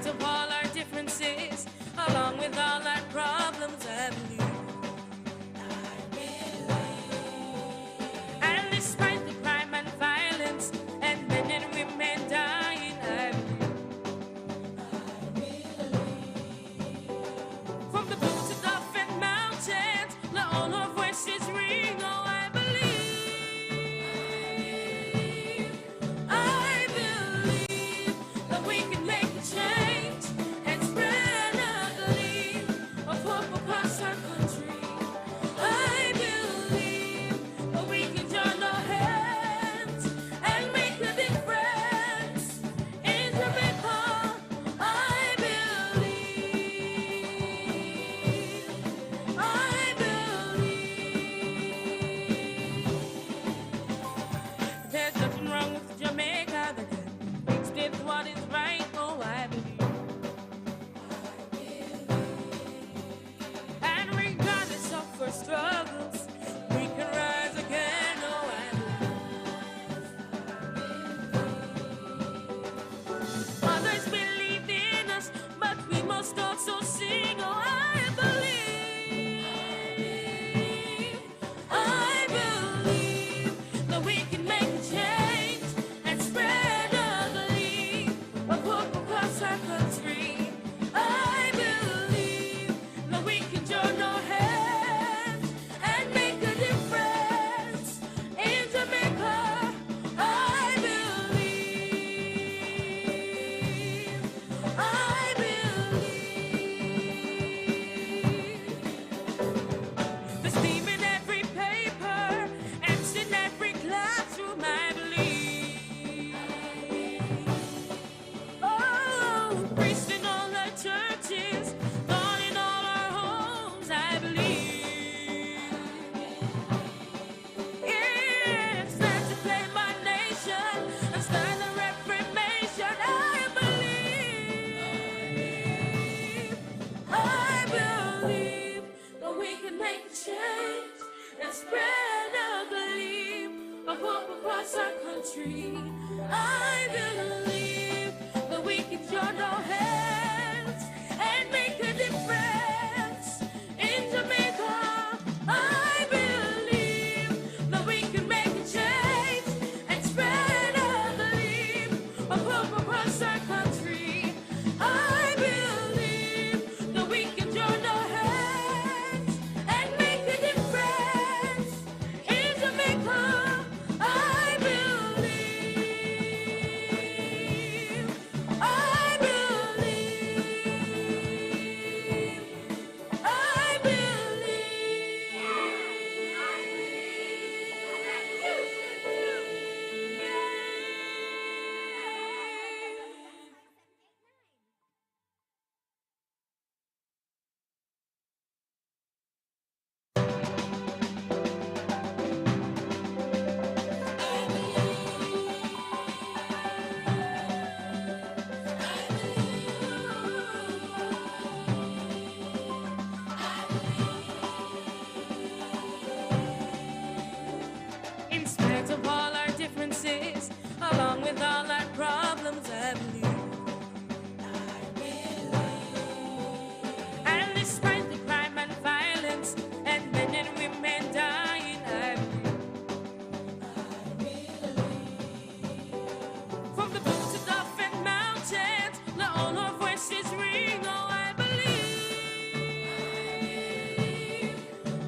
of all our differences, along with all our problems, I believe. And despite the crime and violence and men and women dying, I believe. From the blue to Dolphin Mountains, let all our voices ring. Oh, I believe. I believe that we can make a change and spread a gleam of hope across our country. I believe that we can join our hands and make a difference in Jamaica. I believe. I believe. There's nothing wrong with Jamaica that makes this what is right. Oh, I believe. And regardless of our struggles, we can rise again. Oh, I believe. Others believe in us, but we must also sing. Oh, I believe. I believe that we can make a change and spread a gleam of hope across our country. I believe that we can join our hands and make a difference in Jamaica. I believe. I believe. The steam in every paper, ants in every classroom, I believe. Oh, priests in all our churches, God in all our homes, I believe. Yeah, it's time to claim our nation and start the reformation. I believe. I believe that we can make a change and spread a gleam of hope across our country. I believe that we can join our hands and make a difference in Jamaica. I believe that we can make a change and spread a gleam of hope across our country. I believe that we can join our hands and make a difference in Jamaica. I believe. I believe. I believe. In spite of all our differences, along with all our problems, I believe. And despite the crime and violence and men and women dying, I believe. From the blue to Dolphin Mountains, let all our voices ring. Oh, I believe.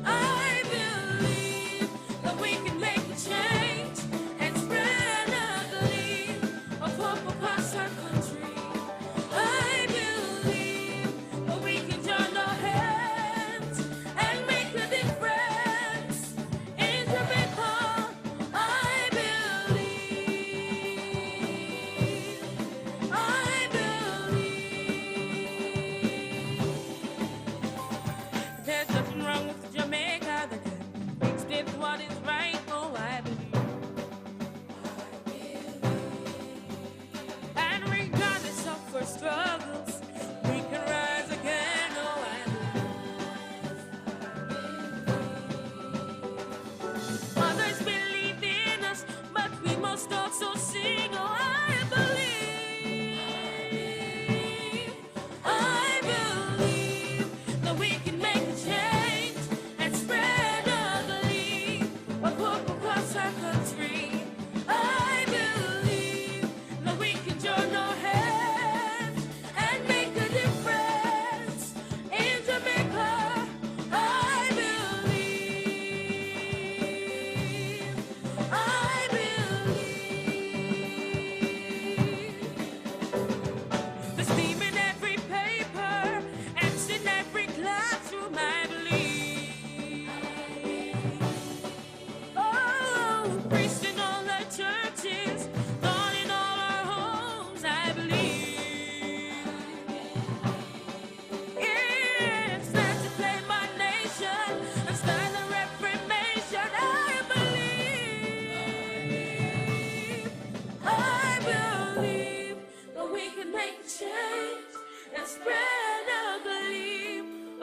I believe that we can make a change and spread a gleam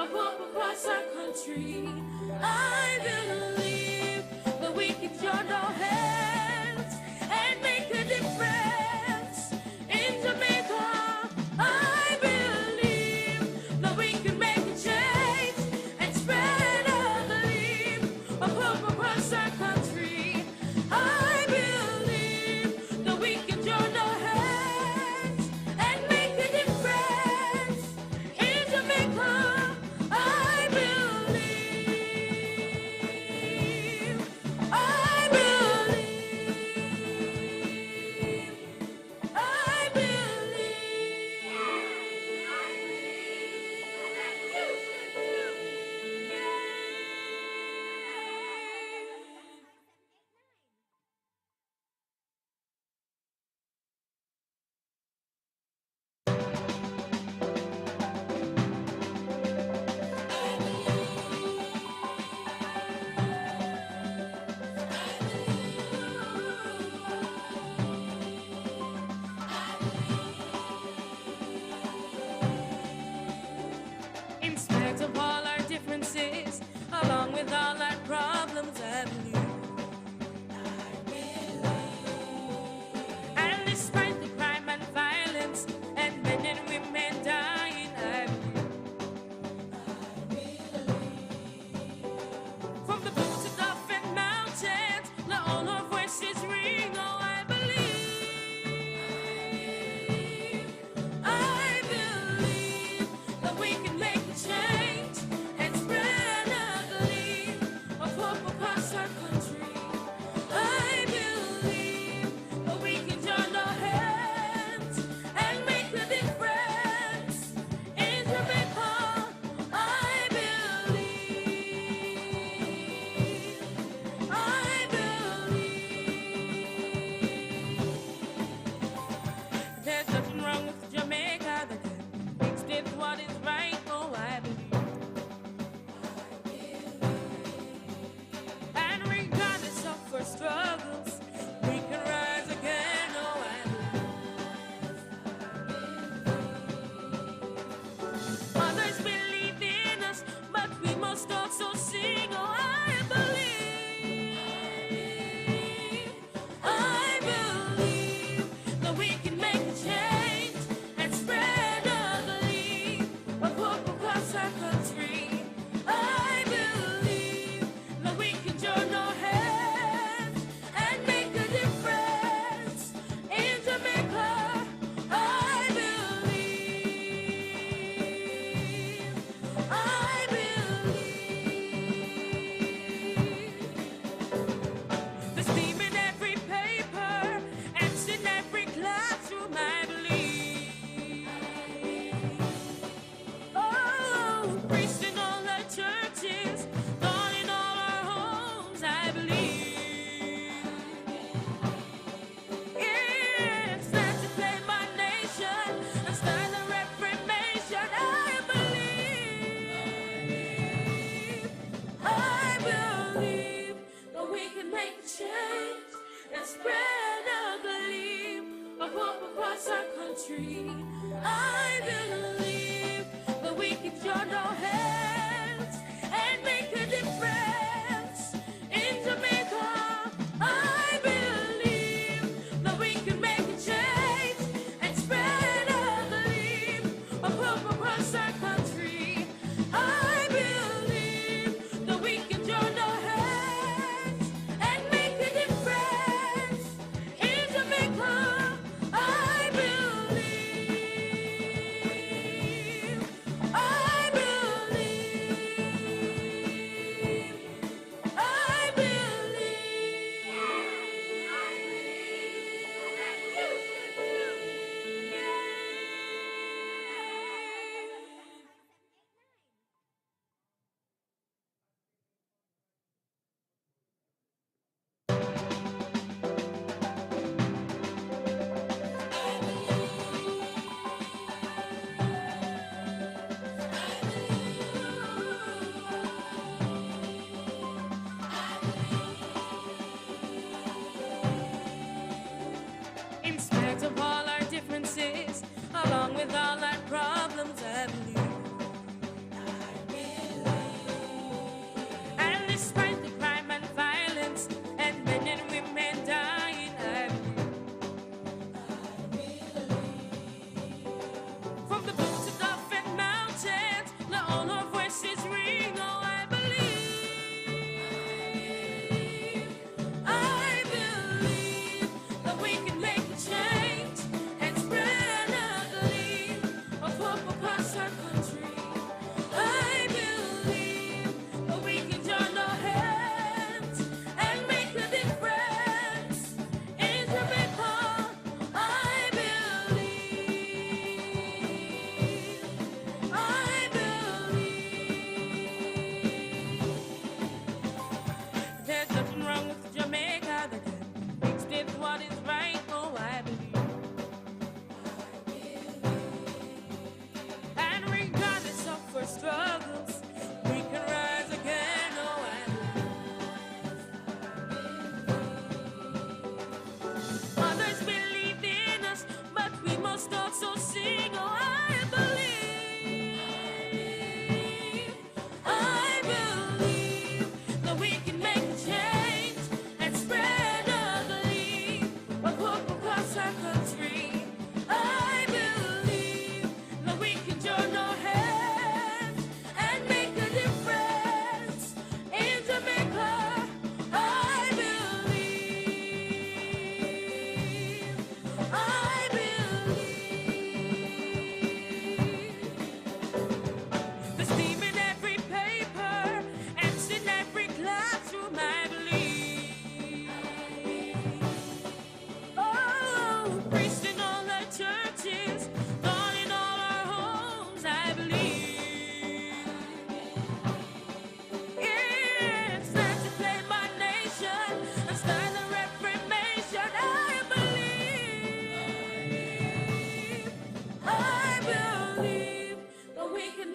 of hope across our country. I believe that we can join our hands and make a difference in Jamaica. I believe that we can make a change and spread a belief of hope across our country. I believe that we can join our hands and make a difference in Jamaica. I believe, I believe.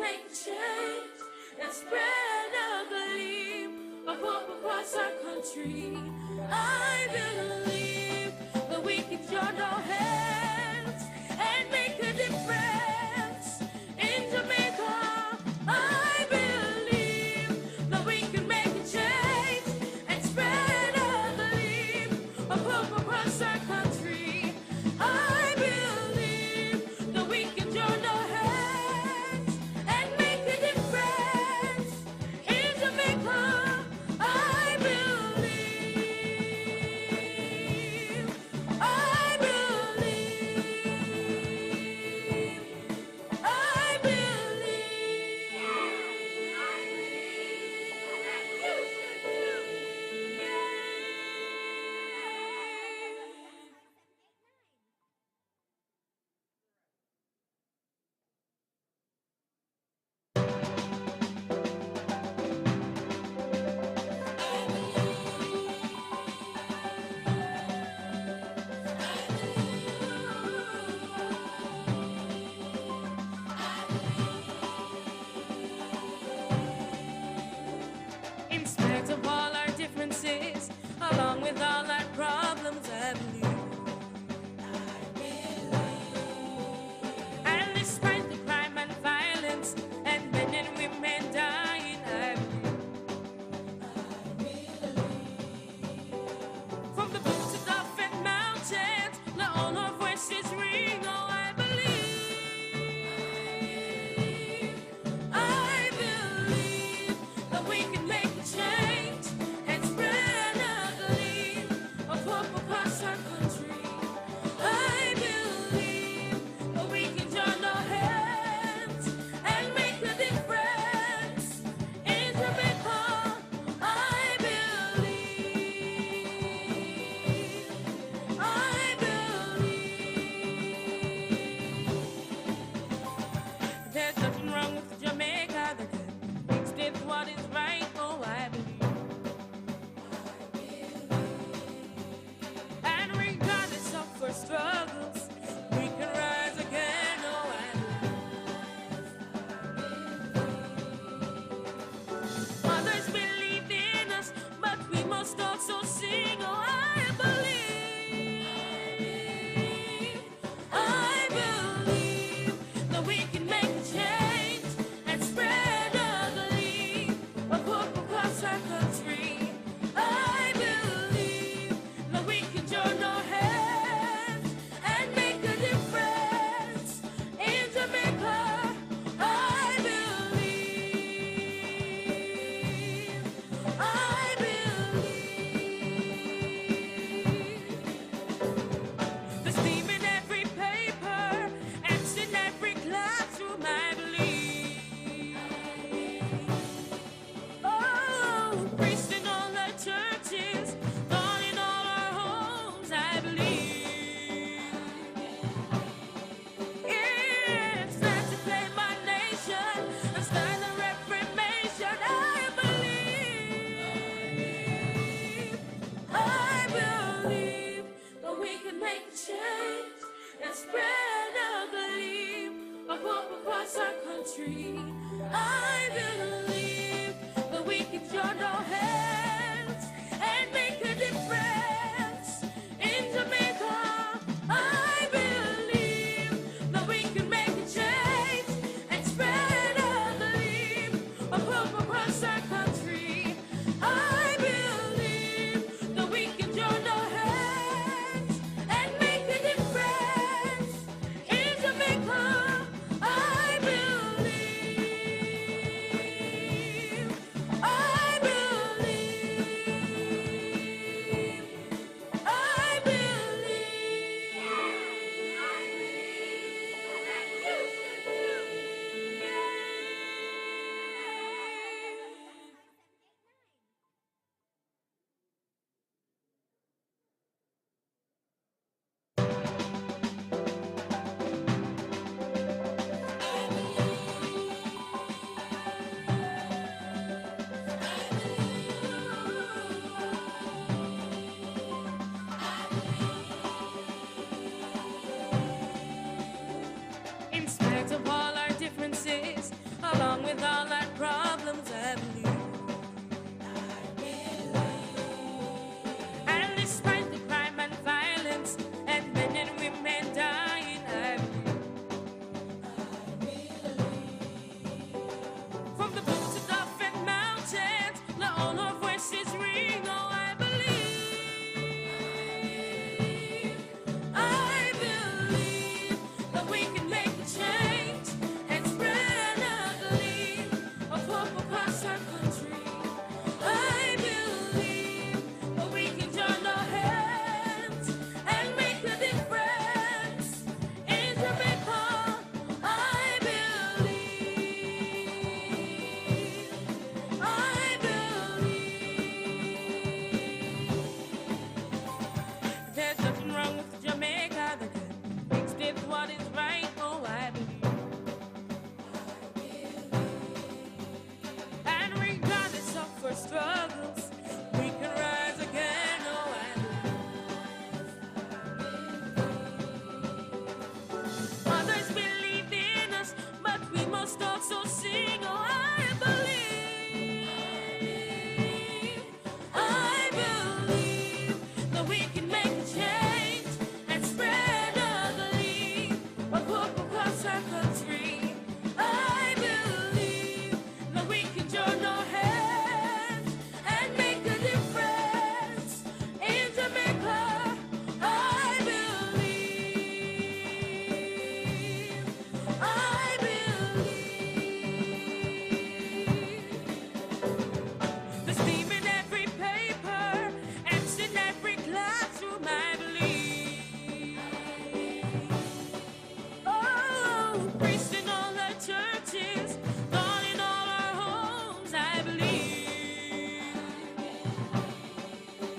make a change and spread a gleam of hope across our country. I believe that we can join our hands and make a difference in Jamaica. I believe that we can make a change and spread a gleam of hope across our country. I believe that we can join our hands and make a difference in Jamaica. I believe, I believe, I believe. In spite of all our differences, along with all our problems, I believe. And despite the crime and violence and men and women dying, I believe. From the boots of different mountains, let all our voices ring. Oh, I believe. I believe that we can make a change and spread a gleam of hope across our country. I believe that we can join our hands and make a difference in Jamaica. I believe, I believe. There's nothing wrong with Jamaica that can explain what is right. Oh, I believe. And regardless of our struggles, we can rise again. Oh, I believe. Others believe in us, but we must also sing. Oh, I believe. I believe that we can make a change and spread a gleam of hope across our country. I believe that we can join our hands and make a difference in Jamaica. I believe, I believe. There's steam in every paper, ants in every classroom, I believe. Oh, priests in all our churches, God in all our homes, I believe. It's time to claim our nation and start the reformation. I believe, I believe that we can make a change and spread a gleam of hope across our country. I believe that we can join our hands and make a difference in Jamaica. I believe that we can make a change and spread a gleam of hope across our country. I believe that we can join our hands and make a difference in Jamaica. I believe, I believe, I believe. In spite of all our differences, must also sing. Oh, I believe that we can make a change and spread a belief of hope across our country. I believe that we can join our hands and make a difference in Jamaica. I believe. There's steam in every paper, ants in every classroom. I believe. Oh, priests in all our churches, God in all our homes. I believe.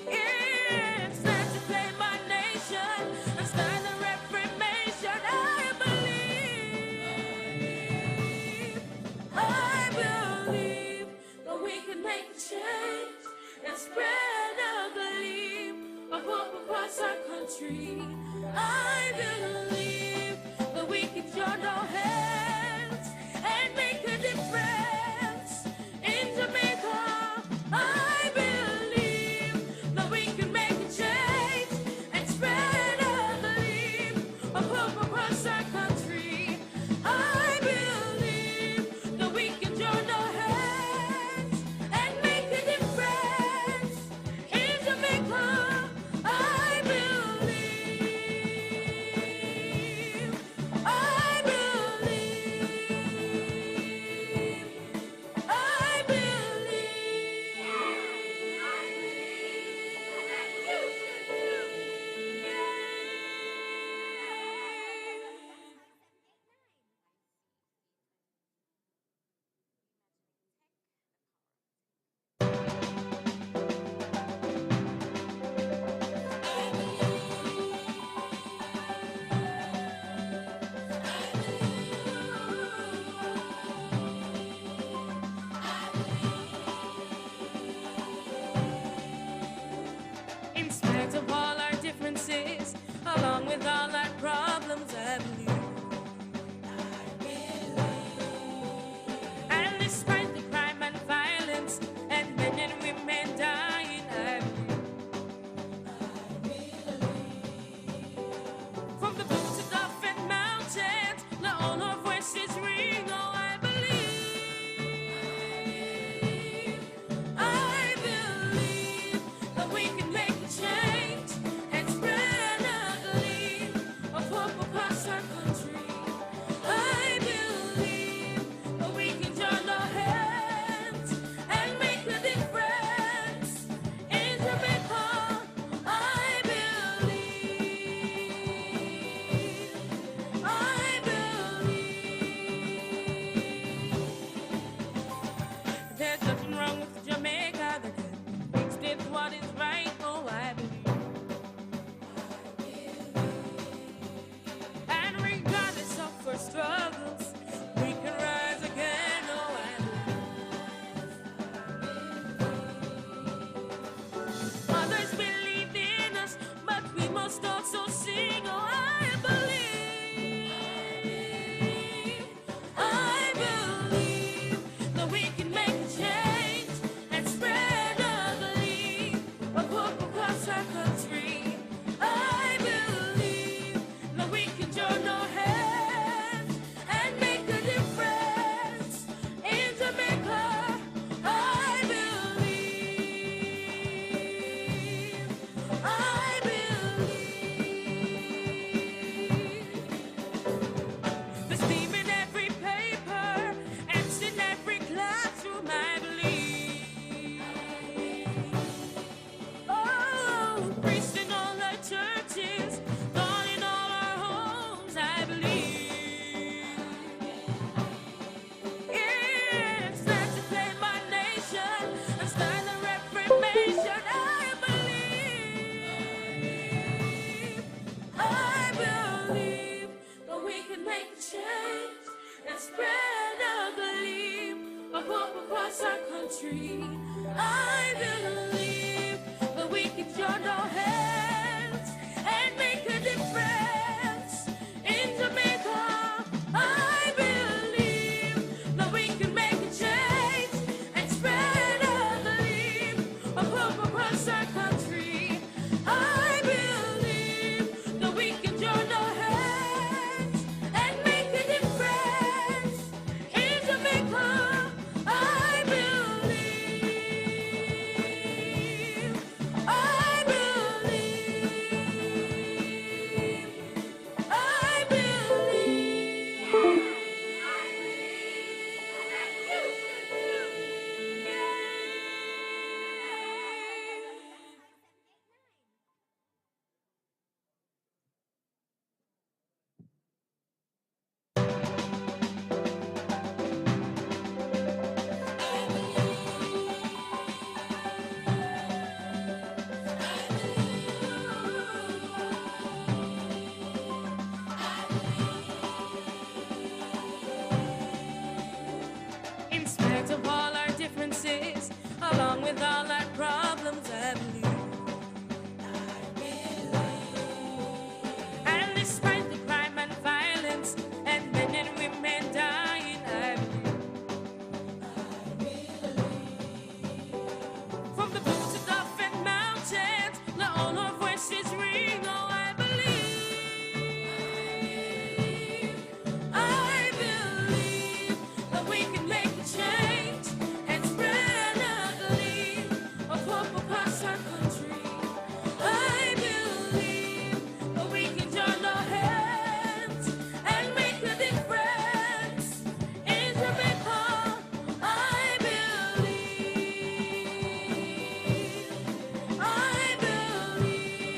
It's time to claim our nation and start the Reformation. I believe that we can make a change and spread a belief of hope across our country. I believe that we can join our hands and make a difference in Jamaica. I believe that we can make a change and spread a belief of hope across our country. I believe that we can join our hands and make a difference in Jamaica. I believe. I believe. I believe. In spite of all our differences, along with all our problems, I believe. And despite the crime and violence and men and women dying, I believe. From the blue to Dolphin Mountains, let all our voices ring. Oh, I believe. I believe that we can make a change and spread a belief of hope across our country. I believe that we can join our hands and make a difference in Jamaica. I believe. I believe. There's nothing wrong with Jamaica. The good mixed with what is right. Oh, I believe. And regardless of our struggles, we can rise again. Oh, I believe. Others believe in us, but we must also sing. Oh, I believe. I believe that we can make a change and spread a belief of hope across our country. I believe that we can join our hands and make a difference in Jamaica. I believe. I believe. The steam in every paper, ants in every classroom. I believe. Oh, priests in all our churches, God in all our homes. I believe. It's time to claim our nation and start the Reformation. I believe. I believe that we can make a change and spread a belief of hope across our country. I believe that we can join our hands and make a difference in Jamaica. I believe with all our problems, I believe. And despite the crime and violence and men and women dying, I believe. From the boots of different mountains, let all our voices ring. Oh, I believe. I believe that we can make a change and spread a gleam of hope across our country. I believe that we can join our hands and make a difference in Jamaica. I believe. I believe.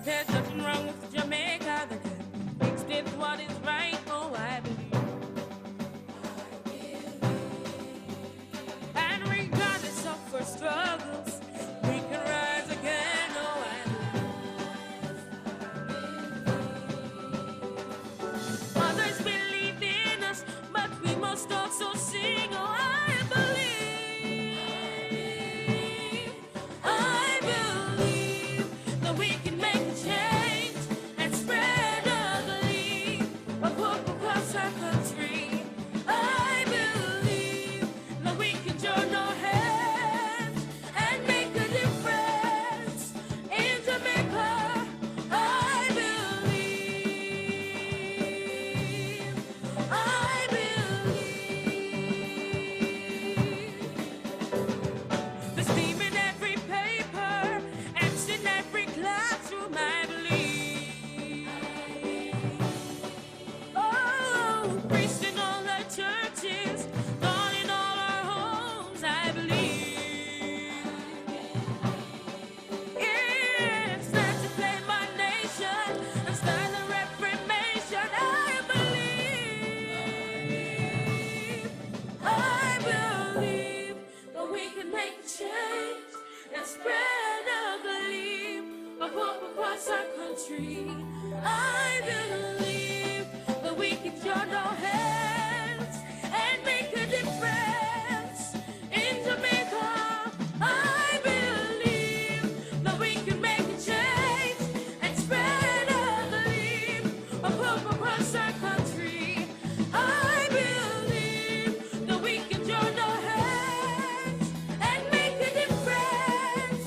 There's nothing wrong with Jamaica that can explain what is right. Oh, I believe. And regardless of our struggles, we can rise again. Oh, I believe. Others believe in us, but we must also sing. Oh, I believe. I believe that we can make a change and spread a gleam of hope across our country. I believe that we can join our hands and make a difference in Jamaica. I believe. I believe. There's steam in every paper, ants in every classroom, I believe. Oh, priests in all our churches, God in all our homes, I believe. It's time to claim our nation and start a reformation, I believe. I believe that we can make a change and spread a gleam of hope across our country. I believe that we can join our hands and make a difference in Jamaica. I believe that we can make a change and spread a gleam of hope across our country. I believe that we can join our hands and make a difference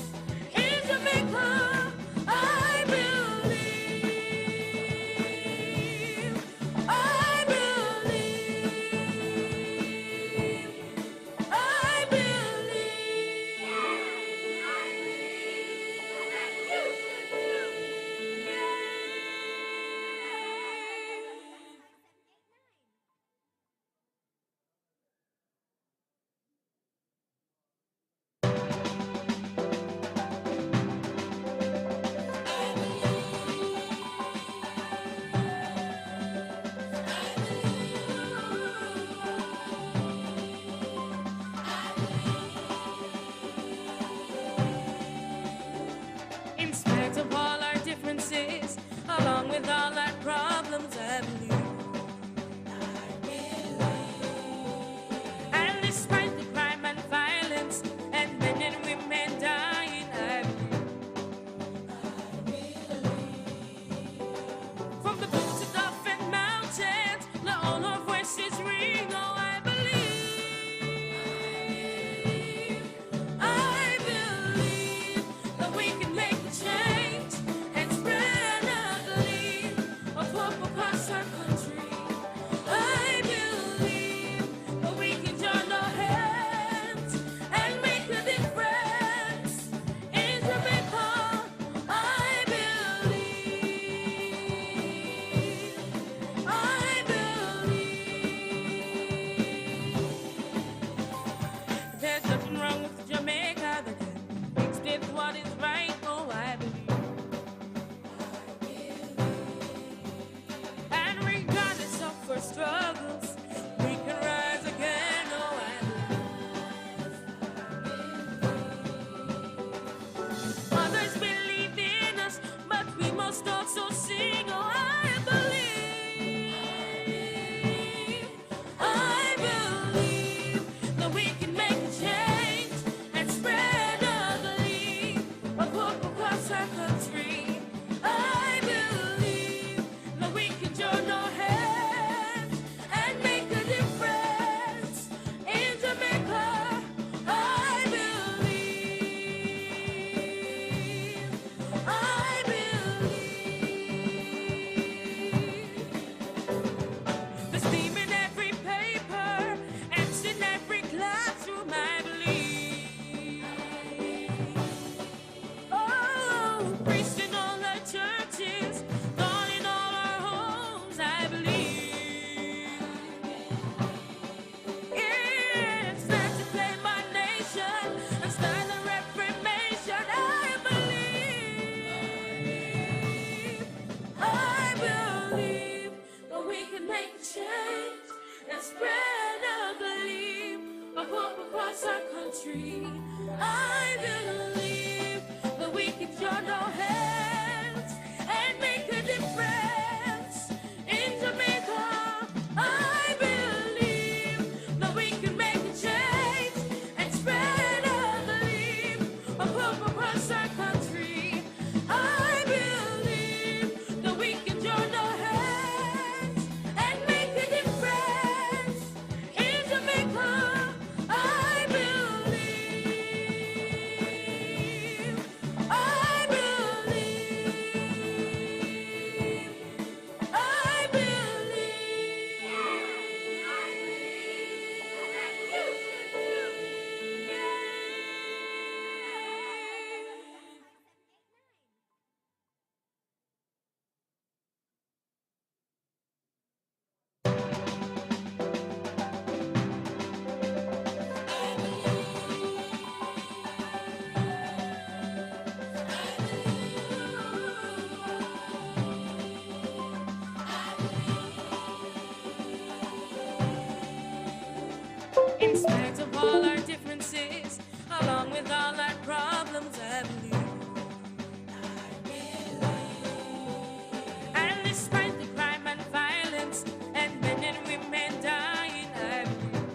in Jamaica. I believe. I believe. I believe. In spite of all our differences, along with all our problems, I believe. And despite the crime and violence and men and women dying, I believe. From the boots of different mountains, let all our voices ring. Oh, I believe. I believe that we can make a change and spread a gleam can make a change and spread a gleam of hope across our country. I believe that we can join our hands and make a difference in Jamaica. I believe that we can make a change and spread a gleam of hope across our country. I believe that we can join our hands and make a difference in Jamaica. I believe, I believe, I In spite of all our differences, along with all our problems, I believe. And despite the crime and violence and men and women dying, I believe.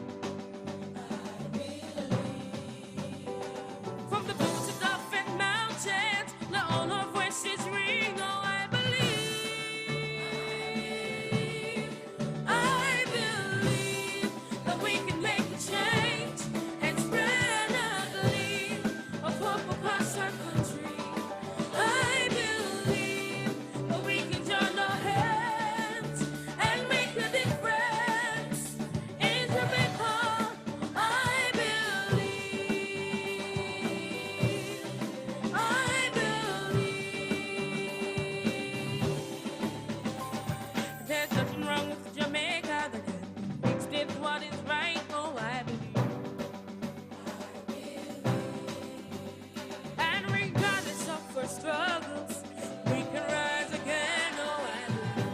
From the boots of Dolphin Mountains, let all our voices ring. Oh, I believe. I believe that we can make a change and spread a gleam of hope across our country. I believe that we can join our hands and make a difference in Jamaica. I believe. I believe. There's nothing wrong with Jamaica that can mix with what is right. Oh, I believe. And regardless of our struggles, we can rise again. Oh, I believe.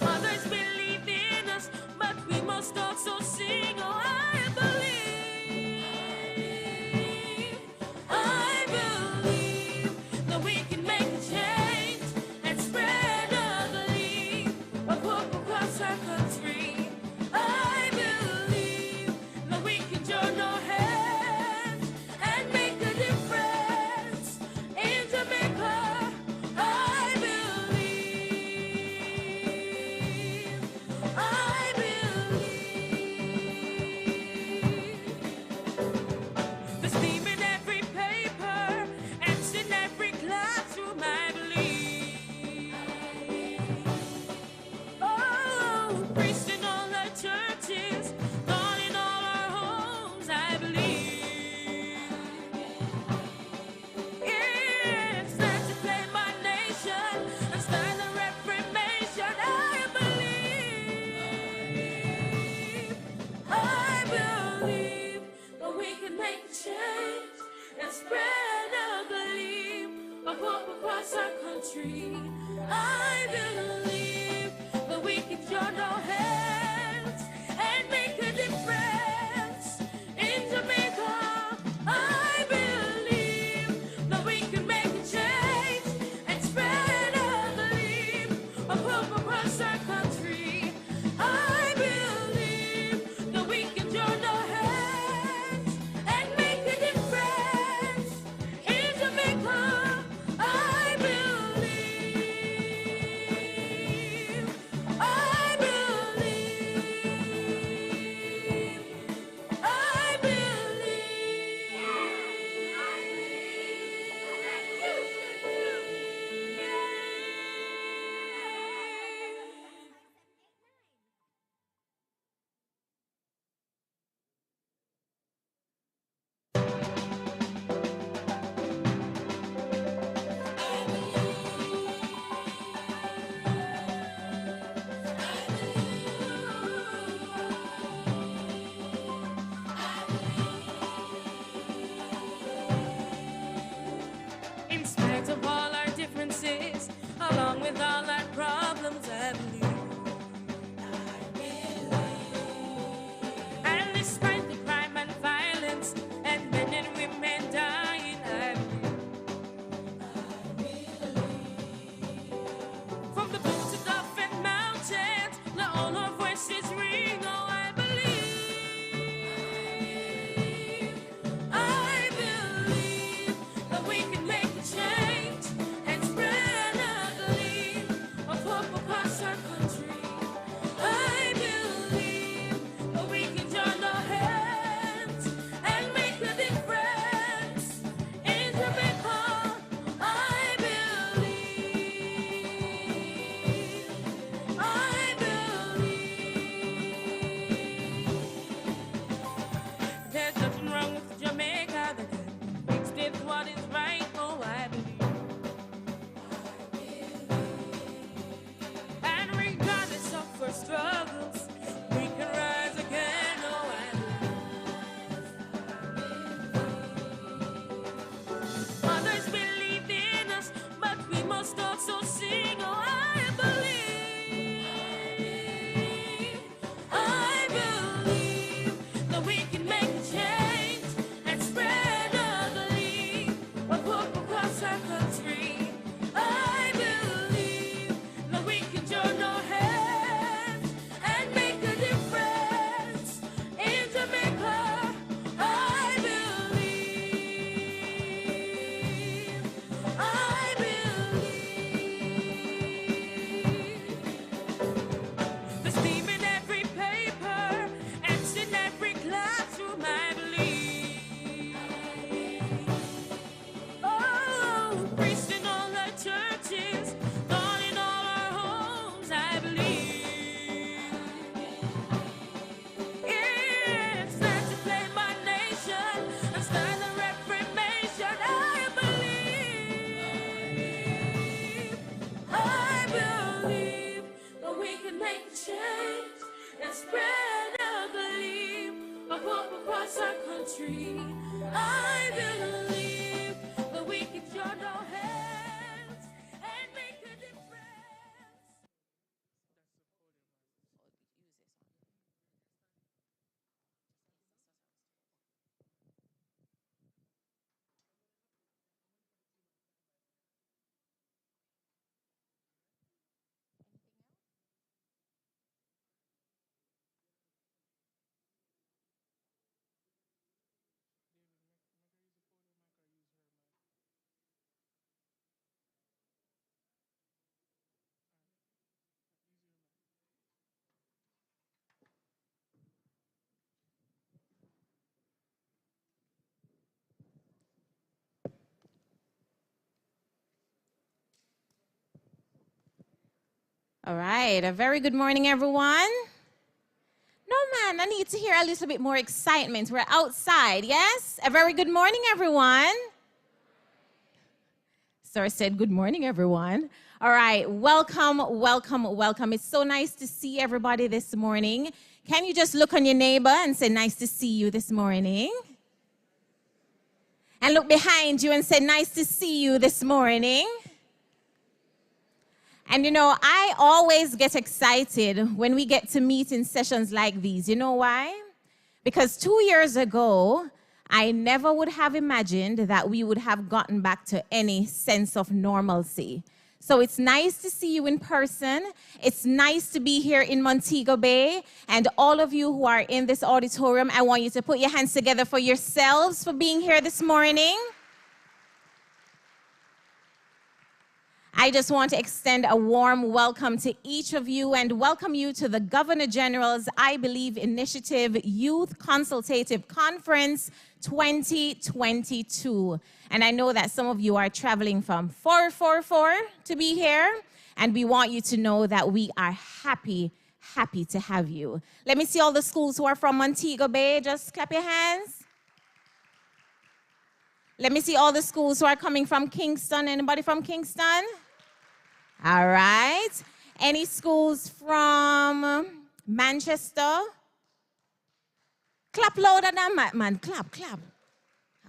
Others believe in us, but we must also sing. Oh, I believe. I believe that we can make a change and spread a gleam of hope across our country. I believe that we can join our hands and make a difference in Jamaica. I believe. I believe. There's steam in every paper and in every classroom, I believe. Oh, priests in all our churches, God in all our homes, I believe. Yeah, it's time to claim our nation and start the reformation, I believe. I believe that we can make a change and spread a gleam of hope across our country. I believe that we can join our hands and make a difference in Jamaica. I believe that we can make a change and spread a gleam of hope across our country. I believe that we can join our hands and make a difference in Jamaica. I believe. can make a change and spread a gleam of hope across our country. I believe that we can join our hands and make a difference. All right, a very good morning, everyone. No, man, I need to hear a little bit more excitement. We're outside, yes? A very good morning, everyone. Sir said, good morning, everyone. All right, welcome, welcome, welcome. It's so nice to see everybody this morning. Can you just look on your neighbor and say, nice to see you this morning? And look behind you and say, nice to see you this morning. And you know, I always get excited when we get to meet in sessions like these. You know why? Because 2 years ago, I never would have imagined that we would have gotten back to any sense of normalcy. So it's nice to see you in person. It's nice to be here in Montego Bay. And all of you who are in this auditorium, I want you to put your hands together for yourselves for being here this morning. I just want to extend a warm welcome to each of you and welcome you to the Governor General's I Believe Initiative Youth Consultative Conference 2022. And I know that some of you are traveling from 444 to be here, and we want you to know that we are happy to have you. Let me see all the schools who are from Montego Bay. Just clap your hands. Let me see all the schools who are coming from Kingston. Anybody from Kingston? All right. Any schools from Manchester? Clap louder than that, man. Clap, clap.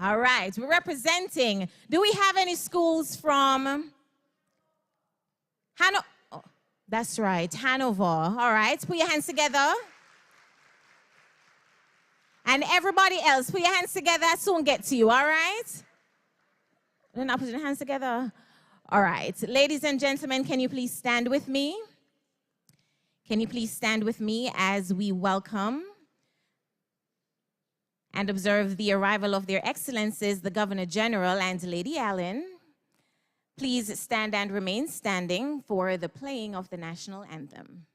All right. We're representing. Do we have any schools from Hanover? Oh, that's right, Hanover. All right. Put your hands together. And everybody else, put your hands together. I'll soon get to you. All right? They're not putting your hands together. All right. Ladies and gentlemen, can you please stand with me? Can you please stand with me as we welcome and observe the arrival of their excellencies, the Governor General and Lady Allen. Please stand and remain standing for the playing of the national anthem.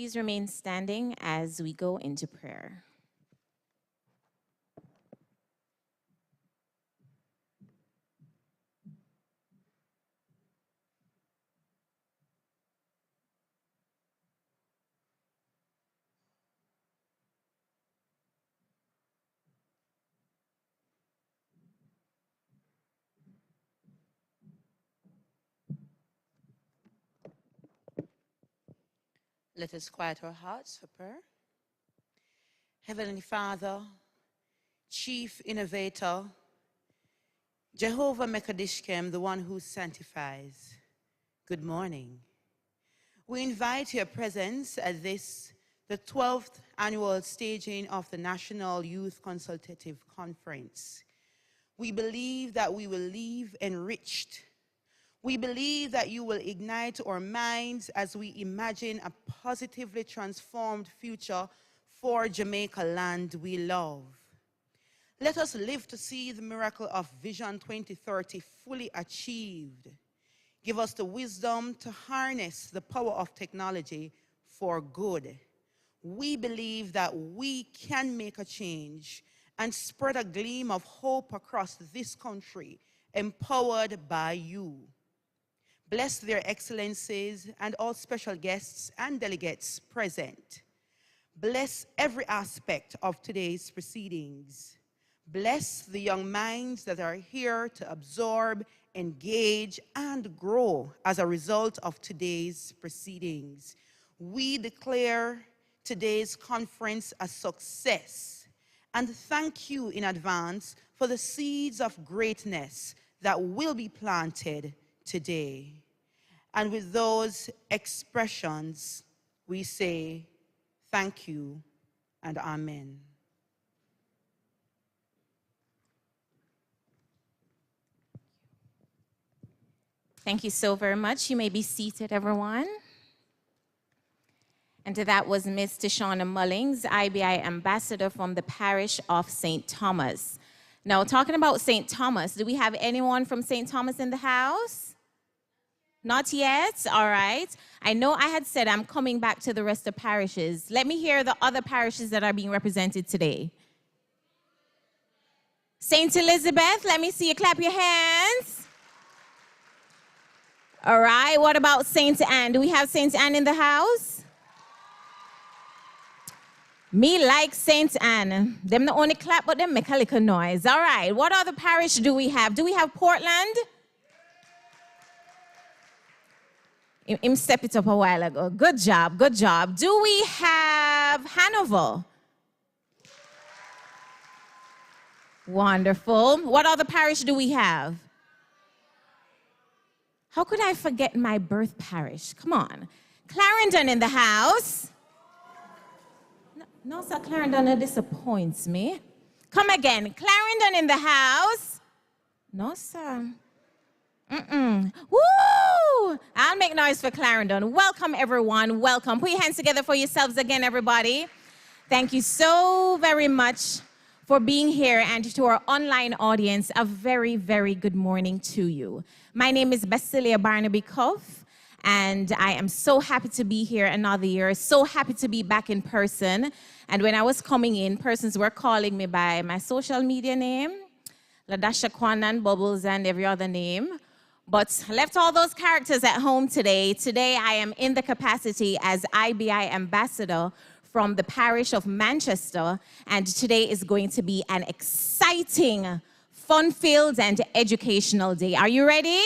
please remain standing as we go into prayer. Let us quiet our hearts for prayer. Heavenly Father, Chief Innovator, Jehovah Mekadishkem, the one who sanctifies, good morning. We invite your presence at this, the 12th annual staging of the National Youth Consultative Conference. We believe that we will leave enriched. We believe that you will ignite our minds as we imagine a positively transformed future for Jamaica land we love. Let us live to see the miracle of Vision 2030 fully achieved. Give us the wisdom to harness the power of technology for good. We believe that we can make a change and spread a gleam of hope across this country, empowered by you. Bless their excellencies and all special guests and delegates present. Bless every aspect of today's proceedings. Bless the young minds that are here to absorb, engage, and grow as a result of today's proceedings. We declare today's conference a success and thank you in advance for the seeds of greatness that will be planted today. And with those expressions, we say thank you and amen. Thank you so very much. You may be seated, everyone. And that was Ms. Tishana Mullings, IBI Ambassador from the parish of St. Thomas. Now, talking about St. Thomas, do we have anyone from St. Thomas in the house? Not yet? All right. I know I had said I'm coming back to the rest of parishes. Let me hear the other parishes that are being represented today. St. Elizabeth, let me see you clap your hands. All right. What about St. Anne? Do we have St. Anne in the house? Me like St. Anne. Them not only clap, but them make a little noise. All right. What other parish do we have? Do we have Portland? Him step it up a while ago. Good job, good job. Do we have Hanover? Wonderful. What other parish do we have? How could I forget my birth parish? Come on. Clarendon in the house. No, sir, Clarendon disappoints me. Come again. Clarendon in the house. No, sir. Woo! I'll make noise for Clarendon. Welcome, everyone. Welcome. Put your hands together for yourselves again, everybody. Thank you so very much for being here, and to our online audience, a very, very good morning to you. My name is Basilia Barnaby Cuff, and I am so happy to be here another year, so happy to be back in person. And when I was coming in, persons were calling me by my social media name, Ladasha Kwanan, Bubbles, and every other name. But left all those characters at home today. Today I am in the capacity as IBI Ambassador from the parish of Manchester, and today is going to be an exciting, fun-filled, and educational day. Are you ready?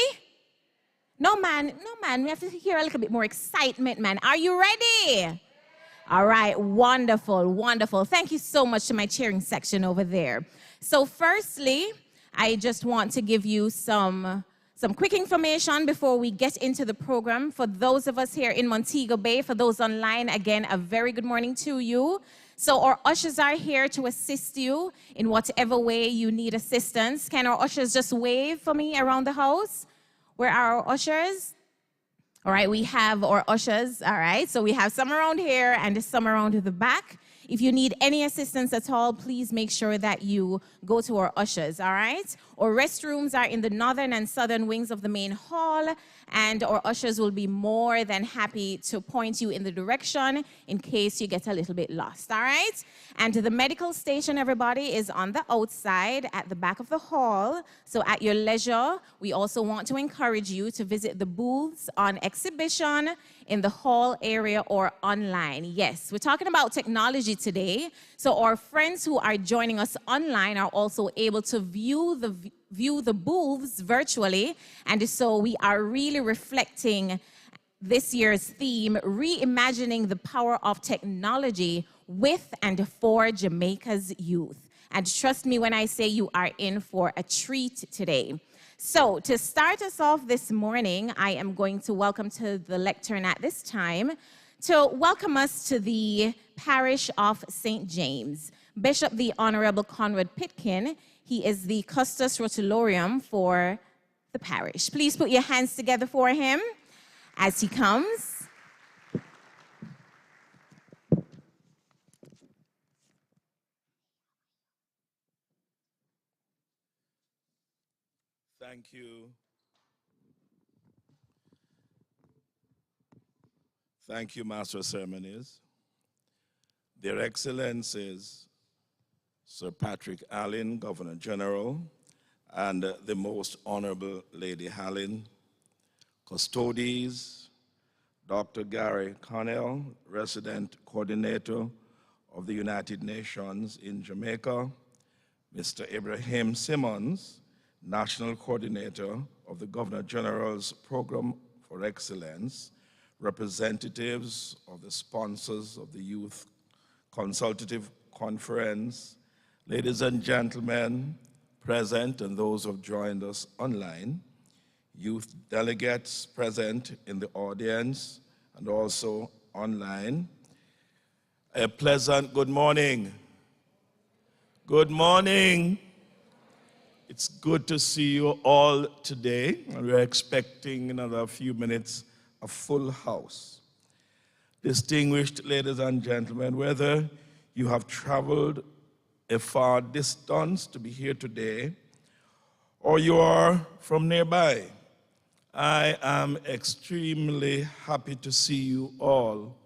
No, man, we have to hear a little bit more excitement, man. Are you ready? All right, wonderful, wonderful. Thank you so much to my cheering section over there. So firstly, I just want to give you some quick information before we get into the program. For those of us here in Montego Bay, for those online, again, a very good morning to you. So our ushers are here to assist you in whatever way you need assistance. Can our ushers just wave for me around the house? Where are our ushers? All right, we have our ushers. All right, so we have some around here and some around to the back. If you need any assistance at all, please make sure that you go to our ushers, all right? Our restrooms are in the northern and southern wings of the main hall, and our ushers will be more than happy to point you in the direction in case you get a little bit lost, all right? And the medical station, everybody, is on the outside at the back of the hall. So at your leisure, we also want to encourage you to visit the booths on exhibition in the hall area or online. Yes, we're talking about technology today. So our friends who are joining us online are also able to view the booths virtually. And so we are really reflecting this year's theme, reimagining the power of technology with and for Jamaica's youth. And trust me when I say you are in for a treat today. So to start us off this morning, I am going to welcome to the lectern at this time to welcome us to the parish of St. James, Bishop the Honorable Conrad Pitkin. He is the Custos Rotularium for the parish. Please put your hands together for him as he comes. Thank you. Thank you, Master of Ceremonies. Their Excellencies, Sir Patrick Allen, Governor General, and the Most Honorable Lady Hallin, Custodies, Dr. Gary Connell, Resident Coordinator of the United Nations in Jamaica, Mr. Ibrahim Simmons, National Coordinator of the Governor General's Program for Excellence, representatives of the sponsors of the Youth Consultative Conference, ladies and gentlemen present and those who have joined us online, youth delegates present in the audience and also online. A pleasant good morning. Good morning. It's good to see you all today, and we're expecting in another few minutes a full house. Distinguished ladies and gentlemen, whether you have traveled a far distance to be here today, or you are from nearby, I am extremely happy to see you all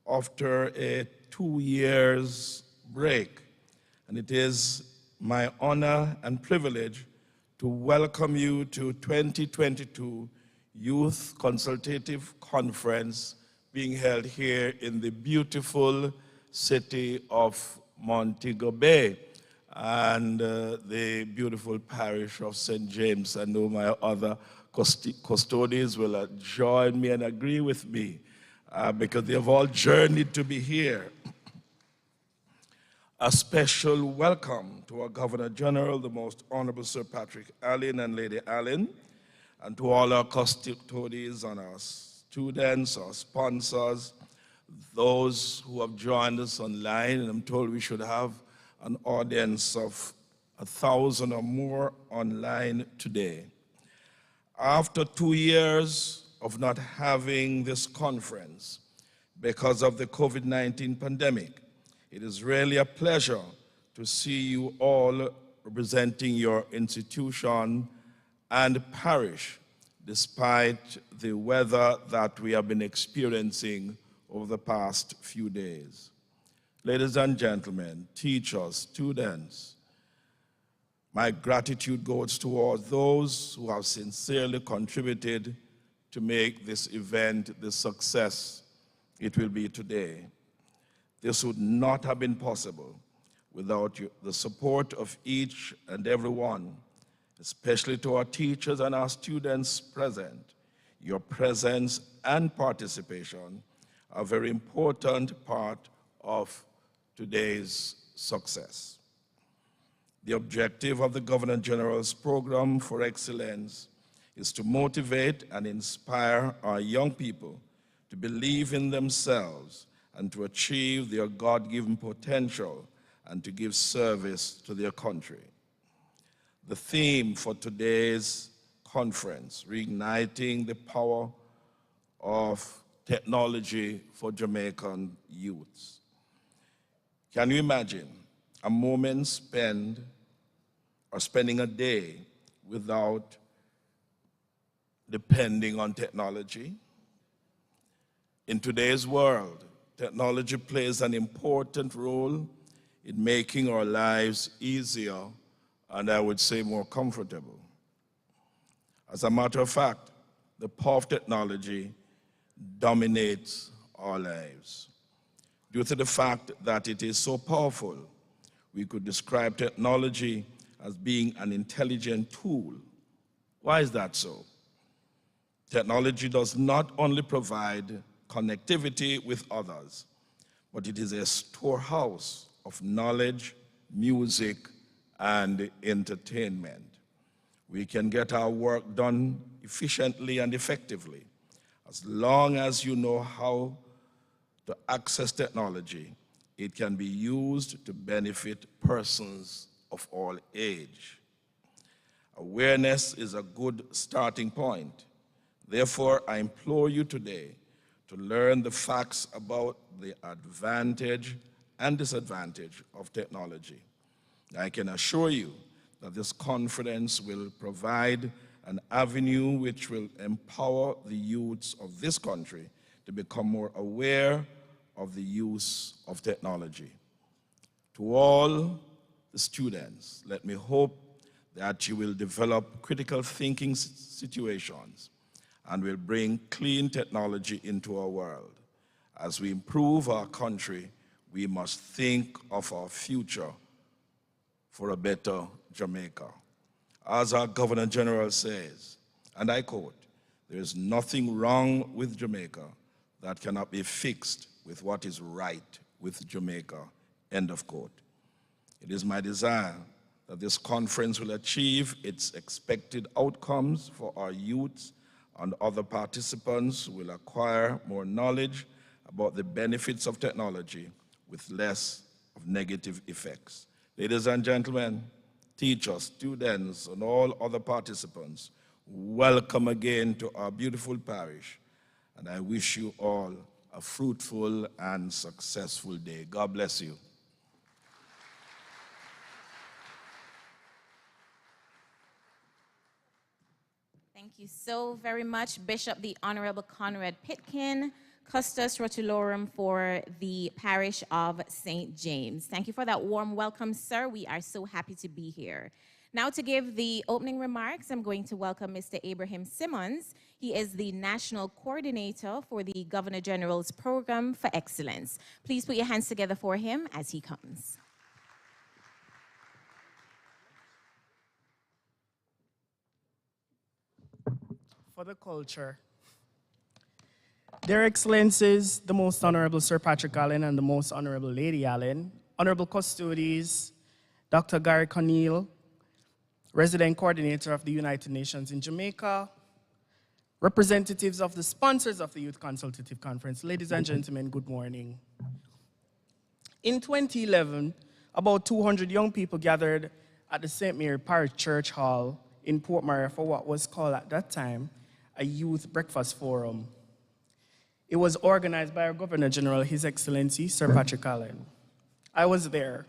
after a 2 years break. And it is my honor and privilege to welcome you to 2022 Youth Consultative Conference being held here in the beautiful city of Montego Bay and the beautiful parish of St. James. I know my other custodians will join me and agree with me because they have all journeyed to be here. A special welcome to our Governor General, the Most Honorable Sir Patrick Allen and Lady Allen, and to all our custodians and our students, our sponsors, those who have joined us online. And I'm told we should have an audience of 1,000 or more online today. After 2 years of not having this conference because of the COVID-19 pandemic, it is really a pleasure to see you all representing your institution and parish, despite the weather that we have been experiencing over the past few days. Ladies and gentlemen, teachers, students, my gratitude goes towards those who have sincerely contributed to make this event the success it will be today. This would not have been possible without the support of each and every one, especially to our teachers and our students present. Your presence and participation are a very important part of today's success. The objective of the Governor General's Program for Excellence is to motivate and inspire our young people to believe in themselves and to achieve their God-given potential and to give service to their country. The theme for today's conference, Reigniting the Power of Technology for Jamaican Youths. Can you imagine a moment spent or spending a day without depending on technology? In today's world, technology plays an important role in making our lives easier and I would say more comfortable. As a matter of fact, the power of technology dominates our lives. Due to the fact that it is so powerful, we could describe technology as being an intelligent tool. Why is that so? Technology does not only provide connectivity with others, but it is a storehouse of knowledge, music, and entertainment. We can get our work done efficiently and effectively as long as you know how to access technology. It can be used to benefit persons of all age. Awareness is a good starting point. Therefore, I implore you today to learn the facts about the advantage and disadvantage of technology. I can assure you that this conference will provide an avenue which will empower the youths of this country to become more aware of the use of technology. To all the students, let me hope that you will develop critical thinking situations and will bring clean technology into our world. As we improve our country, we must think of our future for a better Jamaica. As our Governor General says, and I quote, "There is nothing wrong with Jamaica that cannot be fixed with what is right with Jamaica," end of quote. It is my desire that this conference will achieve its expected outcomes for our youths and other participants will acquire more knowledge about the benefits of technology with less of negative effects. Ladies and gentlemen, teachers, students, and all other participants, welcome again to our beautiful parish, and I wish you all a fruitful and successful day. God bless you. Thank you so very much, Bishop the Honorable Conrad Pitkin, Custos Rotulorum for the parish of St. James. Thank you for that warm welcome, sir. We are so happy to be here. Now to give the opening remarks, I'm going to welcome Mr. Abraham Simmons. He is the National Coordinator for the Governor General's Program for Excellence. Please put your hands together for him as he comes. For the culture. Their Excellencies, the Most Honorable Sir Patrick Allen and the Most Honorable Lady Allen, Honorable Custodies, Dr. Gary Conneal, Resident Coordinator of the United Nations in Jamaica, representatives of the sponsors of the Youth Consultative Conference, ladies and gentlemen, good morning. In 2011, about 200 young people gathered at the St. Mary Parish Church Hall in Port Maria for what was called at that time a Youth Breakfast Forum. It was organized by our Governor General, His Excellency, Sir Patrick Allen. I was there.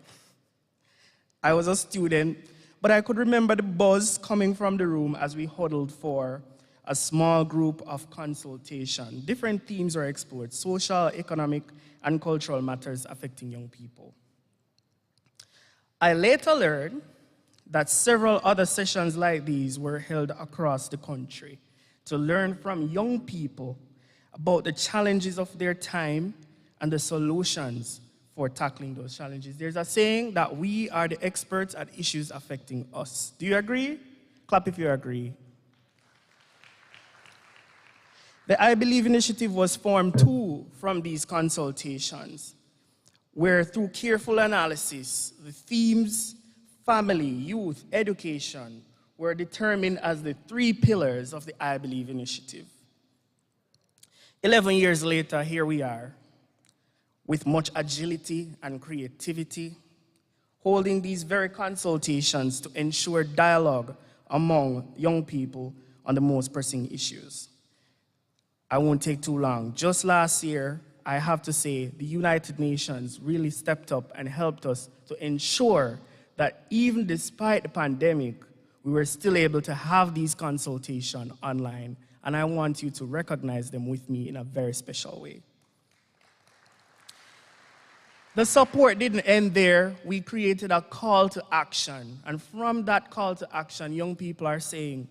I was a student, but I could remember the buzz coming from the room as we huddled for a small group of consultation. Different themes were explored: social, economic, and cultural matters affecting young people. I later learned that several other sessions like these were held across the country to learn from young people about the challenges of their time and the solutions for tackling those challenges. There's a saying that we are the experts at issues affecting us. Do you agree? Clap if you agree. The I Believe initiative was formed too from these consultations, where through careful analysis, the themes, family, youth, education, were determined as the 3 pillars of the I Believe initiative. 11 years later, here we are, with much agility and creativity, holding these very consultations to ensure dialogue among young people on the most pressing issues. I won't take too long. Just last year, I have to say the United Nations really stepped up and helped us to ensure that even despite the pandemic, we were still able to have these consultations online. And I want you to recognize them with me in a very special way. The support didn't end there. We created a call to action. And from that call to action, young people are saying,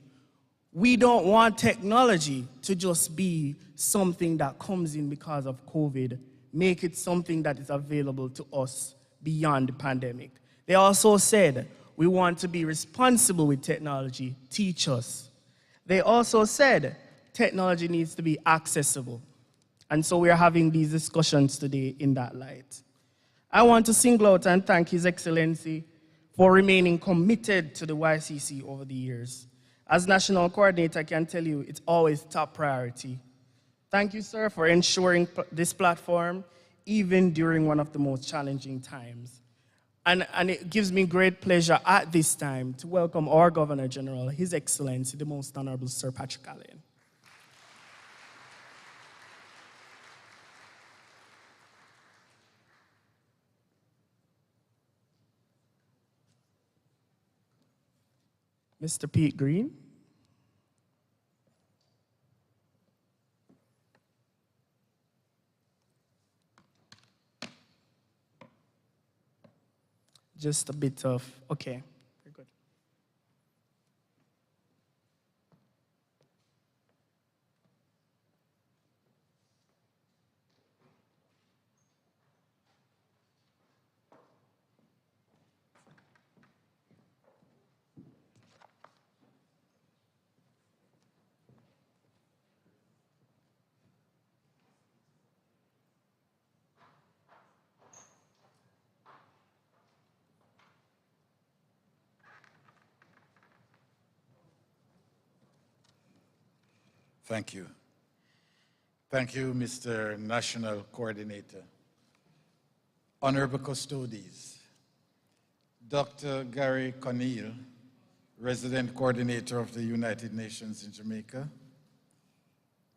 we don't want technology to just be something that comes in because of COVID. Make it something that is available to us beyond the pandemic. They also said, we want to be responsible with technology. Teach us. They also said, technology needs to be accessible. And so we are having these discussions today in that light. I want to single out and thank His Excellency for remaining committed to the YCC over the years. As National Coordinator, I can tell you it's always top priority. Thank you, sir, for ensuring this platform, even during one of the most challenging times. And it gives me great pleasure at this time to welcome our Governor General, His Excellency, the Most Honorable Sir Patrick Allen. Mr. Pete Green. Just a bit of, okay, very good. Thank you. Thank you, Mr. National Coordinator. Honorable Custodies, Dr. Gary Conneal, Resident Coordinator of the United Nations in Jamaica,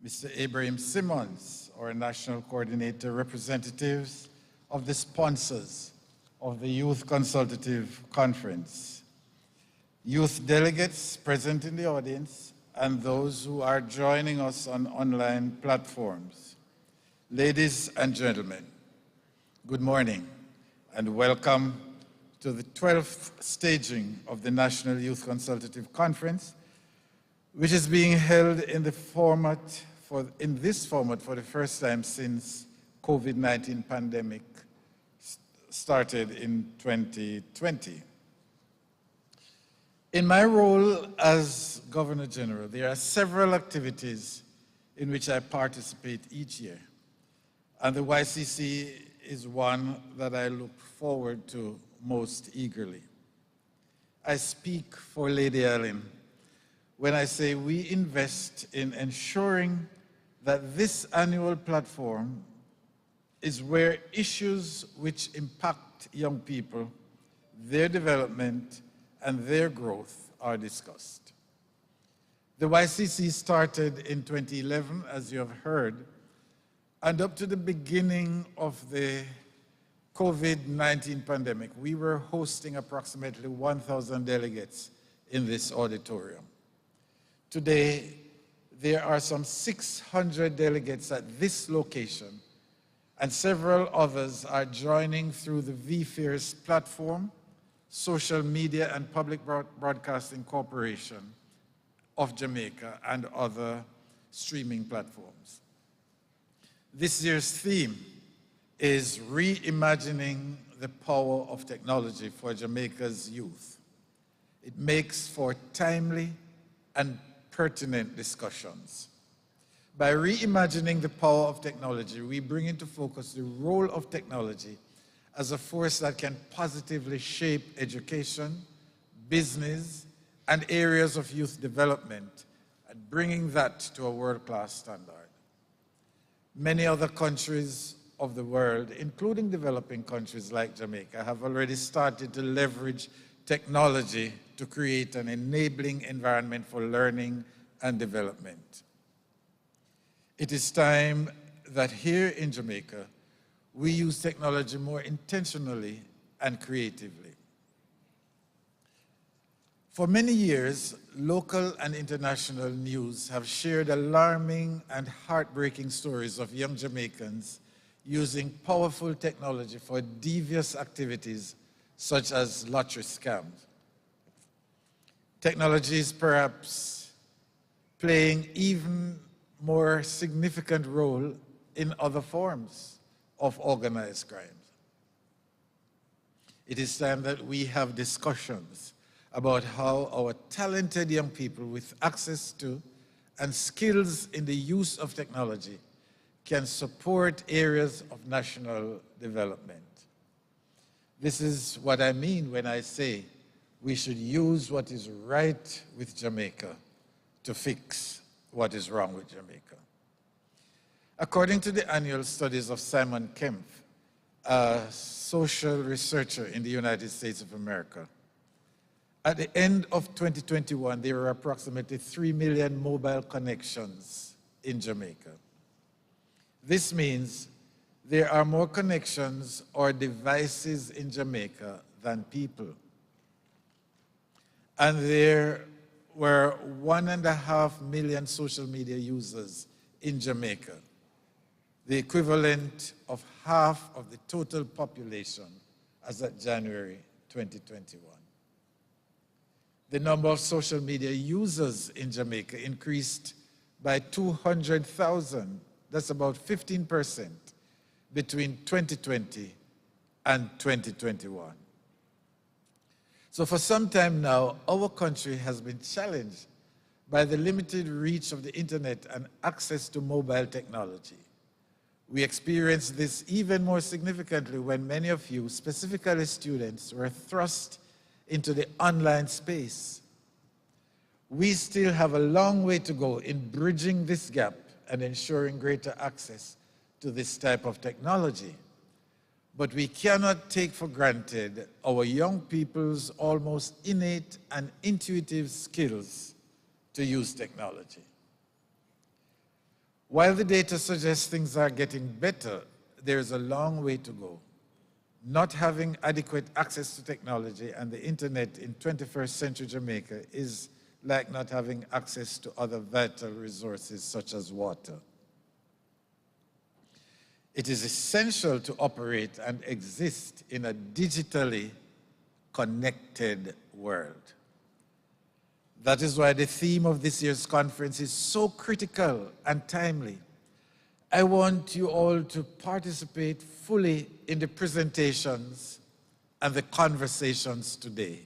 Mr. Abraham Simmons, our National Coordinator, representatives of the sponsors of the Youth Consultative Conference, youth delegates present in the audience, and those who are joining us on online platforms. Ladies and gentlemen, good morning and welcome to the 12th staging of the National Youth Consultative Conference, which is being held in this format for the first time since COVID-19 pandemic started in 2020. In my role as Governor General, there are several activities in which I participate each year, and the YCC is one that I look forward to most eagerly. I speak for Lady Allen when I say we invest in ensuring that this annual platform is where issues which impact young people, their development, and their growth are discussed. The YCC started in 2011, as you have heard, and up to the beginning of the COVID-19 pandemic, we were hosting approximately 1,000 delegates in this auditorium. Today, there are some 600 delegates at this location, and several others are joining through the VFairs platform, Social Media and Public Broadcasting Corporation of Jamaica, and other streaming platforms. This year's theme is reimagining the power of technology for Jamaica's youth. It makes for timely and pertinent discussions. By reimagining the power of technology, we bring into focus the role of technology as a force that can positively shape education, business, and areas of youth development, and bringing that to a world-class standard. Many other countries of the world, including developing countries like Jamaica, have already started to leverage technology to create an enabling environment for learning and development. It is time that here in Jamaica, we use technology more intentionally and creatively. For many years, local and international news have shared alarming and heartbreaking stories of young Jamaicans using powerful technology for devious activities such as lottery scams. Technology is perhaps playing even more significant role in other forms of organized crime. It is time that we have discussions about how our talented young people with access to and skills in the use of technology can support areas of national development. This is what I mean when I say we should use what is right with Jamaica to fix what is wrong with Jamaica. According to the annual studies of Simon Kempf, a social researcher in the United States of America, at the end of 2021, there were approximately 3 million mobile connections in Jamaica. This means there are more connections or devices in Jamaica than people. And there were 1.5 million social media users in Jamaica, the equivalent of half of the total population as of January 2021. The number of social media users in Jamaica increased by 200,000, that's about 15%, between 2020 and 2021. So for some time now, our country has been challenged by the limited reach of the internet and access to mobile technology. We experienced this even more significantly when many of you, specifically students, were thrust into the online space. We still have a long way to go in bridging this gap and ensuring greater access to this type of technology. But we cannot take for granted our young people's almost innate and intuitive skills to use technology. While the data suggests things are getting better, there is a long way to go. Not having adequate access to technology and the internet in 21st century Jamaica is like not having access to other vital resources such as water. It is essential to operate and exist in a digitally connected world. That is why the theme of this year's conference is so critical and timely. I want you all to participate fully in the presentations and the conversations today.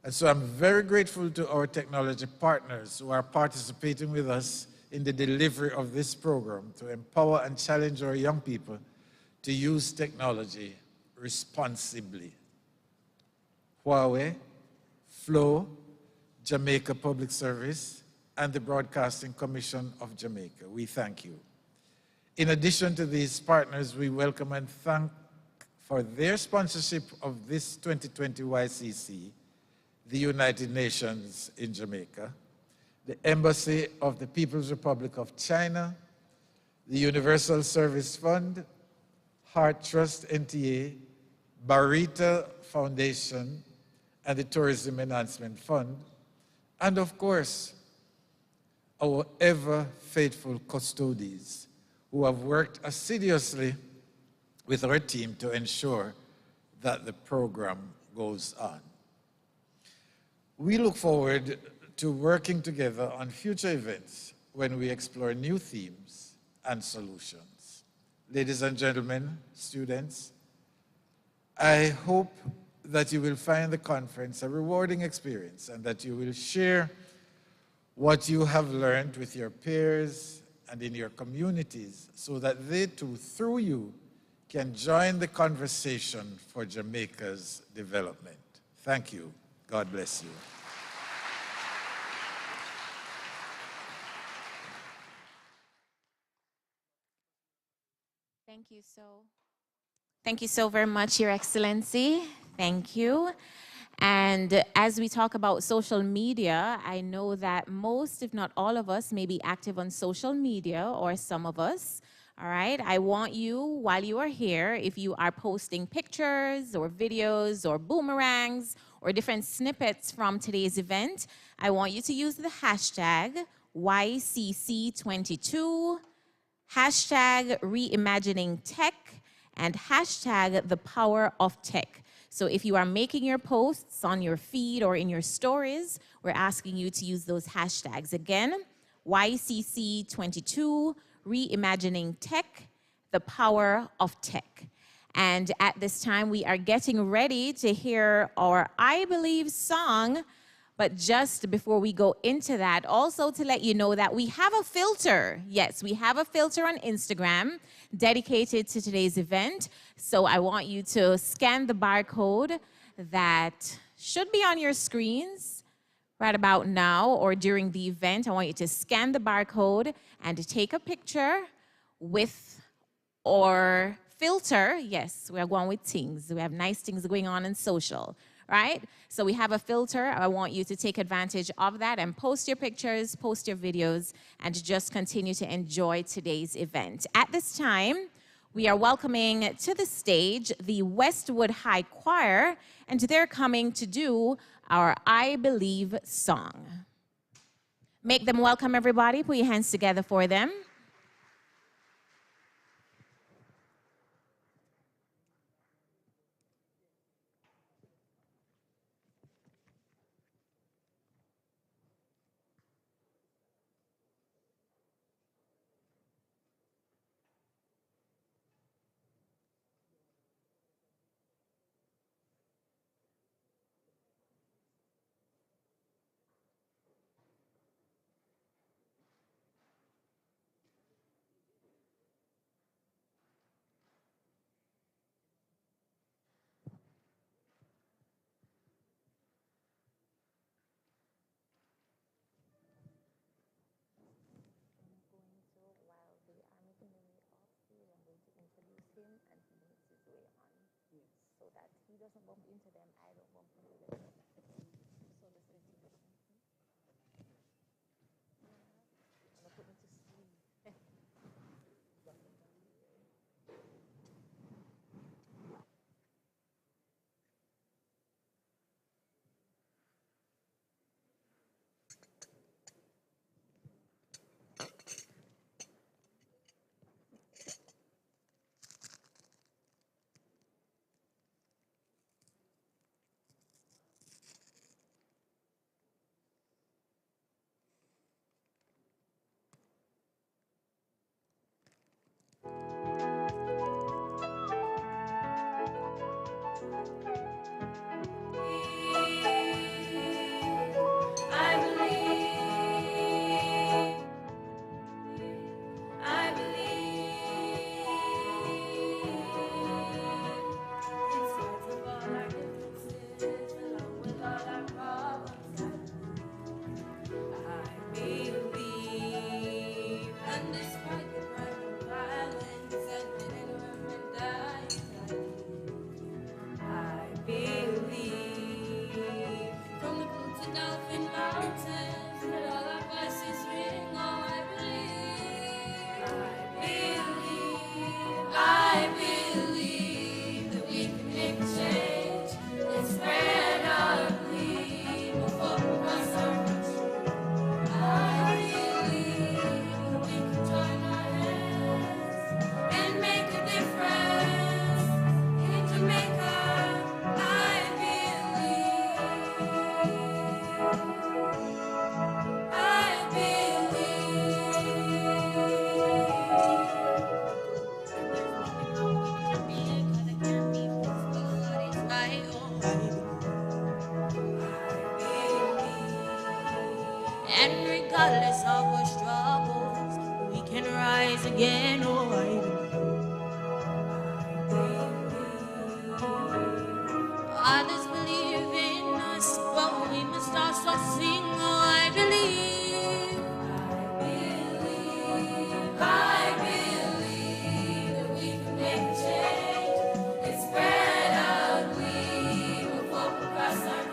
And so I'm very grateful to our technology partners who are participating with us in the delivery of this program to empower and challenge our young people to use technology responsibly. Huawei, Flow, Jamaica Public Service, and the Broadcasting Commission of Jamaica. We thank you. In addition to these partners, we welcome and thank for their sponsorship of this 2020 YCC, the United Nations in Jamaica, the Embassy of the People's Republic of China, the Universal Service Fund, Heart Trust NTA, Barita Foundation, and the Tourism Enhancement Fund, and of course, our ever-faithful custodians who have worked assiduously with our team to ensure that the program goes on. We look forward to working together on future events when we explore new themes and solutions. Ladies and gentlemen, students, I hope that you will find the conference a rewarding experience and that you will share what you have learned with your peers and in your communities so that they too, through you, can join the conversation for Jamaica's development. Thank you. God bless you. Thank you so very much, Your Excellency. Thank you. And as we talk about social media, I know that most, if not all of us, may be active on social media, or some of us. All right, I want you, while you are here, if you are posting pictures or videos or boomerangs or different snippets from today's event, I want you to use the hashtag YCC22, hashtag reimagining tech, and hashtag the power of tech. So if you are making your posts on your feed or in your stories, we're asking you to use those hashtags. Again, YCC22, reimagining tech, the power of tech. And at this time, we are getting ready to hear our I Believe song. But just before we go into that, also to let you know that we have a filter. Yes, we have a filter on Instagram dedicated to today's event. So I want you to scan the barcode that should be on your screens right about now or during the event. I want you to scan the barcode and to take a picture with our filter. Yes, we are going with things. We have nice things going on in social. Right? So we have a filter. I want you to take advantage of that and post your pictures, post your videos, and to just continue to enjoy today's event. At this time, we are welcoming to the stage the Westwood High Choir, and they're coming to do our I Believe song. Make them welcome, everybody. Put your hands together for them. And regardless of our struggles, we can rise again. Oh, others believe in us, but we must also sing. Oh, I believe. I believe that we can make a change and spread our gleam of hope across our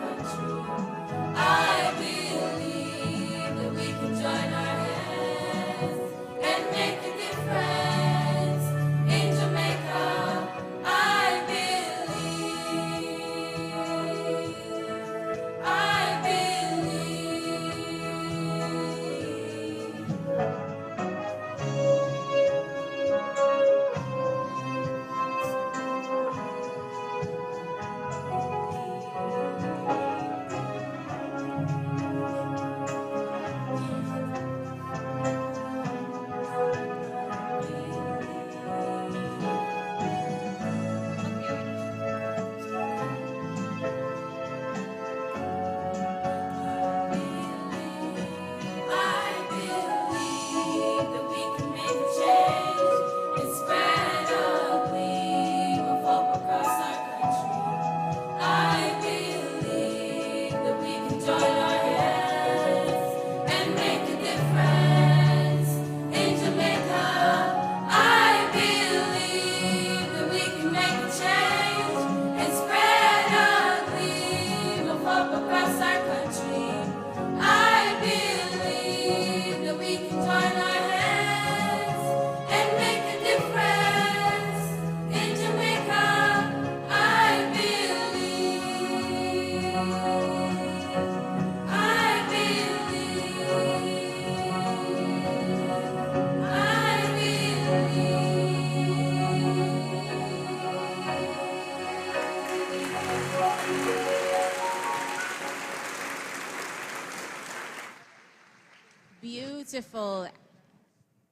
Beautiful,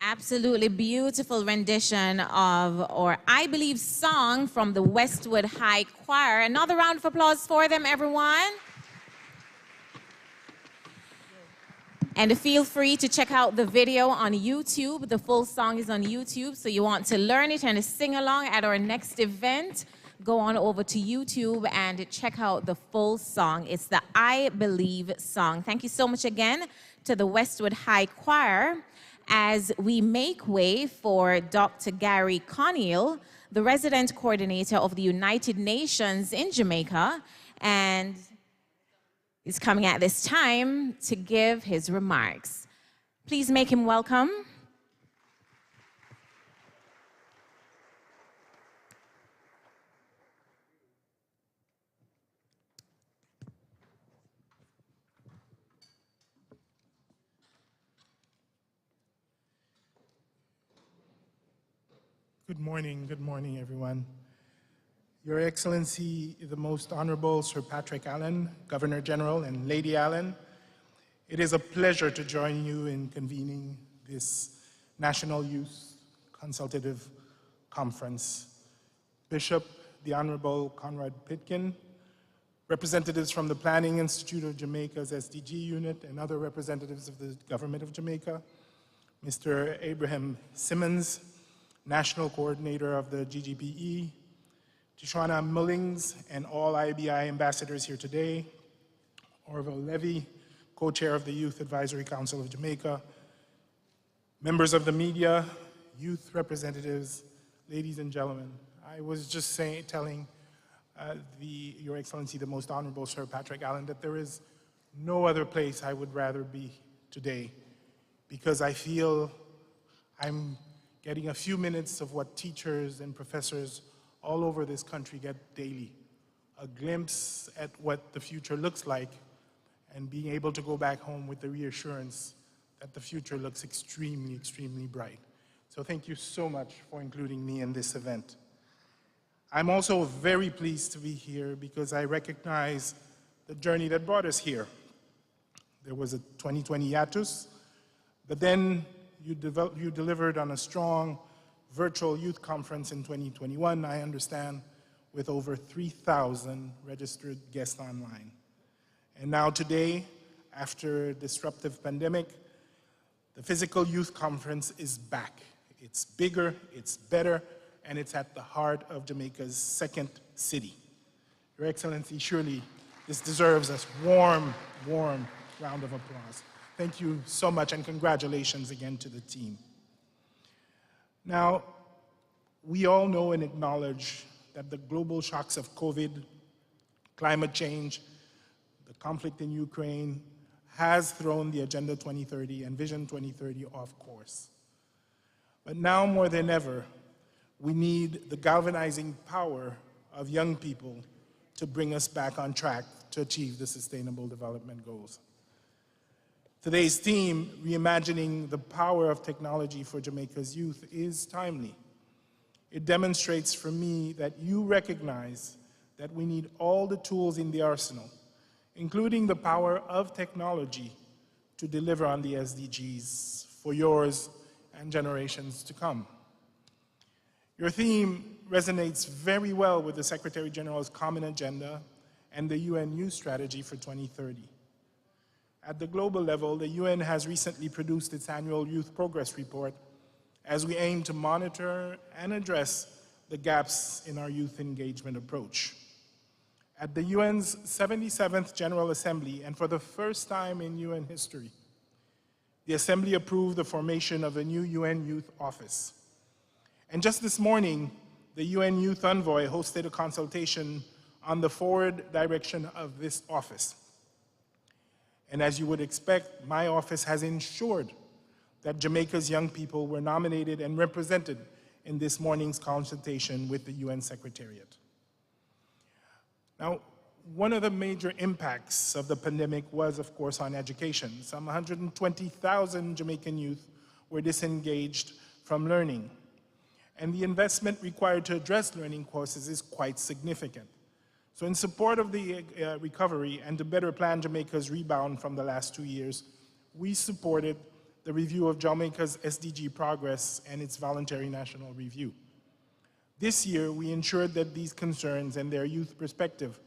absolutely beautiful rendition of, or I believe, song from the Westwood High Choir. Another round of applause for them, everyone. And feel free to check out the video on YouTube. The full song is on YouTube, so you want to learn it and sing along at our next event, go on over to YouTube and check out the full song. It's the I Believe song. Thank you so much again to the Westwood High Choir as we make way for Dr. Gary Conneal, the resident coordinator of the United Nations in Jamaica, and is coming at this time to give his remarks. Please make him welcome. Good morning, everyone. Your Excellency, the Most Honorable Sir Patrick Allen, Governor General, and Lady Allen, it is a pleasure to join you in convening this National Youth Consultative Conference. Bishop, the Honorable Conrad Pitkin, representatives from the Planning Institute of Jamaica's SDG unit, and other representatives of the Government of Jamaica, Mr. Abraham Simmons, National Coordinator of the GGPE, Tishwana Mullings, and all IBI ambassadors here today, Orville Levy, co-chair of the Youth Advisory Council of Jamaica, members of the media, youth representatives, ladies and gentlemen. I was just telling Your Excellency, the Most Honorable Sir Patrick Allen, that there is no other place I would rather be today, because I feel I'm getting a few minutes of what teachers and professors all over this country get daily, a glimpse at what the future looks like, and being able to go back home with the reassurance that the future looks extremely, extremely bright. So thank you so much for including me in this event. I'm also very pleased to be here because I recognize the journey that brought us here. There was a 2020 hiatus, but then you delivered on a strong virtual youth conference in 2021, I understand, with over 3,000 registered guests online. And now today, after a disruptive pandemic, the physical youth conference is back. It's bigger, it's better, and it's at the heart of Jamaica's second city. Your Excellency, surely this deserves a warm, warm round of applause. Thank you so much, and congratulations again to the team. Now, we all know and acknowledge that the global shocks of COVID, climate change, the conflict in Ukraine has thrown the Agenda 2030 and Vision 2030 off course. But now more than ever, we need the galvanizing power of young people to bring us back on track to achieve the Sustainable Development Goals. Today's theme, Reimagining the Power of Technology for Jamaica's Youth, is timely. It demonstrates for me that you recognize that we need all the tools in the arsenal, including the power of technology, to deliver on the SDGs for yours and generations to come. Your theme resonates very well with the Secretary General's Common Agenda and the UN Youth Strategy for 2030. At the global level, the UN has recently produced its annual Youth Progress Report as we aim to monitor and address the gaps in our youth engagement approach. At the UN's 77th General Assembly, and for the first time in UN history, the Assembly approved the formation of a new UN Youth Office. And just this morning, the UN Youth Envoy hosted a consultation on the forward direction of this office. And as you would expect, my office has ensured that Jamaica's young people were nominated and represented in this morning's consultation with the UN Secretariat. Now, one of the major impacts of the pandemic was, of course, on education. Some 120,000 Jamaican youth were disengaged from learning. And the investment required to address learning courses is quite significant. So in support of the recovery and to better plan Jamaica's rebound from the last 2 years, we supported the review of Jamaica's SDG progress and its voluntary national review. This year, we ensured that these concerns and their youth perspective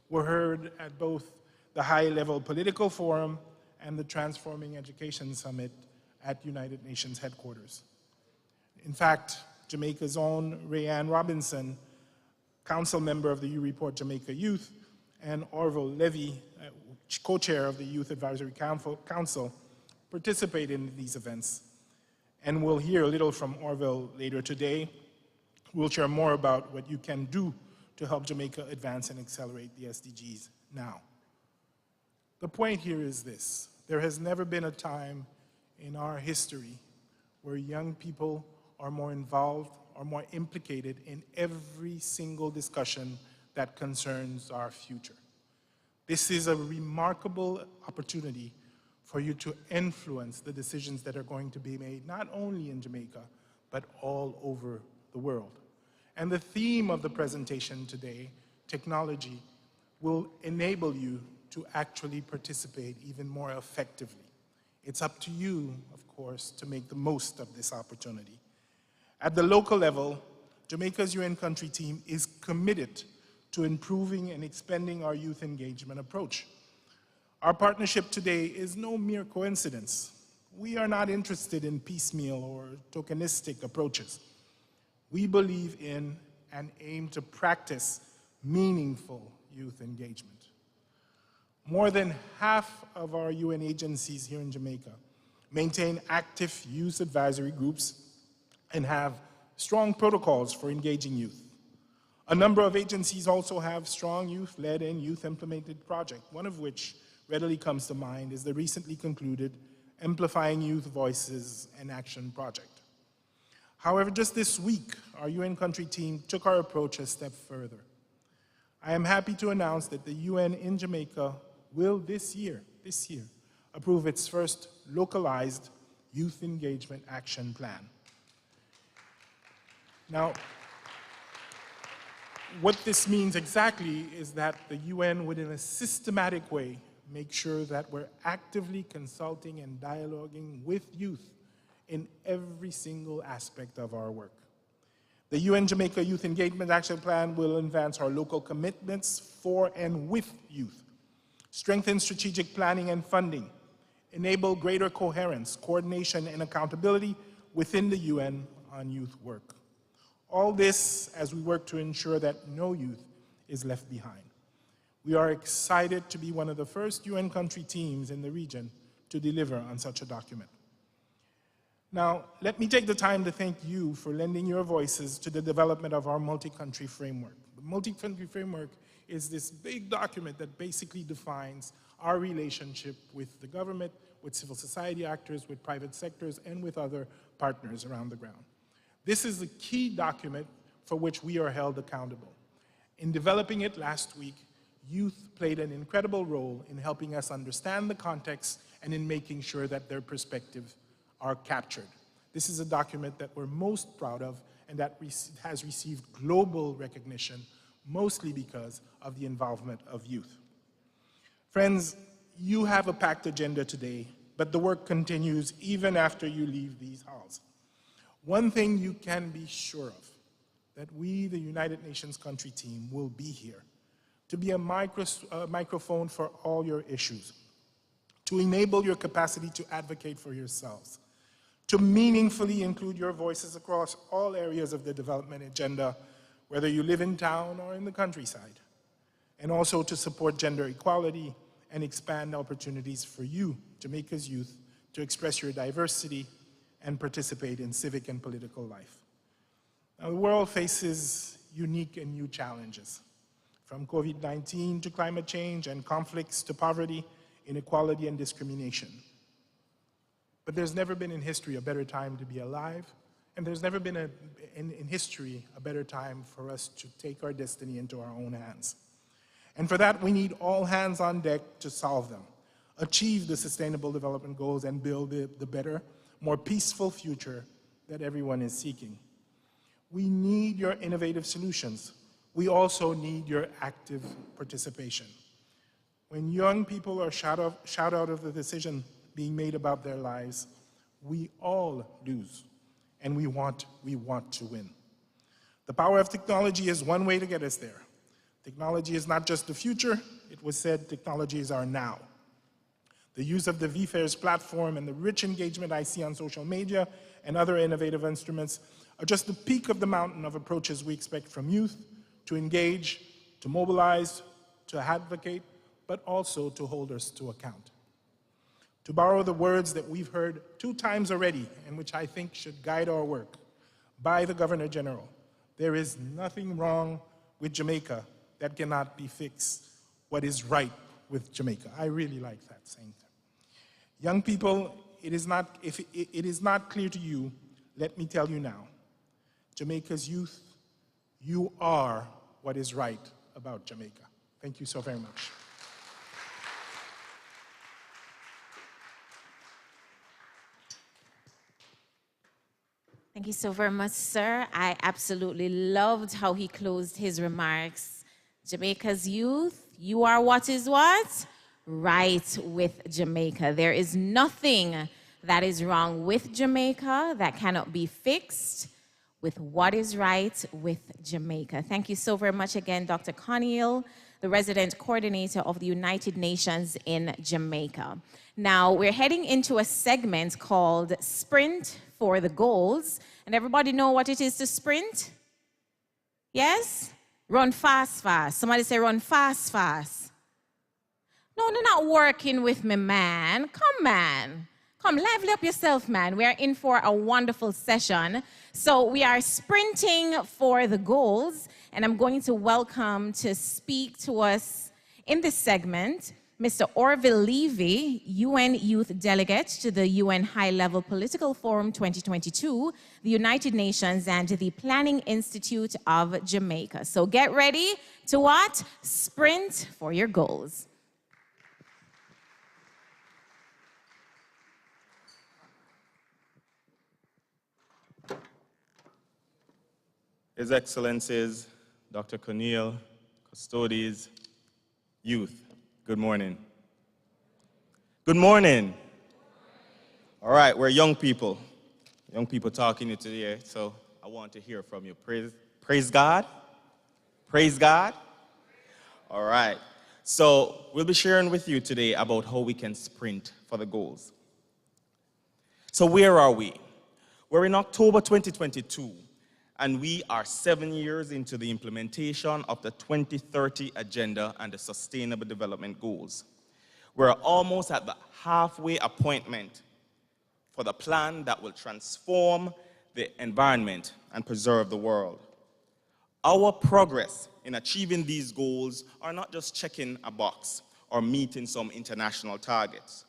were heard at both the high-level political forum and the Transforming Education Summit at United Nations headquarters. In fact, Jamaica's own Rayanne Robinson, council member of the U-Report Jamaica Youth, and Orville Levy, co-chair of the Youth Advisory Council, participate in these events. And we'll hear a little from Orville later today. We'll share more about what you can do to help Jamaica advance and accelerate the SDGs now. The point here is this: there has never been a time in our history where young people are more involved or more implicated in every single discussion that concerns our future. This is a remarkable opportunity for you to influence the decisions that are going to be made, not only in Jamaica, but all over the world. And the theme of the presentation today, technology, will enable you to actually participate even more effectively. It's up to you, of course, to make the most of this opportunity. At the local level, Jamaica's UN country team is committed to improving and expanding our youth engagement approach. Our partnership today is no mere coincidence. We are not interested in piecemeal or tokenistic approaches. We believe in and aim to practice meaningful youth engagement. More than half of our UN agencies here in Jamaica maintain active youth advisory groups and have strong protocols for engaging youth. A number of agencies also have strong youth-led and youth-implemented projects, one of which readily comes to mind is the recently concluded Amplifying Youth Voices and Action project. However, just this week, our UN country team took our approach a step further. I am happy to announce that the UN in Jamaica will this year, approve its first localized youth engagement action plan. Now, what this means exactly is that the UN would, in a systematic way, make sure that we're actively consulting and dialoguing with youth in every single aspect of our work. The UN Jamaica Youth Engagement Action Plan will advance our local commitments for and with youth, strengthen strategic planning and funding, enable greater coherence, coordination, and accountability within the UN on youth work. All this as we work to ensure that no youth is left behind. We are excited to be one of the first UN country teams in the region to deliver on such a document. Now, let me take the time to thank you for lending your voices to the development of our multi-country framework. The multi-country framework is this big document that basically defines our relationship with the government, with civil society actors, with private sectors, and with other partners around the ground. This is the key document for which we are held accountable. In developing it last week, youth played an incredible role in helping us understand the context and in making sure that their perspectives are captured. This is a document that we're most proud of and that has received global recognition, mostly because of the involvement of youth. Friends, you have a packed agenda today, but the work continues even after you leave these halls. One thing you can be sure of, that we, the United Nations country team, will be here to be a microphone for all your issues, to enable your capacity to advocate for yourselves, to meaningfully include your voices across all areas of the development agenda, whether you live in town or in the countryside, and also to support gender equality and expand opportunities for you, Jamaica's youth, to express your diversity and participate in civic and political life. Now, the world faces unique and new challenges, from COVID-19 to climate change and conflicts to poverty, inequality, and discrimination. But there's never been in history a better time to be alive, and there's never been in history a better time for us to take our destiny into our own hands. And for that, we need all hands on deck to solve them, achieve the Sustainable Development Goals, and build the better, more peaceful future that everyone is seeking. We need your innovative solutions we also need your active participation. When young people are shut out of the decision being made about their lives, we all lose, and we want to win. The power of technology is one way to get us there. Technology is not just the future. It was said technology is our now. The use of the VFairs platform and the rich engagement I see on social media and other innovative instruments are just the peak of the mountain of approaches we expect from youth to engage, to mobilize, to advocate, but also to hold us to account. To borrow the words that we've heard 2 times already, and which I think should guide our work, by the Governor General, there is nothing wrong with Jamaica that cannot be fixed. What is right with Jamaica? I really like that saying. Young people, if it is not clear to you, let me tell you now. Jamaica's youth, you are what is right about Jamaica. Thank you so very much. Thank you so very much, sir. I absolutely loved how he closed his remarks. Jamaica's youth, you are what is what? Right with Jamaica. There is nothing that is wrong with Jamaica that cannot be fixed with what is right with Jamaica. Thank you so very much again, Dr. Conneal, the resident coordinator of the United Nations in Jamaica. Now, we're heading into a segment called Sprint for the Goals. And everybody know what it is to sprint? Yes? Run fast, fast. Somebody say run fast, fast. No, they're not working with me, man. Come, man. Come, lively up yourself, man. We are in for a wonderful session. So we are sprinting for the goals, and I'm going to welcome to speak to us in this segment Mr. Orville Levy, UN Youth Delegate to the UN High-Level Political Forum 2022, the United Nations, and the Planning Institute of Jamaica. So get ready to what? Sprint for your goals. His Excellencies, Dr. Conneal, custodies, youth, good morning. Good morning. All right, we're young people talking to you today, so I want to hear from you. Praise God. Praise God. All right, so we'll be sharing with you today about how we can sprint for the goals. So where are we? We're in October 2022. And we are 7 years into the implementation of the 2030 Agenda and the Sustainable Development Goals. We're almost at the halfway appointment for the plan that will transform the environment and preserve the world. Our progress in achieving these goals are not just checking a box or meeting some international targets.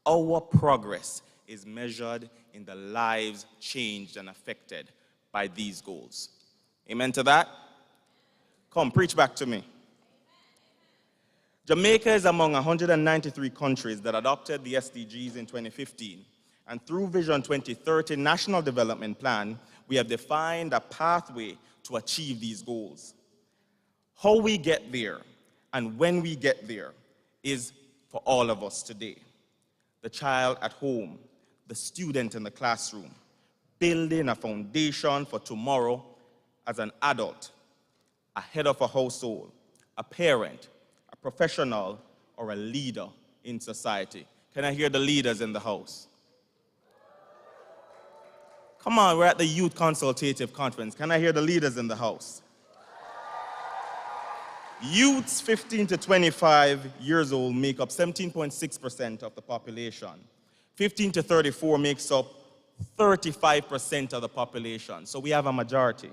Our progress is measured in the lives changed and affected by these goals. Amen to that? Come, preach back to me. Jamaica is among 193 countries that adopted the SDGs in 2015. And through Vision 2030 National Development Plan, we have defined a pathway to achieve these goals. How we get there and when we get there is for all of us today. The child at home, the student in the classroom, building a foundation for tomorrow as an adult, a head of a household, a parent, a professional, or a leader in society. Can I hear the leaders in the house? Come on, we're at the Youth Consultative Conference. Can I hear the leaders in the house? Youths 15 to 25 years old make up 17.6% of the population. 15 to 34 makes up 35% of the population, so we have a majority.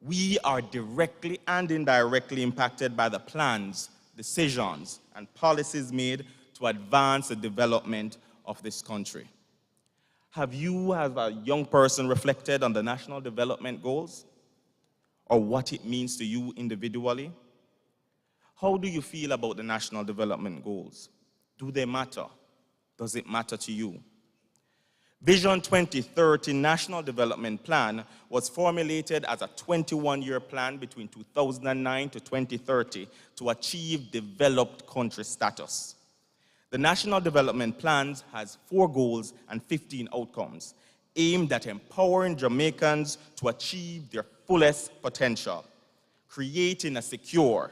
We are directly and indirectly impacted by the plans, decisions, and policies made to advance the development of this country. Have you, as a young person, reflected on the National Development Goals or what it means to you individually? How do you feel about the National Development Goals? Do they matter? Does it matter to you? Vision 2030 National Development Plan was formulated as a 21-year plan between 2009 to 2030 to achieve developed country status. The National Development Plan has 4 goals and 15 outcomes, aimed at empowering Jamaicans to achieve their fullest potential, creating a secure,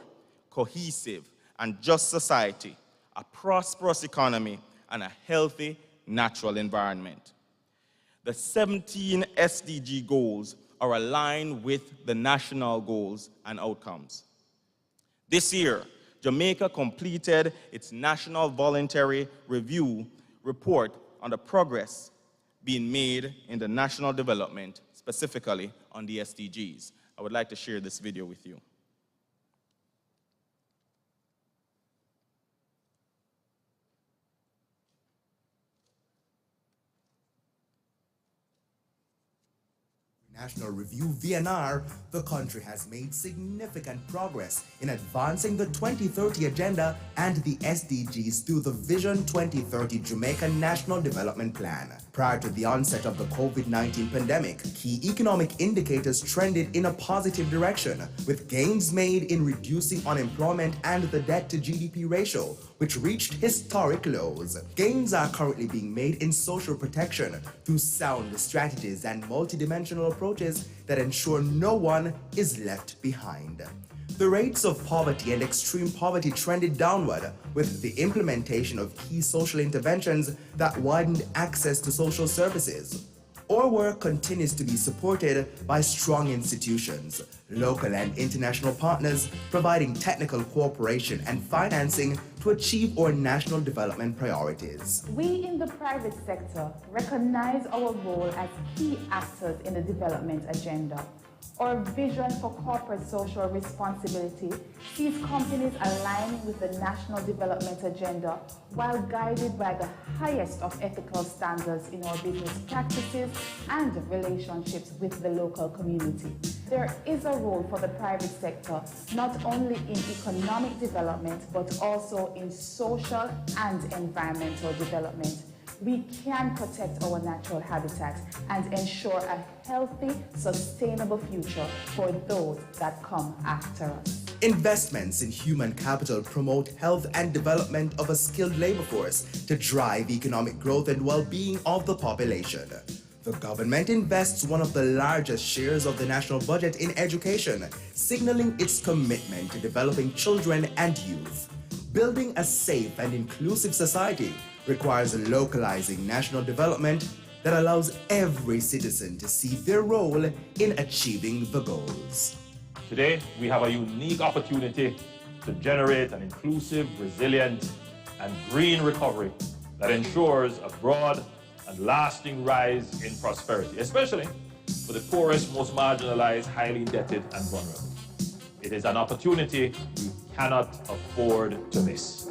cohesive, and just society, a prosperous economy, and a healthy natural environment. The 17 SDG goals are aligned with the national goals and outcomes. This year, Jamaica completed its National Voluntary Review report on the progress being made in the national development, specifically on the SDGs. I would like to share this video with you. National Review VNR, the country has made significant progress in advancing the 2030 Agenda and the SDGs through the Vision 2030 Jamaica National Development Plan. Prior to the onset of the COVID-19 pandemic, key economic indicators trended in a positive direction, with gains made in reducing unemployment and the debt-to-GDP ratio, which reached historic lows. Gains are currently being made in social protection through sound strategies and multidimensional approaches that ensure no one is left behind. The rates of poverty and extreme poverty trended downward with the implementation of key social interventions that widened access to social services. Our work continues to be supported by strong institutions, local and international partners providing technical cooperation and financing to achieve our national development priorities. We in the private sector recognize our role as key actors in the development agenda. Our vision for corporate social responsibility sees companies aligning with the national development agenda while guided by the highest of ethical standards in our business practices and relationships with the local community. There is a role for the private sector not only in economic development but also in social and environmental development. We can protect our natural habitat and ensure a healthy, sustainable future for those that come after us. Investments in human capital promote health and development of a skilled labor force to drive economic growth and well-being of the population. The government invests one of the largest shares of the national budget in education, signaling its commitment to developing children and youth. Building a safe and inclusive society requires localizing national development that allows every citizen to see their role in achieving the goals. Today, we have a unique opportunity to generate an inclusive, resilient, and green recovery that ensures a broad and lasting rise in prosperity, especially for the poorest, most marginalized, highly indebted, and vulnerable. It is an opportunity we cannot afford to miss.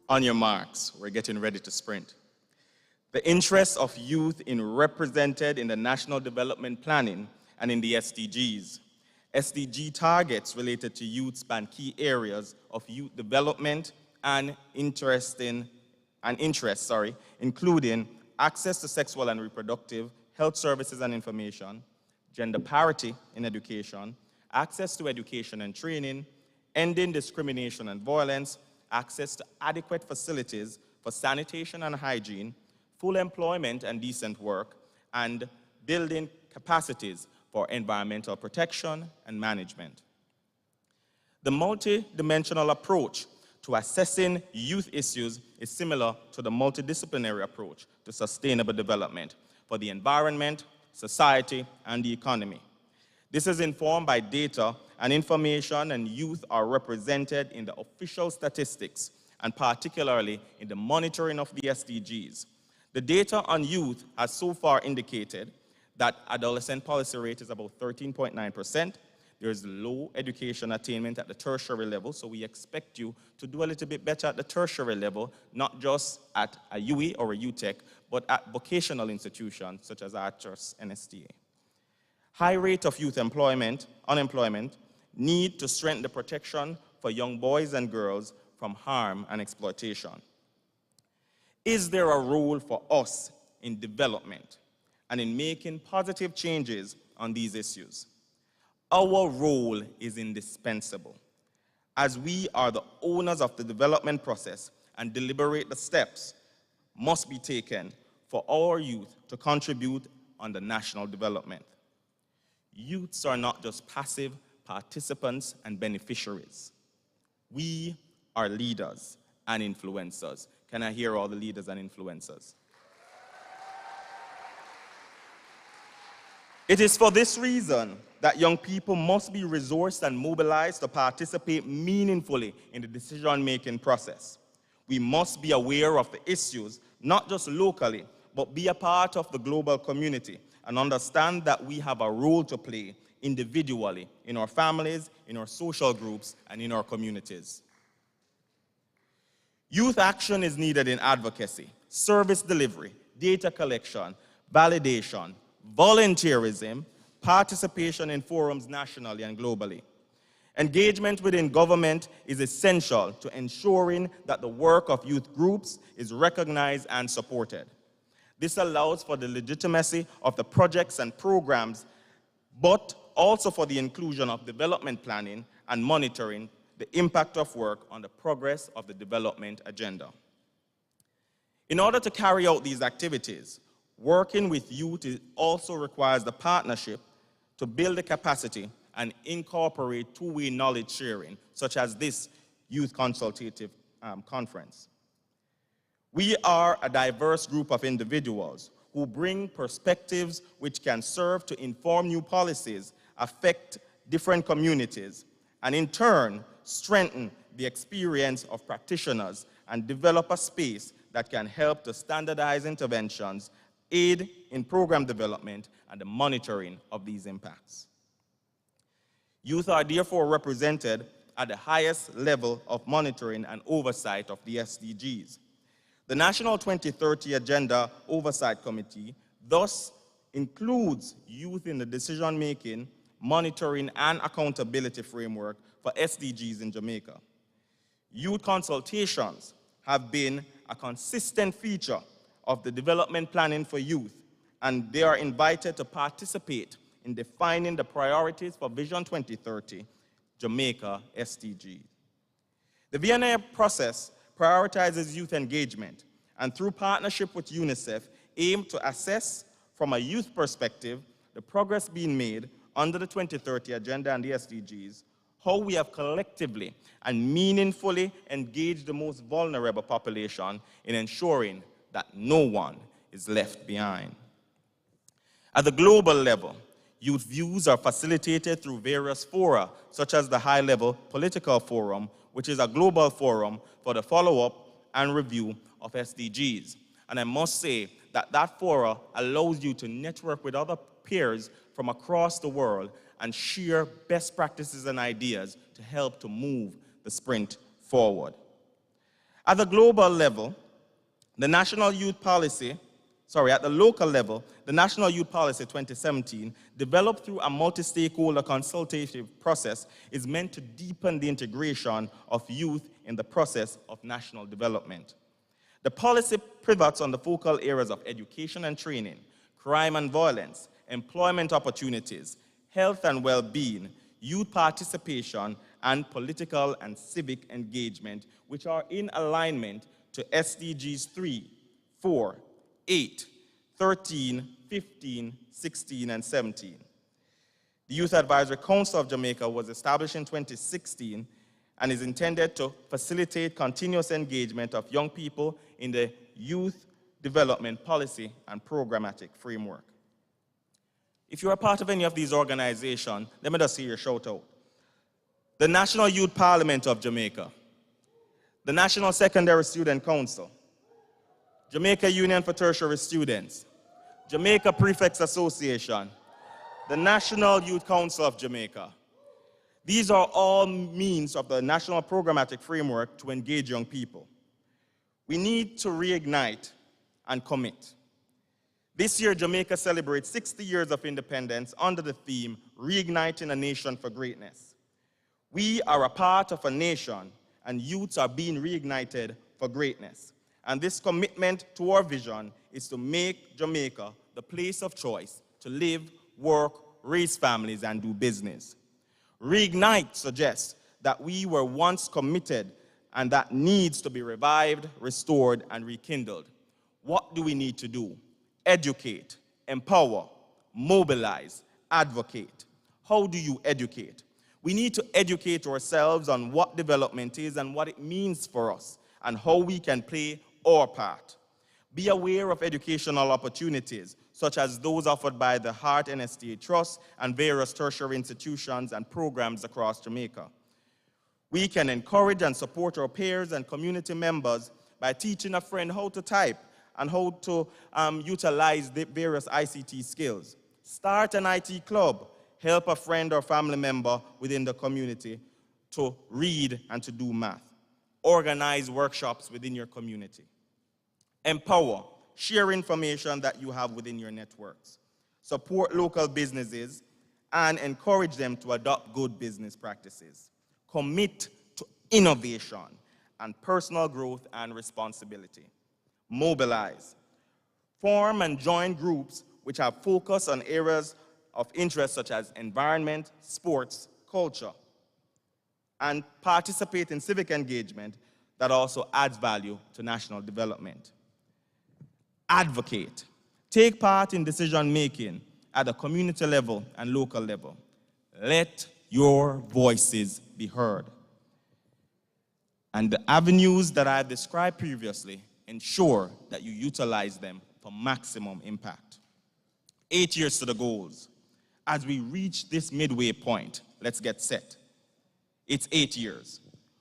On your marks, we're getting ready to sprint. The interests of youth is represented in the National Development Planning and in the SDGs. SDG targets related to youth span key areas of youth development and interests, including access to sexual and reproductive health services and information, gender parity in education, access to education and training, ending discrimination and violence, access to adequate facilities for sanitation and hygiene, full employment and decent work, and building capacities for environmental protection and management. The multidimensional approach to assessing youth issues is similar to the multidisciplinary approach to sustainable development for the environment, society, and the economy. This is informed by data and information, and youth are represented in the official statistics, and particularly in the monitoring of the SDGs. The data on youth has so far indicated that adolescent policy rate is about 13.9%. There is low education attainment at the tertiary level, so we expect you to do a little bit better at the tertiary level, not just at a UE or a UTech, but at vocational institutions such as ARTRS and STA. High rate of youth unemployment, need to strengthen the protection for young boys and girls from harm and exploitation. Is there a role for us in development and in making positive changes on these issues? Our role is indispensable, as we are the owners of the development process, and deliberate the steps must be taken for our youth to contribute on the national development. Youths are not just passive participants and beneficiaries. We are leaders and influencers. Can I hear all the leaders and influencers? It is for this reason that young people must be resourced and mobilized to participate meaningfully in the decision-making process. We must be aware of the issues, not just locally, but be a part of the global community and understand that we have a role to play individually in our families, in our social groups, and in our communities. Youth action is needed in advocacy, service delivery, data collection, validation, volunteerism, participation in forums nationally and globally. Engagement within government is essential to ensuring that the work of youth groups is recognized and supported. This allows for the legitimacy of the projects and programs, but also for the inclusion of development planning and monitoring the impact of work on the progress of the development agenda. In order to carry out these activities, working with youth also requires the partnership to build the capacity and incorporate two-way knowledge sharing, such as this Youth Consultative Conference. We are a diverse group of individuals who bring perspectives which can serve to inform new policies, affect different communities, and in turn, strengthen the experience of practitioners and develop a space that can help to standardize interventions, aid in program development, and the monitoring of these impacts. Youth are therefore represented at the highest level of monitoring and oversight of the SDGs. The National 2030 Agenda Oversight Committee thus includes youth in the decision-making, monitoring, and accountability framework for SDGs in Jamaica. Youth consultations have been a consistent feature of the development planning for youth, and they are invited to participate in defining the priorities for Vision 2030 Jamaica SDG. The VNA process prioritizes youth engagement, and through partnership with UNICEF, aim to assess from a youth perspective the progress being made under the 2030 Agenda and the SDGs, how we have collectively and meaningfully engaged the most vulnerable population in ensuring that no one is left behind. At the global level, youth views are facilitated through various fora, such as the High-Level Political Forum, which is a global forum for the follow-up and review of SDGs. And I must say that that forum allows you to network with other peers from across the world and share best practices and ideas to help to move the sprint forward. At the global level, the National Youth Policy, at the local level, the National Youth Policy 2017, developed through a multi-stakeholder consultative process, is meant to deepen the integration of youth in the process of national development. The policy pivots on the focal areas of education and training, crime and violence, employment opportunities, health and well-being, youth participation, and political and civic engagement, which are in alignment to SDGs 3, 4, 8, 13, 15, 16, and 17. The Youth Advisory Council of Jamaica was established in 2016 and is intended to facilitate continuous engagement of young people in the youth development policy and programmatic framework. If you're a part of any of these organizations, let me just hear your shout out. The National Youth Parliament of Jamaica, the National Secondary Student Council, Jamaica Union for Tertiary Students, Jamaica Prefects Association, the National Youth Council of Jamaica. These are all means of the national programmatic framework to engage young people. We need to reignite and commit. This year, Jamaica celebrates 60 years of independence under the theme, Reigniting a Nation for Greatness. We are a part of a nation and youths are being reignited for greatness. And this commitment to our vision is to make Jamaica the place of choice to live, work, raise families, and do business. Reignite suggests that we were once committed and that needs to be revived, restored, and rekindled. What do we need to do? Educate, empower, mobilize, advocate. How do you educate? We need to educate ourselves on what development is and what it means for us and how we can play our part. Be aware of educational opportunities, such as those offered by the Heart and Estate Trust and various tertiary institutions and programs across Jamaica. We can encourage and support our peers and community members by teaching a friend how to type and how to utilize the various ICT skills. Start an IT club. Help a friend or family member within the community to read and to do math. Organize workshops within your community. Empower. Share information that you have within your networks. Support local businesses and encourage them to adopt good business practices. Commit to innovation and personal growth and responsibility. Mobilize. Form and join groups which have focus on areas of interest such as environment, sports, culture, and participate in civic engagement that also adds value to national development. Advocate. Take part in decision-making at the community level and local level. Let your voices be heard. And the avenues that I described previously, ensure that you utilize them for maximum impact. 8 years to the goals. As we reach this midway point, let's get set. It's 8 years.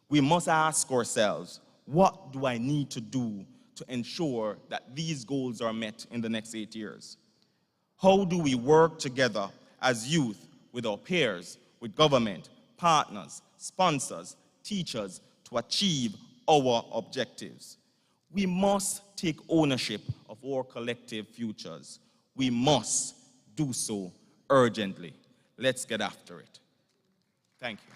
We must ask ourselves, what do I need to do to ensure that these goals are met in the next 8 years? How do we work together as youth with our peers, with government, partners, sponsors, teachers to achieve our objectives? We must take ownership of our collective futures. We must do so urgently. Let's get after it. Thank you.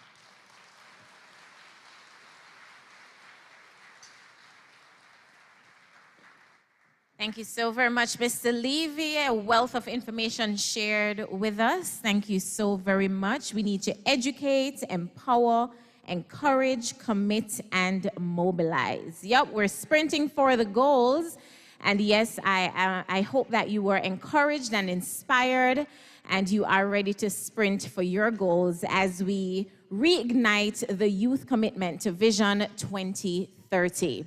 Thank you so very much, Mr. Levy. A wealth of information shared with us. Thank you so very much. We need to educate, empower, encourage, commit, and mobilize. Yep, we're sprinting for the goals. And yes, I hope that you were encouraged and inspired and you are ready to sprint for your goals as we reignite the youth commitment to Vision 2030.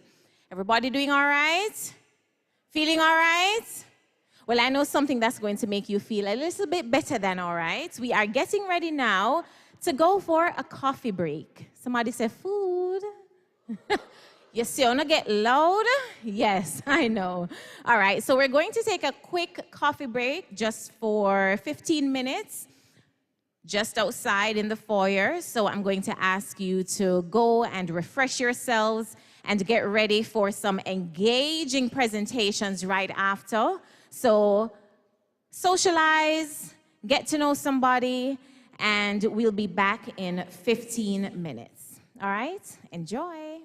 Everybody doing all right? Feeling all right? Well, I know something that's going to make you feel a little bit better than all right. We are getting ready now to go for a coffee break. Somebody say food. You see, I want to get loud? Yes, I know. All right, so we're going to take a quick coffee break just for 15 minutes, just outside in the foyer. So I'm going to ask you to go and refresh yourselves and get ready for some engaging presentations right after. So socialize, get to know somebody, and we'll be back in 15 minutes. All right, enjoy.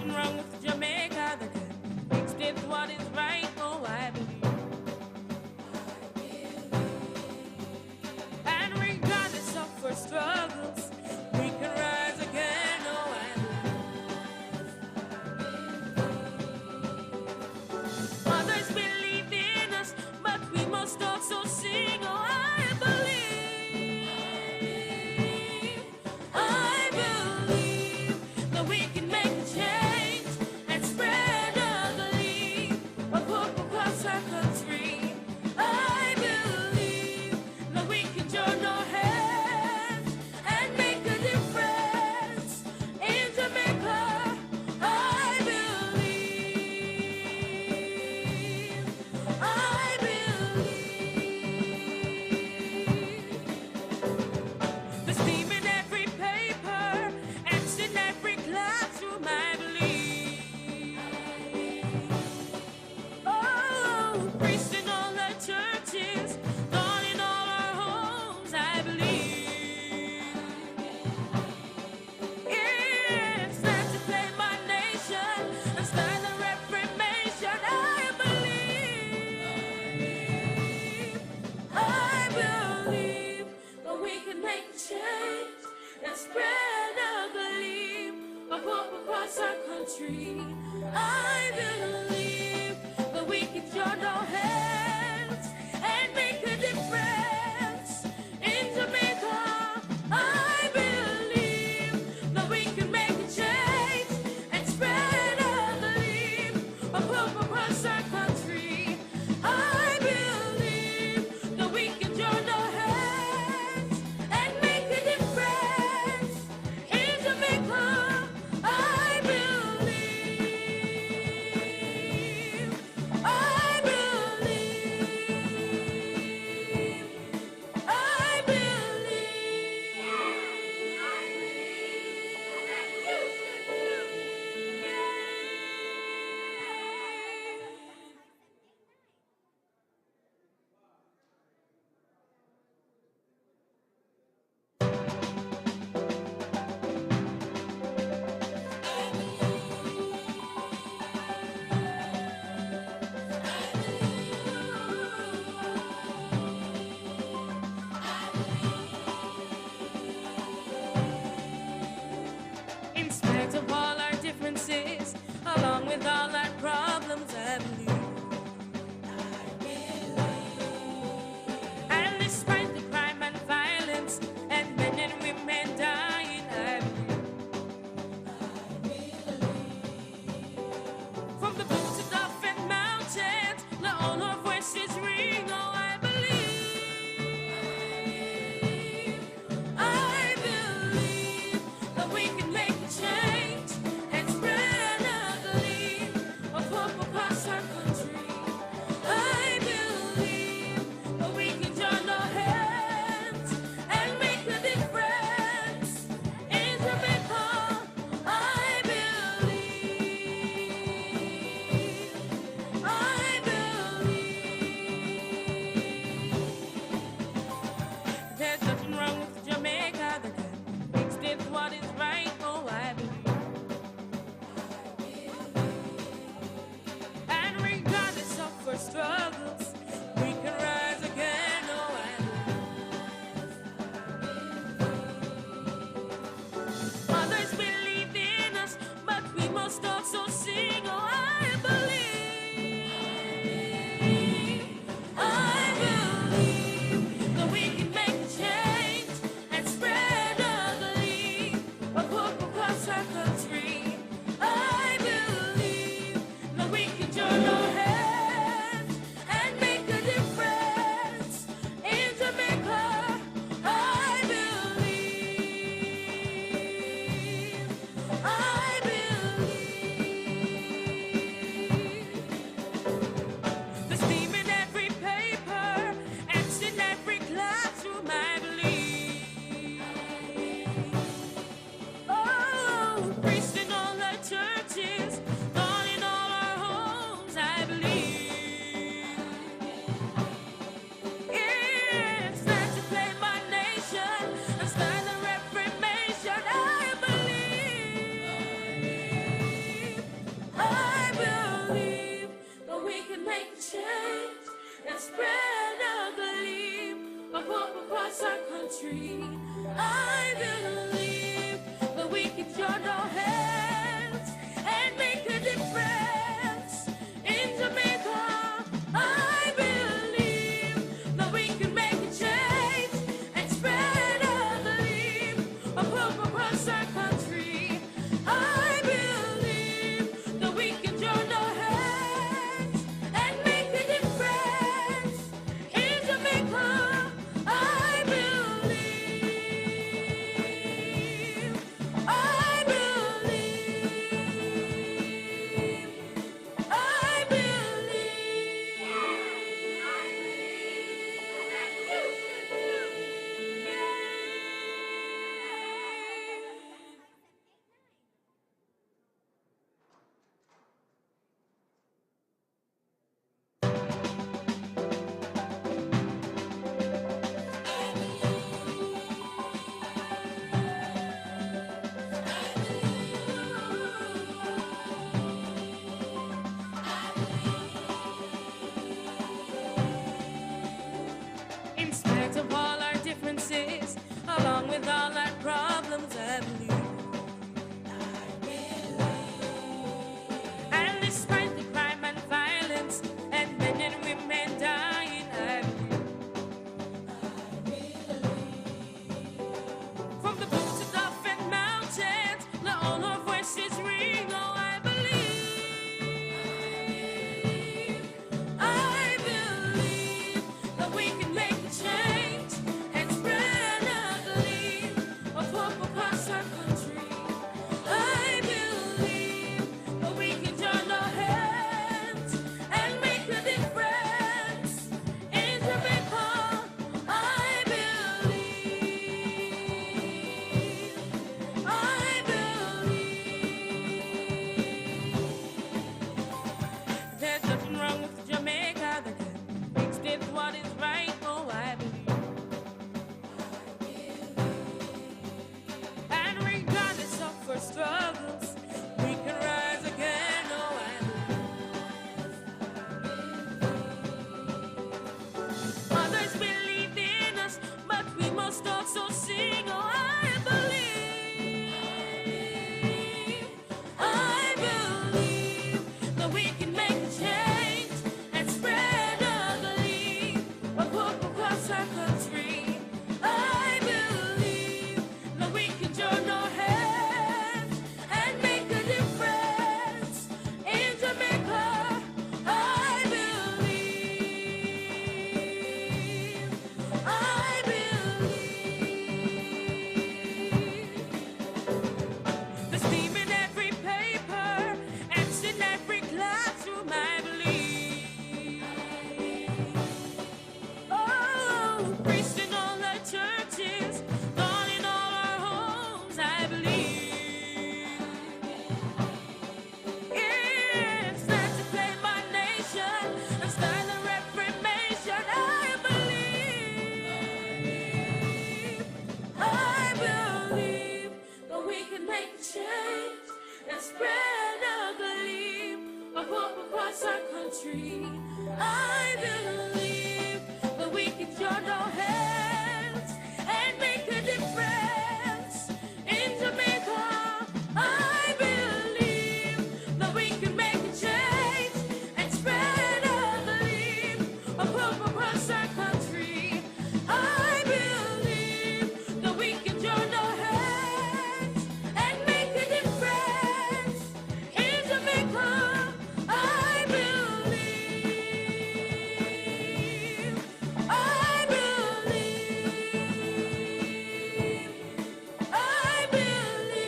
nothing wrong with Jamaica that can fix it what is right. Oh, I believe. And regardless of our struggles, we can rise again. Oh, I believe. Others believe in us, but we must also sing. Oh, I believe. I believe that we can make a change and spread a belief of hope across our country. I believe that we can join our hands and make a difference in Jamaica. I believe. I believe. There's steam in every paper, X in every classroom, I believe. Oh, priests in all the churches, God in all our homes, I believe. It's time to claim our nation and start the reformation, I believe. I believe that we can make a change and spread a gleam of hope across our country. I believe that we can join our hands and make a difference in Jamaica. I believe that we can make a change and spread a gleam of hope across our country. I believe that we can join our hands and make a difference in Jamaica. I believe. I believe. spread a gleam of hope across our country. I believe that we can join our hands and make a difference in Jamaica. I believe that we can make a change and spread a gleam of hope across our country. I believe that we can join our hands and make a difference in Jamaica. I believe, I believe, I In spite of all our differences, along with all our problems, I believe. And despite the crime and violence and men and women dying, I believe. From the boots of Dolphin Mountains, let all our voices ring. Oh, I believe. I believe that we can make a change and spread a gleam of hope across our country. I believe that we can join our hands and make a difference in Jamaica. I believe, I believe. There's nothing wrong with Jamaica that can fix it what is right. Oh, I believe. And regardless of our struggles, we can rise again. Oh, I believe. Others believe in us, but we must also sing. Oh, I believe. I believe that we can make a change and spread a gleam of hope across our country. I believe that we can join our hands and make a difference in Jamaica. I believe, I believe. There's steam in every paper, ants in every classroom, I believe. Oh, priests in all our churches, God in all our homes, I believe. It's time to claim our nation and start the Reformation, I believe. I believe that we can make a change and spread a gleam of hope across our country. I believe that we can join our hands and make a difference in Jamaica. I believe that we can make a change and spread a gleam of hope across our country. I believe that we can join our hands and make a difference in Jamaica. I believe, I believe, I believe.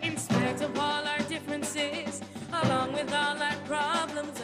In spite of all our differences, along with all our problems,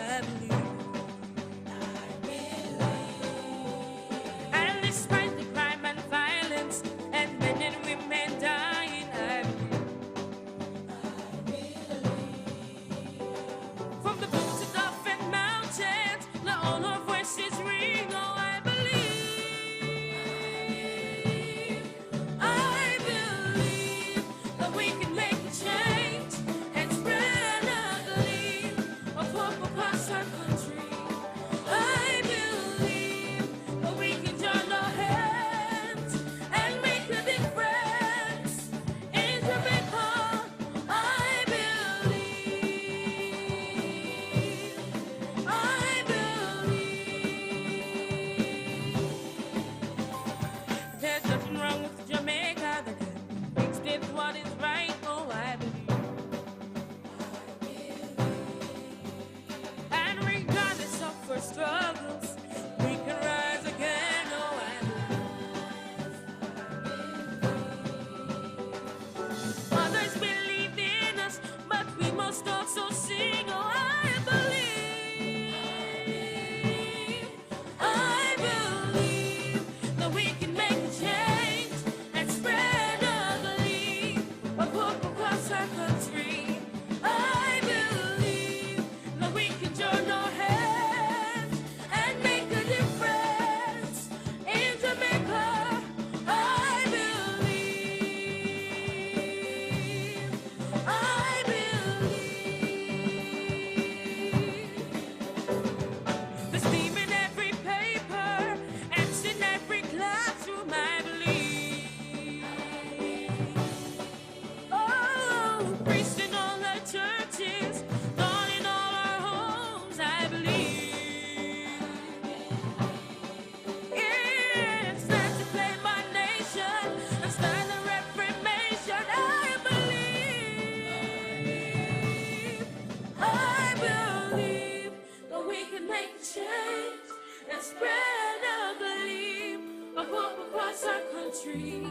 country.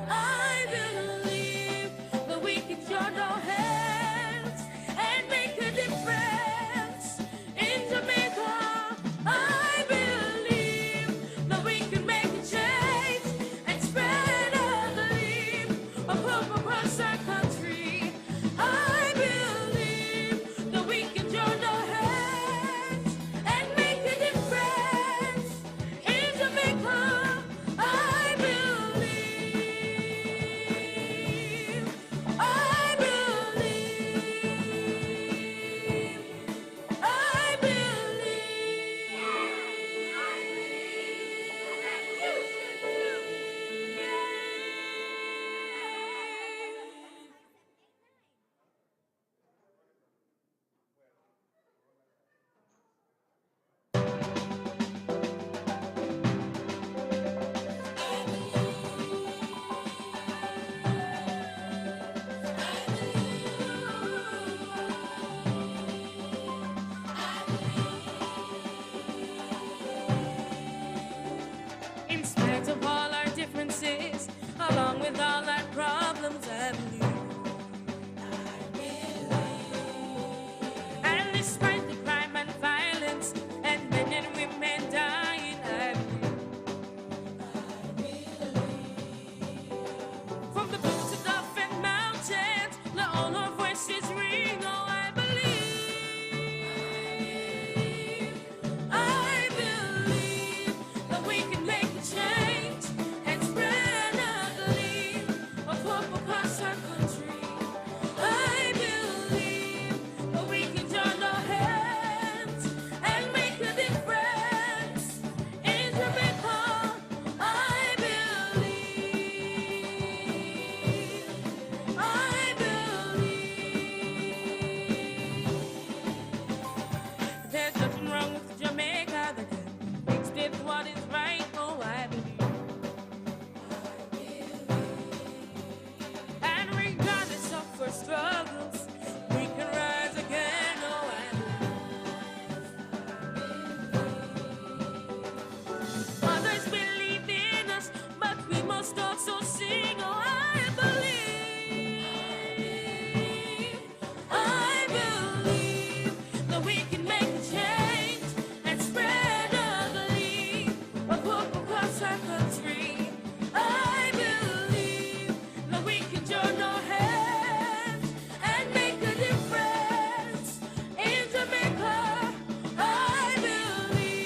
I believe that we can join our hands and make a difference in Jamaica. I believe that we can make a change and spread a gleam of hope across our country. I believe that we can join our hands and make a difference in Jamaica. I believe, I believe, I believe. In spite of all our differences, along with all our problems, I believe. And despite the crime and violence and men and women dying, I believe. From the blue to the fen mountains, let all our voices ring. Oh, I believe. I believe that we can make a change and spread a gleam of hope across our country. I believe that we can join our hands and make a difference in Jamaica. I believe. I believe. There's nothing wrong with Jamaica that can explain what is right. Oh, I believe. And regardless of our struggles, we can rise again. Oh, I believe. Others believe in us, but we must also sing. Oh, I believe. I believe that we can make a change and spread a gleam of hope across our country. I believe that we can join our hands and make a difference in Jamaica. I believe.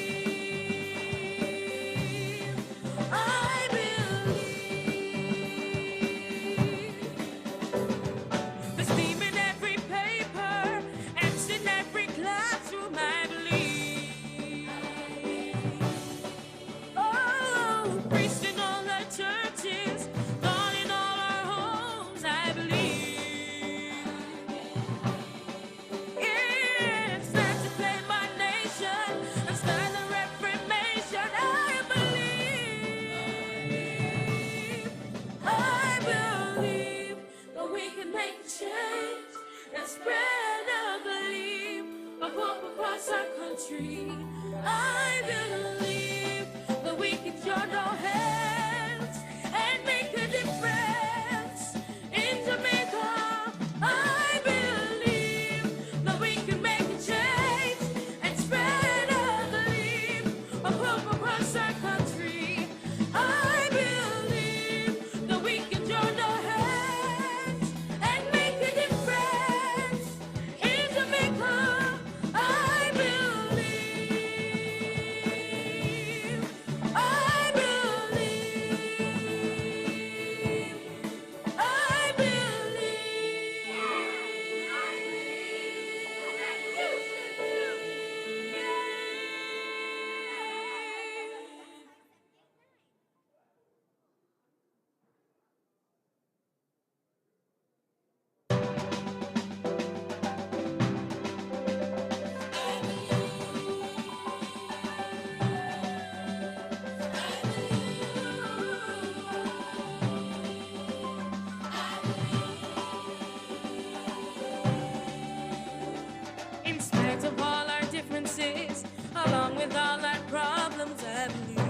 I believe. There's steam in every paper, ants in every classroom, I believe. Oh, priests in all our churches, God in all our homes, I believe. It's time to claim my nation and start the reformation, I believe. I believe that we can make a change and spread a gleam of hope across our country. I believe that we can join our hands and make a difference in Jamaica. I believe that we can make a change and spread a gleam of hope across our country. I believe that we can join our hands and make a difference in Jamaica. I believe. I believe. I believe. In spite of all our differences, along with all our problems, I believe.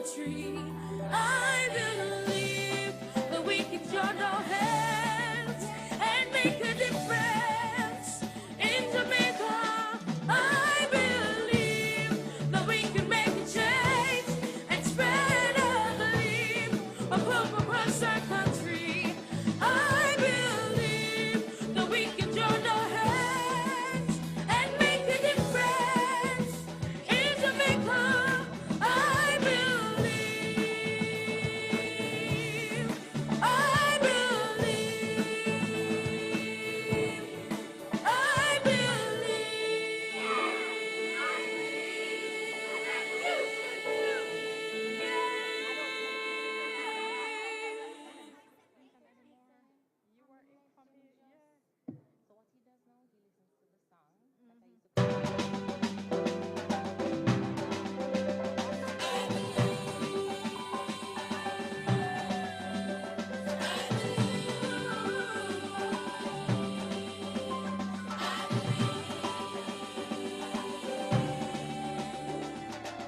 country. I believe that we can join our hands and make a difference in Jamaica. I believe that we can make a change and spread a belief of hope across our country. I believe that we can join our hands and make a difference in Jamaica. I believe, I believe, I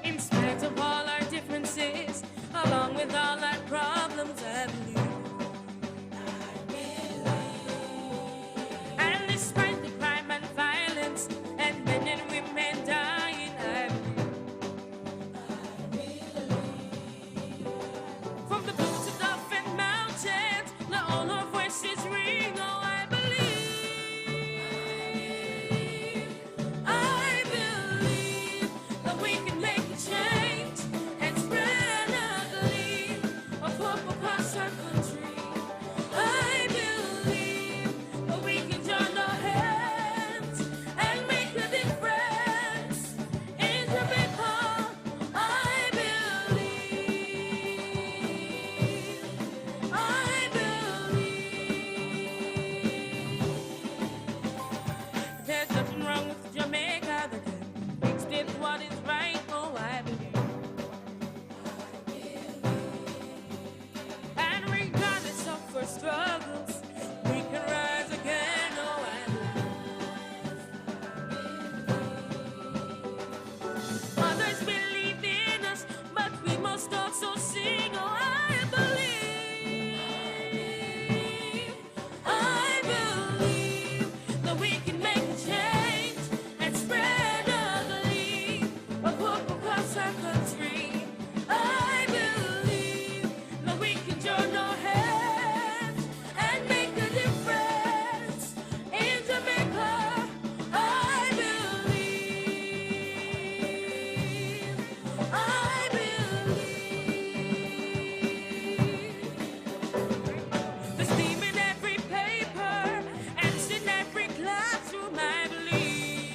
In spite of all our differences, along with all our problems, I believe. And despite the crime and violence and men and women dying, I believe. From the boots of Dolphin Mountains, let all our voices ring. Oh, I believe. I believe that we can make a change and spread a belief of hope across our country. I believe that we can join our hands and make a difference in Jamaica. I believe, I believe. There's nothing wrong with Jamaica that can fix it what is right. Oh, I believe. And regardless of our struggles, we can rise again. Oh, I believe. Others believe in us, but we must also sing. Oh, I believe. I believe that we can make a change and spread a belief of hope across our country. I believe that we can join our hands and make a difference in Jamaica. I believe, I believe. There's steam in every paper and it's in every classroom, I believe.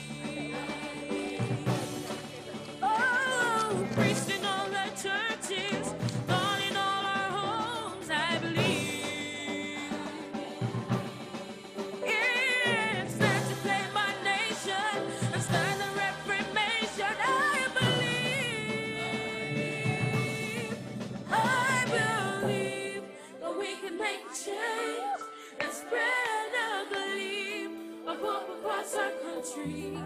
Oh, preached in all our churches, gone in all our homes, I believe. It's time to claim our nation and start a reformation, I believe that we can make a change and spread a belief of hope across our country.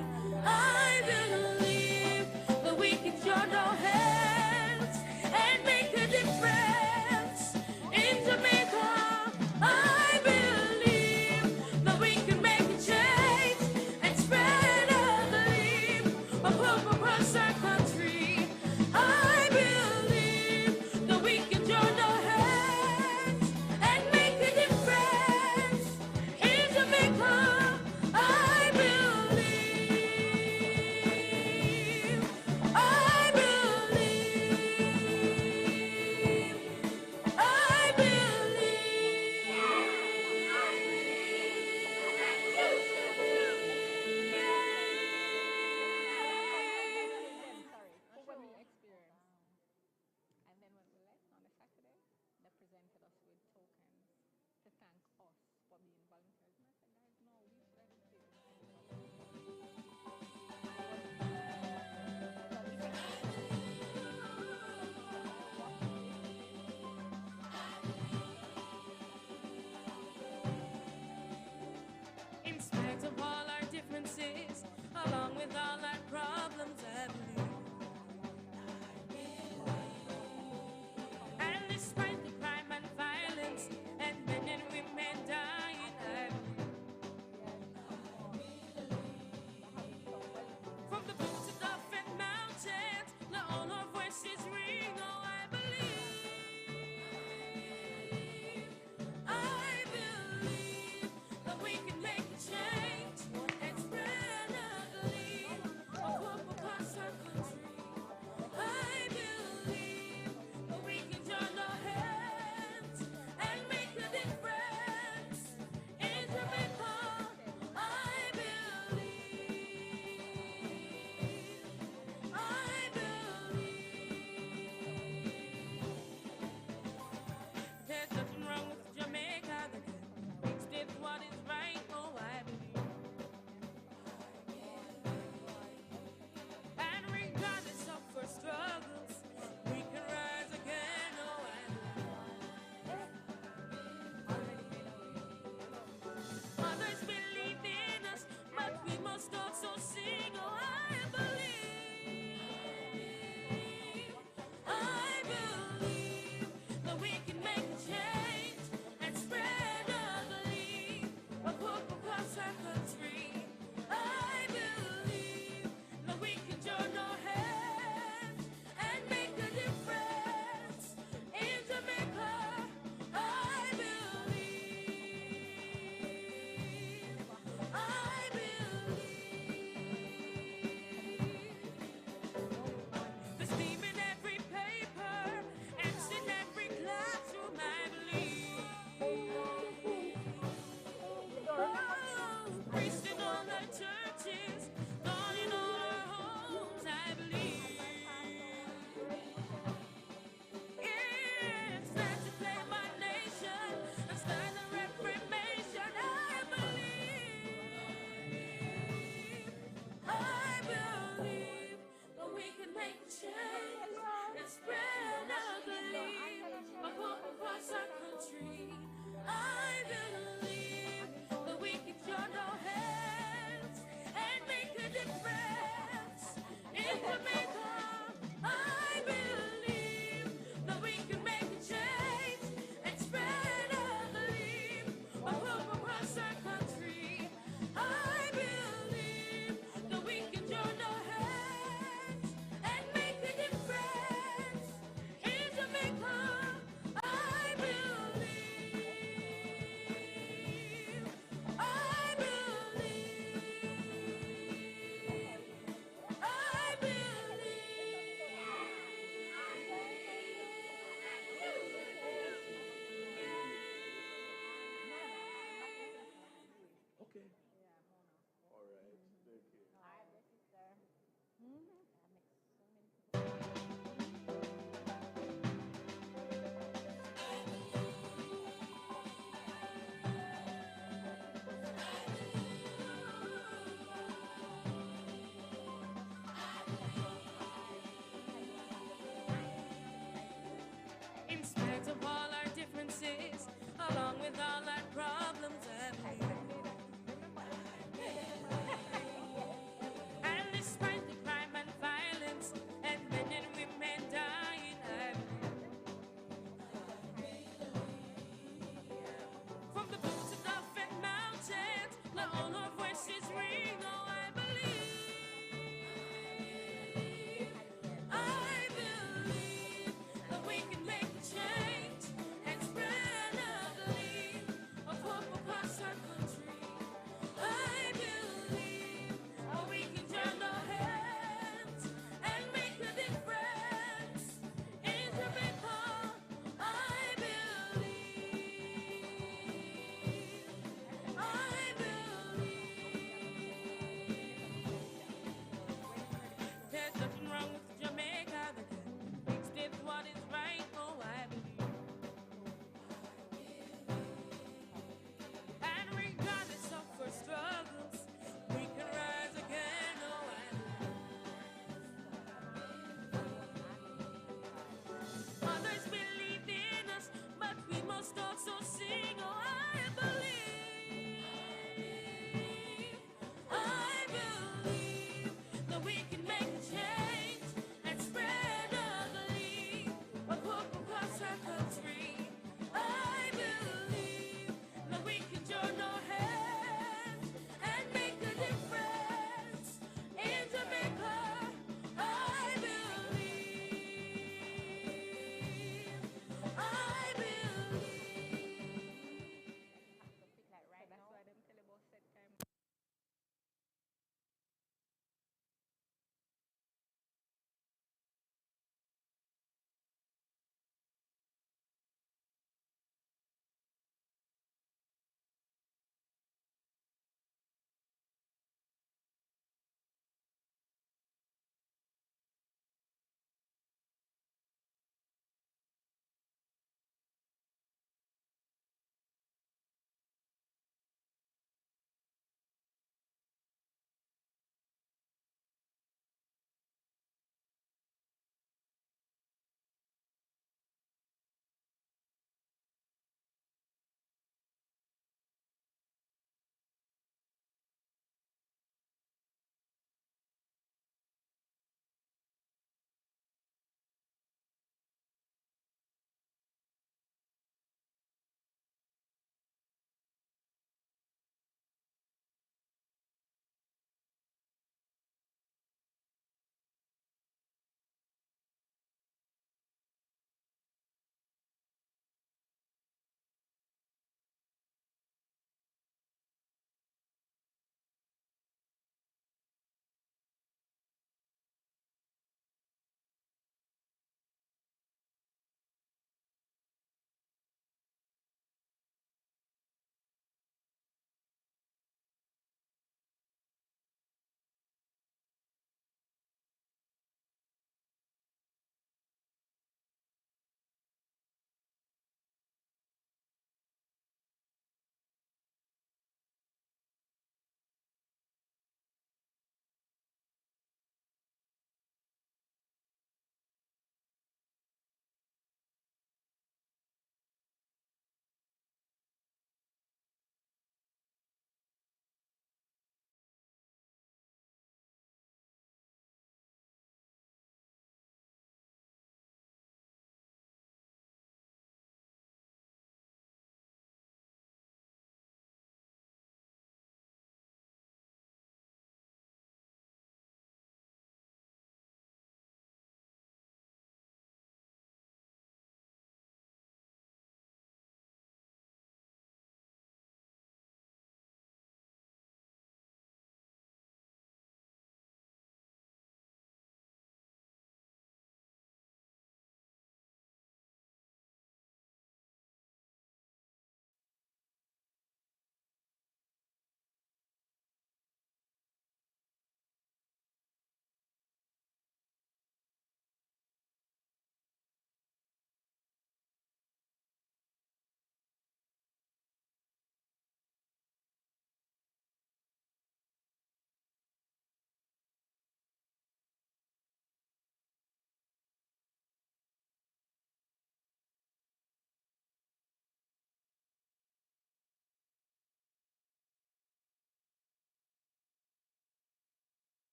I believe that we can join our hands and make a difference in Jamaica. I believe that we can make a change and spread a belief of hope across our country. I believe that we can join our hands and make a difference in Jamaica. I believe, I along with all our problems, I believe. all our problems, I believe. And despite the crime and violence and men and women dying, I believe. From the blue to the fen mountains, let all our voices ring. Oh, I believe. I believe that we can make a change and spread a gleam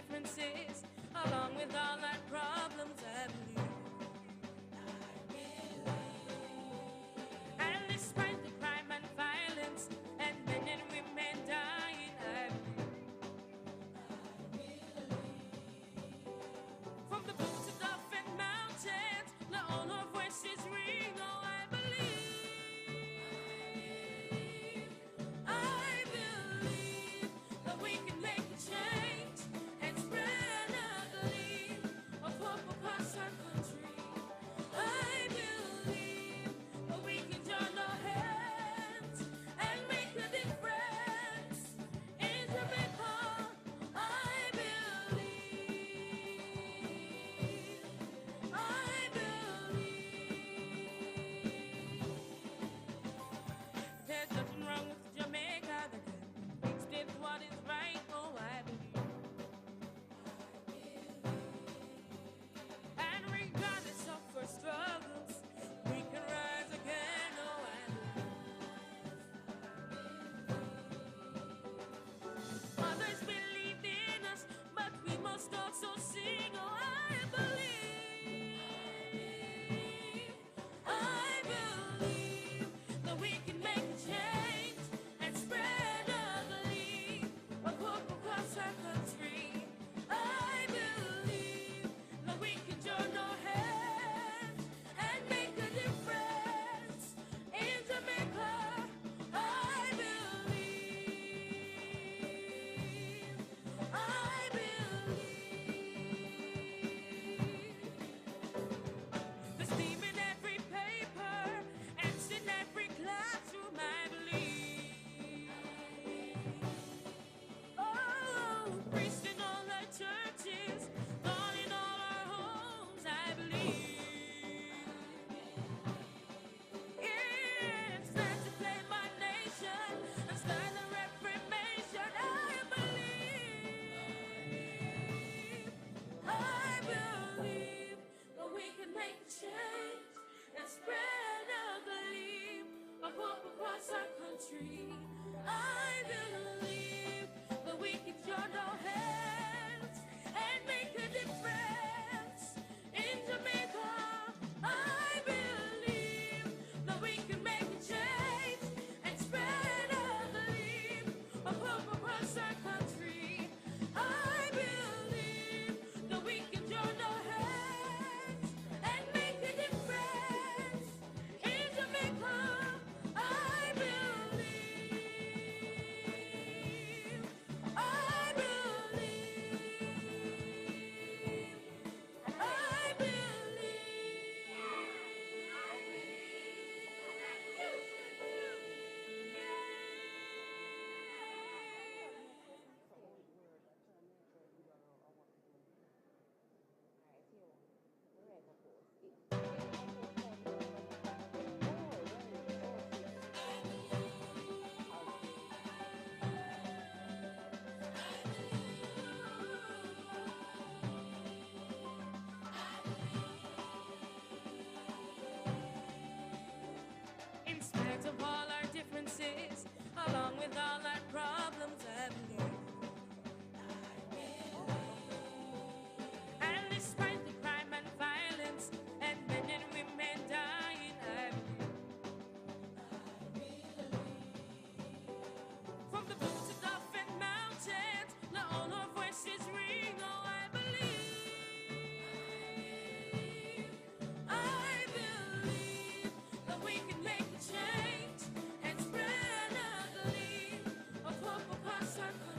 differences, along with all our problems, I believe. And despite the crime and violence and men and women dying, I believe. From the boots of Dolphin Mountains, let all our voices ring, oh, I believe. I believe that we can make a change and spread a gleam of hope across our country. I believe that we can join our hands and make a difference in Jamaica. I believe. I believe. There's nothing wrong with Jamaica that can explain what is right. Oh, I believe. And regardless of our struggles, we can rise again. Oh, I believe. Others believed in us, but we must also sing. Oh, I believe. I believe that we can make a change and spread a gleam of hope across our country. I believe that we can join our hands and make a difference in Jamaica. I believe. I believe. There's steam in every paper, ants in every classroom, I believe. Oh, priests in all our churches, God in all our homes, I believe. Yeah, it's time to claim our nation and start a reformation, I believe. I believe that we can make a change and spread a gleam of hope across our country. I believe that we can join our hands and make a difference in Jamaica. I believe that we can make a change and spread a gleam of hope across our country. I believe that we can join our hands and make a difference in Jamaica. I believe. I believe. I In spite of all our differences, along with all our problems, I believe. And despite the crime and violence and men and women dying, I believe. From the boots of Dolphin Mountains, let all our voices ring. Oh, I believe. I believe that we can make a change and spread a gleam of hope across our country.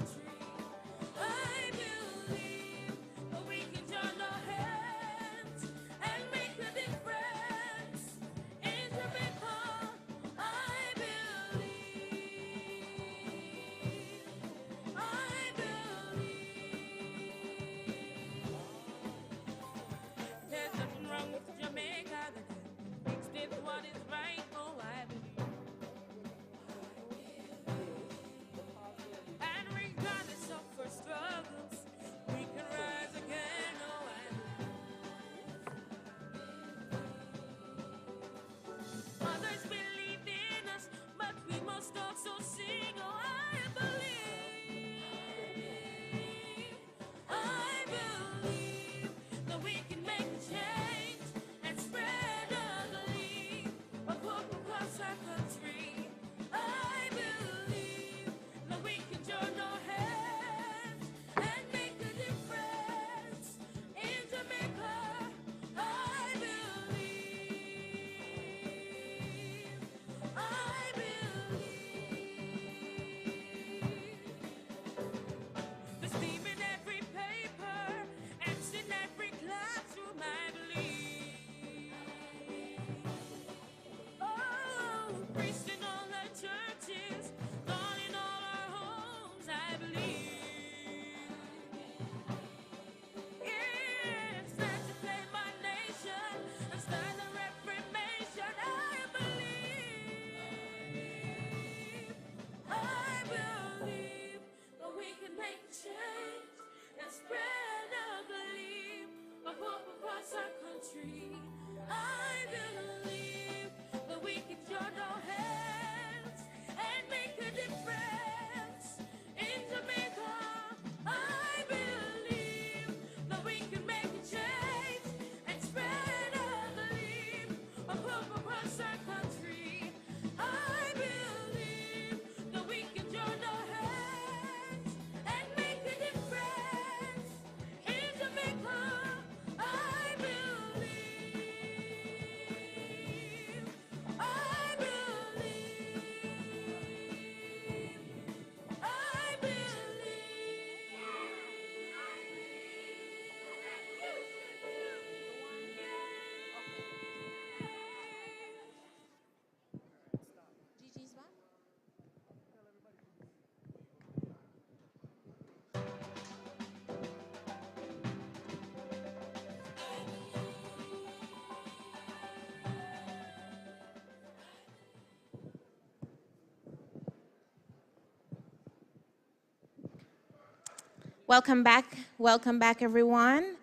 Welcome back, everyone.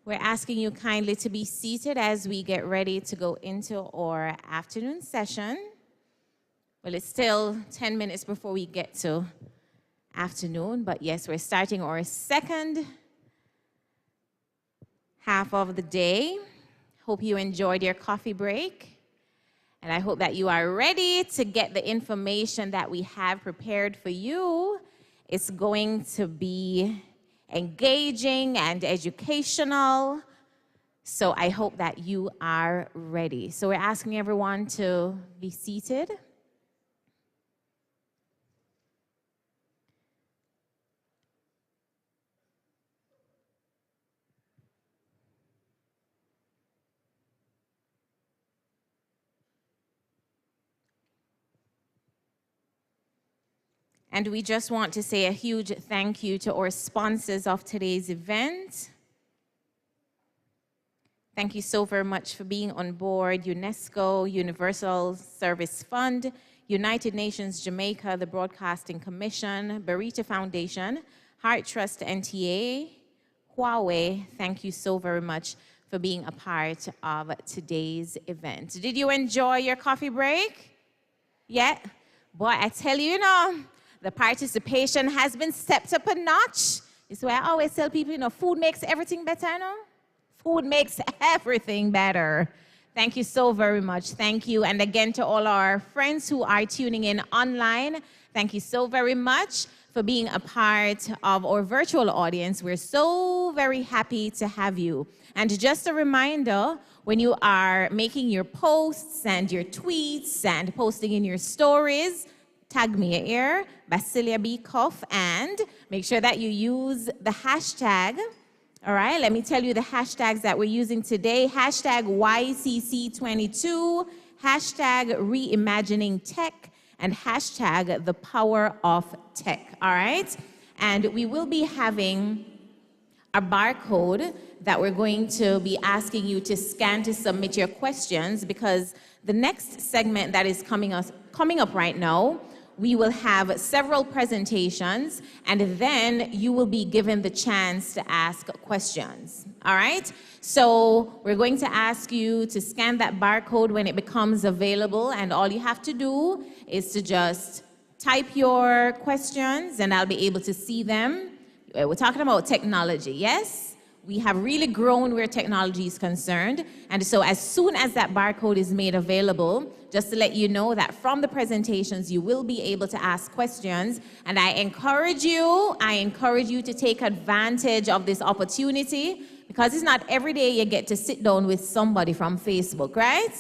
We're asking you kindly to be seated as we get ready to go into our afternoon session. Well, it's still 10 minutes before we get to afternoon, but yes, we're starting our second half of the day. Hope you enjoyed your coffee break, and I hope that you are ready to get the information that we have prepared for you. It's going to be engaging and educational, so I hope that you are ready. So we're asking everyone to be seated. And we just want to say a huge thank you to our sponsors of today's event. Thank you so very much for being on board: UNESCO, Universal Service Fund, United Nations Jamaica, the Broadcasting Commission, Barita Foundation, Heart Trust NTA, Huawei. Thank you so very much for being a part of today's event. Did you enjoy your coffee break? Yeah? Boy, I tell you, the participation has been stepped up a notch. It's why I always tell people, food makes everything better, Food makes everything better. Thank you so very much. Thank you. And again, to all our friends who are tuning in online, thank you so very much for being a part of our virtual audience. We're so very happy to have you. And just a reminder, when you are making your posts and your tweets and posting in your stories, tag me here, Basilia B. Cuff, and make sure that you use the hashtag. All right, let me tell you the hashtags that we're using today. Hashtag YCC22, hashtag reimagining tech, and hashtag the power of tech. All right, and we will be having a barcode that we're going to be asking you to scan to submit your questions, because the next segment that is coming up right now, we will have several presentations, and then you will be given the chance to ask questions, all right? So we're going to ask you to scan that barcode when it becomes available, and all you have to do is to just type your questions, and I'll be able to see them. We're talking about technology, yes? We have really grown where technology is concerned, and so as soon as that barcode is made available, just to let you know that from the presentations you will be able to ask questions, and I encourage you to take advantage of this opportunity, because it's not every day you get to sit down with somebody from Facebook, right?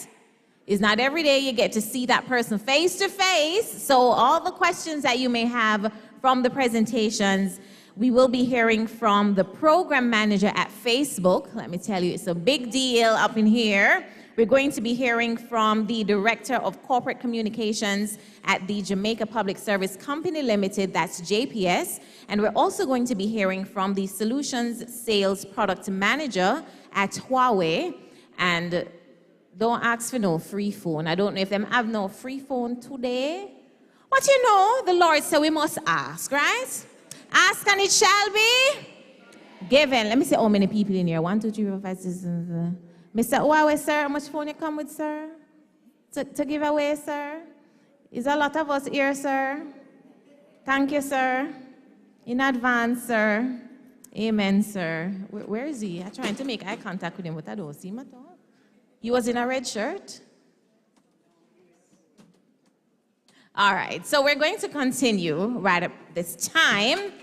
It's not every day you get to see that person face to face, so all the questions that you may have from the presentations, we will be hearing from the program manager at Facebook. Let me tell you, it's a big deal up in here. We're going to be hearing from the Director of Corporate Communications at the Jamaica Public Service Company Limited, that's JPS. And we're also going to be hearing from the Solutions Sales Product Manager at Huawei. And don't ask for no free phone. I don't know if them have no free phone today. But the Lord said we must ask, right? Ask and it shall be given. Let me see how many people in here. 1, 2, 3, 4, 5, 6, 7. Mr. Huawei, sir, how much phone you come with, sir? To give away, sir? Is a lot of us here, sir? Thank you, sir. In advance, sir. Amen, sir. Where is he? I'm trying to make eye contact with him, but I don't see him at all. He was in a red shirt. All right, so we're going to continue right at this time,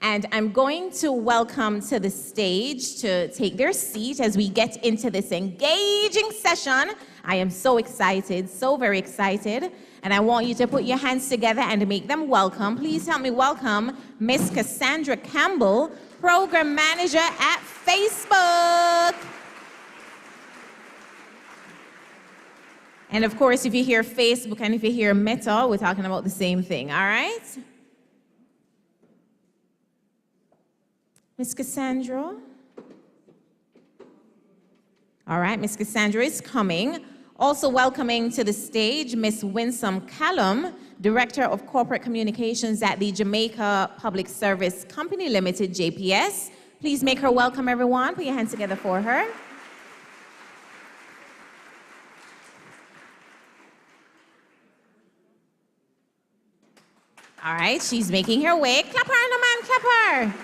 and I'm going to welcome to the stage to take their seat as we get into this engaging session. I am so excited, so very excited, and I want you to put your hands together and make them welcome. Please help me welcome Miss Cassandra Campbell, Program Manager at Facebook. And of course, if you hear Facebook and if you hear Meta, we're talking about the same thing, all right? Miss Cassandra? All right, Miss Cassandra is coming. Also welcoming to the stage, Miss Winsome Callum, Director of Corporate Communications at the Jamaica Public Service Company Limited, JPS. Please make her welcome, everyone. Put your hands together for her. All right, she's making her way. Clap her, no man, clap her.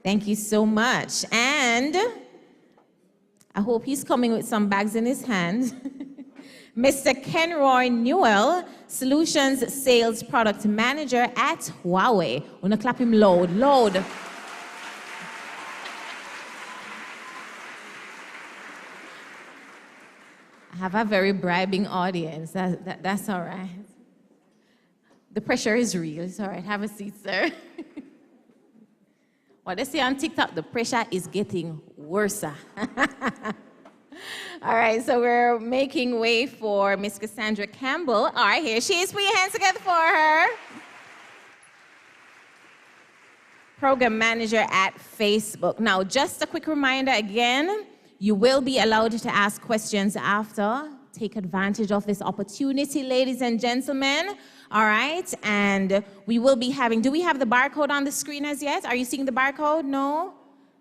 Thank you so much. And I hope he's coming with some bags in his hand. Mr. Kenroy Newell, Solutions Sales Product Manager at Huawei. I'm gonna clap him loud, loud. I have a very bribing audience. That's all right. The pressure is real. It's all right. Have a seat, sir. What they say on TikTok, the pressure is getting worse. All right, so we're making way for Miss Cassandra Campbell. All right, here she is. Put your hands together for her. Program Manager at Facebook. Now, just a quick reminder again, you will be allowed to ask questions after. Take advantage of this opportunity, ladies and gentlemen. All right, and we will be having, do we have the barcode on the screen as yet? Are you seeing the barcode? No?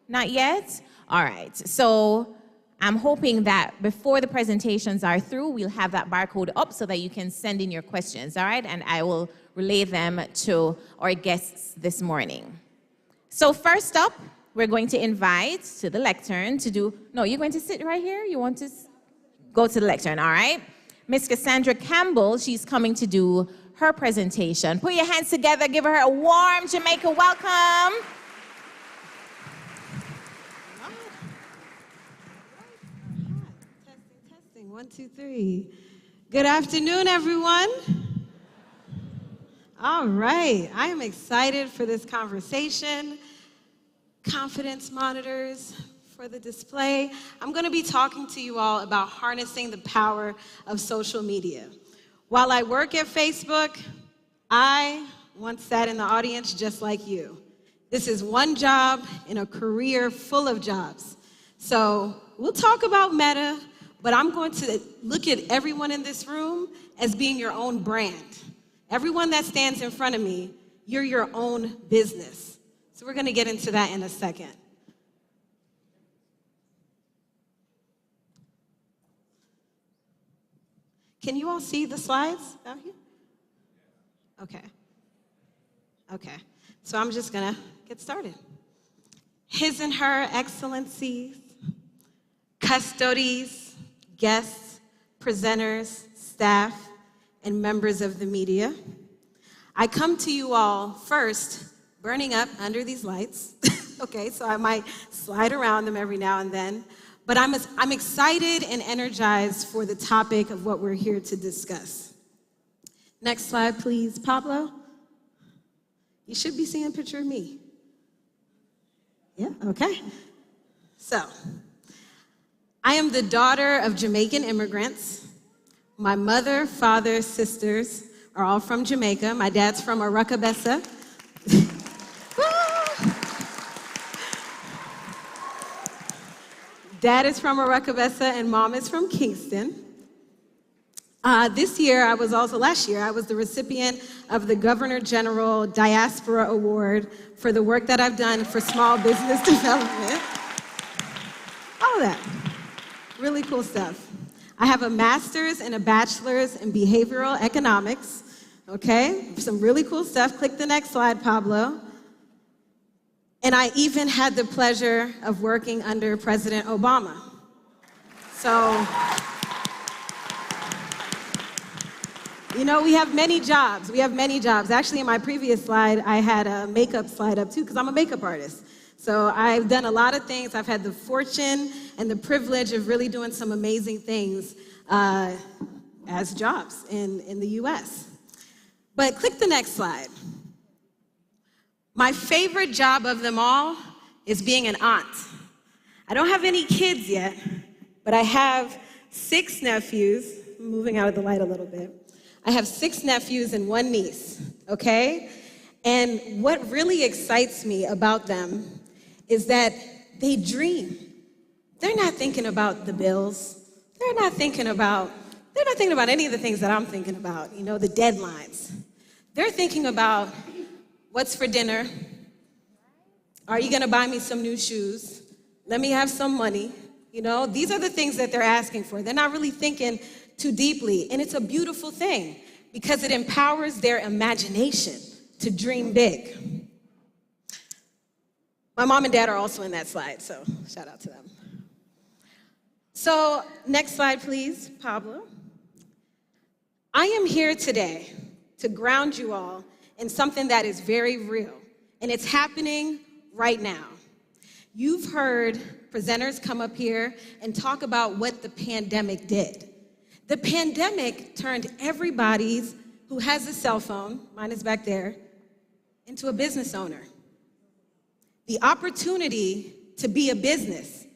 Not yet? All right, so I'm hoping that before the presentations are through, we'll have that barcode up so that you can send in your questions, all right? And I will relay them to our guests this morning. So first up, we're going to invite to the lectern to do, no, you're going to sit right here? You want to go to the lectern, all right? Miss Cassandra Campbell, she's coming to do her presentation. Put your hands together, give her a warm Jamaica welcome. Testing, 1, 2, 3. Good afternoon, everyone. All right, I am excited for this conversation. Confidence monitors for the display. I'm going to be talking to you all about harnessing the power of social media. While I work at Facebook, I once sat in the audience just like you. This is one job in a career full of jobs. So we'll talk about Meta, but I'm going to look at everyone in this room as being your own brand. Everyone that stands in front of me, you're your own business. So we're going to get into that in a second. Can you all see the slides out here? Okay. Okay. So I'm just going to get started. His and her excellencies, custodies, guests, presenters, staff, and members of the media, I come to you all first burning up under these lights. Okay, so I might slide around them every now and then. But I'm excited and energized for the topic of what we're here to discuss. Next slide, please, Pablo. You should be seeing a picture of me. Yeah, okay. So, I am the daughter of Jamaican immigrants. My mother, father, sisters are all from Jamaica. My dad's from Aracabessa. Dad is from Aracabessa and mom is from Kingston. Last year, I was the recipient of the Governor General Diaspora Award for the work that I've done for small business development. All of that. Really cool stuff. I have a master's and a bachelor's in behavioral economics. Okay, some really cool stuff. Click the next slide, Pablo. And I even had the pleasure of working under President Obama. So, you know, we have many jobs. Actually, in my previous slide, I had a makeup slide up too, because I'm a makeup artist. So I've done a lot of things. I've had the fortune and the privilege of really doing some amazing things as jobs in the US. But click the next slide. My favorite job of them all is being an aunt. I don't have any kids yet, but I have 6 nephews. I'm moving out of the light a little bit. I have 6 nephews and 1 niece, okay? And what really excites me about them is that they dream. They're not thinking about the bills. They're not thinking about any of the things that I'm thinking about, the deadlines. They're thinking about what's for dinner. Are you gonna buy me some new shoes? Let me have some money. These are the things that they're asking for. They're not really thinking too deeply, and it's a beautiful thing because it empowers their imagination to dream big. My mom and dad are also in that slide, so shout out to them. So next slide, please, Pablo. I am here today to ground you all in something that is very real, and it's happening right now. You've heard presenters come up here and talk about what the pandemic did. The pandemic turned everybody who has a cell phone, mine is back there, into a business owner. The opportunity to be a business.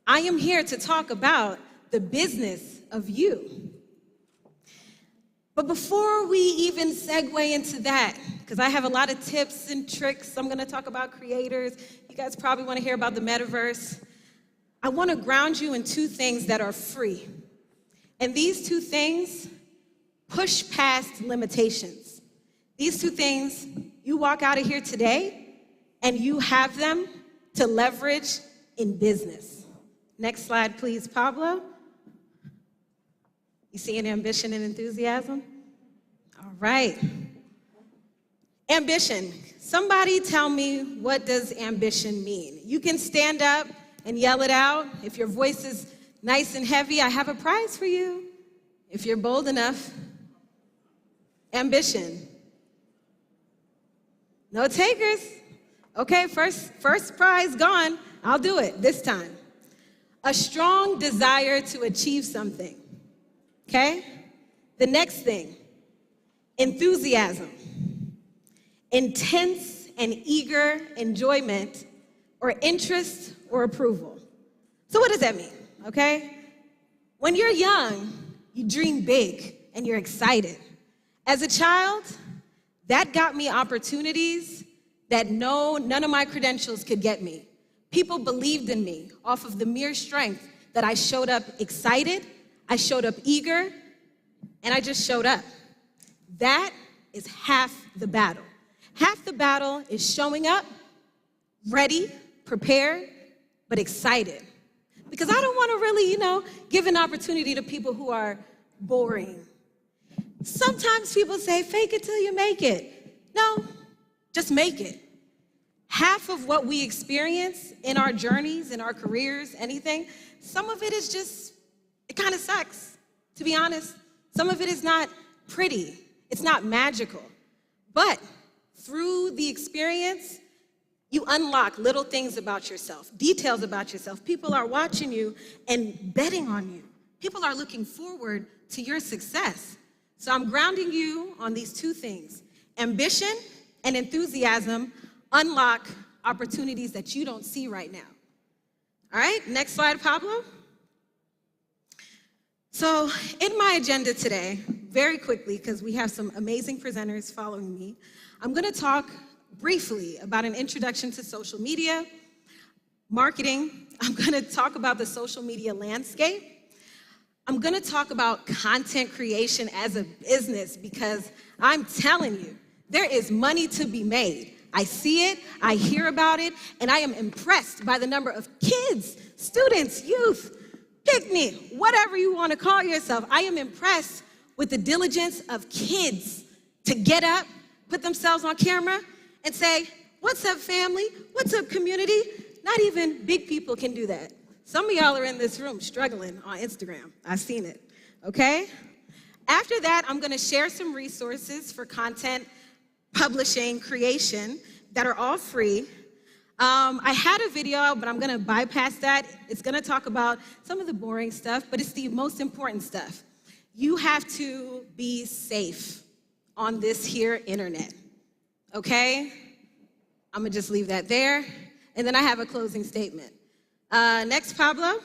I am here to talk about the business of you. But before we even segue into that, because I have a lot of tips and tricks, I'm gonna talk about creators. You guys probably wanna hear about the metaverse. I wanna ground you in two things that are free. And these two things push past limitations. These two things, you walk out of here today and you have them to leverage in business. Next slide, please, Pablo. You see an ambition and enthusiasm? All right. Ambition. Somebody tell me, what does ambition mean? You can stand up and yell it out. If your voice is nice and heavy, I have a prize for you. If you're bold enough. Ambition. No takers. Okay, first prize gone. I'll do it this time. A strong desire to achieve something. Okay? The next thing, enthusiasm. Intense and eager enjoyment or interest or approval. So what does that mean? Okay? When you're young, you dream big and you're excited. As a child, that got me opportunities that none of my credentials could get me. People believed in me off of the mere strength that I showed up excited, I showed up eager, and I just showed up. That is half the battle. Half the battle is showing up, ready, prepared, but excited. Because I don't want to really, give an opportunity to people who are boring. Sometimes people say, fake it till you make it. No, just make it. Half of what we experience in our journeys, in our careers, anything, some of it is just, it kind of sucks, to be honest. Some of it is not pretty. It's not magical. But through the experience, you unlock little things about yourself, details about yourself. People are watching you and betting on you. People are looking forward to your success. So I'm grounding you on these two things. Ambition and enthusiasm unlock opportunities that you don't see right now. All right, next slide, Pablo. So in my agenda today, very quickly, because we have some amazing presenters following me, I'm gonna talk briefly about an introduction to social media, marketing. I'm gonna talk about the social media landscape. I'm gonna talk about content creation as a business because I'm telling you, there is money to be made. I see it, I hear about it, and I am impressed by the number of kids, students, youth, pick me, whatever you wanna call yourself. I am impressed with the diligence of kids to get up, put themselves on camera, and say, what's up, family? What's up, community? Not even big people can do that. Some of y'all are in this room struggling on Instagram. I've seen it, okay? After that, I'm gonna share some resources for content publishing, creation, that are all free. I had a video, but I'm gonna bypass that. It's gonna talk about some of the boring stuff, but it's the most important stuff. You have to be safe on this here internet, okay? I'm gonna just leave that there, and then I have a closing statement. Next, Pablo.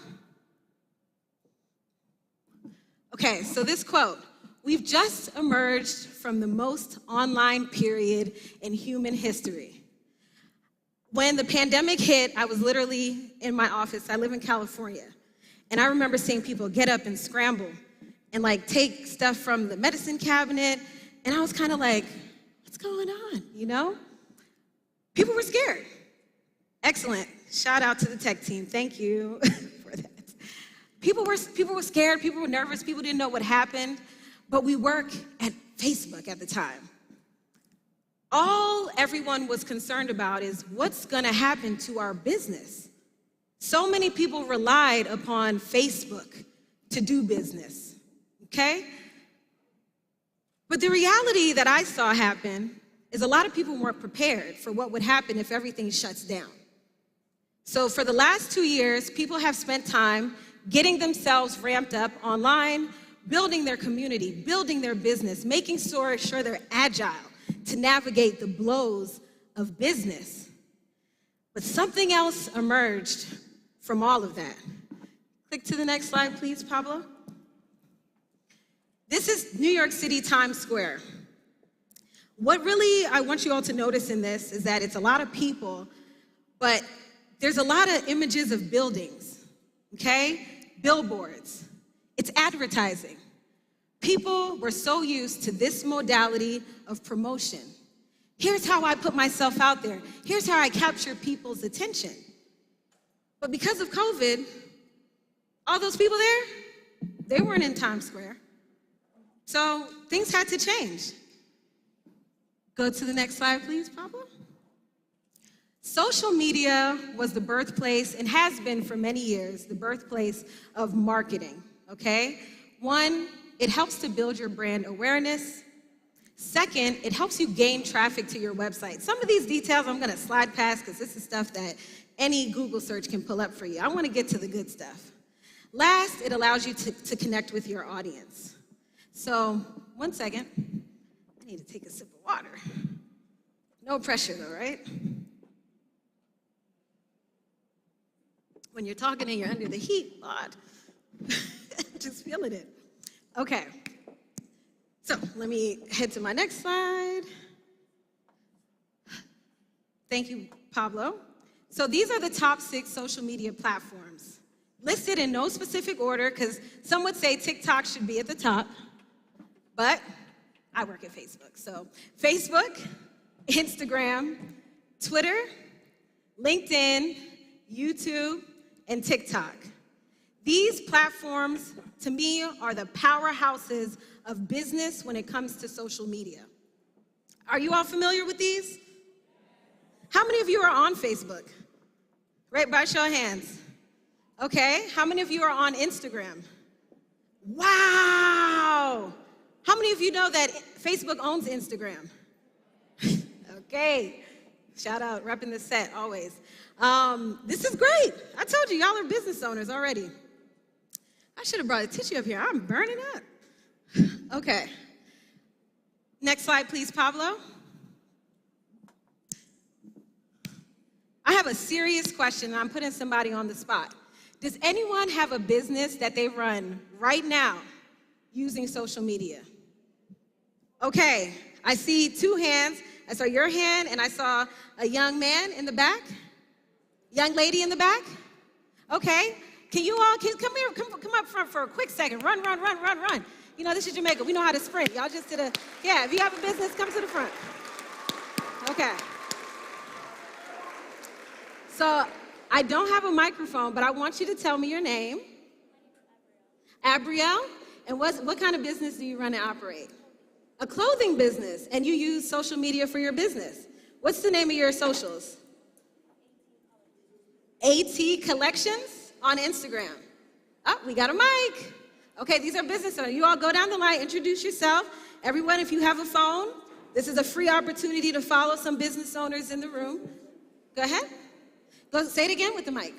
Okay, so this quote, we've just emerged from the most online period in human history. When the pandemic hit, I was literally in my office. I live in California. And I remember seeing people get up and scramble and like take stuff from the medicine cabinet. And I was kind of like, what's going on, you know? People were scared. Excellent. Shout out to the tech team. Thank you for that. People were scared. People were nervous. People didn't know what happened. But we work at Facebook at the time. All everyone was concerned about is what's going to happen to our business. So many people relied upon Facebook to do business, okay? But the reality that I saw happen is a lot of people weren't prepared for what would happen if everything shuts down. So for the last 2 years, people have spent time getting themselves ramped up online, building their community, building their business, making sure they're agile to navigate the blows of business. But something else emerged from all of that. Click to the next slide, please, Pablo. This is New York City Times Square. What really I want you all to notice in this is that it's a lot of people, but there's a lot of images of buildings, okay? Billboards. It's advertising. People were so used to this modality of promotion. Here's how I put myself out there. Here's how I capture people's attention. But because of COVID, all those people there, they weren't in Times Square. So things had to change. Go to the next slide, please, Pablo. Social media was the birthplace, and has been for many years, the birthplace of marketing, okay? One, it helps to build your brand awareness. Second, it helps you gain traffic to your website. Some of these details I'm gonna slide past because this is stuff that any Google search can pull up for you. I wanna get to the good stuff. Last, it allows you to connect with your audience. So, 1 second. I need to take a sip of water. No pressure though, right? When you're talking and you're under the heat, Lord. Just feeling it. Okay. So let me head to my next slide. Thank you, Pablo. So these are the top 6 social media platforms, listed in no specific order, because some would say TikTok should be at the top, but I work at Facebook. So Facebook, Instagram, Twitter, LinkedIn, YouTube, and TikTok. These platforms, to me, are the powerhouses of business when it comes to social media. Are you all familiar with these? How many of you are on Facebook? Right, by show of hands. Okay, how many of you are on Instagram? Wow! How many of you know that Facebook owns Instagram? Okay, shout out, repping the set, always. This is great. I told you, y'all are business owners already. I should have brought a tissue up here. I'm burning up. Okay. Next slide, please, Pablo. I have a serious question, and I'm putting somebody on the spot. Does anyone have a business that they run right now using social media? Okay, I see 2 hands. I saw your hand, and I saw a young man in the back. Young lady in the back? Okay. Can you all, come here, come up front for a quick second. Run. You know, this is Jamaica. We know how to sprint. Y'all just did yeah, if you have a business, come to the front. Okay. So, I don't have a microphone, but I want you to tell me your name. Abrielle, and what kind of business do you run and operate? A clothing business, and you use social media for your business. What's the name of your socials? AT Collections on Instagram. Oh, we got a mic. Okay, these are business owners. You all go down the line, introduce yourself. Everyone, if you have a phone, this is a free opportunity to follow some business owners in the room. Go ahead. Go say it again with the mic.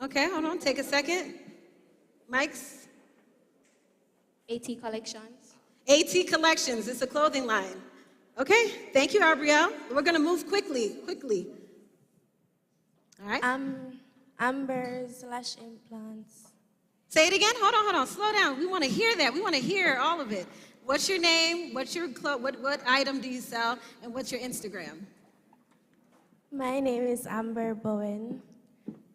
Okay, hold on, take a second. Mics. AT Collections. AT Collections, it's a clothing line. Okay, thank you, Abrielle. We're gonna move quickly. All right. Amber/implants. Say it again, hold on, slow down. We wanna hear that, we wanna hear all of it. What's your name, what's your what item do you sell, and what's your Instagram? My name is Amber Bowen.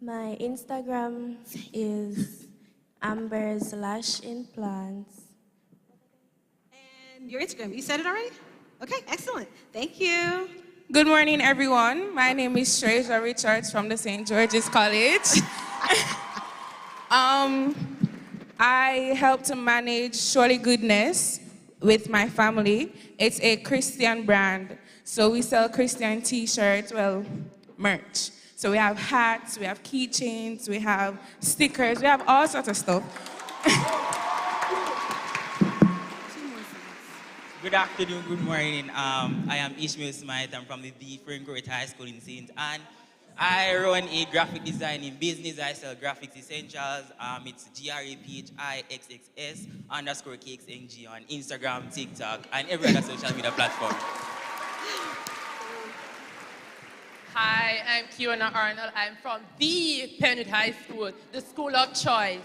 My Instagram is Amber/implants. And your Instagram, you said it already? Okay, excellent. Thank you. Good morning, everyone. My name is Treasure Richards from the St. George's College. I help to manage Surely Goodness with my family. It's a Christian brand. So we sell Christian t-shirts, well, merch. So we have hats, we have keychains, we have stickers, we have all sorts of stuff. Good afternoon, good morning. I am Ishmael Smythe. I'm from the Frank High School in St. Anne. I run a graphic designing business. I sell graphics essentials. It's GRAPHIXS_KXNG on Instagram, TikTok, and every other social media platform. Hi, I'm Kiona Arnold. I'm from the Penwood High School, the school of choice.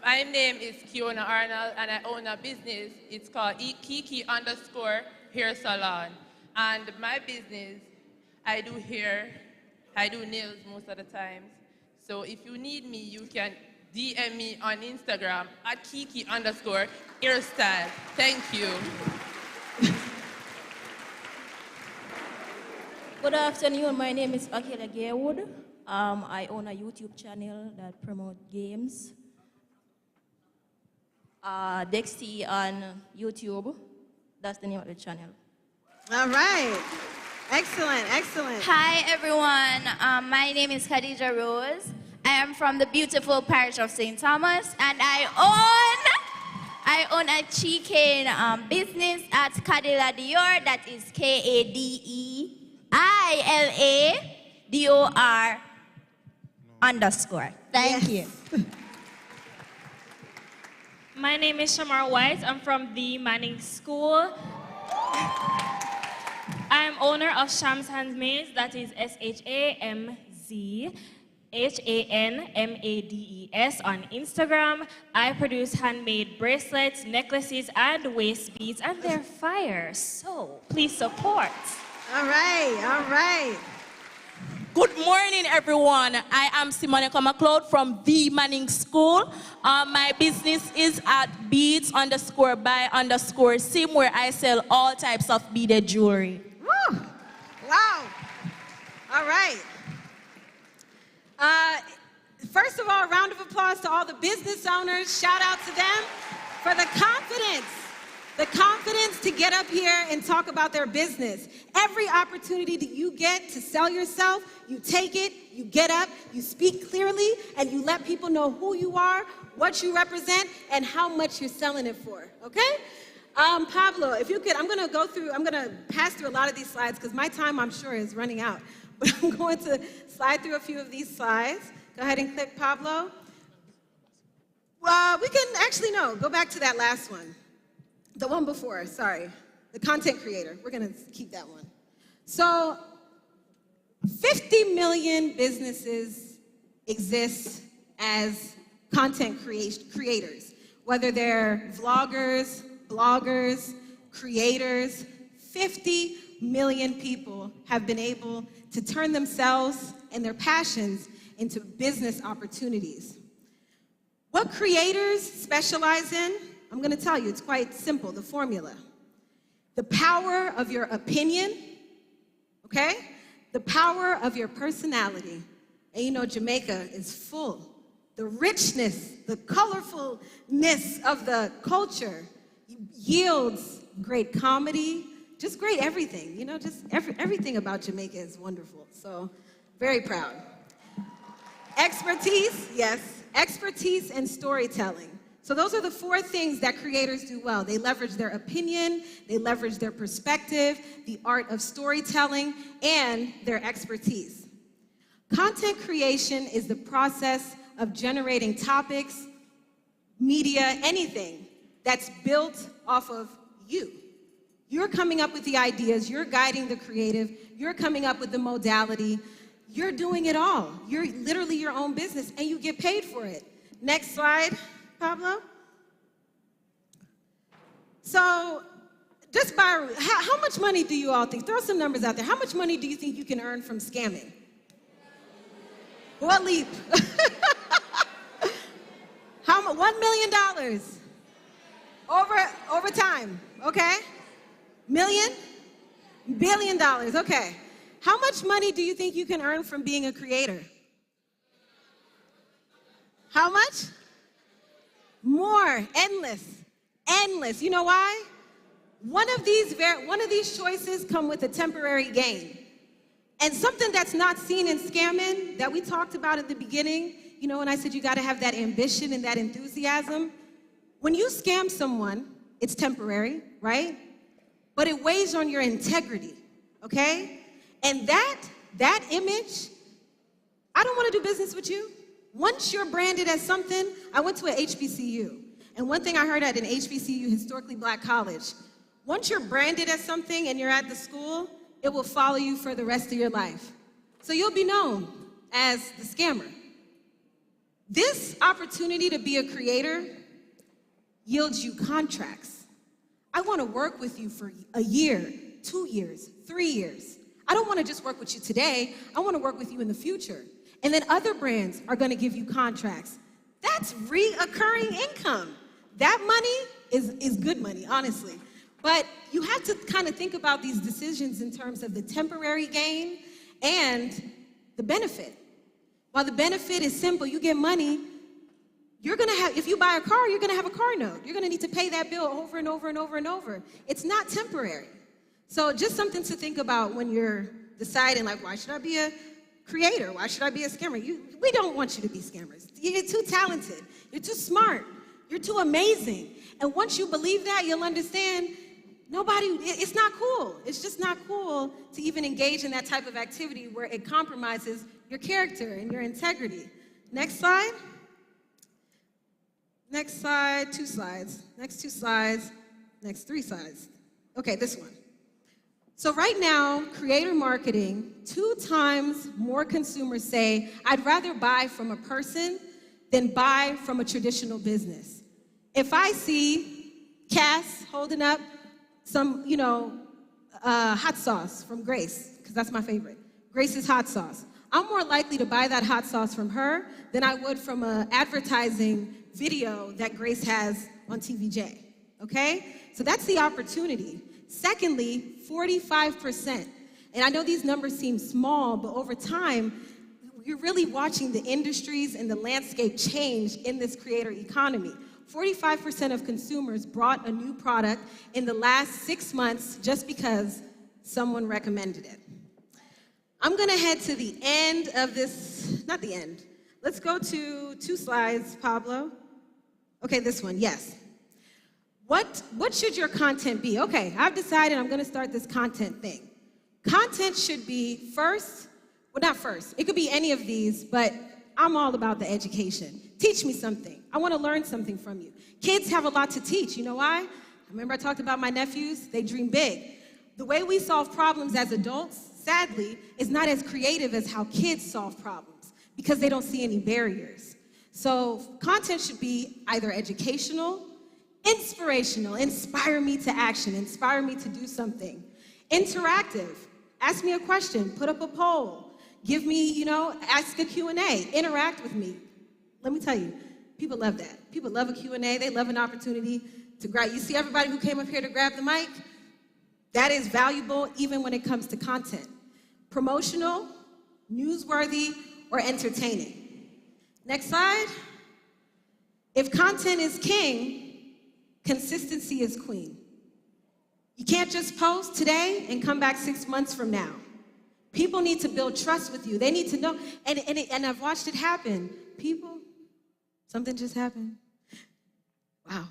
My name is Kiona Arnold, and I own a business. It's called Kiki_Hair Salon. And my business, I do hair, I do nails most of the times. So if you need me, you can DM me on Instagram at Kiki_hairstyle. Thank you. Good afternoon, my name is Akela Garewood. I own a YouTube channel that promotes games. Dexty on YouTube. That's the name of the channel. All right. Excellent, excellent. Hi, everyone. My name is Khadija Rose. I am from the beautiful parish of St. Thomas, and I own a chicken business at Kadila Dior. That is KADEILADOR_. Thank you. My name is Shamar White. I'm from the Manning School. I'm owner of Shams Handmaids, that is SHAMZHANMADES on Instagram. I produce handmade bracelets, necklaces, and waist beads, and they're fire, so please support. All right, all right. Good morning, everyone. I am Simonica McLeod from the Manning School. My business is at beads_by_sim, where I sell all types of beaded jewelry. Woo! Wow. All right. First of all, a round of applause to all the business owners. Shout out to them for the confidence. The confidence to get up here and talk about their business. Every opportunity that you get to sell yourself, you take it, you get up, you speak clearly, and you let people know who you are, what you represent, and how much you're selling it for, okay? Pablo, if you could, I'm gonna pass through a lot of these slides because my time, I'm sure, is running out. But I'm going to slide through a few of these slides. Go ahead and click, Pablo. Well, we can actually, no, go back to that last one. The one before, sorry. The content creator. We're going to keep that one. So 50 million businesses exist as content creators, whether they're vloggers, bloggers, creators. 50 million people have been able to turn themselves and their passions into business opportunities. What creators specialize in? I'm going to tell you, it's quite simple, the formula. The power of your opinion, okay? The power of your personality. And you know, Jamaica is full. The richness, the colorfulness of the culture yields great comedy, just great everything. You know, just everything about Jamaica is wonderful. So, very proud. Expertise, yes. Expertise and storytelling. So those are the four things that creators do well. They leverage their opinion, they leverage their perspective, the art of storytelling, and their expertise. Content creation is the process of generating topics, media, anything that's built off of you. You're coming up with the ideas, you're guiding the creative, you're coming up with the modality, you're doing it all. You're literally your own business, and you get paid for it. Next slide. Pablo? So, Just by, how much money do you all think? Throw some numbers out there. How much money do you think you can earn from scamming? What leap? How much? $1 million over time, okay? Million? $1 billion, okay. How much money do you think you can earn from being a creator? How much? More, endless. You know why? One of these choices come with a temporary gain. And something that's not seen in scamming that we talked about at the beginning, you know, when I said you got to have that ambition and that enthusiasm. When you scam someone, it's temporary, right? But it weighs on your integrity, okay? And that image, I don't want to do business with you. Once you're branded as something, I went to an HBCU. And one thing I heard at an HBCU, historically black college, once you're branded as something and you're at the school, it will follow you for the rest of your life. So you'll be known as the scammer. This opportunity to be a creator yields you contracts. I want to work with you for a year, 2 years, 3 years. I don't want to just work with you today. I want to work with you in the future. And then other brands are going to give you contracts. That's reoccurring income. That money is good money, honestly. But you have to kind of think about these decisions in terms of the temporary gain and the benefit. While the benefit is simple, you get money, you're gonna have, if you buy a car, you're gonna have a car note. You're gonna need to pay that bill over and over and over and over. It's not temporary. So just something to think about when you're deciding, like, why should I be a creator? Why should I be a scammer? We don't want you to be scammers. You're too talented. You're too smart. You're too amazing. And once you believe that, you'll understand it's not cool. It's just not cool to even engage in that type of activity where it compromises your character and your integrity. Next slide. Next slide, 2 slides. Next 2 slides. Next 3 slides. Okay, this one. So right now, creator marketing, 2 times more consumers say, I'd rather buy from a person than buy from a traditional business. If I see Cass holding up some, hot sauce from Grace, because that's my favorite, Grace's hot sauce, I'm more likely to buy that hot sauce from her than I would from an advertising video that Grace has on TVJ, okay? So that's the opportunity. Secondly, 45%. And I know these numbers seem small, but over time, you're really watching the industries and the landscape change in this creator economy. 45% of consumers bought a new product in the last 6 months just because someone recommended it. I'm gonna head to the end of this, not the end. Let's go to 2 slides, Pablo. Okay, this one, yes. What should your content be? Okay, I've decided I'm gonna start this content thing. Content should be not first, it could be any of these, but I'm all about the education. Teach me something. I wanna learn something from you. Kids have a lot to teach, you know why? Remember I talked about my nephews? They dream big. The way we solve problems as adults, sadly, is not as creative as how kids solve problems because they don't see any barriers. So content should be either educational, inspirational, inspire me to action, inspire me to do something. Interactive, ask me a question, put up a poll, give me, ask a Q&A, interact with me. Let me tell you, people love that. People love a Q&A, they love an opportunity to grab. You see everybody who came up here to grab the mic? That is valuable even when it comes to content. Promotional, newsworthy, or entertaining. Next slide. If content is king, consistency is queen. You can't just post today and come back 6 months from now. People need to build trust with you. They need to know, and I've watched it happen. Something just happened. Wow.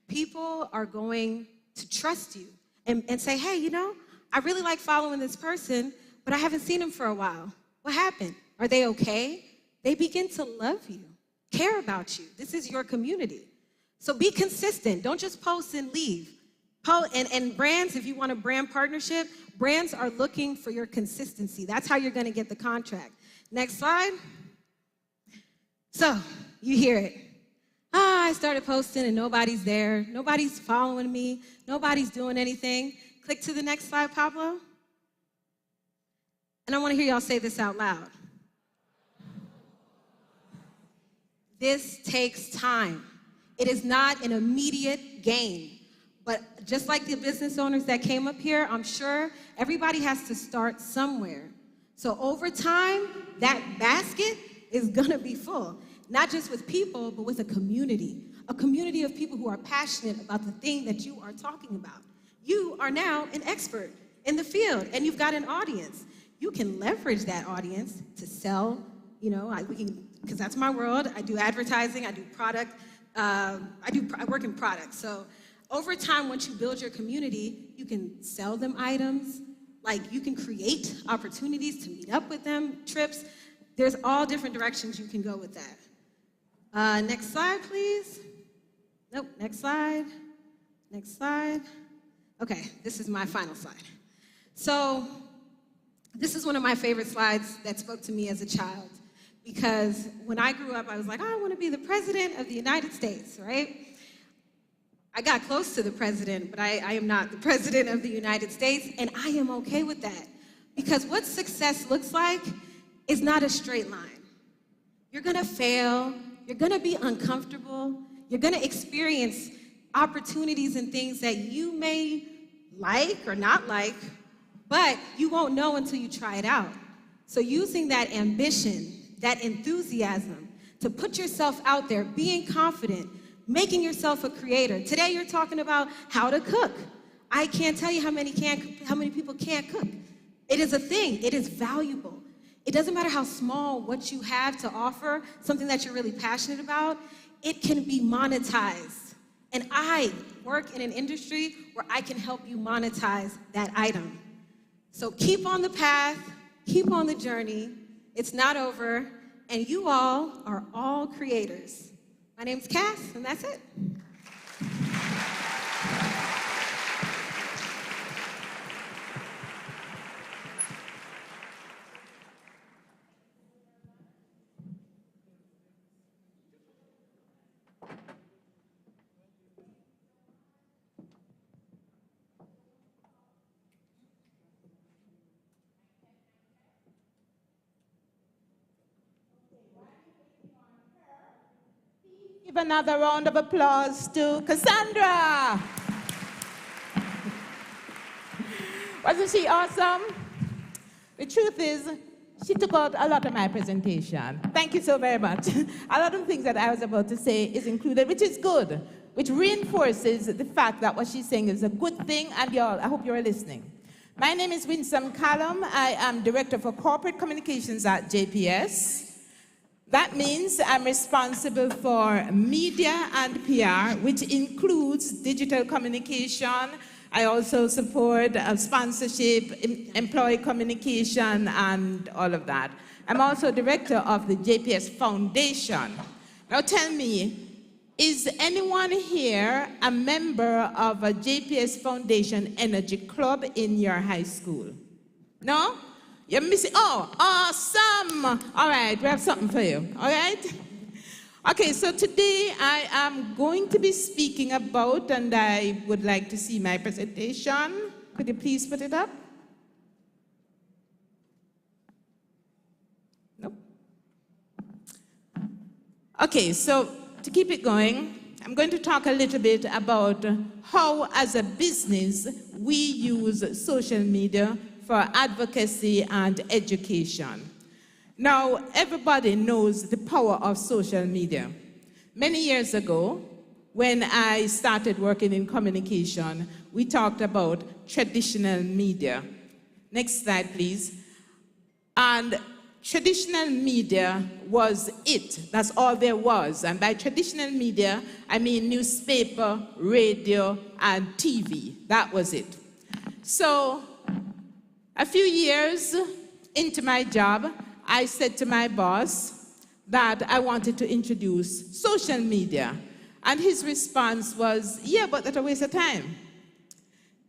People are going to trust you and say, hey, I really like following this person, but I haven't seen him for a while. What happened? Are they okay? They begin to love you, care about you. This is your community. So be consistent. Don't just post and leave. And brands, if you want a brand partnership, brands are looking for your consistency. That's how you're going to get the contract. Next slide. So, you hear it. I started posting and nobody's there. Nobody's following me. Nobody's doing anything. Click to the next slide, Pablo. And I want to hear y'all say this out loud. This takes time. It is not an immediate gain. But just like the business owners that came up here, I'm sure everybody has to start somewhere. So over time, that basket is gonna be full. Not just with people, but with a community of people who are passionate about the thing that you are talking about. You are now an expert in the field, and you've got an audience. You can leverage that audience to sell, because that's my world. I do advertising, I do product, I work in products. So over time, once you build your community, you can sell them items, like you can create opportunities to meet up with them, trips. There's all different directions you can go with that. Next slide, please. Nope, next slide. Next slide. Okay, this is my final slide. So this is one of my favorite slides that spoke to me as a child, because when I grew up, I was like, I want to be the president of the United States, right? I got close to the president, but I am not the president of the United States, and I am okay with that, because what success looks like is not a straight line. You're gonna fail, you're gonna be uncomfortable, you're gonna experience opportunities and things that you may like or not like, but you won't know until you try it out. So using that ambition, that enthusiasm to put yourself out there, being confident, making yourself a creator. Today you're talking about how to cook. I can't tell you how many people can't cook. It is a thing, it is valuable. It doesn't matter how small what you have to offer, something that you're really passionate about, it can be monetized. And I work in an industry where I can help you monetize that item. So keep on the path, keep on the journey. It's not over, and you all are all creators. My name's Cass, and that's it. Give another round of applause to Cassandra. Wasn't she awesome? The truth is, she took out a lot of my presentation. Thank you so very much. A lot of things that I was about to say is included, which is good, which reinforces the fact that what she's saying is a good thing, and y'all, I hope you're listening. My name is Winsome Callum. I am Director for Corporate Communications at JPS. That means I'm responsible for media and PR, which includes digital communication. I also support sponsorship, employee communication, and all of that. I'm also director of the JPS Foundation. Now tell me, is anyone here a member of a JPS Foundation Energy Club in your high school? No? You're missing, oh, awesome. All right, we have something for you, all right? Okay, so today I am going to be speaking about, and I would like to see my presentation. Could you please put it up? Nope. Okay, so to keep it going, I'm going to talk a little bit about how, as a business, we use social media for advocacy and education. Now, everybody knows the power of social media. Many years ago, when I started working in communication, we talked about traditional media. Next slide, please. And traditional media was it. That's all there was. And by traditional media, I mean newspaper, radio, and TV. That was it. So, a few years into my job, I said to my boss that I wanted to introduce social media. And his response was, yeah, but that's a waste of time.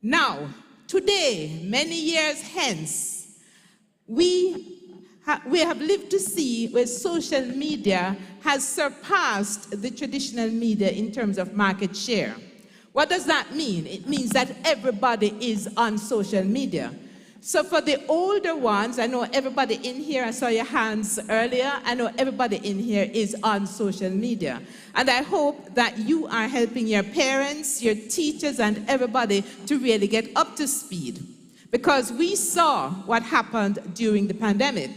Now, today, many years hence, we we have lived to see where social media has surpassed the traditional media in terms of market share. What does that mean? It means that everybody is on social media. So for the older ones, I know everybody in here, I saw your hands earlier, I know everybody in here is on social media. And I hope that you are helping your parents, your teachers, and everybody to really get up to speed. Because we saw what happened during the pandemic.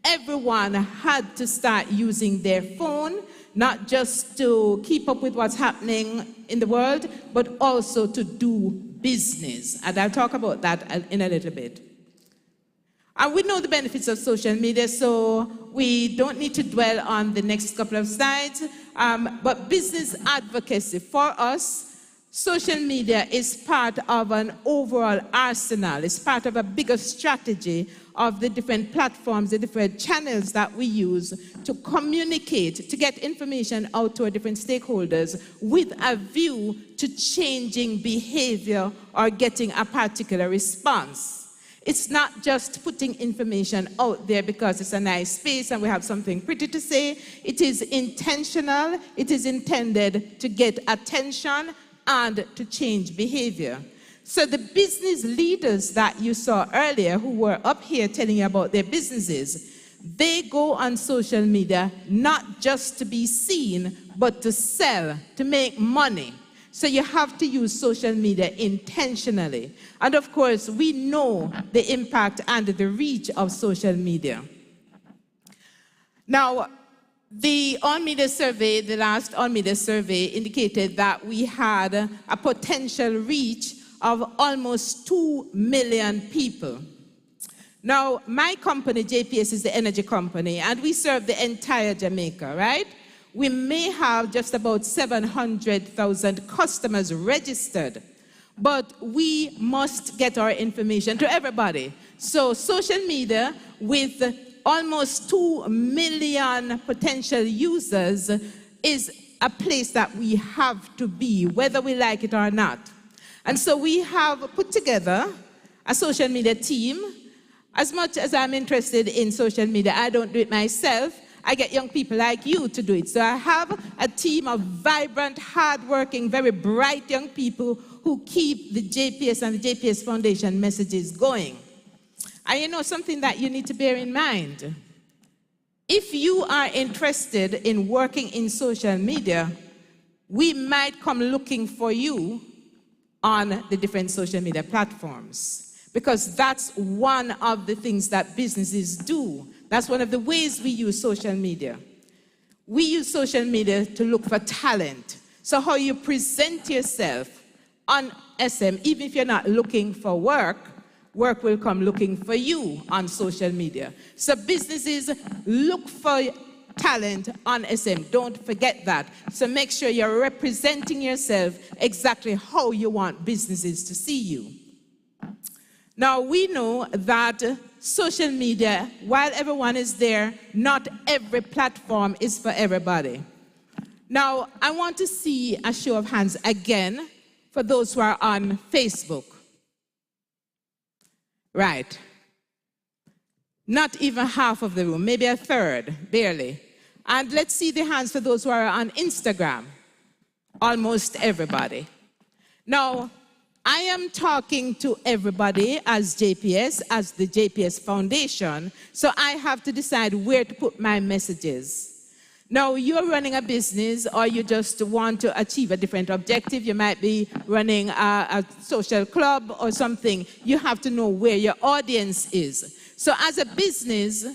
Everyone had to start using their phone, not just to keep up with what's happening in the world, but also to do business. And I'll talk about that in a little bit. And we know the benefits of social media, so we don't need to dwell on the next couple of slides. But business advocacy, for us, social media is part of an overall arsenal. It's part of a bigger strategy of the different platforms, the different channels that we use to communicate, to get information out to our different stakeholders with a view to changing behavior or getting a particular response. It's not just putting information out there because it's a nice space and we have something pretty to say. It is intentional. It is intended to get attention and to change behavior. So the business leaders that you saw earlier who were up here telling you about their businesses, they go on social media not just to be seen, but to sell, to make money. So you have to use social media intentionally. And of course, we know the impact and the reach of social media. Now, the on-media survey, the last on-media survey indicated that we had a potential reach of almost 2 million people. Now, my company, JPS, is the energy company, and we serve the entire Jamaica, right? We may have just about 700,000 customers registered, but we must get our information to everybody. So social media with almost 2 million potential users is a place that we have to be, whether we like it or not. And so we have put together a social media team. As much as I'm interested in social media, I don't do it myself. I get young people like you to do it. So I have a team of vibrant, hardworking, very bright young people who keep the JPS and the JPS Foundation messages going. And you know something that you need to bear in mind. If you are interested in working in social media, we might come looking for you on the different social media platforms, because that's one of the things that businesses do. That's one of the ways we use social media. We use social media to look for talent. So how you present yourself on SM, even if you're not looking for work, work will come looking for you on social media. So businesses look for talent on SM. Don't forget that. So make sure you're representing yourself exactly how you want businesses to see you. Now, we know that social media, while everyone is there, not every platform is for everybody. Now, I want to see a show of hands again for those who are on Facebook. Right. Not even half of the room, maybe a third, barely. And let's see the hands for those who are on Instagram. Almost everybody. Now, I am talking to everybody as JPS, as the JPS Foundation, so I have to decide where to put my messages. Now, you're running a business or you just want to achieve a different objective. You might be running a social club or something. You have to know where your audience is. So as a business,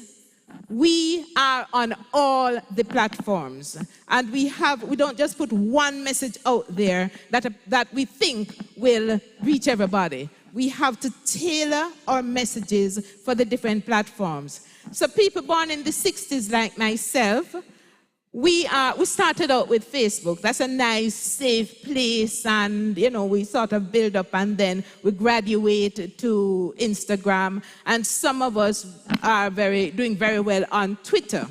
we are on all the platforms, and we don't just put one message out there that we think will reach everybody. We have to tailor our messages for the different platforms. So people born in the 60s like myself, we started out with Facebook. That's a nice, safe place, and we sort of build up, and then we graduate to Instagram, and some of us are doing very well on Twitter.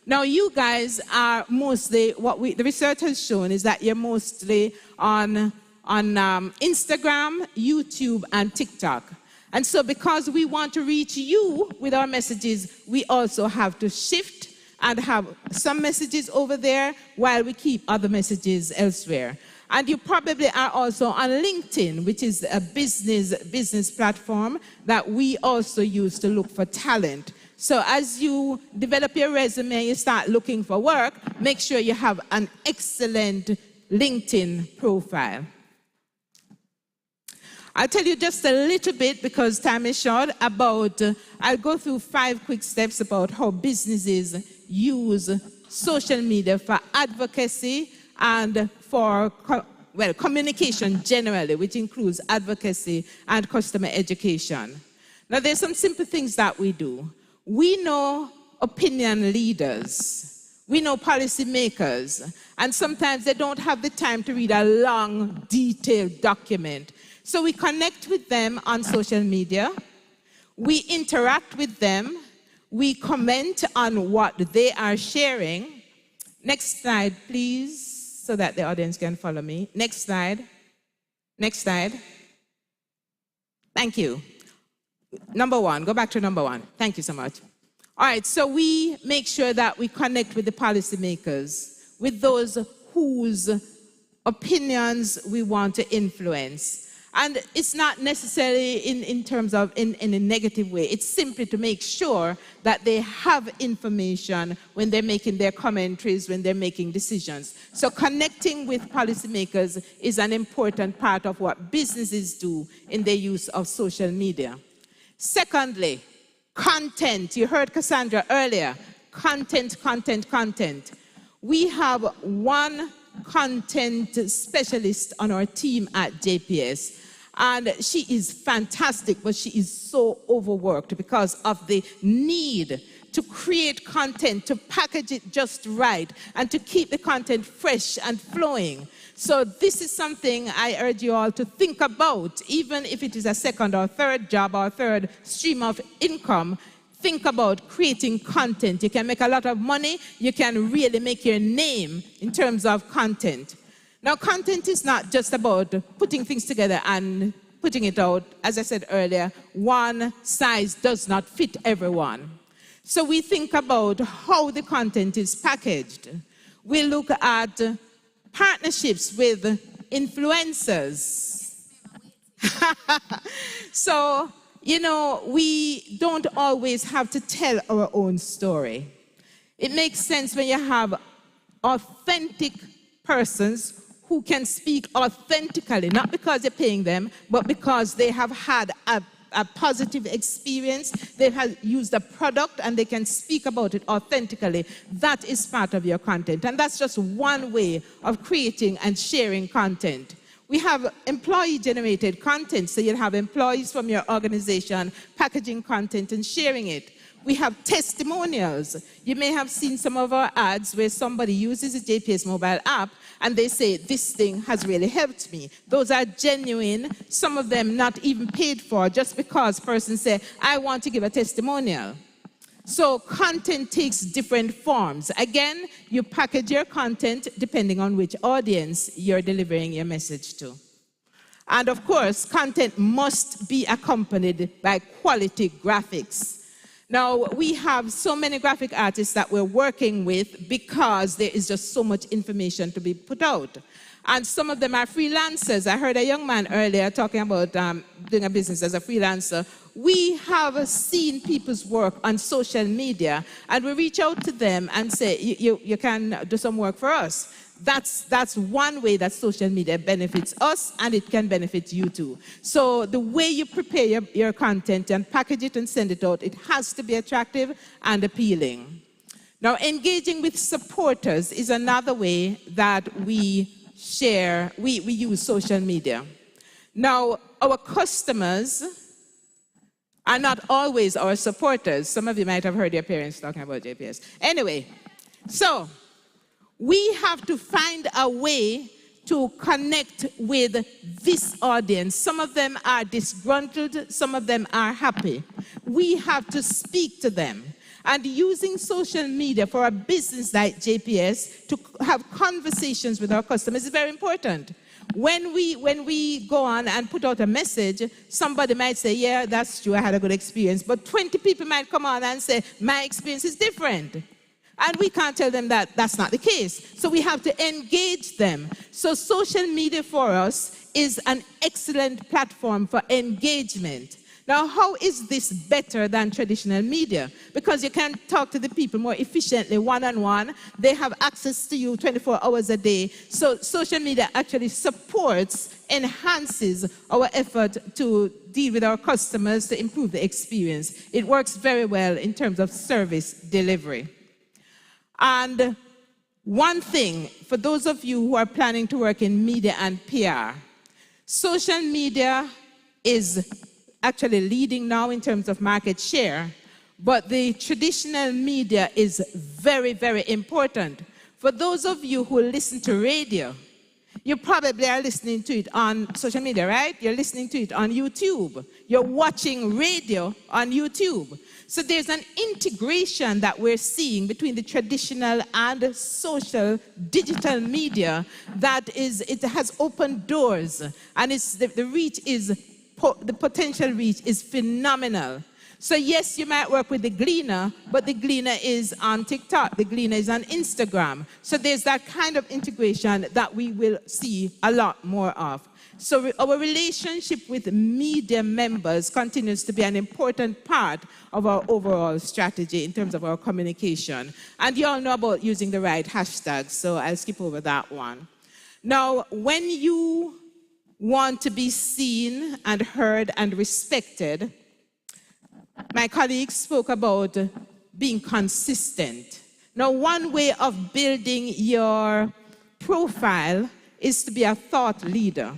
Now, you guys are mostly, the research has shown is that you're mostly on Instagram, YouTube, and TikTok. And so because we want to reach you with our messages, we also have to shift and have some messages over there while we keep other messages elsewhere. And you probably are also on LinkedIn, which is a business platform that we also use to look for talent. So as you develop your resume, you start looking for work, make sure you have an excellent LinkedIn profile. I'll tell you just a little bit, because time is short, about, I'll go through 5 quick steps about how businesses use social media for advocacy and for, communication generally, which includes advocacy and customer education. Now, there's some simple things that we do. We know opinion leaders. We know policymakers. And sometimes they don't have the time to read a long, detailed document. So we connect with them on social media. We interact with them. We comment on what they are sharing. Next slide, please, so that the audience can follow me. Next slide. Next slide. Thank you. Number 1, go back to number 1. Thank you so much. All right, so we make sure that we connect with the policymakers, with those whose opinions we want to influence. And it's not necessarily in terms of in a negative way. It's simply to make sure that they have information when they're making their commentaries, when they're making decisions. So connecting with policymakers is an important part of what businesses do in their use of social media. Secondly, content. You heard Cassandra earlier. Content, content, content. We have one content specialist on our team at JPS. And she is fantastic, but she is so overworked because of the need to create content, to package it just right, and to keep the content fresh and flowing. So this is something I urge you all to think about, even if it is a second or third job or third stream of income. Think about creating content. You can make a lot of money. You can really make your name in terms of content. Now, content is not just about putting things together and putting it out. As I said earlier, one size does not fit everyone. So we think about how the content is packaged. We look at partnerships with influencers. So, you know, we don't always have to tell our own story. It makes sense when you have authentic persons who can speak authentically, not because you're paying them, but because they have had a positive experience, they have used a product, and they can speak about it authentically. That is part of your content. And that's just one way of creating and sharing content. We have employee-generated content, so you'll have employees from your organization packaging content and sharing it. We have testimonials. You may have seen some of our ads where somebody uses a JPS mobile app and they say, this thing has really helped me. Those are genuine, some of them not even paid for, just because persons say, I want to give a testimonial. So content takes different forms. Again, you package your content depending on which audience you're delivering your message to. And of course, content must be accompanied by quality graphics. Now, we have so many graphic artists that we're working with because there is just so much information to be put out. And some of them are freelancers. I heard a young man earlier talking about doing a business as a freelancer. We have seen people's work on social media, and we reach out to them and say, you can do some work for us. That's one way that social media benefits us, and it can benefit you too. So the way you prepare your content and package it and send it out, it has to be attractive and appealing. Now, engaging with supporters is another way that we use social media. Now, our customers are not always our supporters. Some of you might have heard your parents talking about JPS. Anyway, so we have to find a way to connect with this audience. Some of them are disgruntled, some of them are happy. We have to speak to them. And using social media for a business like JPS to have conversations with our customers is very important. When we go on and put out a message, somebody might say, yeah, that's true, I had a good experience. But 20 people might come on and say, my experience is different. And we can't tell them that that's not the case. So we have to engage them. So social media for us is an excellent platform for engagement. Now, how is this better than traditional media? Because you can talk to the people more efficiently, one-on-one. They have access to you 24 hours a day. So social media actually supports, enhances our effort to deal with our customers to improve the experience. It works very well in terms of service delivery. And one thing, for those of you who are planning to work in media and PR, social media is actually leading now in terms of market share, but the traditional media is very, very important. For those of you who listen to radio, you probably are listening to it on social media, right? You're listening to it on YouTube. You're watching radio on YouTube. So there's an integration that we're seeing between the traditional and social digital media that it has opened doors, and the reach is the potential reach is phenomenal. So yes, you might work with the Gleaner, but the Gleaner is on TikTok, the Gleaner is on Instagram. So there's that kind of integration that we will see a lot more of. So our relationship with media members continues to be an important part of our overall strategy in terms of our communication. And you all know about using the right hashtags, so I'll skip over that one. Now, when you want to be seen and heard and respected, my colleagues spoke about being consistent. Now, one way of building your profile is to be a thought leader.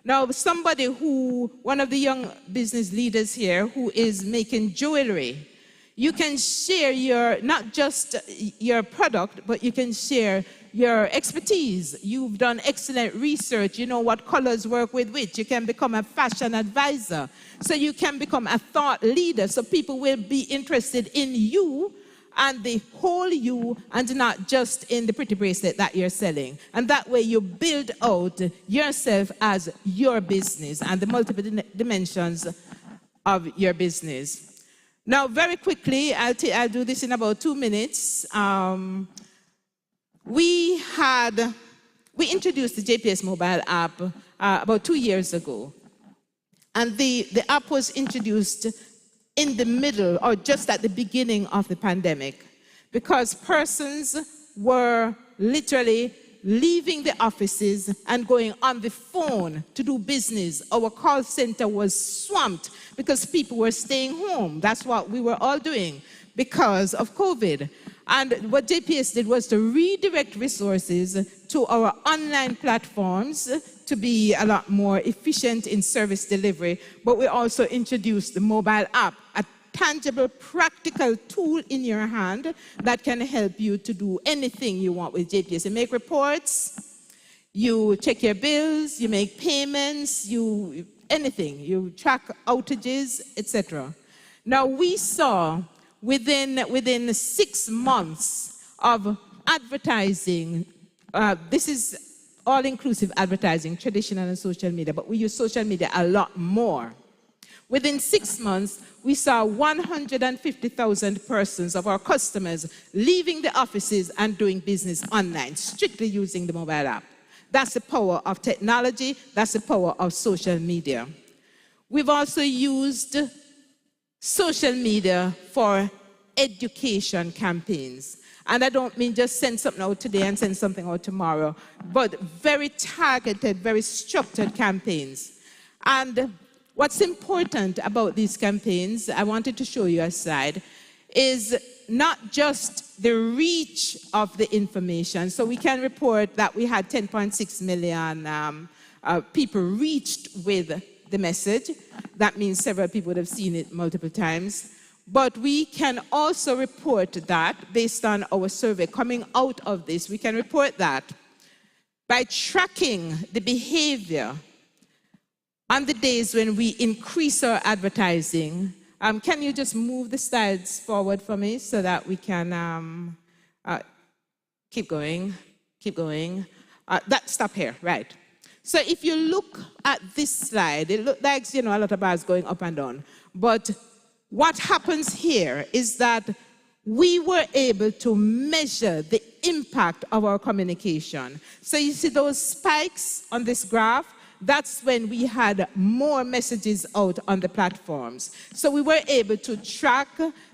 Now, one of the young business leaders here who is making jewelry, you can share not just your product, but you can share your expertise. You've done excellent research. You know what colors work with which. You can become a fashion advisor. So you can become a thought leader. So people will be interested in you and the whole you, and not just in the pretty bracelet that you're selling. And that way you build out yourself as your business and the multiple dimensions of your business. Now, very quickly, I'll do this in about 2 minutes. We introduced the JPS mobile app about 2 years ago. And the app was introduced in the middle or just at the beginning of the pandemic, because persons were literally leaving the offices and going on the phone to do business. Our call center was swamped because people were staying home. That's what we were all doing because of COVID. And what JPS did was to redirect resources to our online platforms to be a lot more efficient in service delivery, but we also introduced the mobile app, a tangible, practical tool in your hand that can help you to do anything you want with JPS. You make reports, you check your bills, you make payments, anything. You track outages, etc. Now, we saw within 6 months of advertising, this is all-inclusive advertising, traditional and social media, but we use social media a lot more. Within 6 months, we saw 150,000 persons of our customers leaving the offices and doing business online, strictly using the mobile app. That's the power of technology. That's the power of social media. We've also used social media for education campaigns. And I don't mean just send something out today and send something out tomorrow, but very targeted, very structured campaigns. And what's important about these campaigns, I wanted to show you a slide, is not just the reach of the information. So we can report that we had 10.6 million people reached with the message. That means several people would have seen it multiple times. But we can also report that based on our survey coming out of this. We can report that by tracking the behavior on the days when we increase our advertising. Can you just move the slides forward for me so that we can keep going, keep going. Stop here, right. So if you look at this slide, it looks like, a lot of bars going up and down. But what happens here is that we were able to measure the impact of our communication. So you see those spikes on this graph? That's when we had more messages out on the platforms. So we were able to track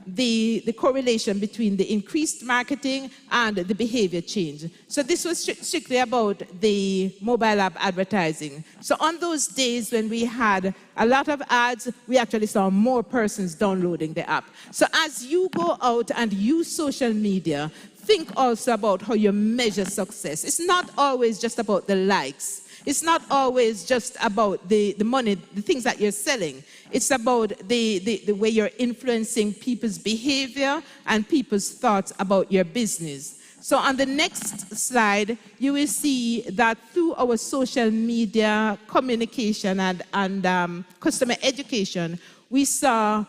the correlation between the increased marketing and the behavior change. So this was strictly about the mobile app advertising. So on those days when we had a lot of ads, we actually saw more persons downloading the app. So as you go out and use social media, think also about how you measure success. It's not always just about the likes. It's not always just about the money, the things that you're selling. It's about the way you're influencing people's behavior and people's thoughts about your business. So on the next slide, you will see that through our social media communication and customer education, we saw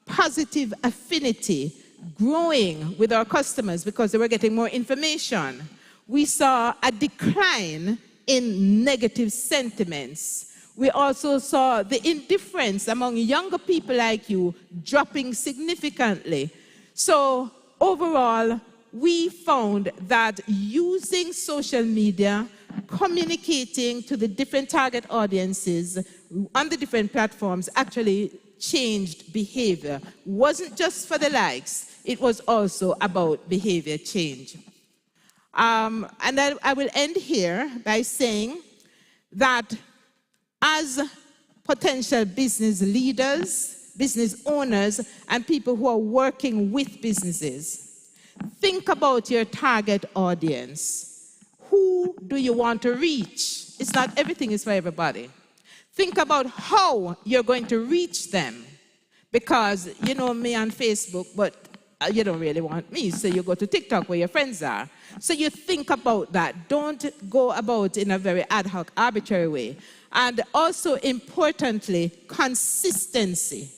positive affinity growing with our customers because they were getting more information. We saw a decline in negative sentiments. We also saw the indifference among younger people like you dropping significantly. So overall, we found that using social media, communicating to the different target audiences on the different platforms actually changed behavior. It wasn't just for the likes, it was also about behavior change. And I will end here by saying that as potential business leaders, business owners, and people who are working with businesses, think about your target audience. Who do you want to reach? It's not everything is for everybody. Think about how you're going to reach them. Because you know me on Facebook, but you don't really want me, so you go to TikTok where your friends are. So you think about that. Don't go about in a very ad hoc, arbitrary way. And also, importantly, consistency.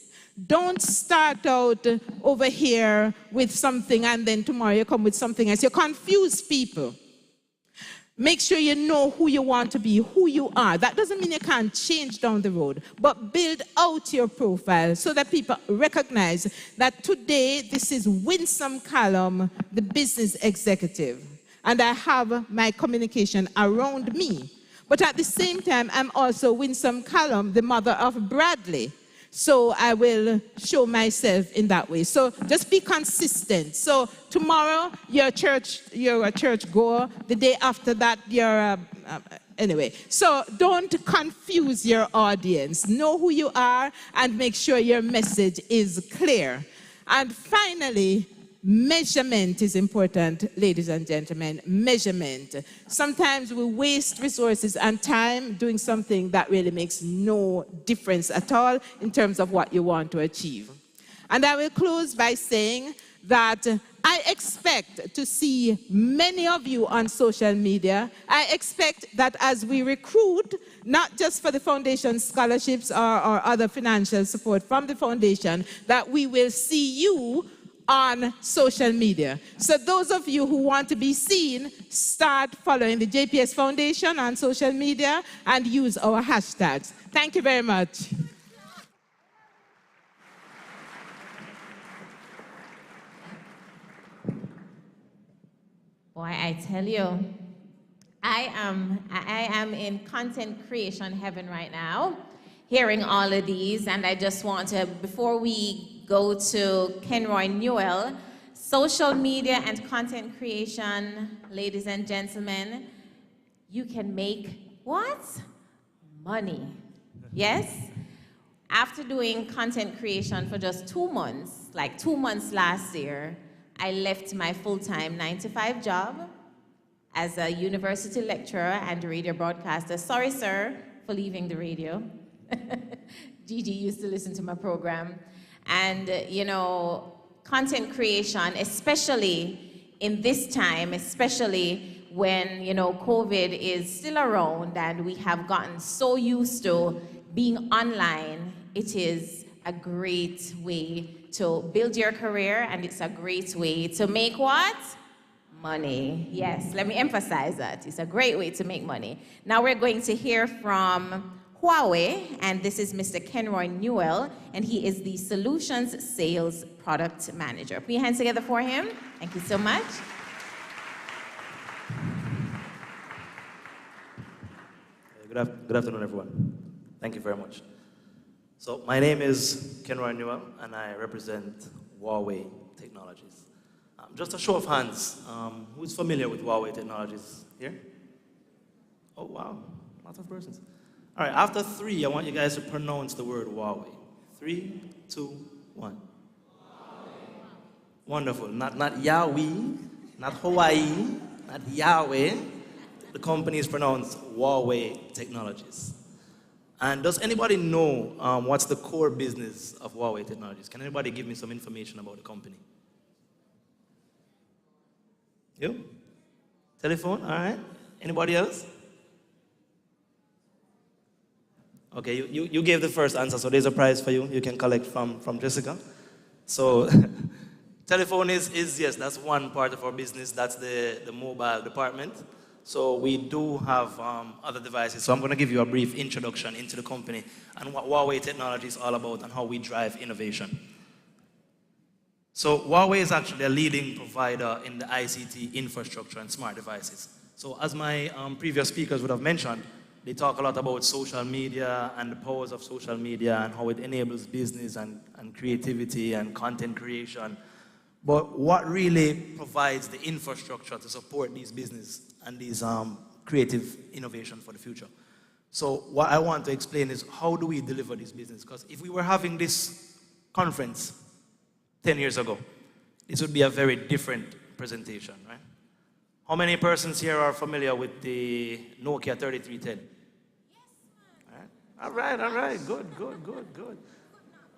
Don't start out over here with something and then tomorrow you come with something else. You confuse people. Make sure you know who you want to be, who you are. That doesn't mean you can't change down the road, but build out your profile so that people recognize that today this is Winsome Callum, the business executive, and I have my communication around me. But at the same time, I'm also Winsome Callum, the mother of Bradley. So I will show myself in that way. So just be consistent. So tomorrow you're a church goer. The day after that you're anyway. So don't confuse your audience. Know who you are and make sure your message is clear. And finally, measurement is important, ladies and gentlemen. Measurement. Sometimes we waste resources and time doing something that really makes no difference at all in terms of what you want to achieve. And I will close by saying that I expect to see many of you on social media. I expect that as we recruit, not just for the foundation scholarships or other financial support from the foundation, that we will see you on social media. So those of you who want to be seen, start following the JPS Foundation on social media and use our hashtags. Thank you very much. Boy, I tell you, I am in content creation heaven right now, hearing all of these, and I just want to, before we go to Kenroy Newell, social media and content creation, ladies and gentlemen, you can make what? Money. Yes? After doing content creation for just 2 months, like 2 months last year, I left my full-time 9-to-5 job as a university lecturer and radio broadcaster. Sorry, sir, for leaving the radio. Gigi used to listen to my program. And, you know, content creation, especially in this time, especially when, you know, COVID is still around and we have gotten so used to being online, it is a great way to build your career, and it's a great way to make what? Money. Yes, let me emphasize that. It's a great way to make money. Now we're going to hear from Huawei, and this is Mr. Kenroy Newell, and he is the Solutions Sales Product Manager. Put your hands together for him. Thank you so much. Good afternoon, everyone. Thank you very much. So my name is Kenroy Newell, and I represent Huawei Technologies. Just a show of hands, who's familiar with Huawei Technologies here? Oh, wow, lots of persons. All right, after 3, I want you guys to pronounce the word Huawei. 3, 2, 1. Wonderful. Not Yahweh, not Hawaii, not Yahweh. The company is pronounced Huawei Technologies. And does anybody know what's the core business of Huawei Technologies? Can anybody give me some information about the company? You? Telephone? All right. Anybody else? Okay, you gave the first answer, so there's a prize for you. You can collect from Jessica. So telephone is yes, that's one part of our business. That's the mobile department. So we do have other devices. So I'm going to give you a brief introduction into the company and what Huawei Technology is all about and how we drive innovation. So Huawei is actually a leading provider in the ICT infrastructure and smart devices. So as my previous speakers would have mentioned, they talk a lot about social media and the powers of social media and how it enables business and creativity and content creation. But what really provides the infrastructure to support these business and these creative innovation for the future? So what I want to explain is how do we deliver this business? Because if we were having this conference 10 years ago, this would be a very different presentation, right? How many persons here are familiar with the Nokia 3310? Yes. All right, good.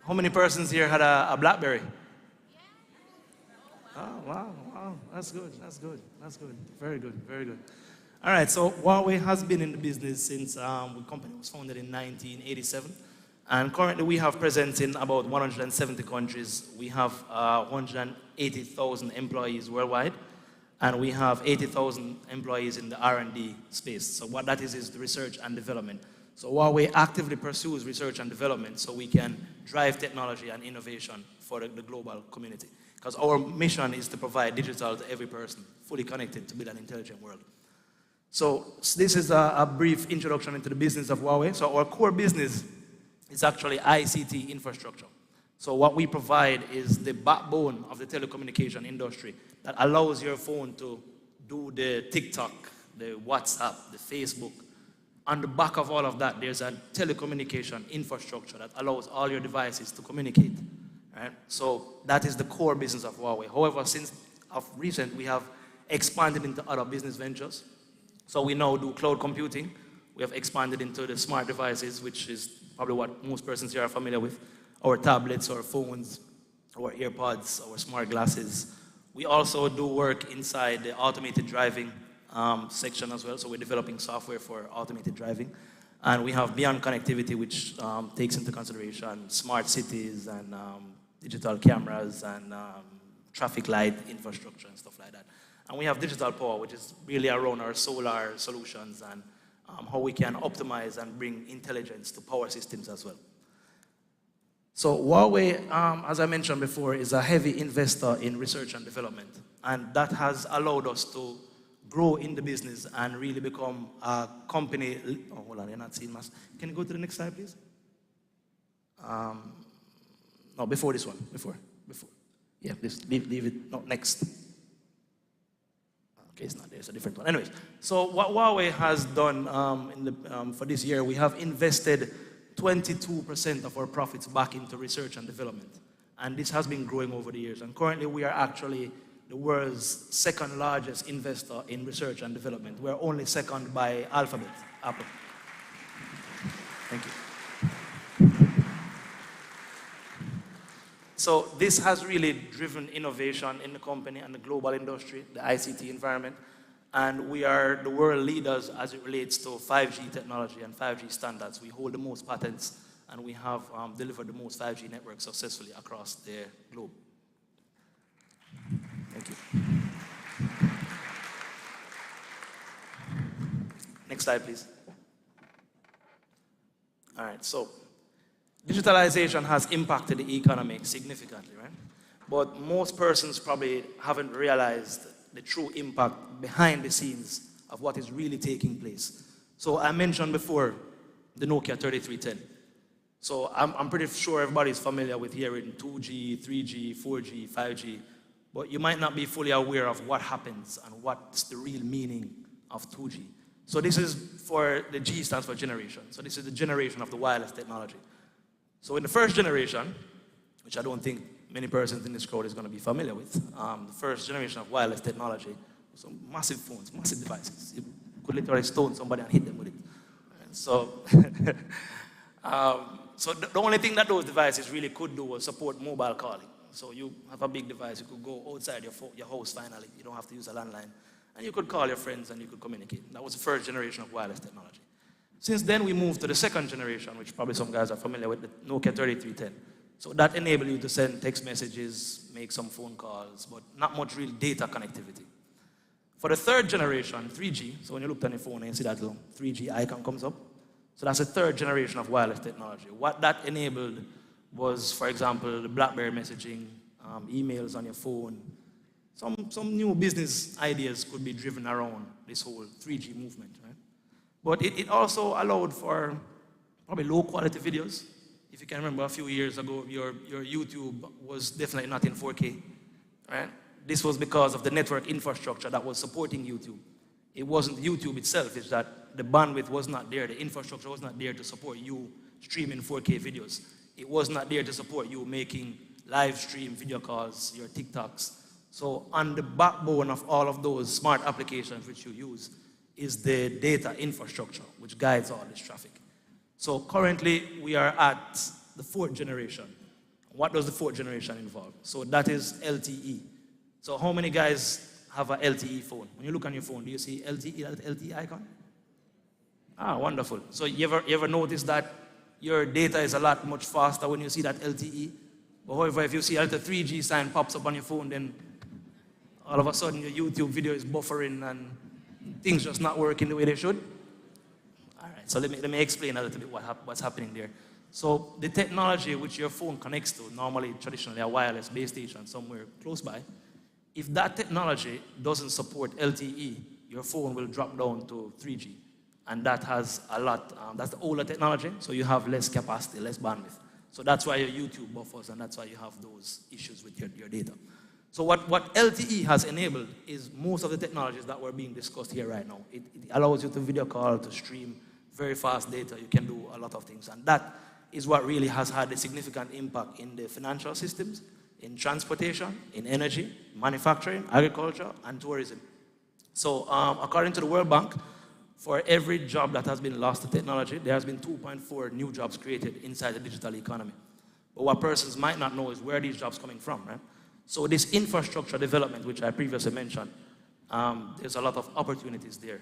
How many persons here had a BlackBerry? Oh, wow, that's good. Very good. All right, so Huawei has been in the business since the company was founded in 1987. And currently we have presence in about 170 countries. We have 180,000 employees worldwide. And we have 80,000 employees in the R&D space. So what that is the research and development. So Huawei actively pursues research and development so we can drive technology and innovation for the global community. Because our mission is to provide digital to every person, fully connected to build an intelligent world. So this is a brief introduction into the business of Huawei. So our core business is actually ICT infrastructure. So what we provide is the backbone of the telecommunication industry that allows your phone to do the TikTok, the WhatsApp, the Facebook. On the back of all of that, there's a telecommunication infrastructure that allows all your devices to communicate. Right? So that is the core business of Huawei. However, since of recent, we have expanded into other business ventures. So we now do cloud computing. We have expanded into the smart devices, which is probably what most persons here are familiar with. Our tablets, our phones, our AirPods, our smart glasses. We also do work inside the automated driving section as well. So we're developing software for automated driving. And we have beyond connectivity, which takes into consideration smart cities and digital cameras and traffic light infrastructure and stuff like that. And we have digital power, which is really around our solar solutions and how we can optimize and bring intelligence to power systems as well. So Huawei, as I mentioned before, is a heavy investor in research and development. And that has allowed us to grow in the business and really become a company. Oh, hold on, you're not seeing much. Can you go to the next slide, please? No, before this one, before. Yeah, please leave it, no, next. Okay, it's not there, it's a different one. Anyways, so what Huawei has done for this year, we have invested 22% of our profits back into research and development. And this has been growing over the years. And currently we are actually the world's second largest investor in research and development. We're only second by Alphabet, Apple. Thank you. So this has really driven innovation in the company and the global industry, the ICT environment. And we are the world leaders as it relates to 5G technology and 5G standards. We hold the most patents and we have delivered the most 5G networks successfully across the globe. Thank you. Next slide, please. All right, so digitalization has impacted the economy significantly, right? But most persons probably haven't realized the true impact behind the scenes of what is really taking place. So I mentioned before the Nokia 3310. So I'm pretty sure everybody's familiar with hearing 2G, 3G, 4G, 5G, but you might not be fully aware of what happens and what's the real meaning of 2G. So this is for, the G stands for generation. So this is the generation of the wireless technology. So in the first generation, which I don't think many persons in this crowd is going to be familiar with, the first generation of wireless technology, so massive phones, massive devices. You could literally stone somebody and hit them with it. And so, so the only thing that those devices really could do was support mobile calling. So you have a big device, you could go outside your house finally. You don't have to use a landline. And you could call your friends and you could communicate. That was the first generation of wireless technology. Since then, we moved to the second generation, which probably some guys are familiar with, the Nokia 3310. So that enabled you to send text messages, make some phone calls, but not much real data connectivity. For the third generation, 3G, so when you look on your phone and you see that little 3G icon comes up, so that's the third generation of wireless technology. What that enabled was, for example, the BlackBerry messaging, emails on your phone. Some new business ideas could be driven around this whole 3G movement, right? But it also allowed for probably low quality videos. If you can remember a few years ago, your YouTube was definitely not in 4K, right? This was because of the network infrastructure that was supporting YouTube. It wasn't YouTube itself, it's that the bandwidth was not there, the infrastructure was not there to support you streaming 4K videos. It was not there to support you making live stream video calls, your TikToks. So on the backbone of all of those smart applications which you use is the data infrastructure which guides all this traffic. So currently we are at the fourth generation. What does the fourth generation involve? So that is LTE. So how many guys have an LTE phone? When you look on your phone, do you see LTE, that LTE icon? Ah, wonderful. So you ever notice that your data is a lot much faster when you see that LTE? But however, if you see that the 3G sign pops up on your phone, then all of a sudden your YouTube video is buffering and things just not working the way they should. All right, so let me explain a little bit what's happening there. So the technology which your phone connects to, normally traditionally a wireless base station somewhere close by, if that technology doesn't support LTE, your phone will drop down to 3G. And that has a lot, that's the older technology, so you have less capacity, less bandwidth. So that's why your YouTube buffers, and that's why you have those issues with your data. So what LTE has enabled is most of the technologies that were being discussed here right now. It allows you to video call, to stream very fast data. You can do a lot of things. And that is what really has had a significant impact in the financial systems, in transportation, in energy, manufacturing, agriculture, and tourism. So according to the World Bank, for every job that has been lost to technology, there has been 2.4 new jobs created inside the digital economy. But what persons might not know is where these jobs coming from, right? So this infrastructure development, which I previously mentioned, there's a lot of opportunities there,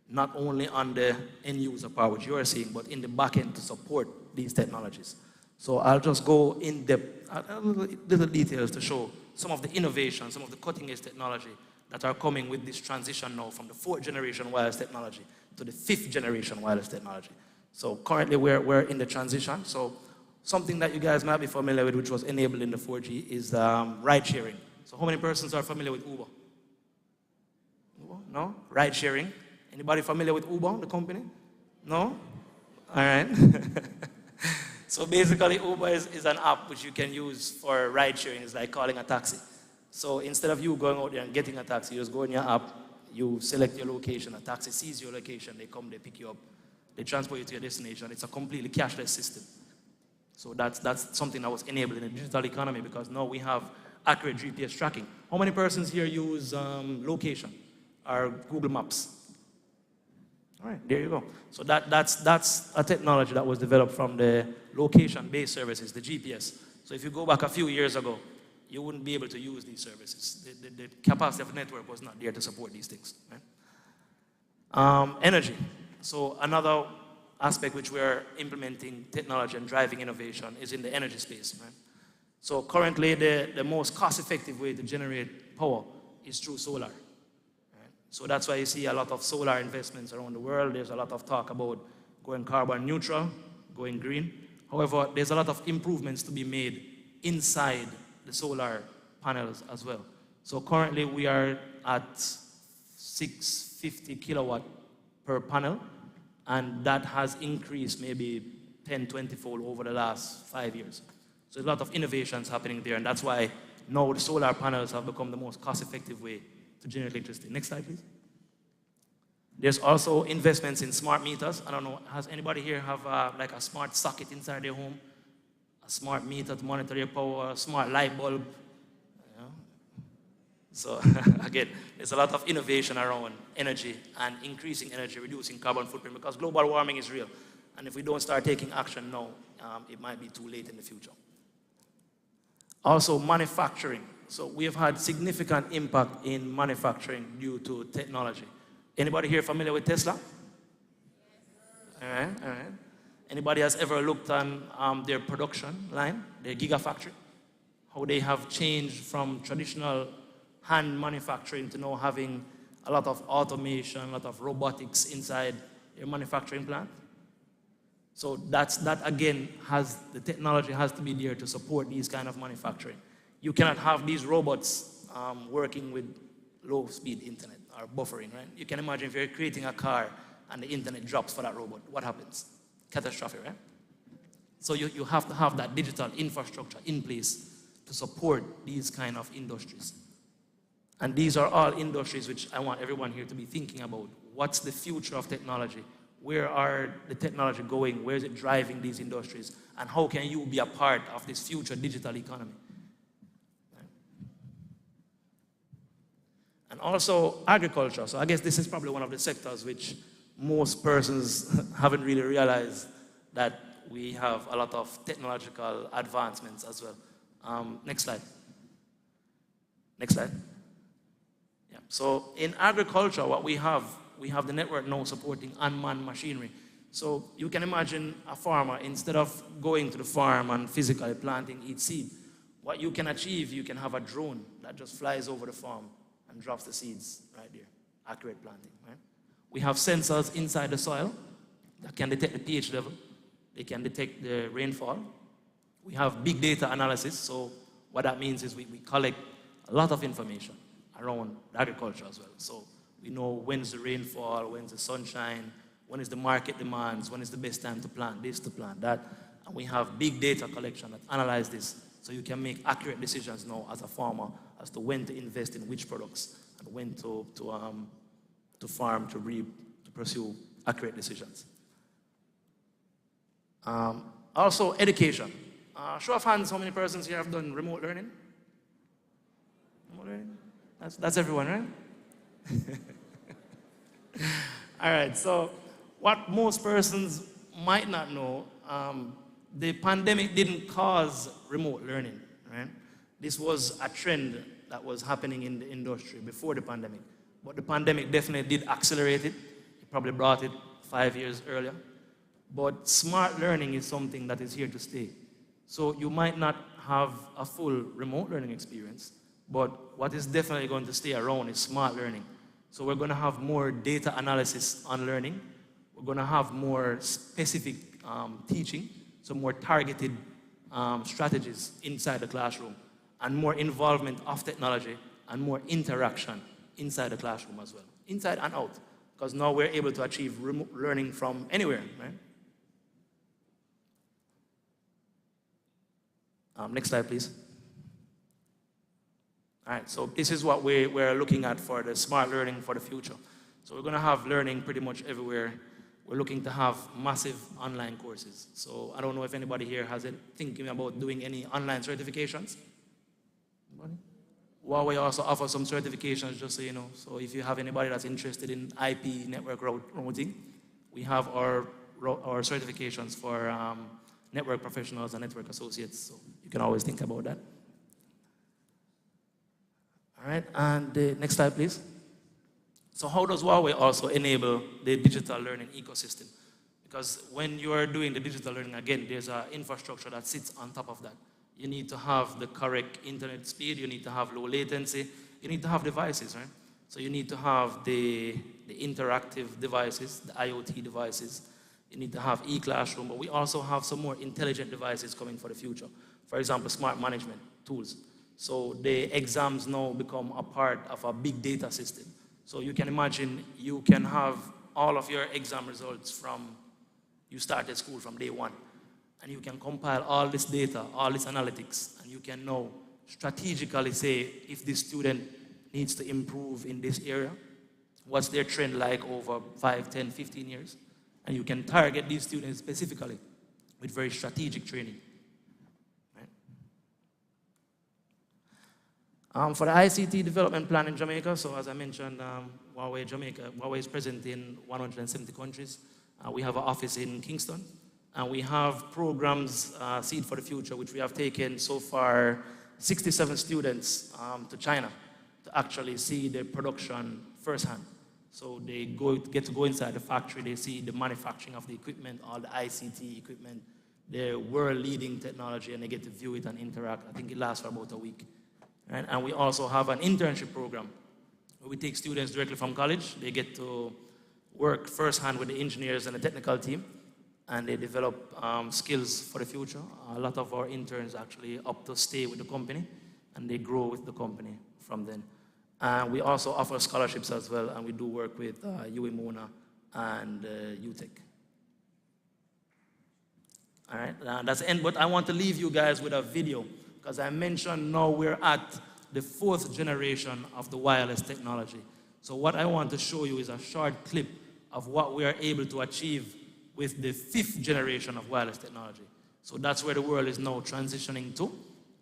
not only on the end user part, which you are seeing, but in the back end to support these technologies. So I'll just go in depth, little details to show some of the innovations, some of the cutting edge technology that are coming with this transition now from the fourth generation wireless technology to the fifth generation wireless technology. So currently we're in the transition. So something that you guys might be familiar with, which was enabled in the 4G, is ride sharing. So how many persons are familiar with Uber? No? Ride sharing. Anybody familiar with Uber, the company? No? All right. So basically Uber is an app which you can use for ride sharing. It's like calling a taxi. So instead of you going out there and getting a taxi, you just go in your app, you select your location, a taxi sees your location, they come, they pick you up, they transport you to your destination. It's a completely cashless system. So that's something that was enabled in the digital economy because now we have accurate GPS tracking. How many persons here use location or Google Maps? All right, there you go. So that's a technology that was developed from the location-based services, the GPS. So if you go back a few years ago, you wouldn't be able to use these services. The capacity of the network was not there to support these things. Right? Energy. So another aspect which we're implementing technology and driving innovation is in the energy space. Right? So currently the most cost-effective way to generate power is through solar. Right? So that's why you see a lot of solar investments around the world. There's a lot of talk about going carbon neutral, going green. However, there's a lot of improvements to be made inside the solar panels as well. So currently we are at 650 kilowatt per panel, and that has increased maybe 10, 20-fold over the last 5 years. So there's a lot of innovations happening there, and that's why now the solar panels have become the most cost-effective way to generate electricity. Next slide, please. There's also investments in smart meters. I don't know, has anybody here have like a smart socket inside their home? A smart meter to monitor your power, a smart light bulb? You know? So again, there's a lot of innovation around energy and increasing energy, reducing carbon footprint, because global warming is real. And if we don't start taking action now, it might be too late in the future. Also, manufacturing. So we have had significant impact in manufacturing due to technology. Anybody here familiar with Tesla? All right, all right. Anybody has ever looked on their production line, their gigafactory? How they have changed from traditional hand manufacturing to now having a lot of automation, a lot of robotics inside their manufacturing plant? So that again, the technology has to be there to support these kind of manufacturing. You cannot have these robots working with low-speed internet or buffering, right? You can imagine if you're creating a car and the internet drops for that robot, what happens? Catastrophic, right? So you have to have that digital infrastructure in place to support these kind of industries. And these are all industries which I want everyone here to be thinking about. What's the future of technology? Where are the technology going? Where is it driving these industries? And how can you be a part of this future digital economy? And also agriculture. So I guess this is probably one of the sectors which most persons haven't really realized that we have a lot of technological advancements as well. Next slide. Next slide. Yeah. So in agriculture, what we have the network now supporting unmanned machinery. So you can imagine a farmer, instead of going to the farm and physically planting each seed, what you can achieve, you can have a drone that just flies over the farm and drops the seeds right there. Accurate planting, right? We have sensors inside the soil that can detect the pH level. They can detect the rainfall. We have big data analysis. So what that means is we collect a lot of information around agriculture as well. So we know when's the rainfall, when's the sunshine, when is the market demands, when is the best time to plant this, to plant that. And we have big data collection that analyze this, so you can make accurate decisions now as a farmer as to when to invest in which products and when to farm, to reap, to pursue accurate decisions. Also, education. Show of hands, how many persons here have done remote learning? Remote learning? That's everyone, right? All right, so what most persons might not know, the pandemic didn't cause remote learning, right? This was a trend that was happening in the industry before the pandemic. But the pandemic definitely did accelerate it. It probably brought it 5 years earlier. But smart learning is something that is here to stay. So you might not have a full remote learning experience, but what is definitely going to stay around is smart learning. So we're going to have more data analysis on learning. We're going to have more specific teaching, so more targeted strategies inside the classroom, and more involvement of technology and more interaction inside the classroom as well, inside and out, because now we're able to achieve remote learning from anywhere, right? Next slide, please. All right, so this is what we're looking at for the smart learning for the future. So we're going to have learning pretty much everywhere. We're looking to have massive online courses. So I don't know if anybody here has it thinking about doing any online certifications. Anybody? Huawei also offers some certifications, just so you know. So if you have anybody that's interested in IP network routing, we have our certifications for network professionals and network associates. So you can always think about that. All right, and the next slide, please. So how does Huawei also enable the digital learning ecosystem? Because when you are doing the digital learning, again, there's an infrastructure that sits on top of that. You need to have the correct internet speed, you need to have low latency, you need to have devices, right? So you need to have the interactive devices, the IoT devices. You need to have e-classroom, but we also have some more intelligent devices coming for the future. For example, smart management tools. So the exams now become a part of a big data system. So you can imagine you can have all of your exam results from you started school from day one. And you can compile all this data, all this analytics, and you can now strategically say if this student needs to improve in this area, what's their trend like over 5, 10, 15 years, and you can target these students specifically with very strategic training. Right? For the ICT development plan in Jamaica, so as I mentioned, Huawei is present in 170 countries. We have an office in Kingston. And we have programs, Seed for the Future, which we have taken so far 67 students to China to actually see the production firsthand. So they get to go inside the factory, they see the manufacturing of the equipment, all the ICT equipment, the world-leading technology, and they get to view it and interact. I think it lasts for about a week. Right? And we also have an internship program where we take students directly from college. They get to work firsthand with the engineers and the technical team, and they develop skills for the future. A lot of our interns actually opt to stay with the company, and they grow with the company from then. We also offer scholarships as well, and we do work with UEMONA and UTEC. All right, that's the end, but I want to leave you guys with a video, because I mentioned now we're at the 4th generation of the wireless technology. So what I want to show you is a short clip of what we are able to achieve with the 5th generation of wireless technology. So that's where the world is now transitioning to.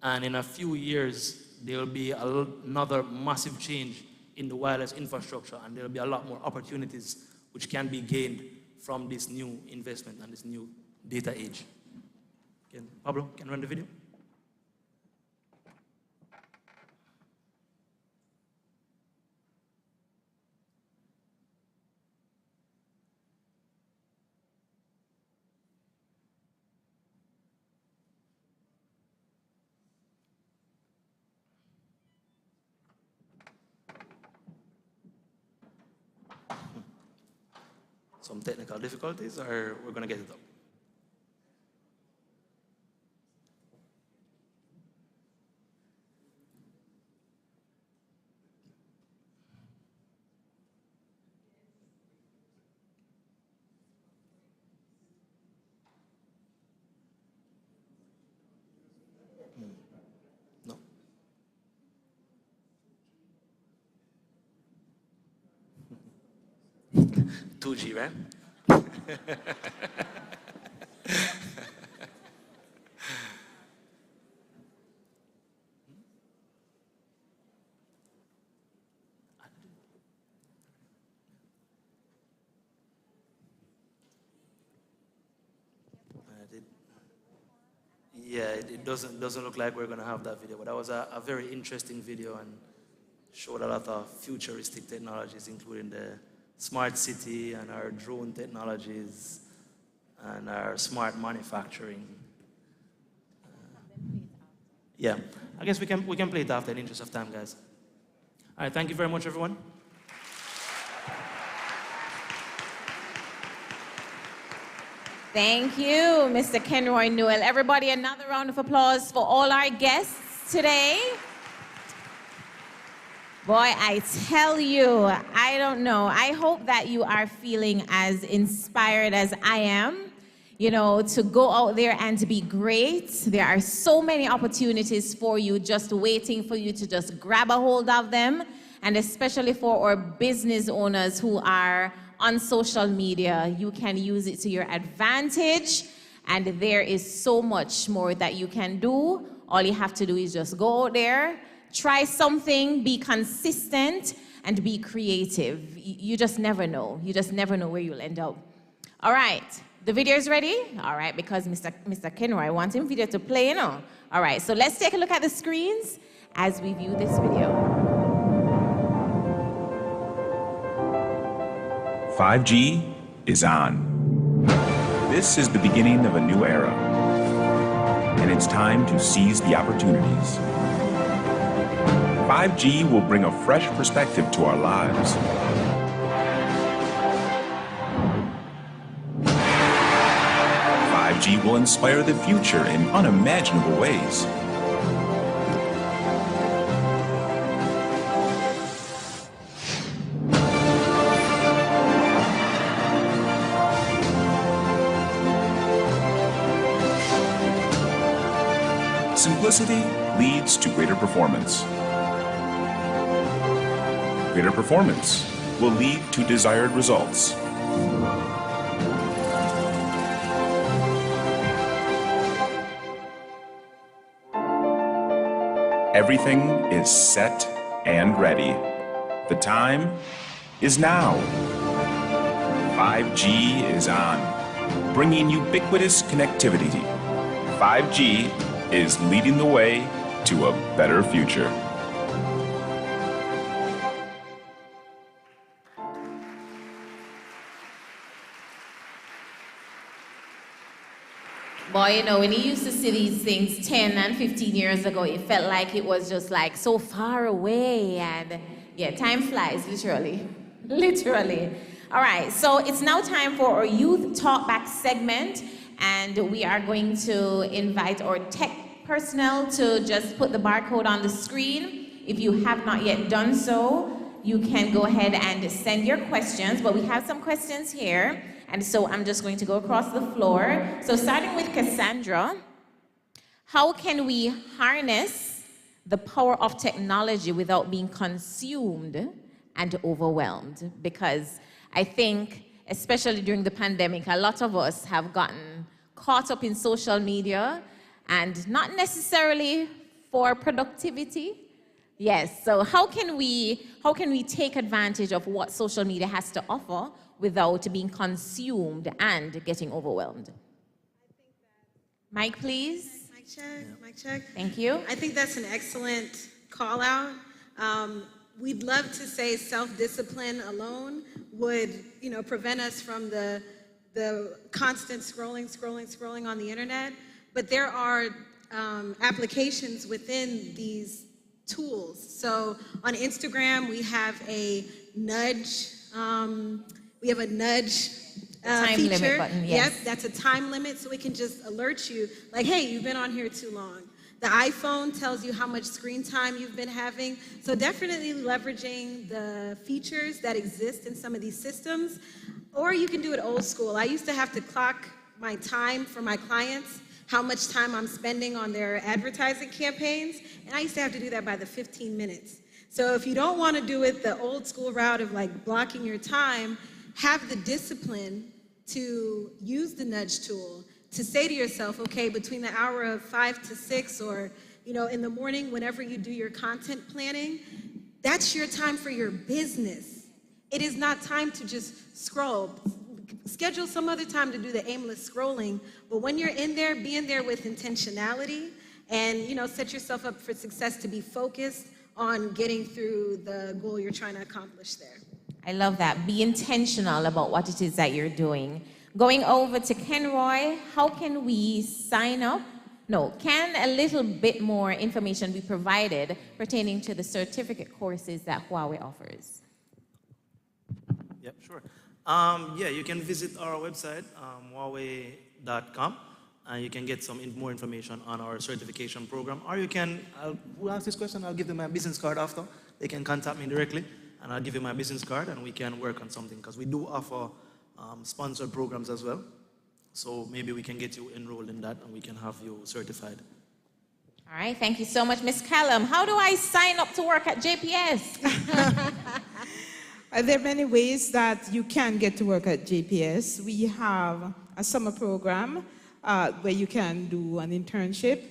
And in a few years, there will be another massive change in the wireless infrastructure, and there will be a lot more opportunities which can be gained from this new investment and this new data age. Pablo, can you run the video? Some technical difficulties, or we're going to get it up? No. 2G, right? Yeah, it doesn't look like we're going to have that video, but that was a very interesting video and showed a lot of futuristic technologies, including the smart city and our drone technologies and our smart manufacturing. Yeah, I guess we can play it after in the interest of time, guys. All right, thank you very much, everyone. Thank you, Mr. Kenroy Newell. Everybody, another round of applause for all our guests today. Boy, I tell you, I don't know. I hope that you are feeling as inspired as I am, you know, to go out there and to be great. There are so many opportunities for you just waiting for you to just grab a hold of them. And especially for our business owners who are on social media, you can use it to your advantage. And there is so much more that you can do. All you have to do is just go out there, try something, be consistent, and be creative. You just never know. You just never know where you'll end up. All right, the video is ready? All right, because Mr. Kenroy, I want him video to play, you know. All right, so let's take a look at the screens as we view this video. 5G is on. This is the beginning of a new era, and it's time to seize the opportunities. 5G will bring a fresh perspective to our lives. 5G will inspire the future in unimaginable ways. Simplicity leads to greater performance. Greater performance will lead to desired results. Everything is set and ready. The time is now. 5G is on, bringing ubiquitous connectivity. 5G is leading the way to a better future. Boy, you know, when you used to see these things 10 and 15 years ago, it felt like it was just like so far away. And yeah, time flies, literally. Literally. All right, so it's now time for our Youth Talkback segment. And we are going to invite our tech personnel to just put the barcode on the screen. If you have not yet done so, you can go ahead and send your questions. But we have some questions here. And so I'm just going to go across the floor. So starting with Cassandra, how can we harness the power of technology without being consumed and overwhelmed? Because I think, especially during the pandemic, a lot of us have gotten caught up in social media and not necessarily for productivity. Yes, so how can we take advantage of what social media has to offer without being consumed and getting overwhelmed? Mike, please. Mic check, mic check. Thank you. I think that's an excellent call out. We'd love to say self-discipline alone would, prevent us from the constant scrolling on the internet. But there are applications within these tools. So on Instagram, we have a nudge. We have a nudge time feature. limit button, yes. Yep, that's a time limit, so it can just alert you, like, hey, you've been on here too long. The iPhone tells you how much screen time you've been having. So definitely leveraging the features that exist in some of these systems. Or you can do it old school. I used to have to clock my time for my clients, how much time I'm spending on their advertising campaigns, and I used to have to do that by the 15 minutes. So if you don't want to do it the old school route of like blocking your time, have the discipline to use the nudge tool to say to yourself, okay, between the hour of 5 to 6 or, in the morning, whenever you do your content planning, that's your time for your business. It is not time to just scroll. Schedule some other time to do the aimless scrolling, but when you're in there, be in there with intentionality and, set yourself up for success to be focused on getting through the goal you're trying to accomplish there. I love that. Be intentional about what it is that you're doing. Going over to Kenroy, how can we sign up? No, can a little bit more information be provided pertaining to the certificate courses that Huawei offers? Yep, sure. You can visit our website, Huawei.com, and you can get some more information on our certification program. Or you can, who asked this question? I'll give them my business card after. They can contact me directly, and I'll give you my business card, and we can work on something, because we do offer sponsored programs as well. So maybe we can get you enrolled in that, and we can have you certified. All right, thank you so much, Ms. Callum. How do I sign up to work at JPS? There are many ways that you can get to work at JPS. We have a summer program where you can do an internship.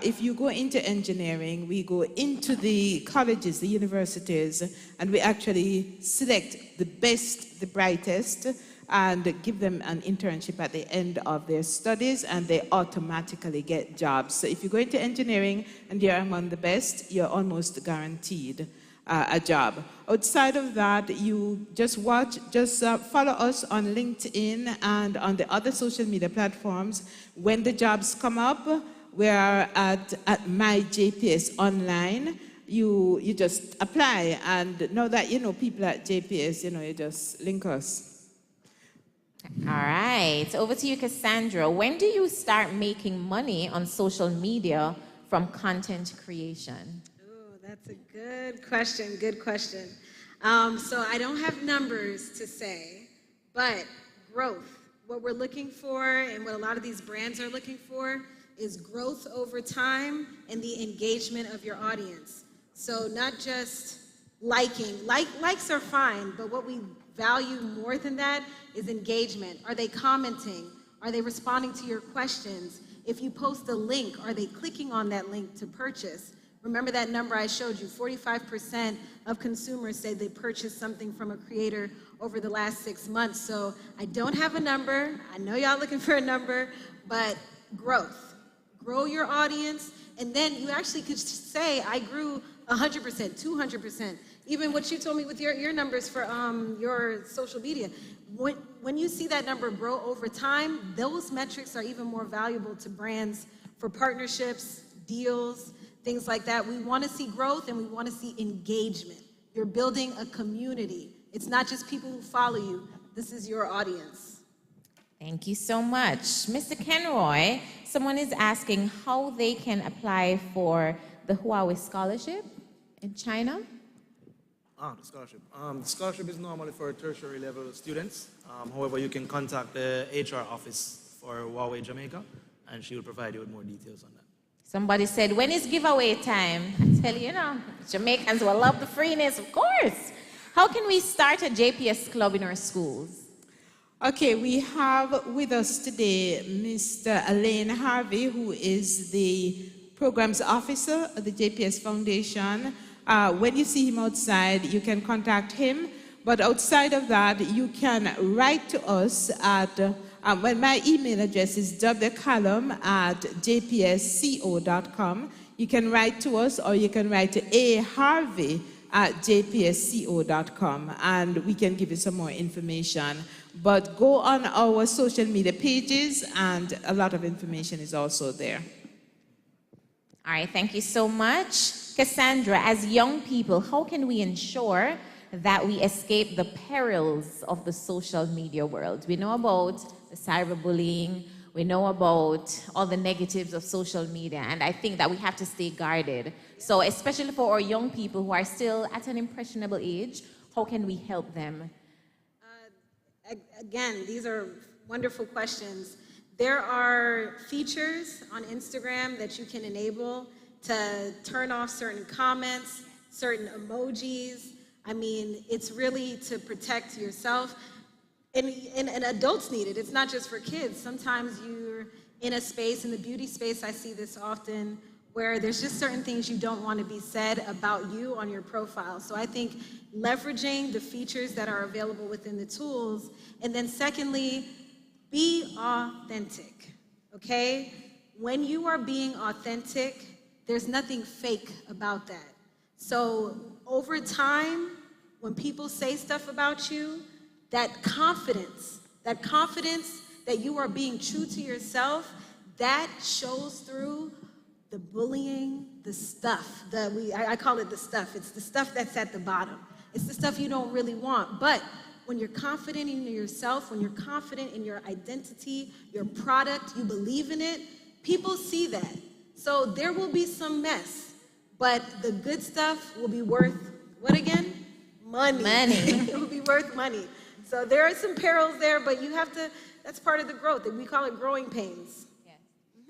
If you go into engineering, we go into the colleges, the universities, and we actually select the best, the brightest, and give them an internship at the end of their studies, and they automatically get jobs. So if you go into engineering and you're among the best, you're almost guaranteed a job. Outside of that, you just follow us on LinkedIn and on the other social media platforms. When the jobs come up, we are at My JPS Online, you just apply. And now that you know people at JPS, you just link us. All right, over to you, Cassandra. When do you start making money on social media from content creation? Oh, that's a good question, good question. So I don't have numbers to say, but growth. What we're looking for and what a lot of these brands are looking for is growth over time and the engagement of your audience. So not just liking. Likes are fine, but what we value more than that is engagement. Are they commenting? Are they responding to your questions? If you post a link, are they clicking on that link to purchase? Remember that number I showed you, 45% of consumers say they purchased something from a creator over the last 6 months. So I don't have a number. I know y'all looking for a number, but growth. Grow your audience, and then you actually could say, I grew 100%, 200%. Even what you told me with your numbers for your social media. When you see that number grow over time, those metrics are even more valuable to brands for partnerships, deals, things like that. We want to see growth and we want to see engagement. You're building a community. It's not just people who follow you. This is your audience. Thank you so much. Mr. Kenroy, someone is asking how they can apply for the Huawei Scholarship in China. The scholarship. The scholarship is normally for tertiary level students. However, you can contact the HR office for Huawei Jamaica, and she will provide you with more details on that. Somebody said, when is giveaway time? I tell you, Jamaicans will love the freeness, of course. How can we start a JPS club in our schools? Okay, we have with us today Mr. Alain Harvey, who is the programs officer of the JPS Foundation. When you see him outside, you can contact him. But outside of that, you can write to us at, well, my email address is wcolumn@jpsco.com. You can write to us, or you can write to aharvey@jpsco.com, and we can give you some more information. But go on our social media pages, and a lot of information is also there. All right, thank you so much. Cassandra, as young people, how can we ensure that we escape the perils of the social media world? We know about the cyberbullying, we know about all the negatives of social media, and I think that we have to stay guarded. So especially for our young people who are still at an impressionable age, how can we help them? Again, these are wonderful questions. There are features on Instagram that you can enable to turn off certain comments, certain emojis. I mean, it's really to protect yourself. And adults need it. It's not just for kids. Sometimes you're in a space, in the beauty space, I see this often, where there's just certain things you don't want to be said about you on your profile. So I think leveraging the features that are available within the tools. And then secondly, be authentic, okay? When you are being authentic, there's nothing fake about that. So over time, when people say stuff about you, that confidence that you are being true to yourself, that shows through the bullying, the stuff. I call it the stuff. It's the stuff that's at the bottom. It's the stuff you don't really want. But when you're confident in yourself, when you're confident in your identity, your product, you believe in it, people see that. So there will be some mess, but the good stuff will be worth, what again? Money. It will be worth money. So there are some perils there, but you have to, that's part of the growth. We call it growing pains. Yes.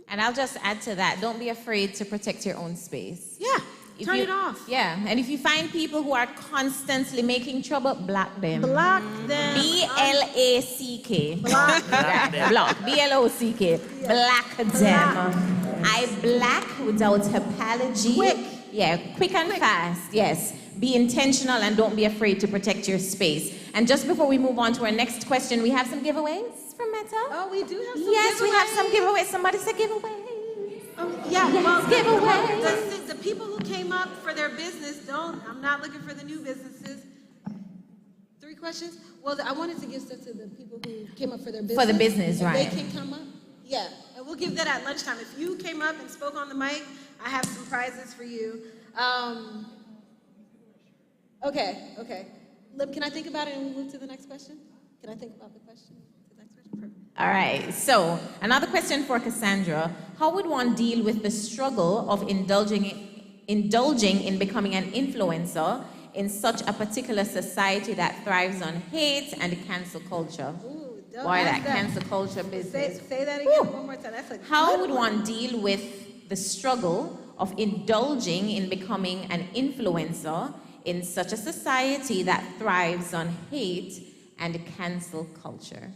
And I'll just add to that, don't be afraid to protect your own space. Yeah, turn it off. Yeah, and if you find people who are constantly making trouble, block them. Block them. B-L-A-C-K. Block them. Block, B-L-O-C-K. Black them. I black without apology. Quick. Yeah, quick and fast, yes. Be intentional and don't be afraid to protect your space. And just before we move on to our next question, we have some giveaways from Meta. Oh, we do have some Yes, giveaways. we have some giveaways. Somebody said giveaways. Oh, yeah, Yes, well, giveaways. the people who came up for their business, I'm not looking for the new businesses. 3 questions? Well, I wanted to give stuff to the people who came up for their business. For the business, if right. They can come up. Yeah, and we'll give that at lunchtime. If you came up and spoke on the mic, I have some prizes for you. Okay. Can I think about it and we'll move to the next question? Can I think about the question? The next question? Perfect. All right, so another question for Cassandra. How would one deal with the struggle of indulging in becoming an influencer in such a particular society that thrives on hate and cancel culture? Boy, that cancel culture business. Say that again one more time. That's a How would one deal with the struggle of indulging in becoming an influencer in such a society that thrives on hate and cancel culture?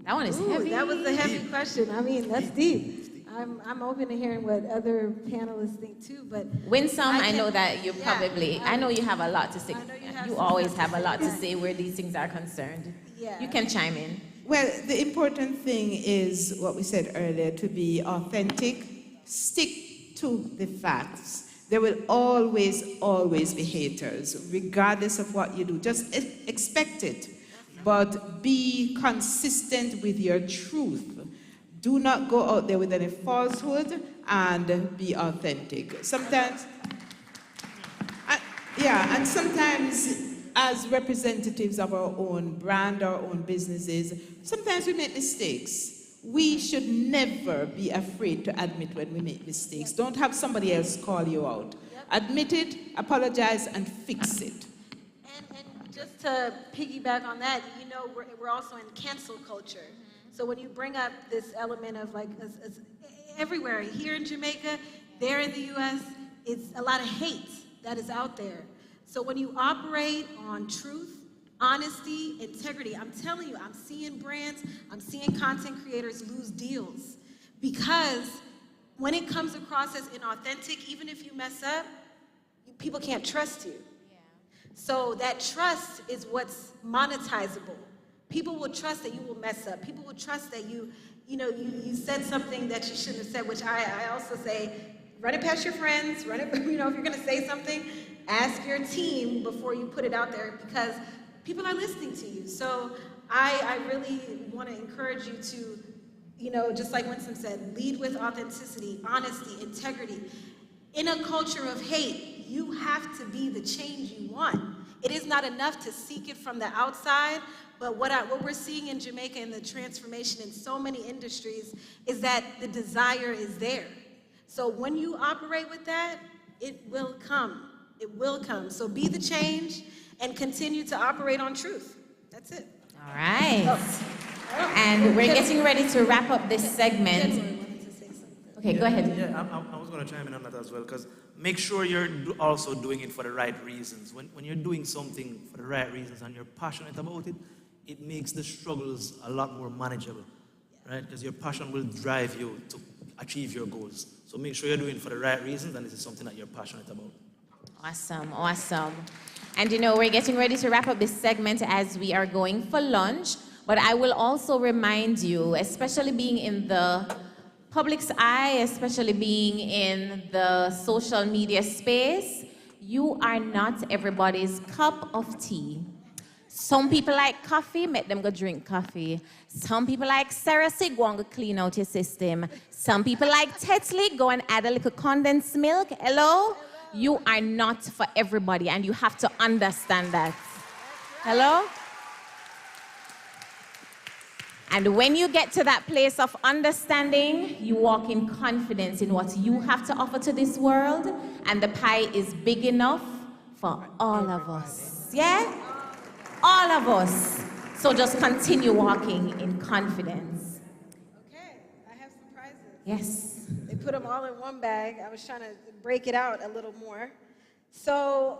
That one is heavy. That was a heavy question. I mean, that's deep. I'm open to hearing what other panelists think too, but Winsome, I know that you probably, I know you have a lot to say. You always have a lot to say where these things are concerned. Yeah. You can chime in. Well, the important thing is what we said earlier, to be authentic, stick to the facts. There will always be haters, regardless of what you do. Just expect it, but be consistent with your truth. Do not go out there with any falsehood and be authentic. Sometimes, and sometimes as representatives of our own brand, our own businesses, sometimes we make mistakes. We should never be afraid to admit when we make mistakes. Don't have somebody else call you out. Admit it, apologize, and fix it. And just to piggyback on that, you know, we're also in cancel culture. So when you bring up this element of like everywhere, here in Jamaica, there in the US, it's a lot of hate that is out there. So when you operate on truth, honesty, integrity, I'm telling you, I'm seeing brands, I'm seeing content creators lose deals because when it comes across as inauthentic, even if you mess up, people can't trust you. So that trust is what's monetizable. People will trust that you will mess up. People will trust that you said something that you shouldn't have said, which I also say, run it past your friends, run it, if you're gonna say something, ask your team before you put it out there because people are listening to you. So I really wanna encourage you to, just like Winsome said, lead with authenticity, honesty, integrity. In a culture of hate, you have to be the change you want. It is not enough to seek it from the outside, but what we're seeing in Jamaica and the transformation in so many industries is that the desire is there. So when you operate with that, it will come. It will come. So be the change and continue to operate on truth. That's it. All right. And we're getting ready to wrap up this segment. Okay, go ahead. Yeah, I was going to chime in on that as well, because make sure you're also doing it for the right reasons. When you're doing something for the right reasons and you're passionate about it, it makes the struggles a lot more manageable, right? Because your passion will drive you to achieve your goals. So make sure you're doing it for the right reasons, and this is something that you're passionate about. Awesome, awesome. And we're getting ready to wrap up this segment as we are going for lunch, but I will also remind you, especially being in the public's eye, especially being in the social media space, you are not everybody's cup of tea. Some people like coffee, make them go drink coffee. Some people like Ceresig, go and go clean out your system. Some people like Tetley, go and add a little condensed milk. Hello? You are not for everybody, and you have to understand that. Hello? And when you get to that place of understanding, you walk in confidence in what you have to offer to this world, and the pie is big enough for all of us. Yeah? All of us. So just continue walking in confidence. Okay, I have some prizes. Yes. They put them all in one bag. I was trying to break it out a little more. So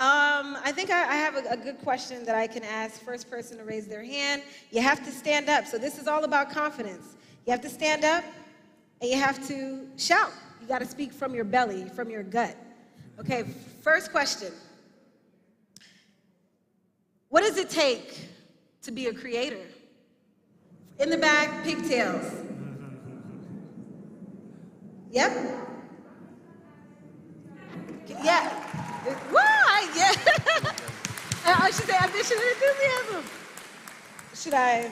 I think I have a good question that I can ask. First person to raise their hand. You have to stand up. So this is all about confidence. You have to stand up and you have to shout. You got to speak from your belly, from your gut. Okay, first question. What does it take to be a creator? In the back, pigtails. Yep. Yeah. Why? Yeah. I should say ambition and enthusiasm. Should I?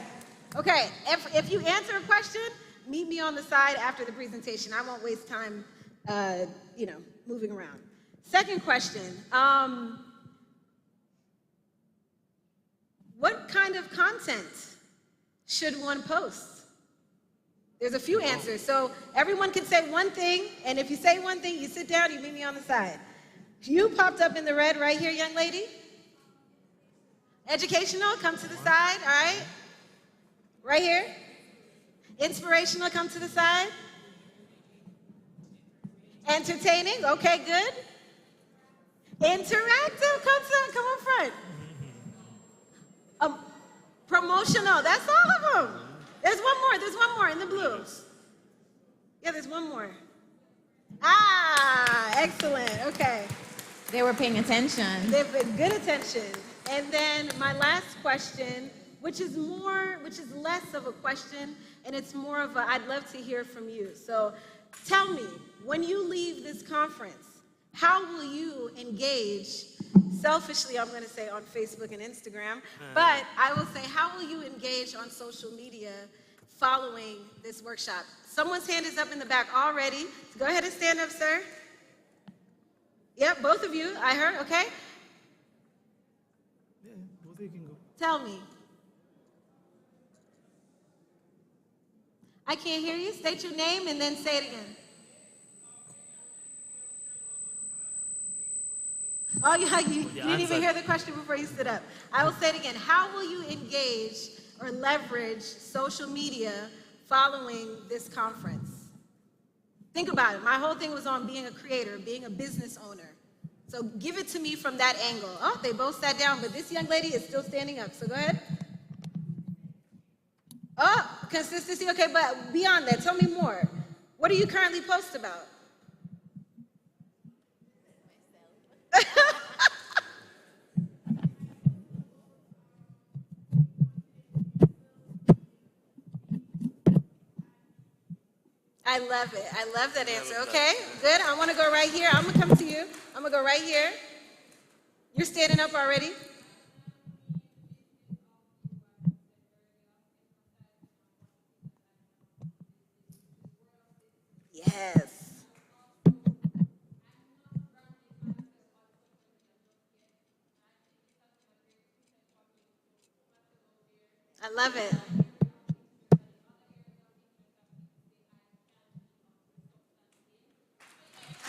Okay. If you answer a question, meet me on the side after the presentation. I won't waste time, moving around. Second question. What kind of content should one post? There's a few answers. So everyone can say one thing, and if you say one thing, you sit down, you meet me on the side. You popped up in the red right here, young lady. Educational, come to the side, all right? Right here. Inspirational, come to the side. Entertaining, okay, good. Interactive, come on front. Promotional, that's all of them. There's one more in the blues. Yeah, there's one more. Ah, excellent, okay. They were paying attention. They've been good attention. And then my last question, which is less of a question, and it's more of a, I'd love to hear from you. So tell me, when you leave this conference, how will you engage, selfishly I'm gonna say on Facebook and Instagram, but I will say, how will you engage on social media following this workshop? Someone's hand is up in the back already. So go ahead and stand up, sir. Yep, both of you, I heard, okay? Yeah, both of you can go. Tell me. I can't hear you. State your name and then say it again. Oh, yeah, you didn't even hear the question before you stood up. I will say it again. How will you engage or leverage social media following this conference? Think about it. My whole thing was on being a creator, being a business owner. So give it to me from that angle. Oh, they both sat down, but this young lady is still standing up. So go ahead. Oh, consistency. Okay, but beyond that, tell me more. What do you currently post about? I love it. I love that answer. Okay, good. I want to go right here. I'm going to come to you. I'm going to go right here. You're standing up already. Yes. I love it.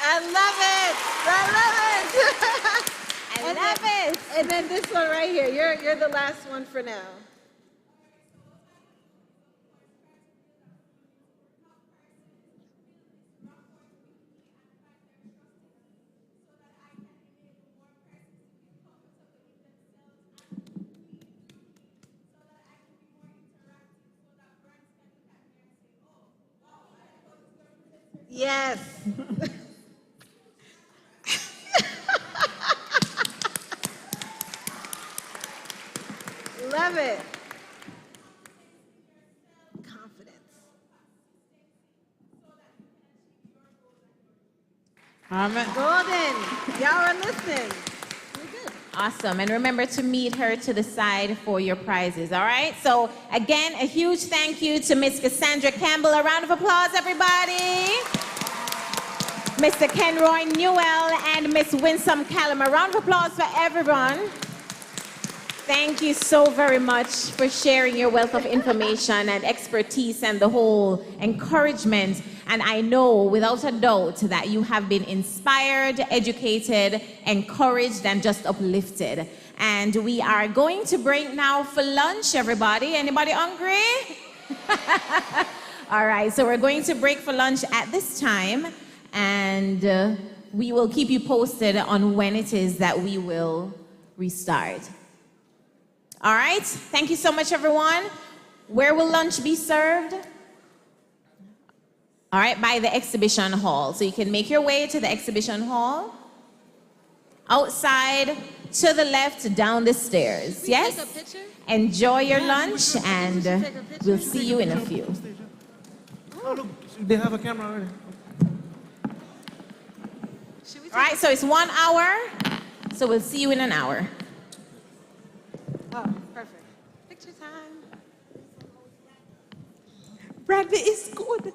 I love it. I love it. I love it. And then this one right here. You're the last one for now. Yes. Love it. Confidence. Golden. Y'all are listening. Awesome. And remember to meet her to the side for your prizes, all right? So, again, a huge thank you to Miss Cassandra Campbell. A round of applause, everybody. Mr. Kenroy Newell and Miss Winsome Callum. A round of applause for everyone. Thank you so very much for sharing your wealth of information and expertise and the whole encouragement. And I know without a doubt that you have been inspired, educated, encouraged, and just uplifted. And we are going to break now for lunch, everybody. Anybody hungry? All right, so we're going to break for lunch at this time. And we will keep you posted on when it is that we will restart. All right, thank you so much, everyone. Where will lunch be served? All right, by the exhibition hall. So you can make your way to the exhibition hall. Outside, to the left, down the stairs. Yes? Enjoy your lunch, and we'll see you in a few. Oh, look, they have a camera already. All right, so it's 1 hour. So we'll see you in an hour. Oh, perfect. Picture time. Bradley is good.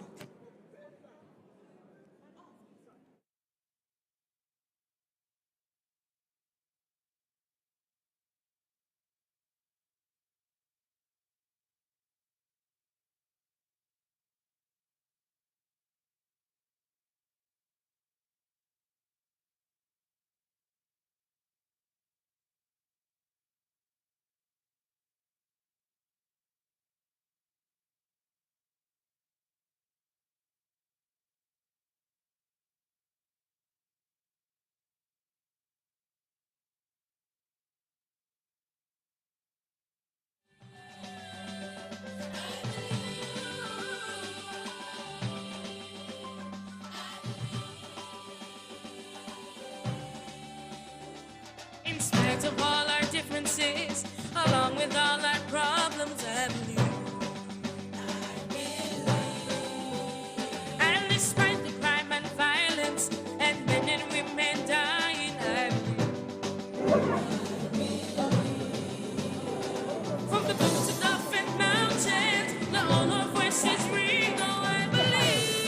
In spite of all our differences, along with all our problems, I believe. And despite the crime and violence, and men and women dying, I believe. From the boots of Dolphin Mountains, the all our voices ring, oh, I believe.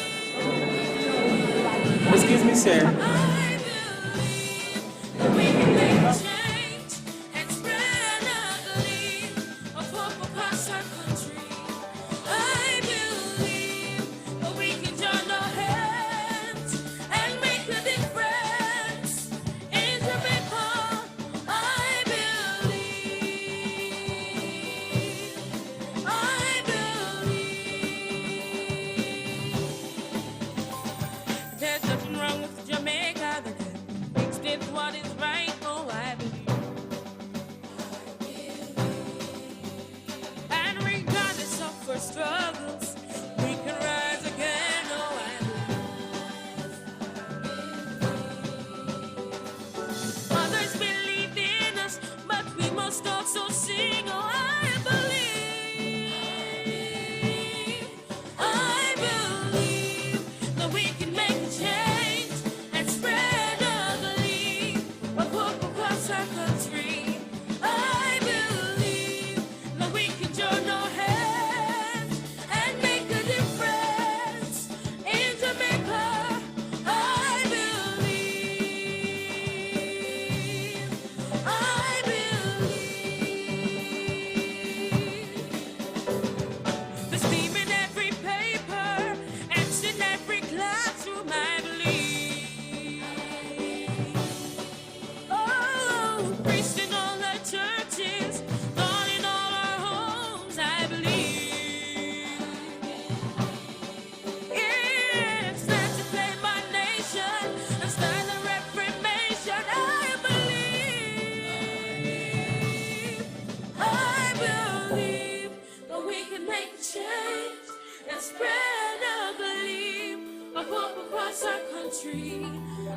Excuse me, sir. There's nothing wrong with Jamaica that makes it what is right, oh, I believe. And regardless of our struggles, we can rise again, oh, I believe. Others believe in us, but we must also sing, oh, I believe. I believe that we can make a change and spread a belief of hope across our country. I believe that we can join our hands and make a difference in Jamaica. I believe. I believe. There's steam in every paper, ants in every classroom, I believe. Oh, priests in all our churches, God in all our homes, I believe. It's time to claim our nation and start a reformation, I believe. I believe that we can make a change and spread a belief of hope across our country.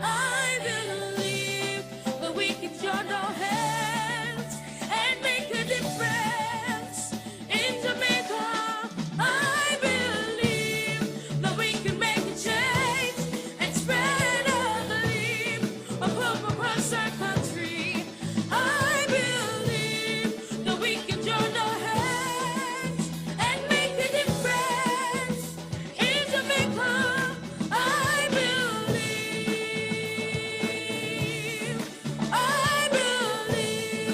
I believe that we can join our hands and make a difference in Jamaica. I believe that we can make a change and spread a belief of hope across our country. I believe that we can join our hands and make a difference in Jamaica. I believe. I believe.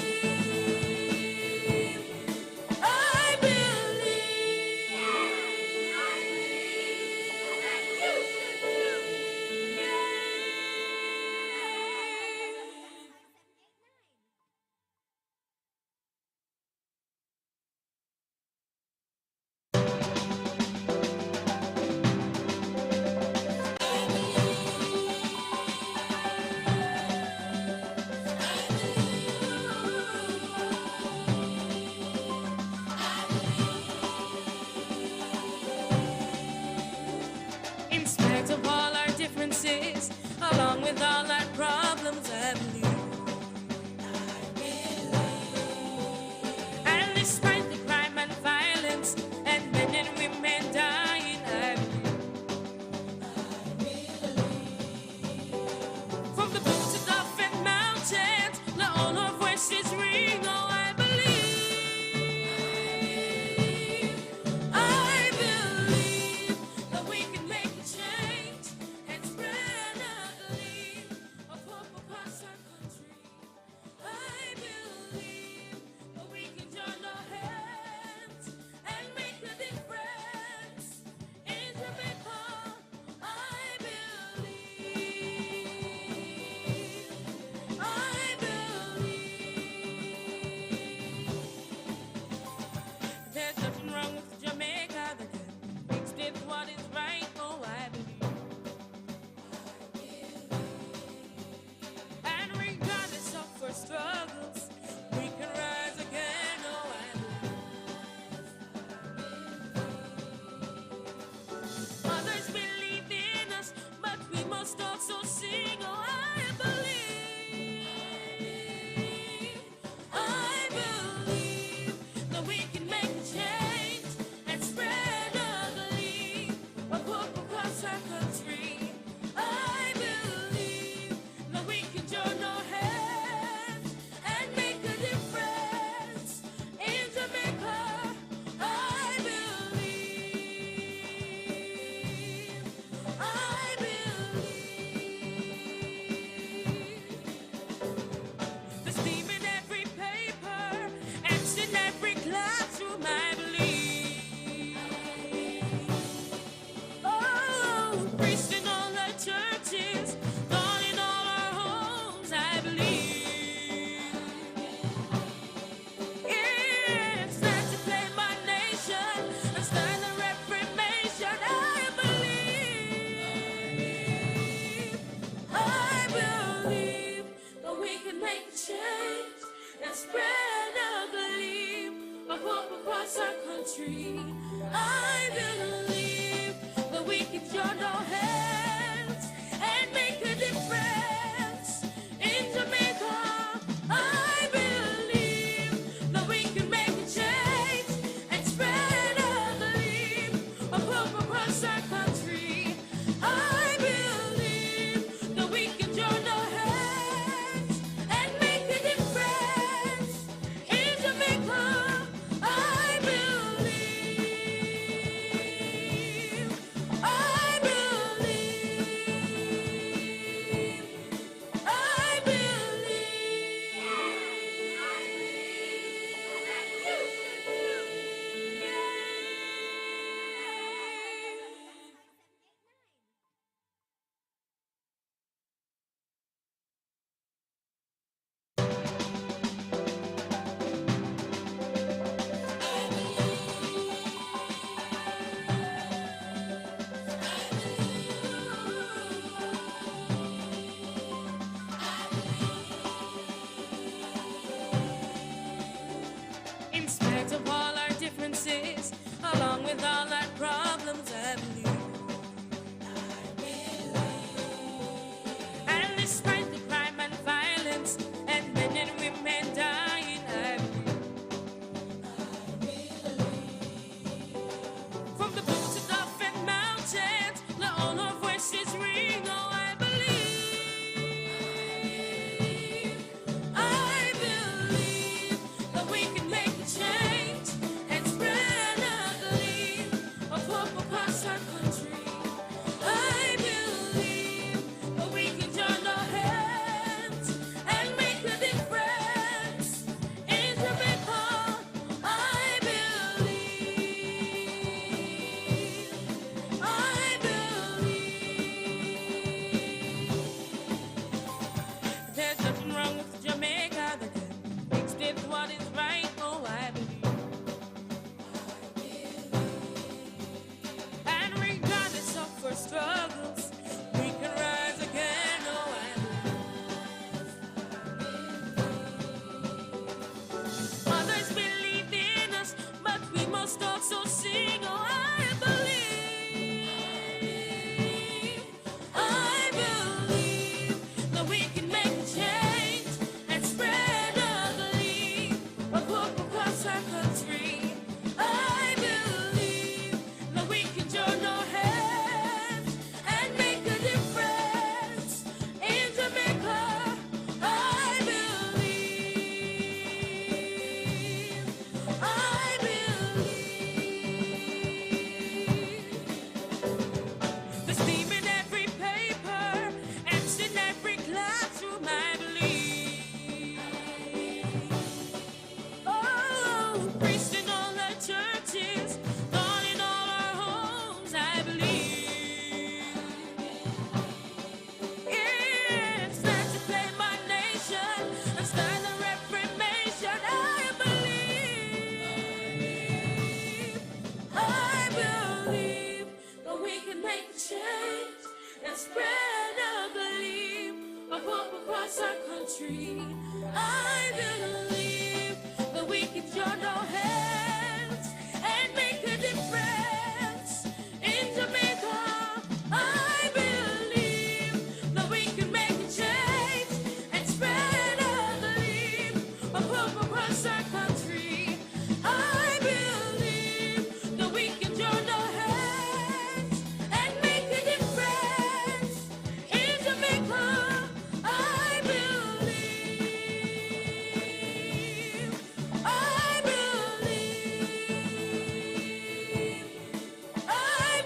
I In spite of all our differences, along with all our problems, I believe. And despite the crime and violence, and men and women dying, I believe. From the boots of Dolphin Mountains, let all our voices ring, oh, I believe. I believe. and spread a gleam of hope across our country. I believe that we can join our hands and make a difference in Jamaica. I believe that we can make a change and spread a gleam of hope across our country. I believe that we can join our hands and make a difference in Jamaica. I believe, I in spite of all our differences, along with all our problems, I believe. And despite the crime and violence and men and women dying, I believe. From the boots of Gulf and mountains, let all our voices ring. Oh, I believe. I believe that we can make a change and spread a gleam of hope across our country. I believe that we can join our hands and make a difference in Jamaica. I believe, I believe. There's nothing wrong with Jamaica that can fix it what is right. Oh, I believe. And regardless of our struggles, we can rise again. Oh, I believe. Others believe in us, but we must also sing. Oh, I believe. I believe that we can make a change and spread a gleam of hope across our country. I believe that we can join our hands and make a difference in Jamaica. I believe, I believe. There's steam in every paper, ants in every classroom, I believe. Oh, priests in all our churches, God in all our homes, I believe. It's time to claim our nation and start the reformation, I believe. I believe that we can make a change and spread a gleam of hope across our country. I believe that we can join our hands and make a difference in Jamaica. I believe that we can make a change and spread a gleam of hope across our country. I believe that we can join our hands and make a difference in Jamaica. I believe, I believe, I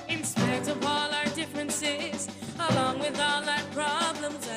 In spite of all our differences, along with all our problems,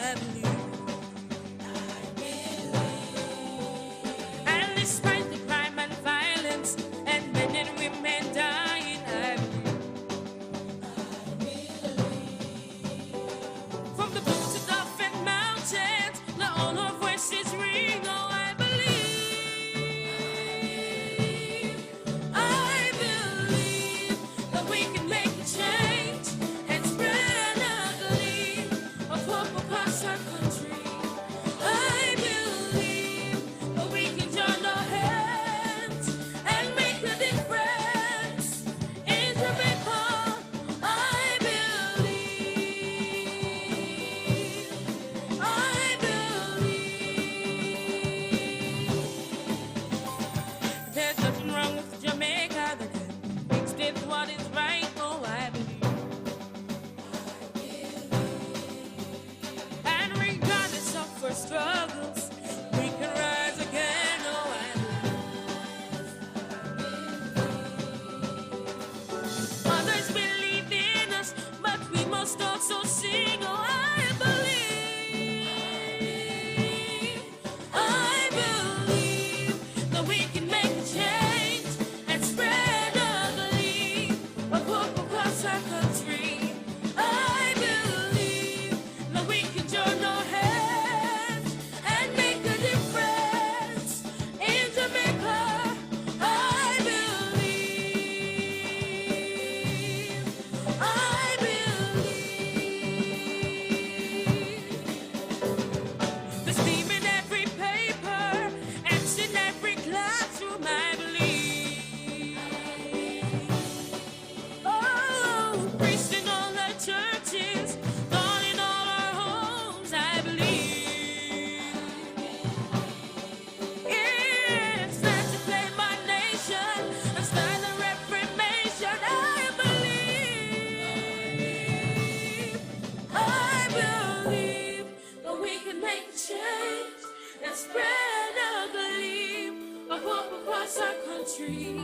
across our country.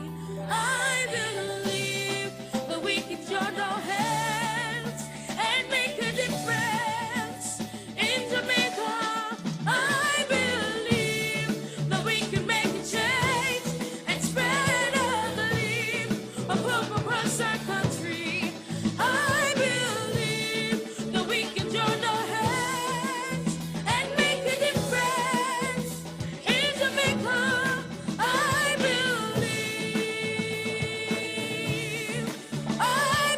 I believe that we can join our hands and make a difference in Jamaica. I believe that we can make a change and spread a belief of hope across our country. I believe that we can join our hands and make a difference in Jamaica. I believe, I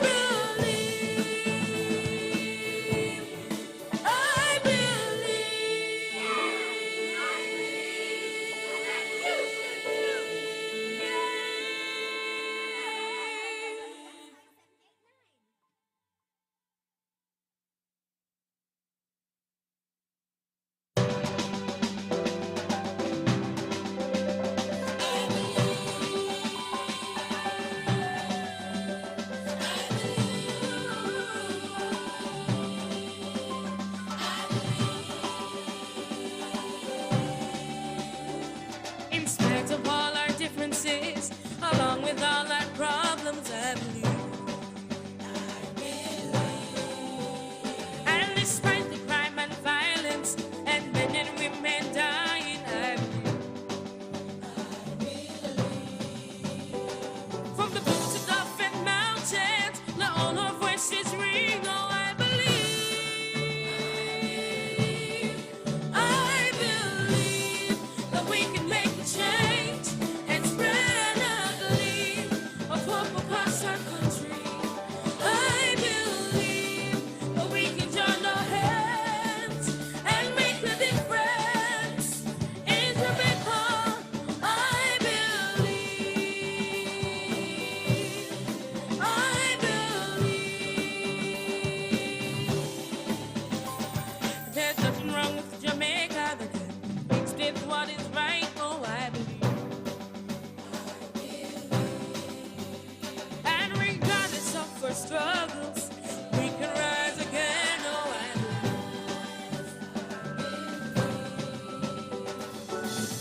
in spite of all our differences, along with all our problems, I believe. And despite the crime and violence and men and women dying, I believe. From the boots of Dolphin Mountains, let all our voices ring. Oh, I believe. I believe that we can make a change and spread a belief of hope across our country. I believe that we can join our hands and make a difference in Jamaica. I believe. I believe. There's nothing wrong with Jamaica that mixed with what is right. Oh, I believe. And regardless of our struggles, we can rise again. Oh, I believe.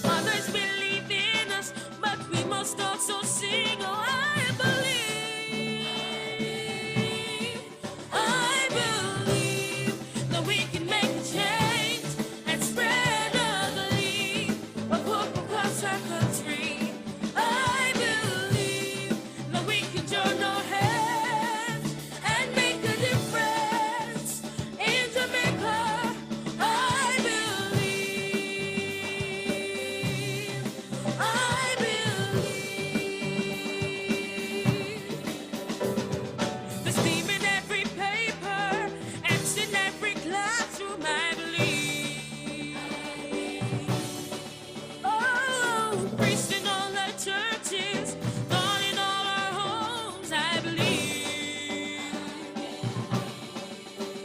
Others believe in us, but we must also sing. Oh, I believe. I believe that we can make a change and spread a belief of hope across our country. I believe that we can join our hands and make a difference in Jamaica. I believe. I believe. The steam in every paper, X in every classroom, I believe. Oh, priests in all our churches, God in all our homes, I believe.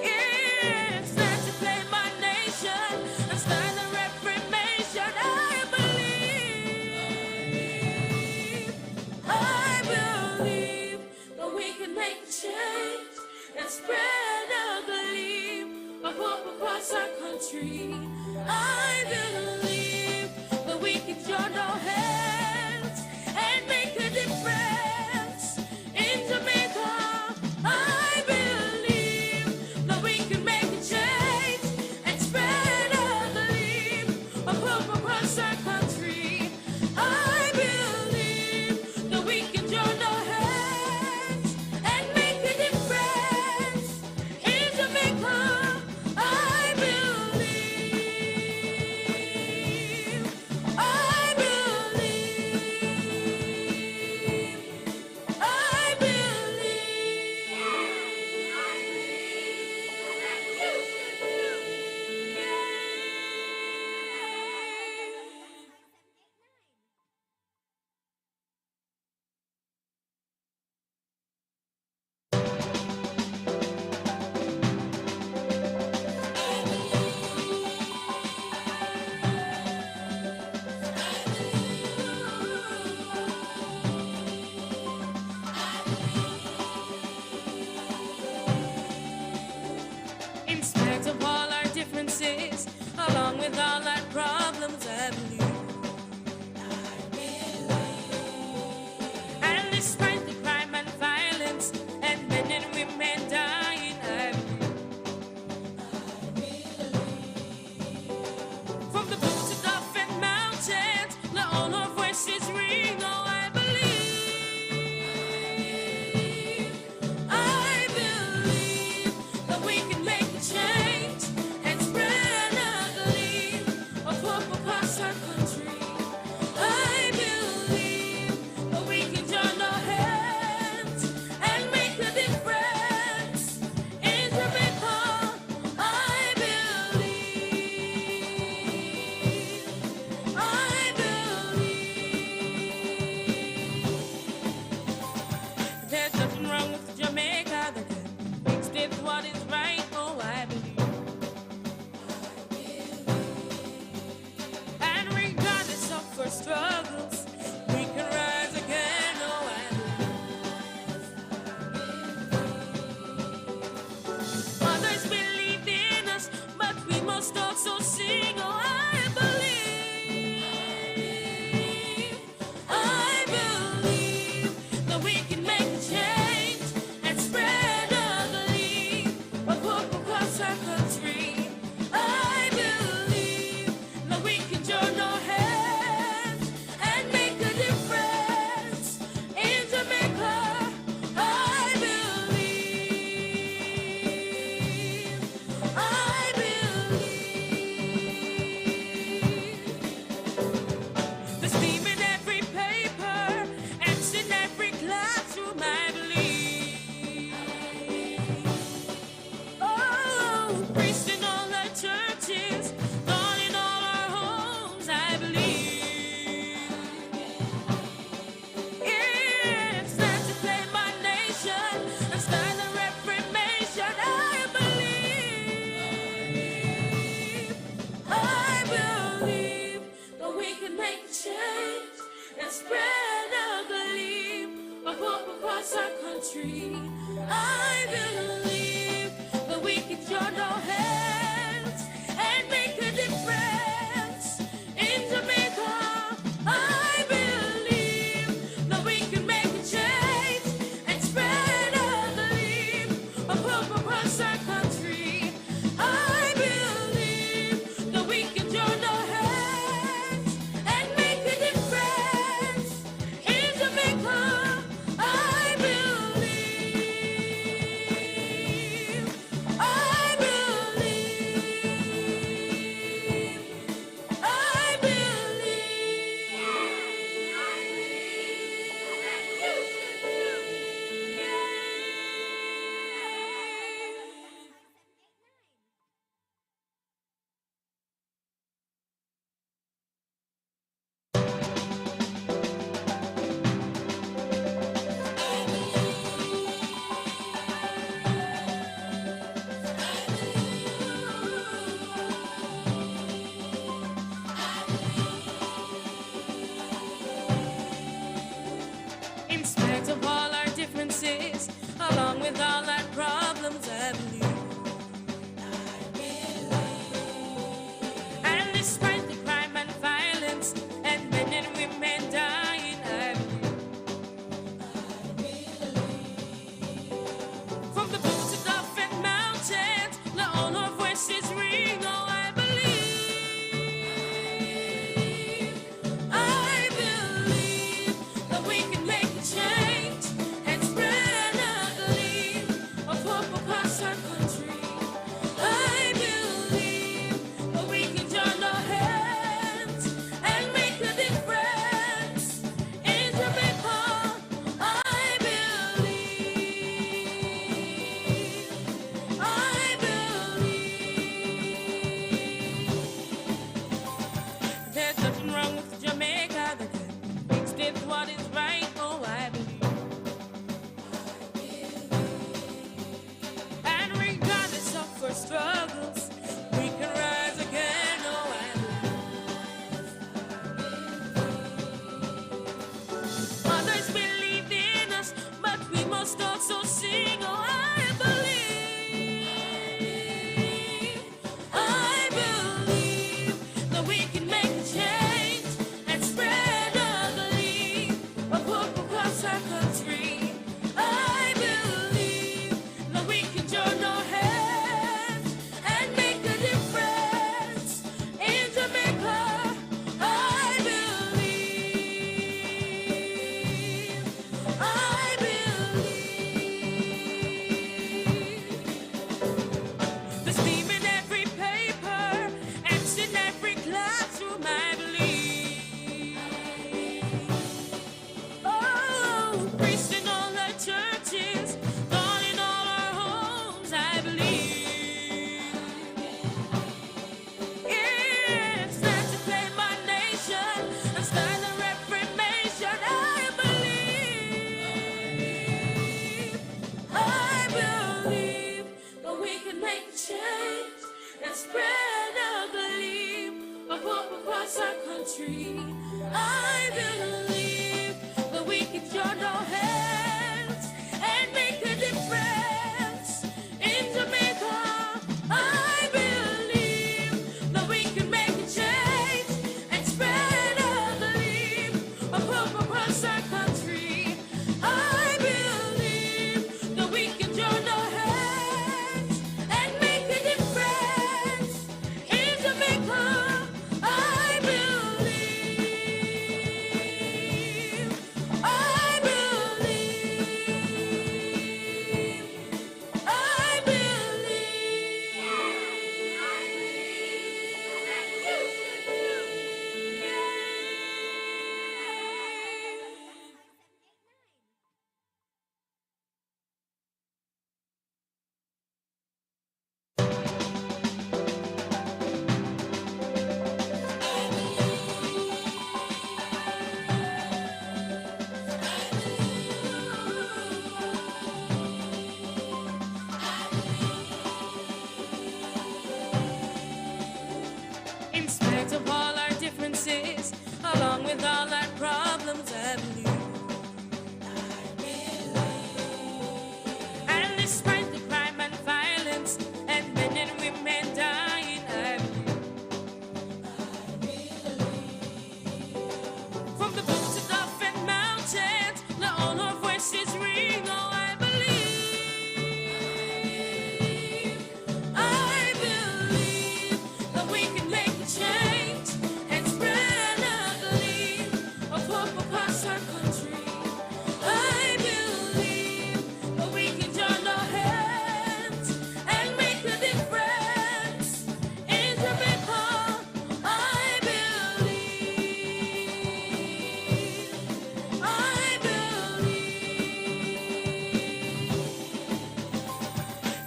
It's time to claim our nation and start a reformation, I believe. I believe that we can make a change and spread a belief of hope across our country. I believe that we can join our hands and make a difference in Jamaica. I believe that we can make a change and spread a belief of hope across our country. I believe that we can join our hands and make a difference in Jamaica. I believe. I believe. nothing wrong with Jamaica that can fix it what is right. Oh, I believe. And regardless of our struggles, we can rise again. Oh, I believe. Others believed in us, but we must also sing. Oh, I believe. I believe that we can make a change and spread a belief of hope across our country. I believe that we can join our hands and make a difference in Jamaica. I believe. I believe. There's steam in every paper, X in every classroom. I believe. Oh, priests in all our churches, God in all our homes. I believe. It's time to claim my nation and start the reformation. I believe. I believe that we can make a change and spread a belief of hope across our country. I believe that we can join our hands and make a difference in Jamaica. I believe that we can make a change and spread a belief of hope across our country. I believe that we can join our hands and make a difference in Jamaica. I believe. I believe. I In spite of all our differences, along with all our problems, I believe. And despite the crime and violence and men and women dying, I believe. From the blue to Dolphin Mountains, let all our voices ring. Oh, I believe. I believe that we can make a change and spread a belief of hope across our country. I believe that we can join our hands and make a difference in Jamaica. I believe. I believe. There's nothing wrong with Jamaica that can fix it what is right. Oh, I believe. And regardless of our struggles, we can rise again. Oh, I believe. Others believed in us, but we must also sing. Oh, I believe. I believe that we can make a change and spread a belief of hope across our country. I believe that we can join our hands and make a difference in Jamaica. I believe. I believe. make a change and spread a gleam of hope across our country. I believe that we can join our hands and make a difference in Jamaica. I believe that we can make a change and spread a gleam of hope across our country. I believe that we can join our hands and make a difference in Jamaica. I believe, I believe, I In spite of all our differences, along with all our problems, I believe. And despite the crime and violence and men and women dying, I believe. From the mountains up and mountains, let all our voices ring. Oh, I believe. I believe that we can make a change and spread a gleam of hope across our country. I believe that we can join our hands and make a difference in Jamaica. I believe. I believe.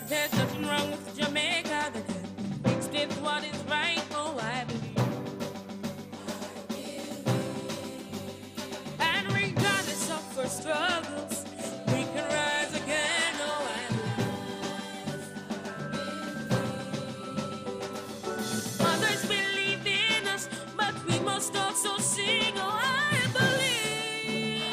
There's nothing wrong with Jamaica that can fix it what is right. Oh, I believe. And regardless of our struggles, we can rise again. Oh, I believe. Others believe in us, but we must also sing. Oh, I believe.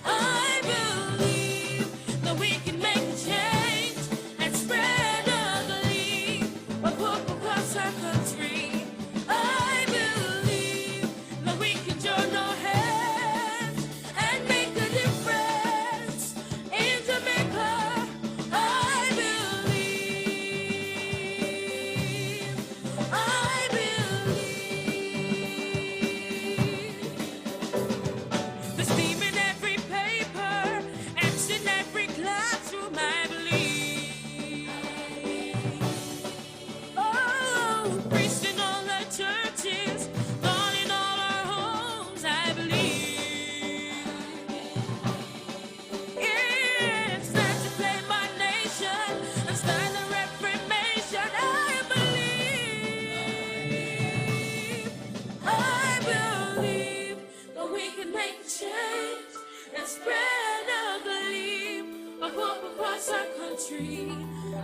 I believe that we can make a change and spread a gleam of hope across our country. I believe that we can join our hands and make a difference in Jamaica. I believe. I believe. There's steam in every paper, X in every classroom. I believe. Oh, priests in all our churches, God in all our homes. I believe. Yeah, it's time to claim our nation and start the reformation. I believe. I believe that we can make a change and spread a gleam of hope across our country.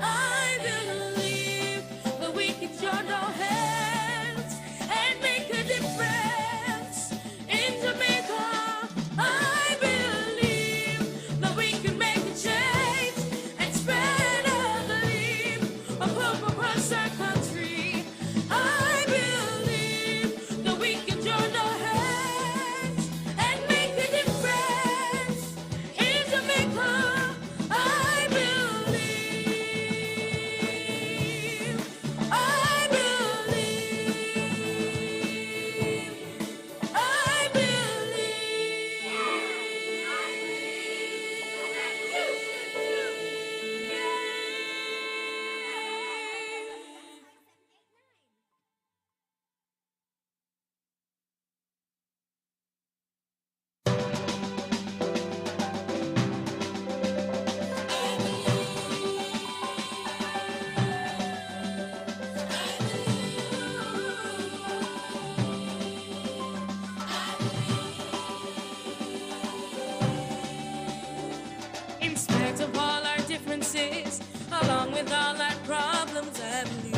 I believe that we can join our hands and make a difference in Jamaica. I believe that we can make a change and spread a gleam of hope across our country. I believe that we can join our hands and make a difference in Jamaica. I believe. with all our problems, I believe.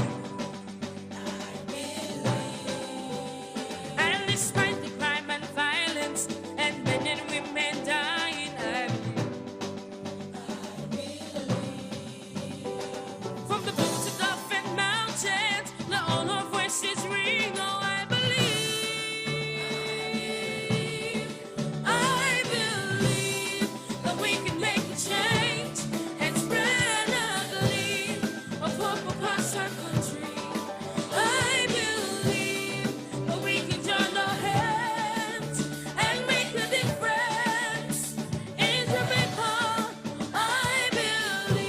And despite the crime and violence and men and women dying, I believe. From the boots of Dolphin Mountains, let all our voices ring, oh, I believe. I believe that we can make a change and spread a gleam of hope across our country. I believe that we can join our hands and make a difference in Jamaica. I believe.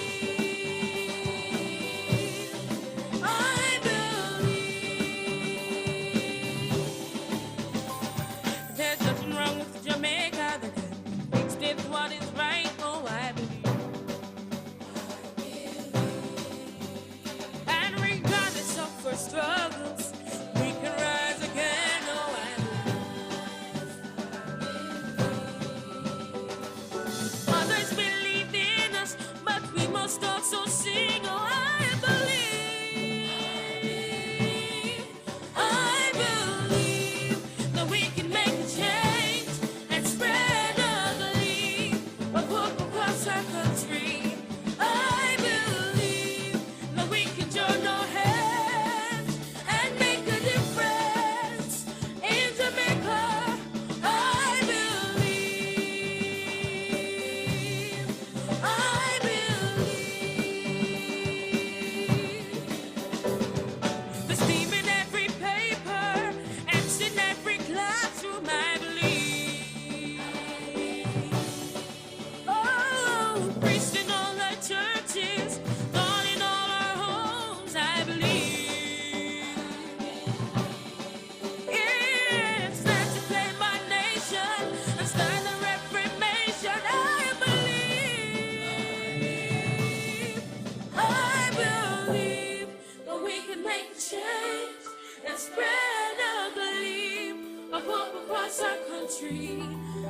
I believe. There's nothing wrong with Jamaica that can fix it what is right. Oh, I believe. And regardless of our struggles, we can rise again. Oh, I believe. Others believe in us, but we must also sing. Oh, I believe. I believe that we can make a change and spread a gleam of hope across our country. I believe that we can join our hands and make a difference in Jamaica. I believe. I believe. The steam in every paper, ants in every classroom, I believe. Oh, priests in all our churches, God in all our homes, I believe. It's time to claim our nation and start a reformation, I believe. I believe that we can make a change and spread a gleam of hope across our country.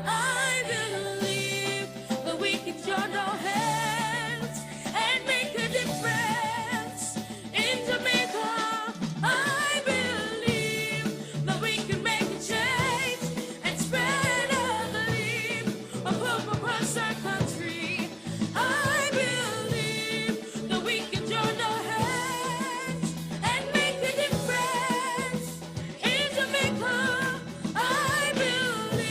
I believe that we can join our hands and make a difference in Jamaica. I believe that we can make a change and spread a gleam of hope across our country. I believe that we can join our hands and make a difference in Jamaica. I believe.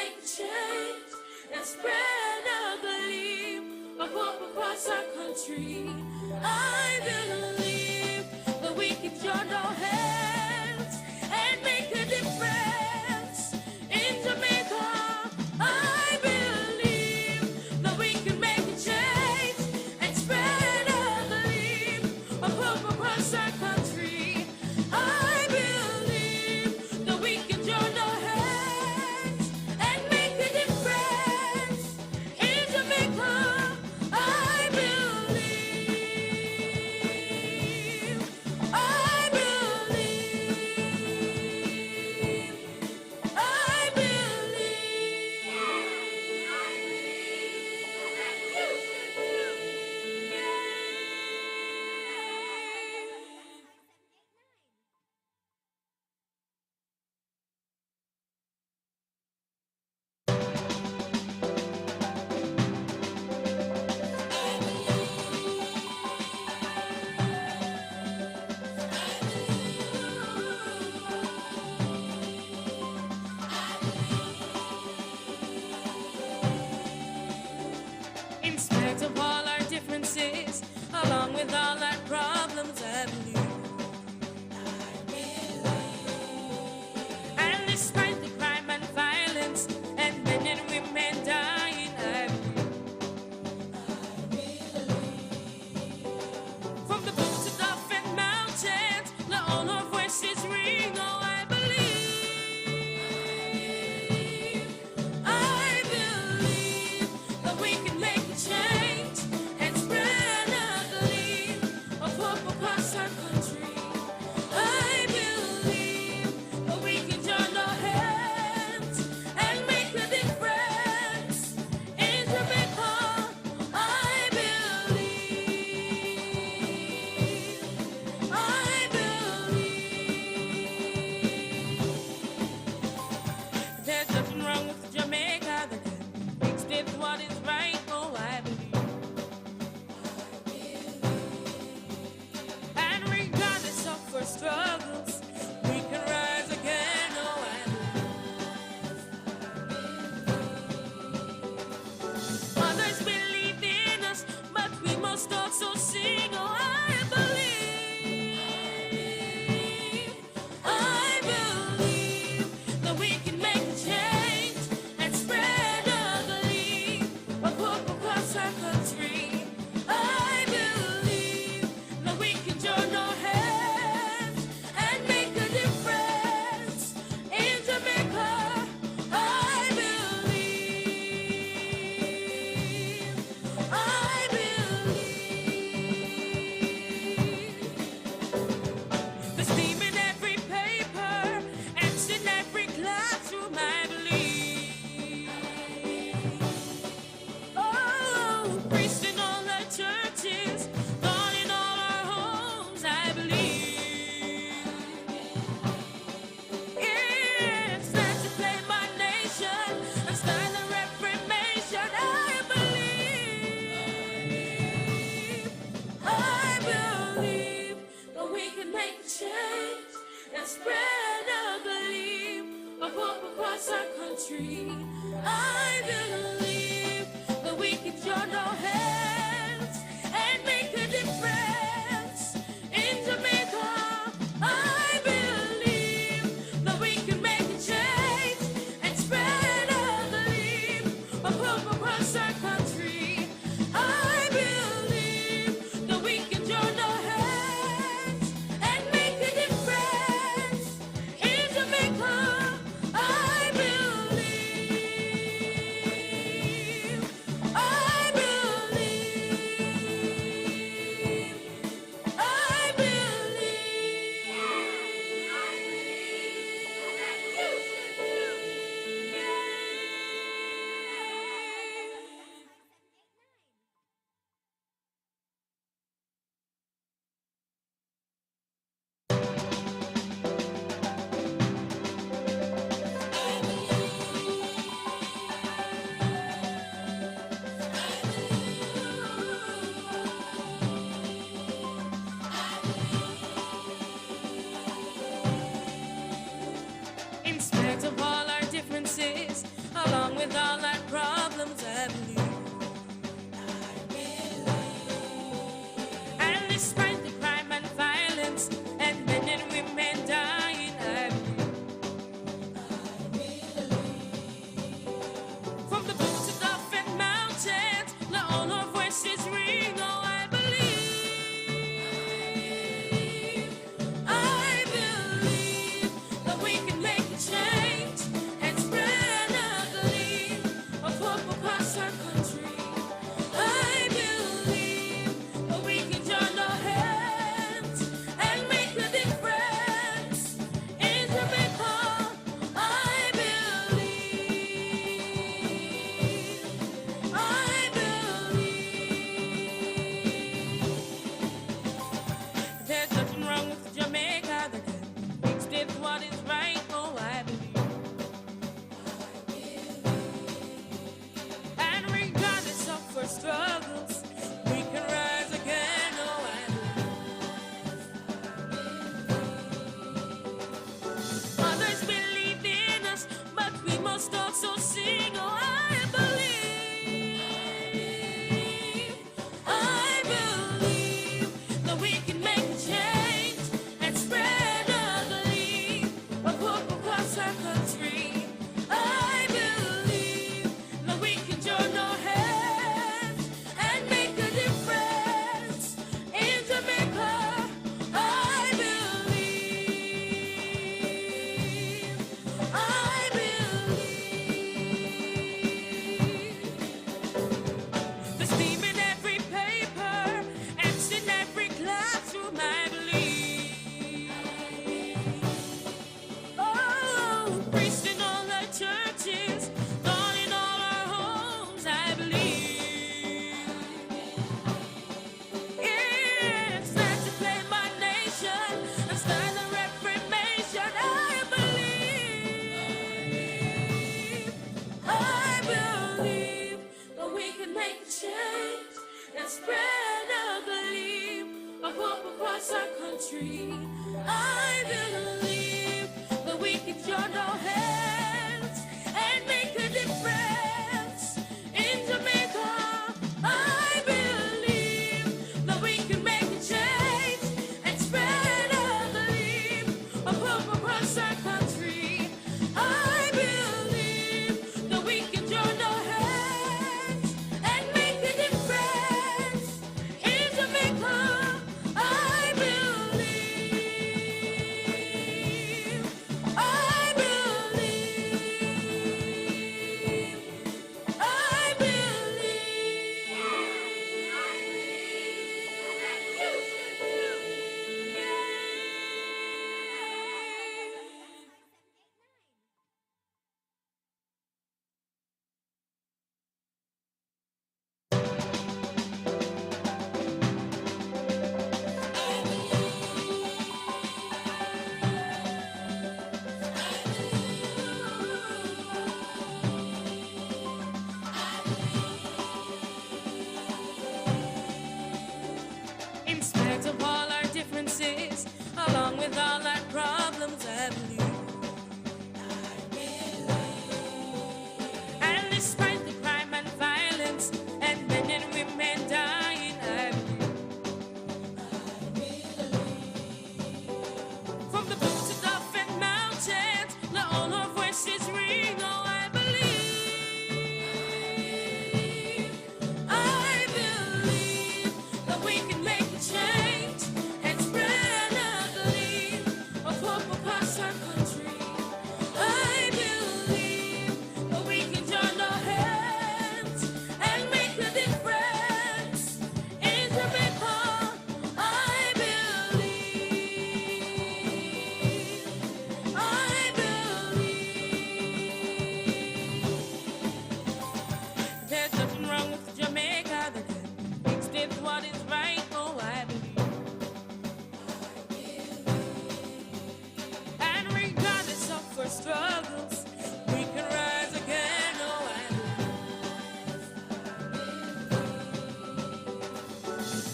make a change and spread a belief of hope across our country. I believe that we can join our hands and make a difference in Jamaica. I believe that we can make a change and spread a belief of hope across our country. I believe that we can join our hands and make a difference in Jamaica. I believe, I in spite of all our differences, along with all our problems, I believe. And despite the crime and violence and men and women dying, I believe. From the boots to Duff and mountains, let all our voices ring. Oh, I believe. I believe that we can make a change and spread a belief of hope across our country. I believe that we can join our hands and make a difference in Jamaica. I believe. I believe. There's nothing wrong with Jamaica that can fix it what is right. Oh, I believe. And regardless of our struggles, we can rise again. Oh, I believe. Others believe in us, but we must also sing. Oh, I believe. I believe that we can make a change and spread a belief of hope across our country. I believe that we can join our hands and make a difference in Jamaica. I believe. I believe. The steam in every paper, ants in every classroom, I believe. Oh, priests in all our churches, God in all our homes, I believe. It's time to claim my nation and start the reformation, I believe. I believe that we can make a change and spread a belief of hope across our country. I believe that we can join our hands and make a difference in Jamaica. I believe that we can make a change and spread a belief of hope across our country. I believe that we can join our hands and make a difference in Jamaica. I believe. change and spread a gleam of hope across our country. I believe that we can join our hands and make a difference in Jamaica. I believe that we can make a change and spread a gleam of hope across our country. I believe that we can join our hands and make a difference in Jamaica. I believe, I in spite of all our differences, along with all our problems, I believe. And despite the crime and violence and men and women dying, I believe. From the boots of Gulf and mountains, let all our voices ring. Oh, I believe. I believe that we can make a change and spread a gleam of hope across our country. I believe that we can join our hands and make a difference in Jamaica. I believe. I believe. There's nothing wrong with Jamaica that can fix it what is right. Oh, I believe. And regardless of our struggles, we can rise again. Oh, I believe.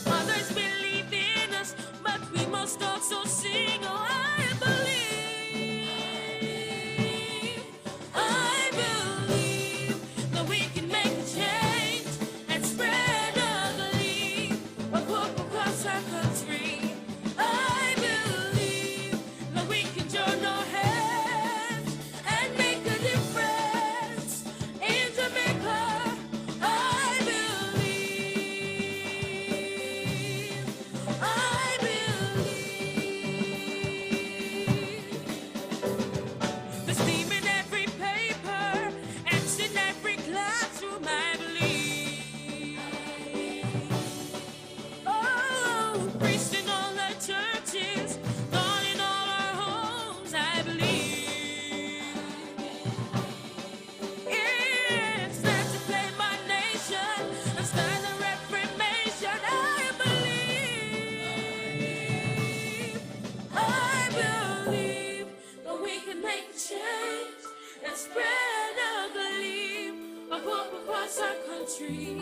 Others believe in us, but we must also sing. Oh, I believe. I believe that we can make a change and spread a gleam of hope across our country. I believe that we can join our hands and make a difference in Jamaica. I believe. I believe. The steam in every paper, ants in every classroom, I believe. Oh, priests in all our churches, God in all our homes, I believe. It's time to claim our nation and start a reformation, I believe. I believe that we can make a change and spread a gleam of hope across our country.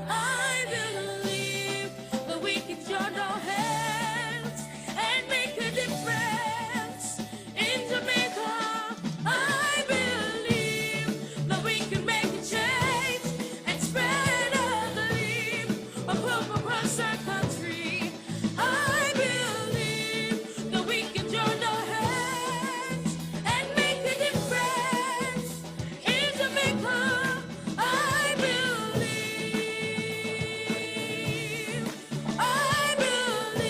I believe that we can join our hands and make a difference in Jamaica. I believe that we can make a change and spread a gleam of hope across our country. I believe that we can join our hands and make a difference in Jamaica. I believe. I believe.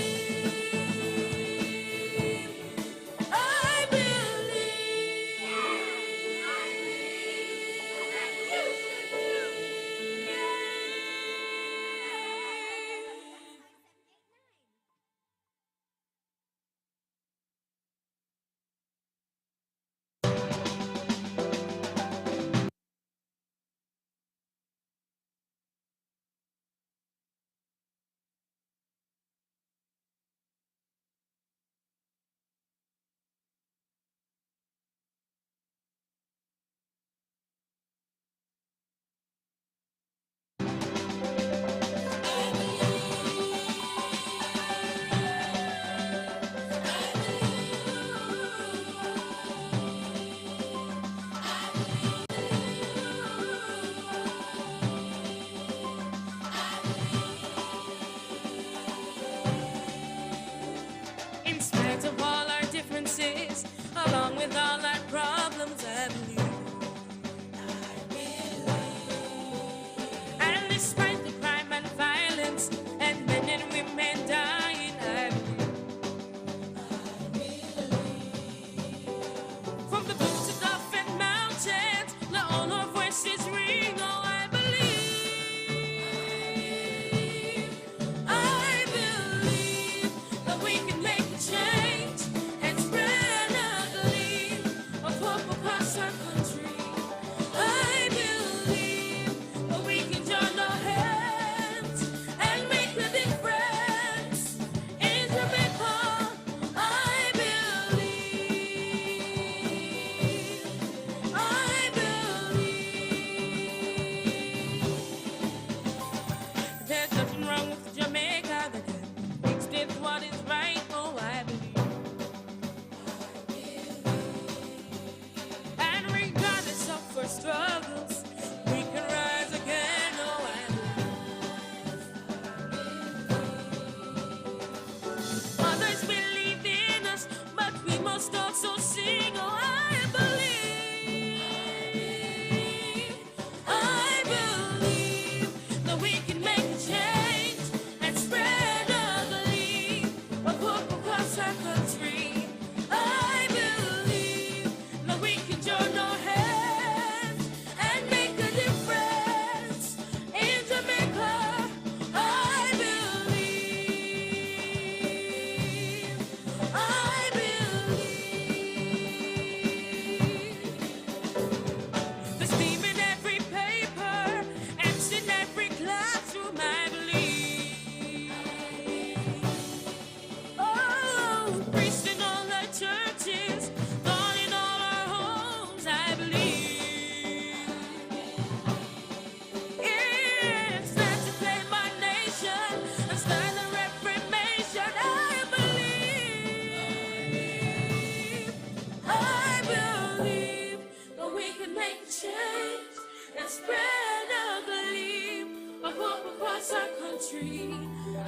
spread a gleam of hope across our country.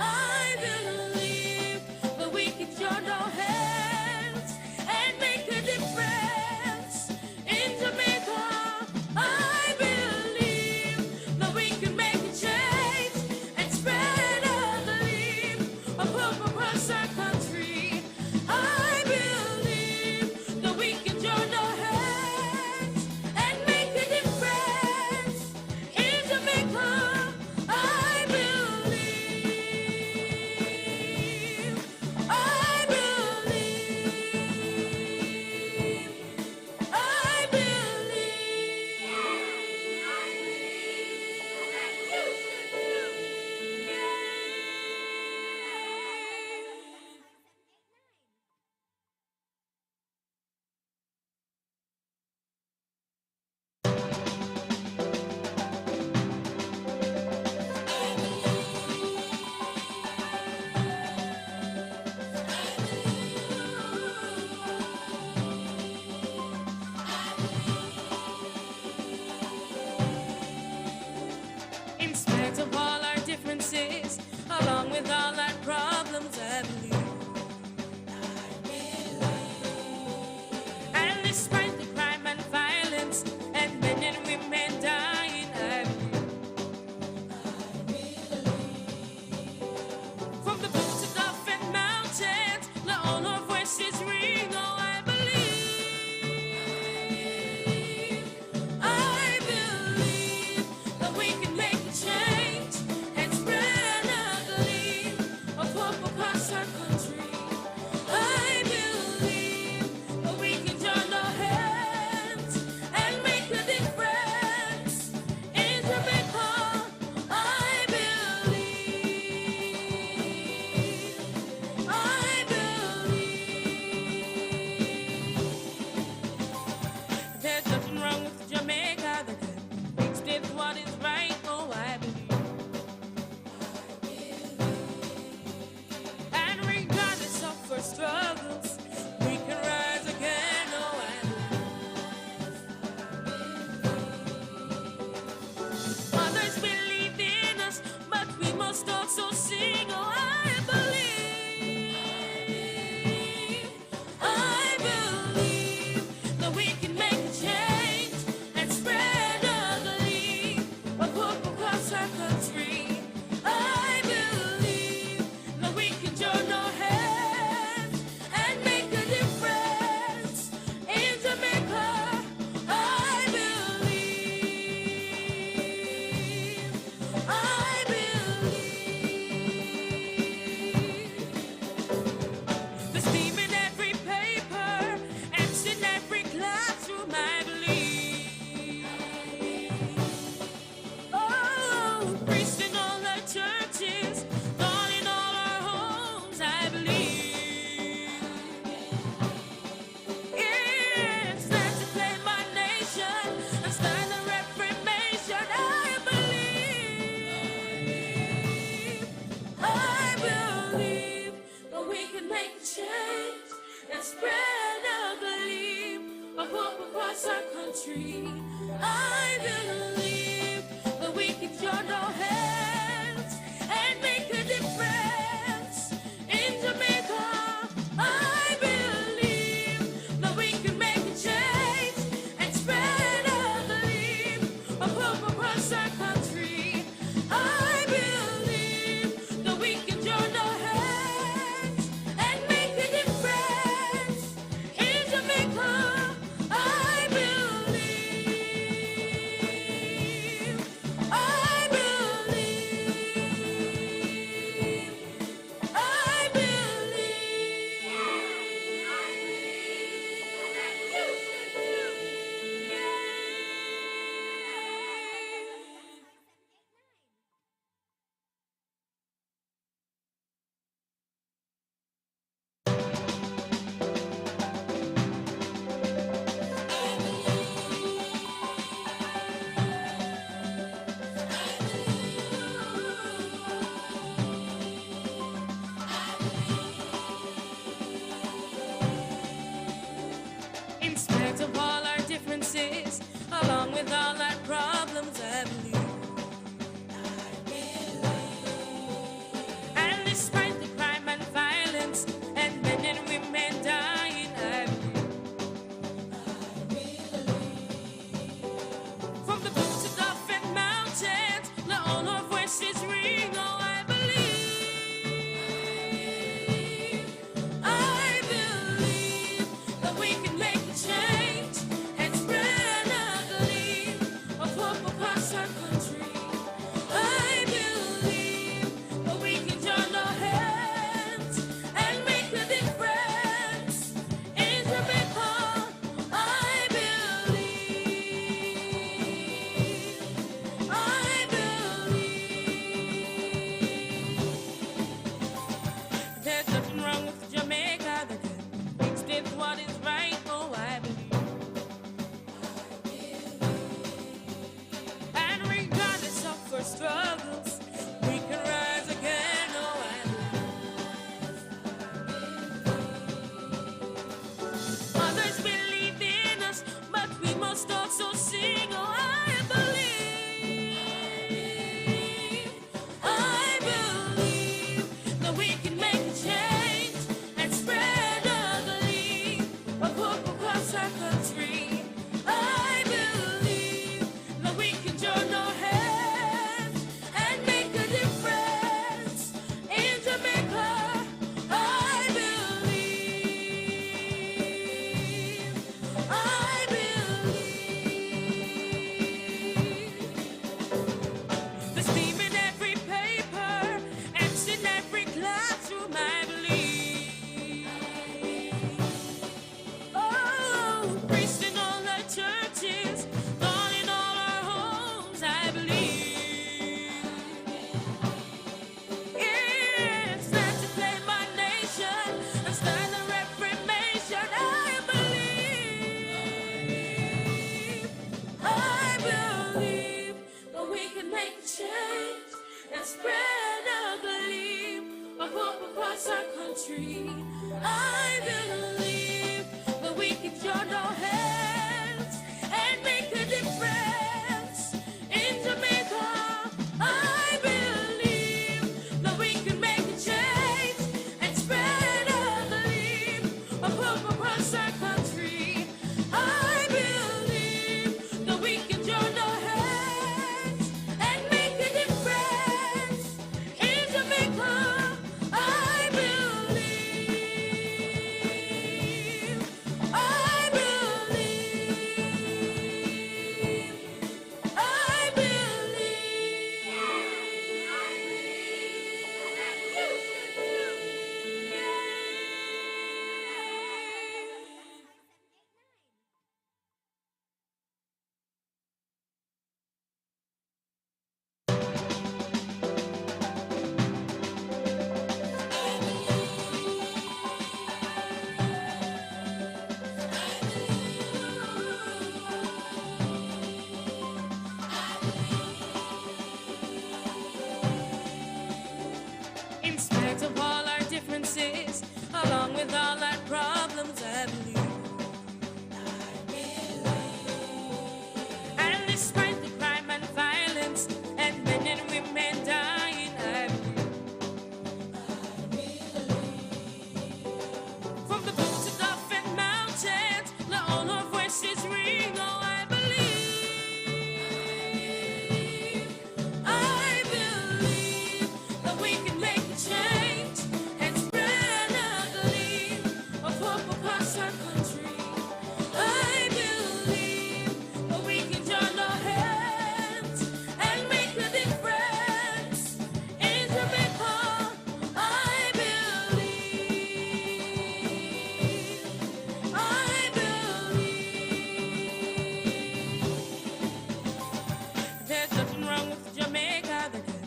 I believe that we can join our hands and make a difference in Jamaica. I believe that we can make a change and spread a gleam of hope across our country. I believe that we can join our hands and make a difference in Jamaica. I believe, I believe, I In spite of all our differences, along with all our problems, I believe. And despite the crime and violence and men and women dying, I believe. From the boots of Gulf and mountains, let all our voices ring. Oh, I believe. I believe that we can make a change and spread a gleam of hope across our country. I believe that we can join our hands and make a difference in Jamaica. I believe. I believe. There's nothing wrong with Jamaica that makes this what is right. Oh, I believe. And regardless of our struggles, we can rise again. Oh, I believe. Others believe in us, but we must also sing. Oh, I believe. I believe that we can make a change and spread a gleam of hope across our country. I believe that we can join our hands and make a difference in Jamaica. I believe. I believe. There's steam in every paper, M's in every classroom, I believe. Oh, priests in all our churches, God in all our homes, I believe. Yeah, it's time to claim our nation and start a reformation, I believe. I believe that we can make a change and spread a gleam of hope across our country. I believe that we can join our hands and make a difference in Jamaica. I believe that we can make a change and spread a gleam of hope across our country. I believe that we can join our hands and make a difference in Jamaica. I believe. I believe. I believe. change and spread a gleam of hope across our country. I believe that we can join our hands and make a difference in Jamaica. I believe that we can make a change and spread a gleam of hope across our country. I believe that we can join our hands and make a difference in Jamaica. I believe, I believe, I In spite of all our differences, along with all our problems, I believe. And despite the crime and violence and men and women dying, I believe. From the boots of Gulf and mountains, let all our voices ring. Oh, I believe. I believe that we can make a change and spread a gleam of hope across our country. I believe that we can join our hands and make a difference in Jamaica. I believe. I believe. There's nothing wrong with Jamaica that can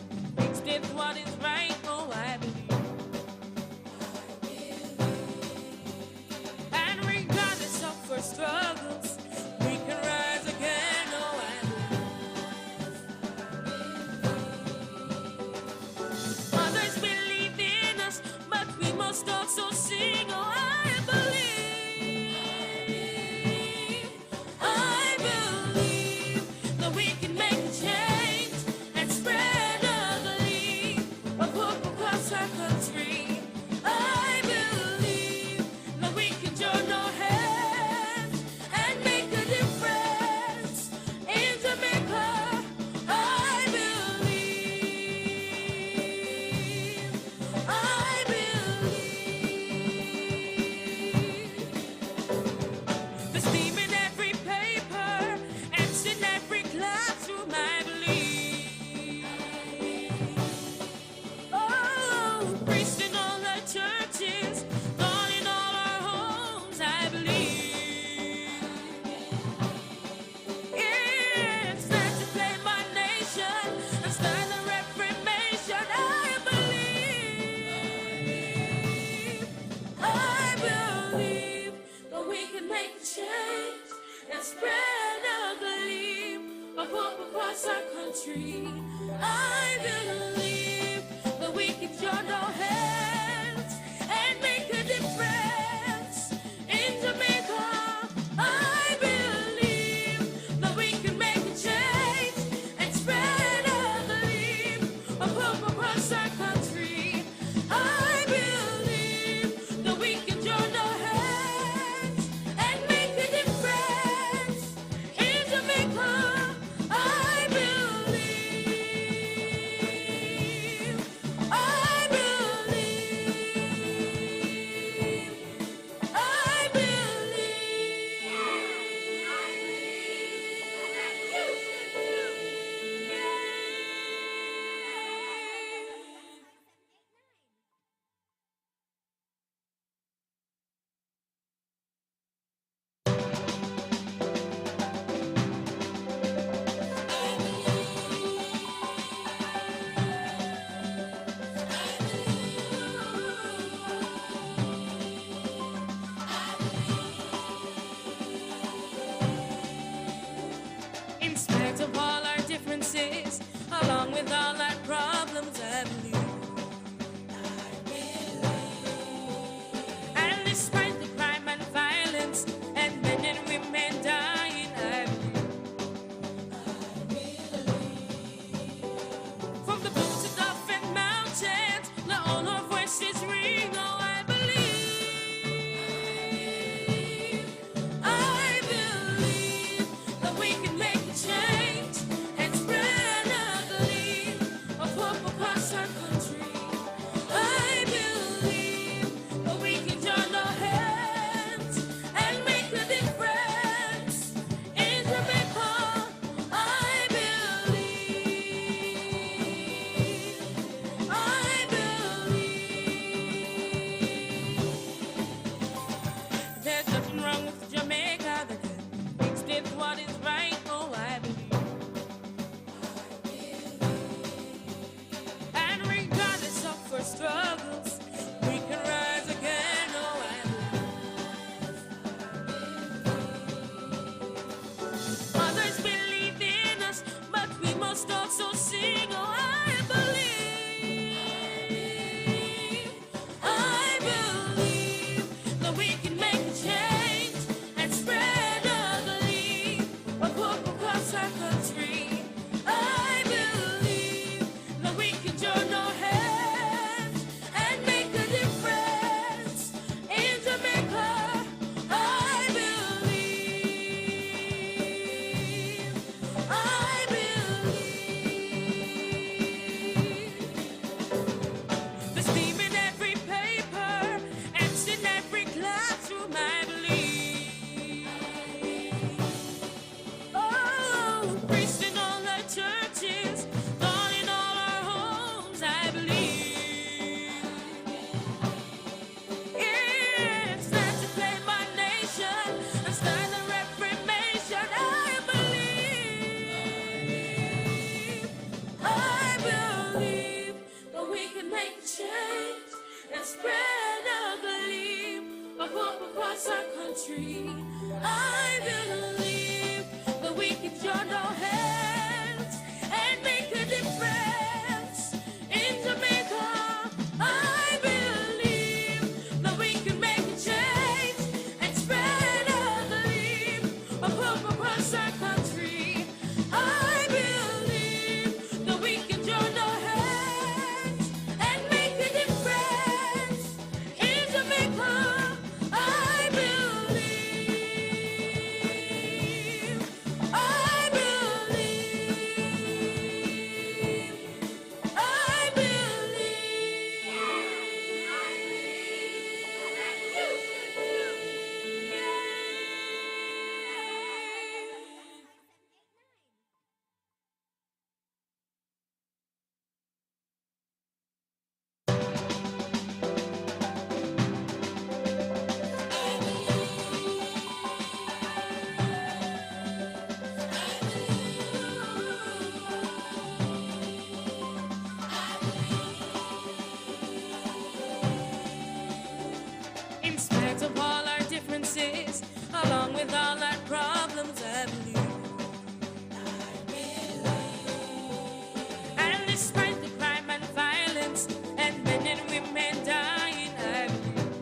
explain what is right. Oh, I believe. And regardless of our struggles, we can rise again. Oh, I believe. Others believe in us, but we must also sing. Oh, I believe. I believe that we can make a change and spread a gleam of hope across our country. I believe that we can join our hands and make a difference in Jamaica. I believe. I believe. There's steam in every paper, ants in every classroom, I believe. Oh, priests in all our churches, God in all our homes, I believe. It's time to claim our nation and start a reformation, I believe. I believe that we can make a change and spread a gleam of hope across our country. I believe that we can join our hands and make a difference in Jamaica. I believe that we can make a change and spread a gleam of hope across our country. I believe that we can join our hands and make a difference in Jamaica. I believe. and spread a gleam of hope across our country. I believe that we can join our hands and make a difference in Jamaica. I believe that we can make a change and spread a gleam of hope across our country. I believe that we can join our hands and make a difference in Jamaica. I believe, I believe, I In spite of all our differences, along with all our problems, I believe. And despite the crime and violence and men and women dying, I believe.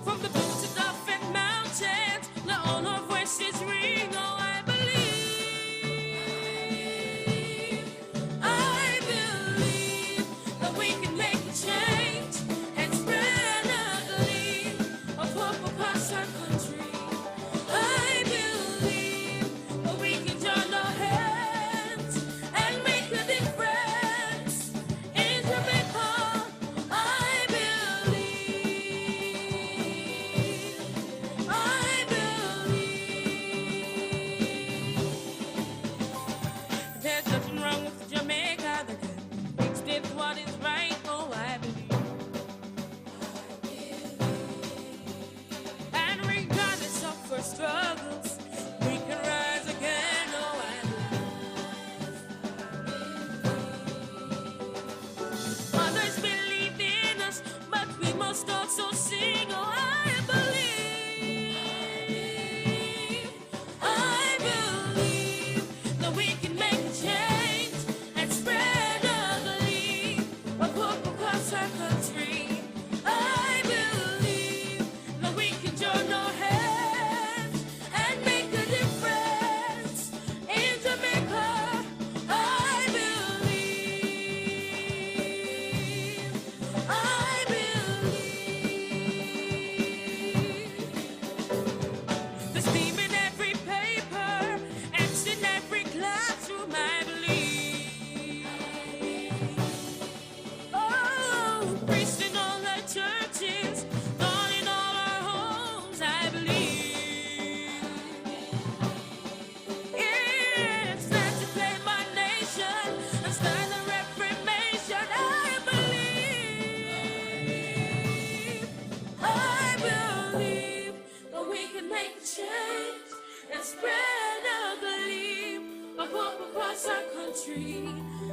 From the boots of Dolphin Mountains, let all our voices ring. Oh, I believe. I believe that we can make a change and spread a gleam of hope across our country. I believe that we can join our hands and make a difference in Jamaica. I believe. I believe. There's nothing wrong with Jamaica that can fix it what is right. Oh, I believe. And regardless of our struggles, we can rise again. Oh, I believe. Mothers believe in us, but we must also sing. Oh, I believe. I believe that we can make a change and spread a gleam of hope across our country. I believe that we can join our hands and make a difference in Jamaica. I believe. I believe. There's steam in every paper, ants in every classroom. I believe. Oh, priests in all our churches, God in all our homes. I believe. It's time to claim our nation and start the reformation. I believe. I believe that we can make a change and spread a gleam of hope across our country.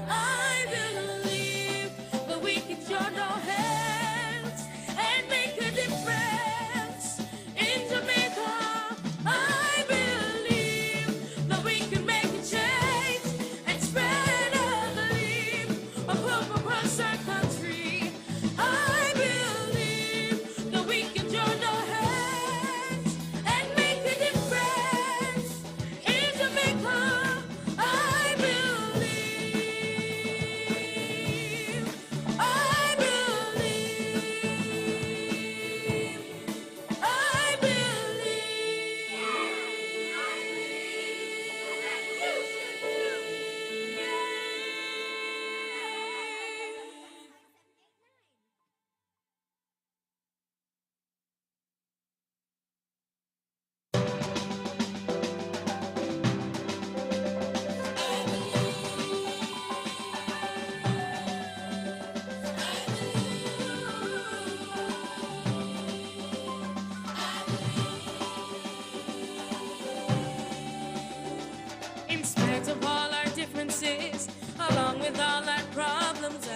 I believe that we can join our hands and make a difference in Jamaica. I believe that we can make a change and spread a gleam of hope across our country. I believe that we can join our hands and make a difference in Jamaica. I believe. I believe. I In spite of all our differences, along with all our problems,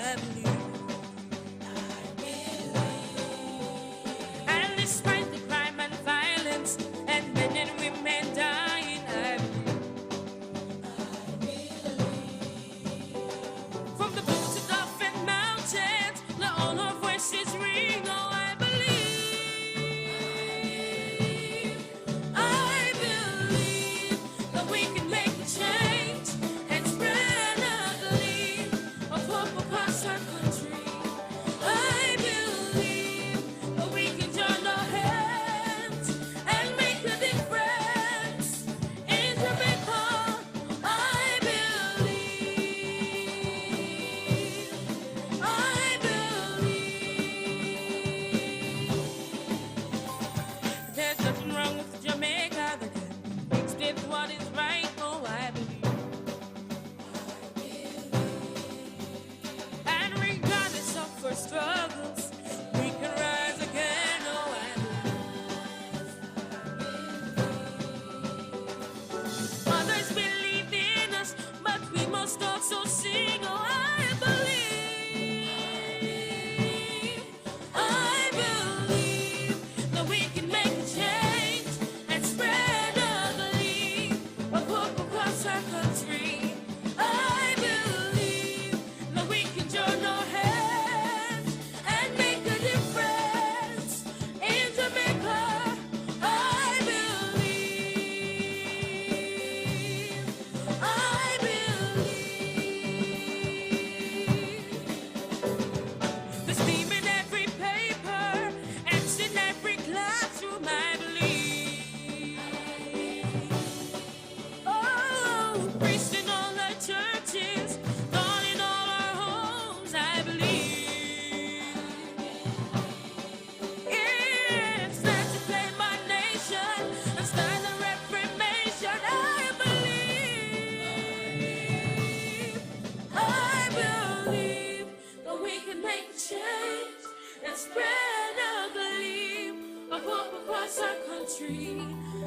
spread a gleam of hope across our country.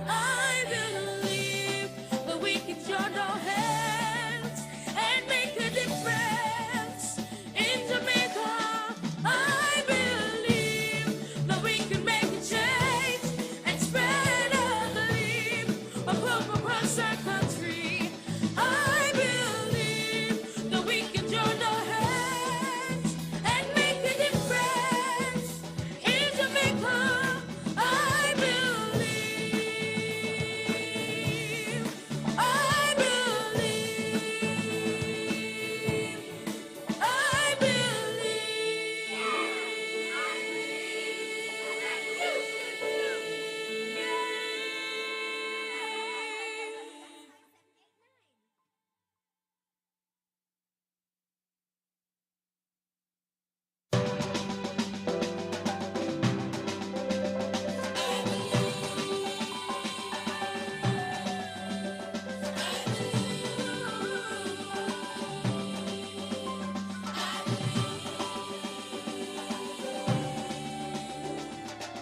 I believe that we can join our hands and make a difference in Jamaica. I believe that we can make a change and spread a gleam of hope across our country. I believe that we can join our hands and make a difference in Jamaica. I believe, I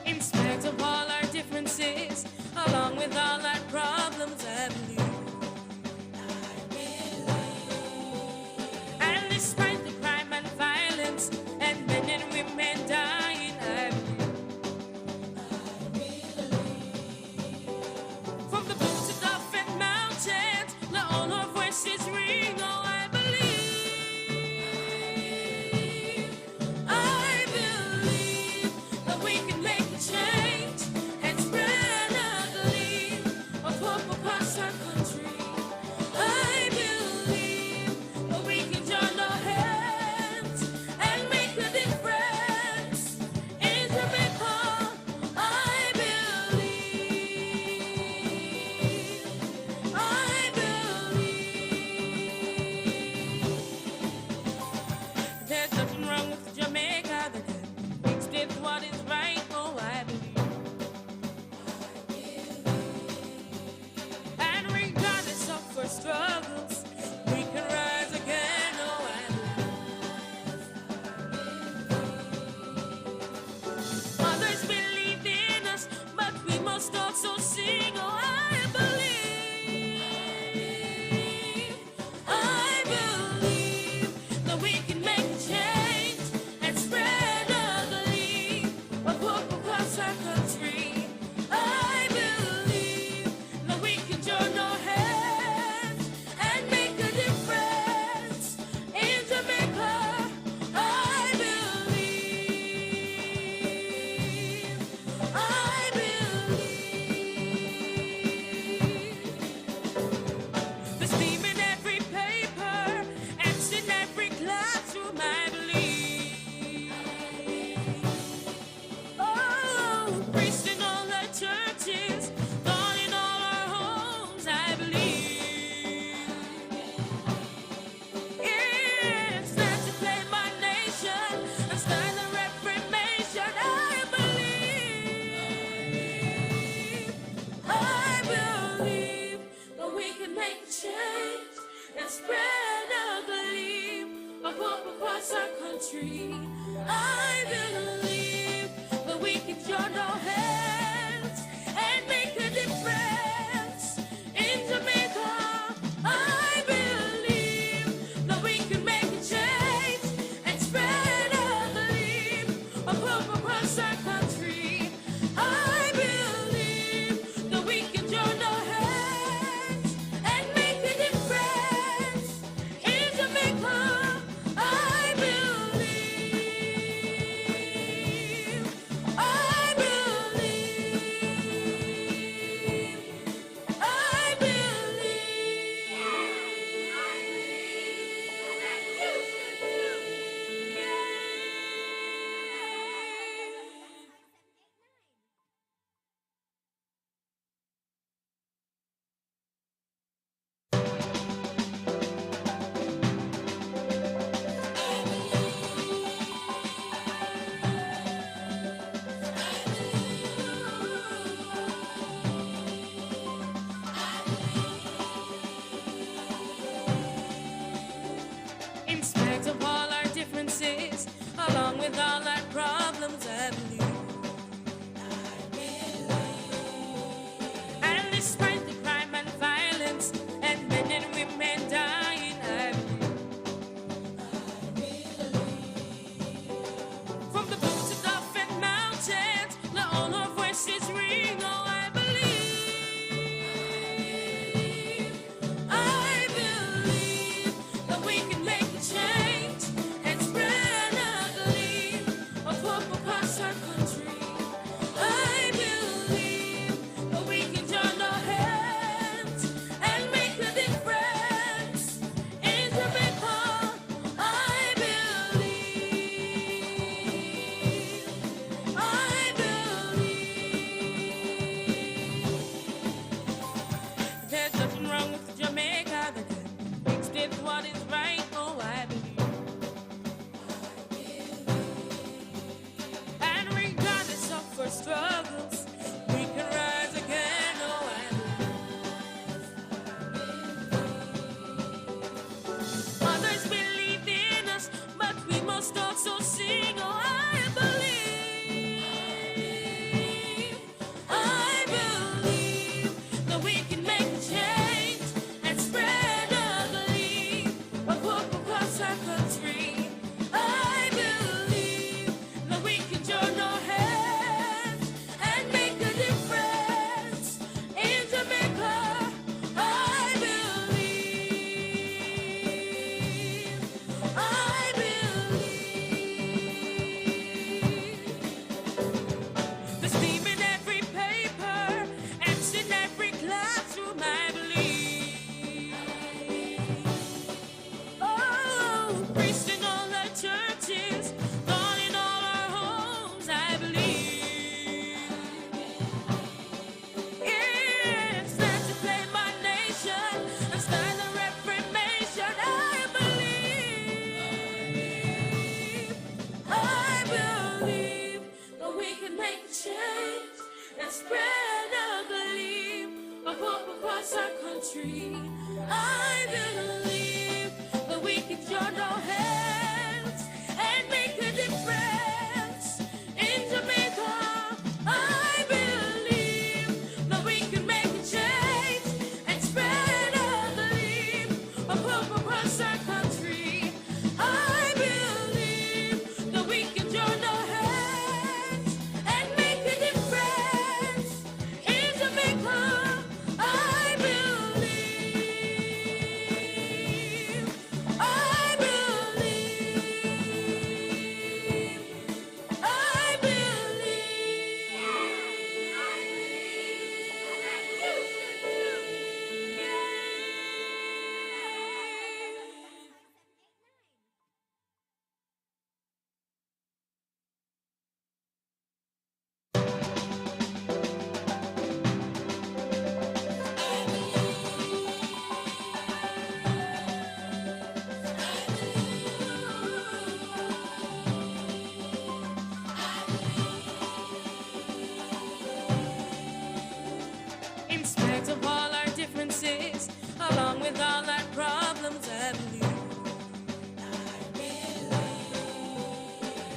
in spite of all our differences, along with all our problems, I believe. And despite the crime and violence and men and women dying, I believe. From the boots of Dolphin Mountains, let all our voices ring, oh, I believe. I believe that we can make a change and spread a gleam of hope across our country. I believe that we can join our hands and make a difference in Jamaica. I believe, I believe. There's nothing wrong with Jamaica that mixed with what is right, oh, I believe. And regardless of our struggles, we can rise again, oh, I believe. Others believe in us, but we must also sing, oh, I believe. I believe that we can make a change and spread a gleam of hope across our country. I believe that we can join our hands and make a difference in Jamaica. I believe, I believe. There's steam in every paper, ants in every classroom, I believe. Oh, priests in all our churches, God in all our homes, I believe. It's time to claim our nation and start the reformation, I believe. I believe that we can make a change and spread a gleam of hope across our country. I believe that we can join our hands and make a difference in Jamaica. I believe that we can make a change and spread a gleam of hope across our country. I believe that we can join our hands and make a difference in Jamaica. I believe, I believe, I In spite of all our differences, along with all our problems, to Jamaica that can explain what is right. Oh, I believe. And regardless of our struggles, we can rise again. Oh, I believe. Others believe in us, but we must also sing. Oh, I believe. I believe that we can make a change and spread a belief of hope across our country. I believe that we can join our hands and make a difference in Jamaica. I believe. I believe. There's steam in every paper, F's in every classroom. I believe. Oh, priests in all our churches, God in all our homes. I believe. It's time to claim my nation and start the reformation. I believe. I believe that we can make a change and spread a belief of hope across our country. I believe that we can join our hands and make a difference in Jamaica. I believe that we can make a change and spread a belief of hope across our country. I believe that we can join our hands and make a difference in Jamaica. I believe. I believe. I In spite of all our differences, along with all our problems, I believe.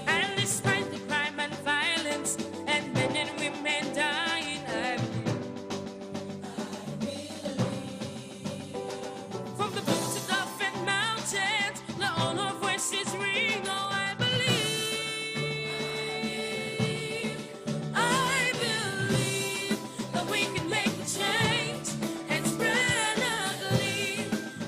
And despite the crime and violence and men and women dying, I believe. From the boots to Dolphin Mountains, let all our voices ring. Oh, I believe. I believe that we can make a change and spread a belief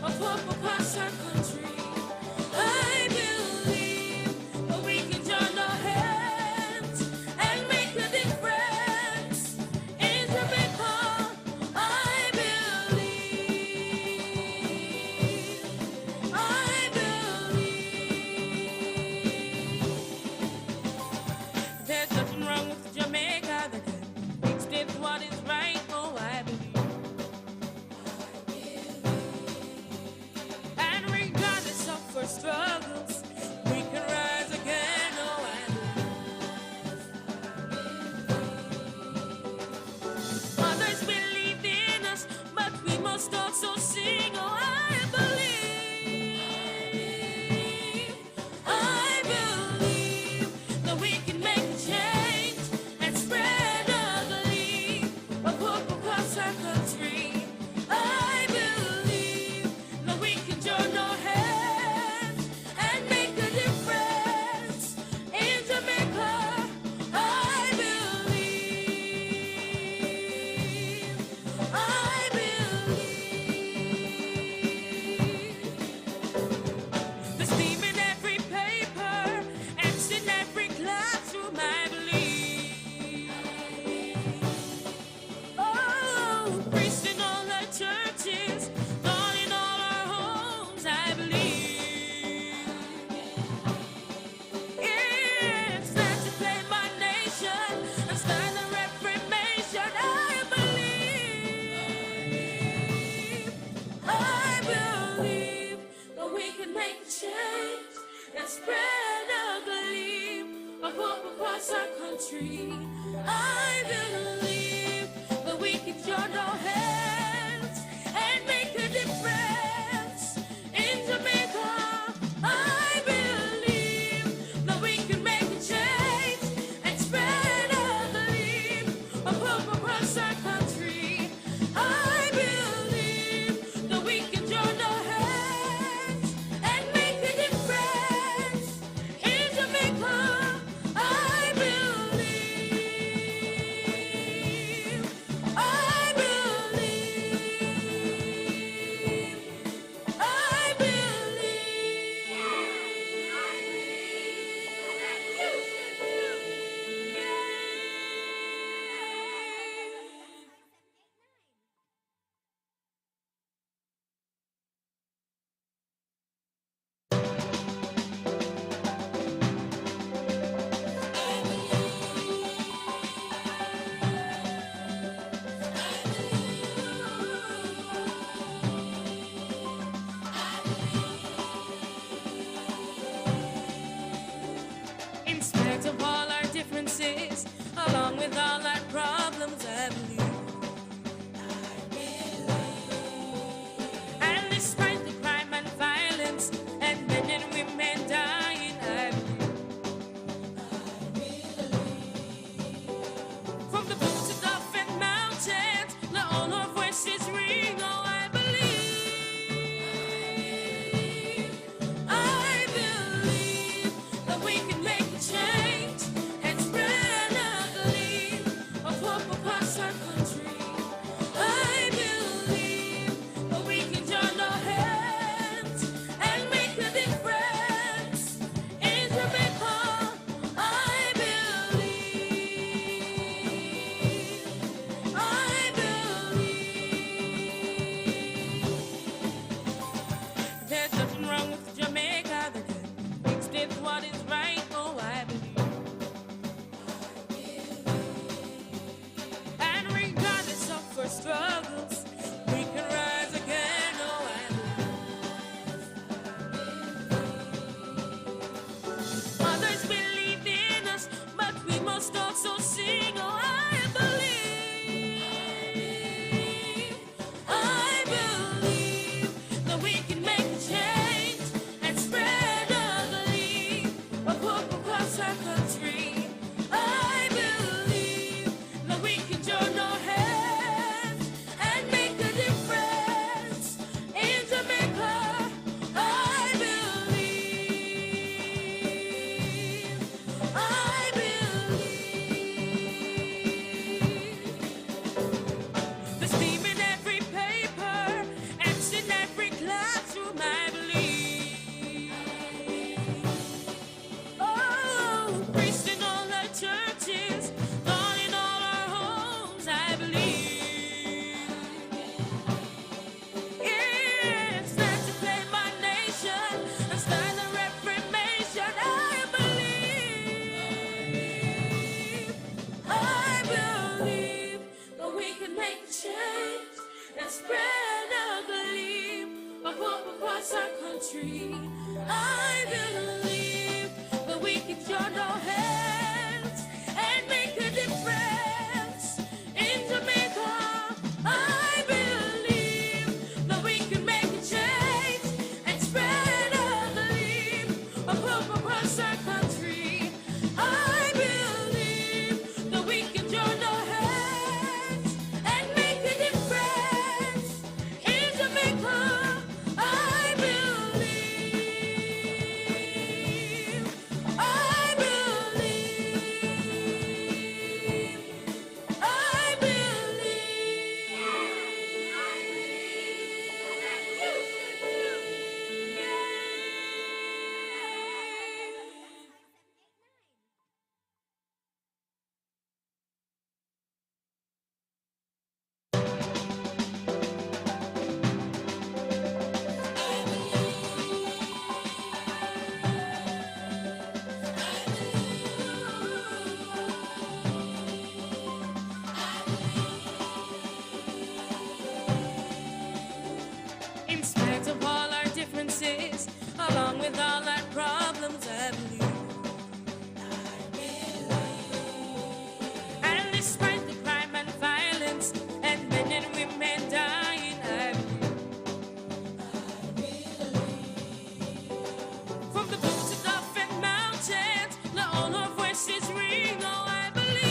make a change and spread a gleam of hope across our country. I believe that we can join our hands and make a difference in Jamaica. I believe that we can make a change and spread a gleam of hope across our country. I believe that we can join our hands and make a difference in Jamaica. I believe, I believe, I In spite of all our differences, along with all our problems, I believe. And despite the crime and violence and men and women dying, I believe. From the roots of different mountains, let all our voices ring. Oh, I believe. I believe that we can make a change and spread a gleam of hope across our country. I believe that we can join our hands and make a difference in Jamaica. I believe, I believe. There's nothing wrong with Jamaica that can explain what is right. Oh, I believe. And regardless of our struggles, we can rise again. Oh, I believe. Others believe in us, but we must also sing. Oh, I believe. I believe that we can make a change and spread a gleam of hope across our country. I believe that we can join our hands and make a difference in Jamaica. I believe, I believe. There's steam in every paper, X in every classroom, I believe. Oh, priests in all our churches, God in all our homes, I believe. Yeah, it's time to claim our nation and start the reformation, I believe. I believe that we can make a change and spread a gleam of hope across our country. I believe that we can join our hands and make a difference in Jamaica. I believe that we can make a change and spread a gleam of hope across our country. I believe that we can join our hands and make a difference in Jamaica. I believe. with all our problems, I believe. And despite the crime and violence and men and women dying, I believe. From the boots of and mountains, let all our voices ring. Oh, I believe.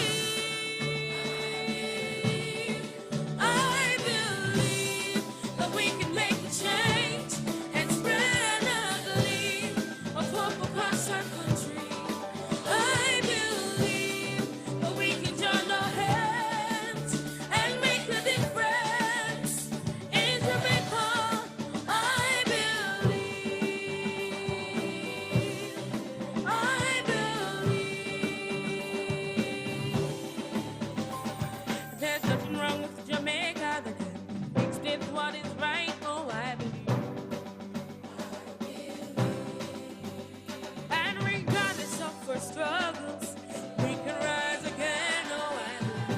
I believe that we can make a change and spread a gleam of hope across our country. I believe that we can join our hands and make a difference in Jamaica. I believe. I believe. There's nothing wrong with Jamaica that makes it what is right. Oh, I believe. And regardless of our struggles, we can rise again. Oh, I believe.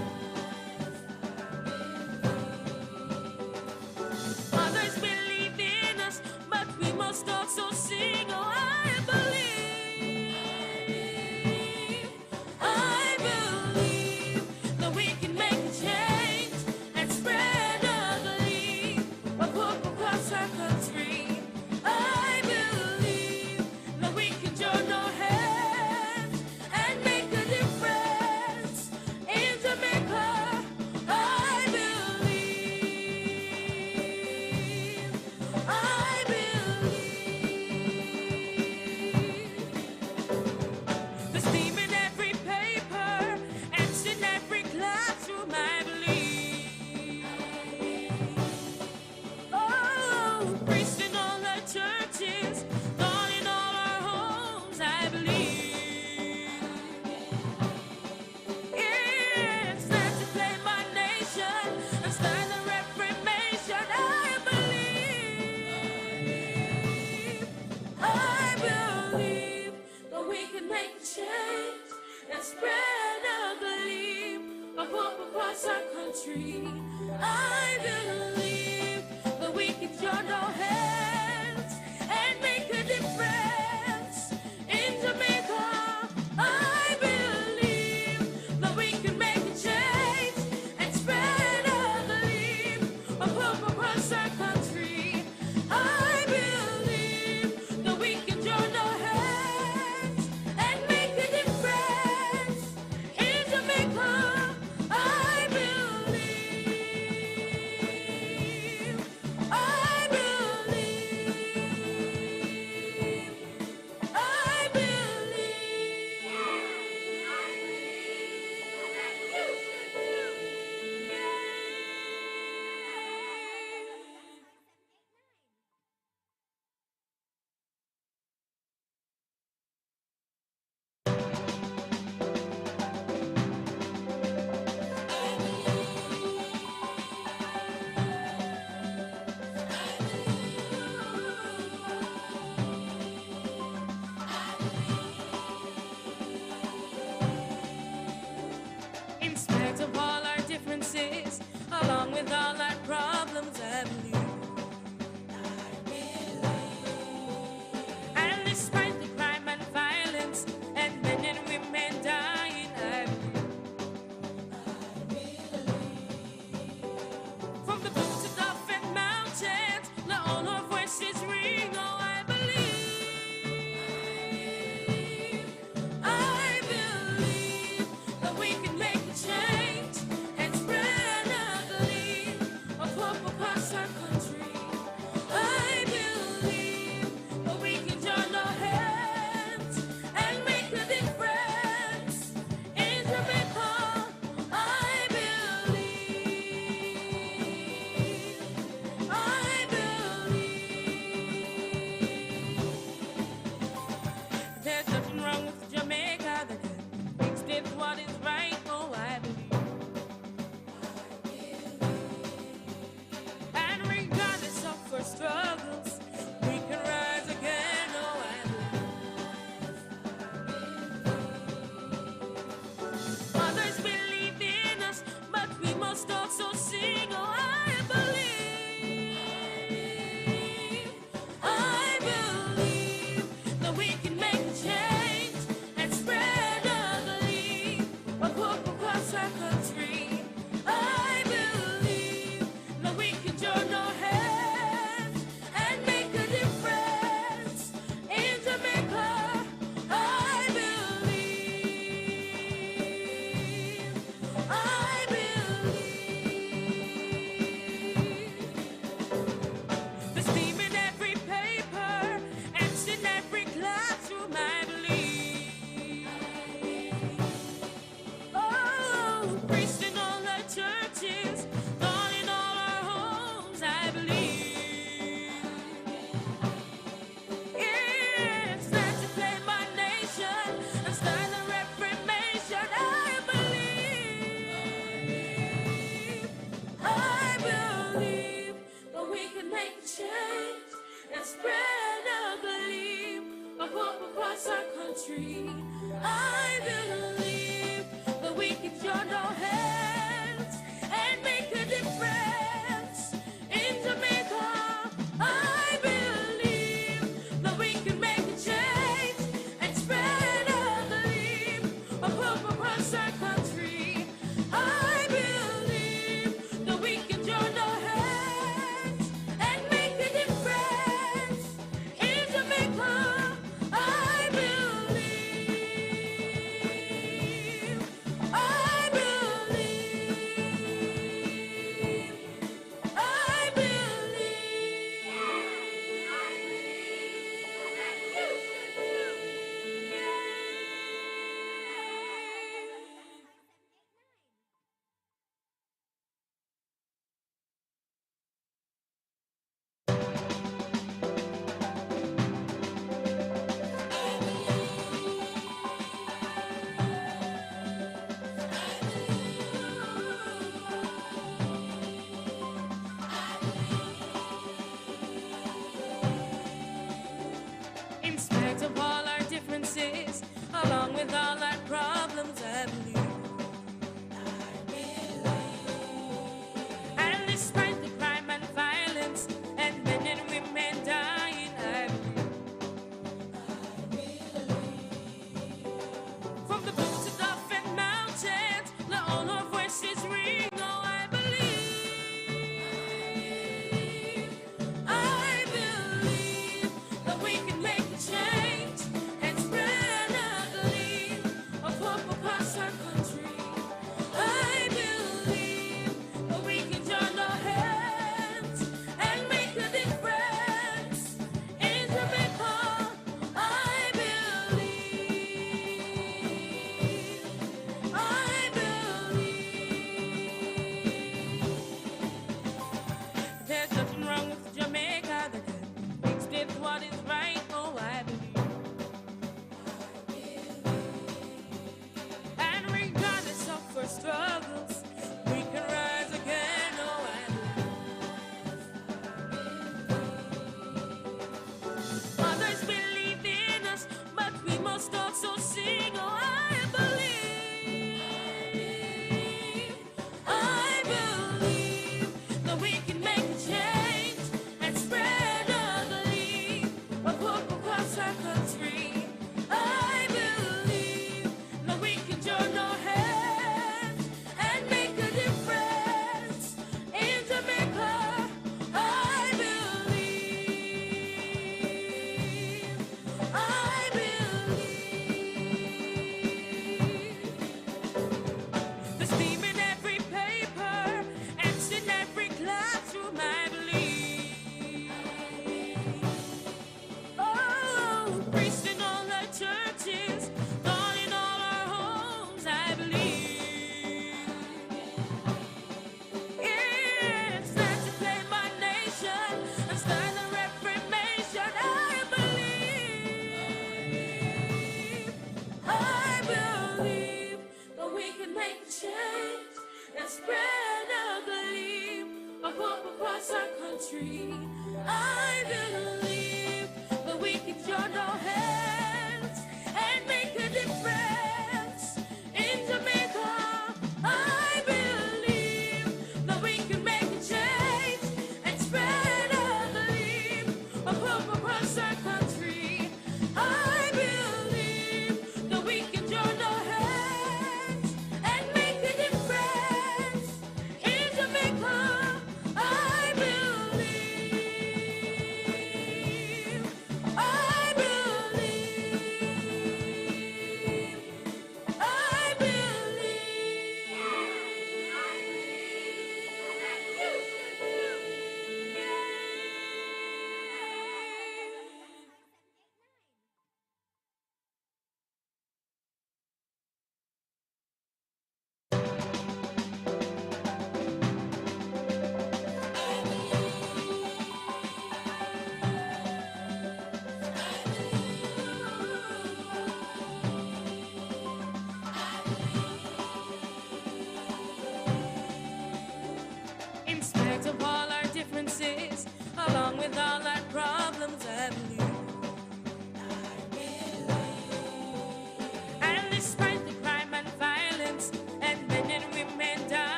Others believe in us, but we must also sing. Oh, I believe. I believe that we can make a change and spread a gleam of hope across our country. I believe that we can join our hands and make a difference in Jamaica. I believe. I believe. There's steam in every paper, ants in every classroom. I believe. Oh, priests in all our churches, God in all our homes. I believe. Yeah, it's time to claim our nation and start a reformation. I believe. I believe that we can make a change and spread a gleam of hope across our country. I believe that we can join our hands and make a difference in Jamaica. I believe that we can make a change and spread a gleam of hope across our country. I believe that we can join our hands and make a difference in Jamaica. I believe. I believe. I In spite of all our differences, along with all our problems, I believe. And despite the crime and violence and men and women dying, I believe. From the boots of and mountains, let all our voices ring. Oh, I believe. I believe that we can make a change and spread a gleam of hope across our country. I believe that we can join our hands and make a difference in Jamaica. I believe. I believe. There's nothing wrong with Jamaica that makes it what is right. Oh, I believe. And regardless of our struggles, we can rise again. Oh, I believe. Others believe in us, but we must also sing. Oh, I believe. I believe It's time to claim our nation and start a reformation. I believe that we can make a change and spread a gleam of hope across our country. I believe that we can join our hands and make a difference in Jamaica. I believe that we can make a change and spread a gleam of hope across our country. I believe that we can join our hands and make a difference in Jamaica. I believe, I believe, I In spite of all our differences, along with all our problems, I believe. And despite the crime and violence and men and women dying, I believe. From the boots of Dolphin Mountains, let all our voices ring. Oh, I believe. I believe that we can make a change and spread a gleam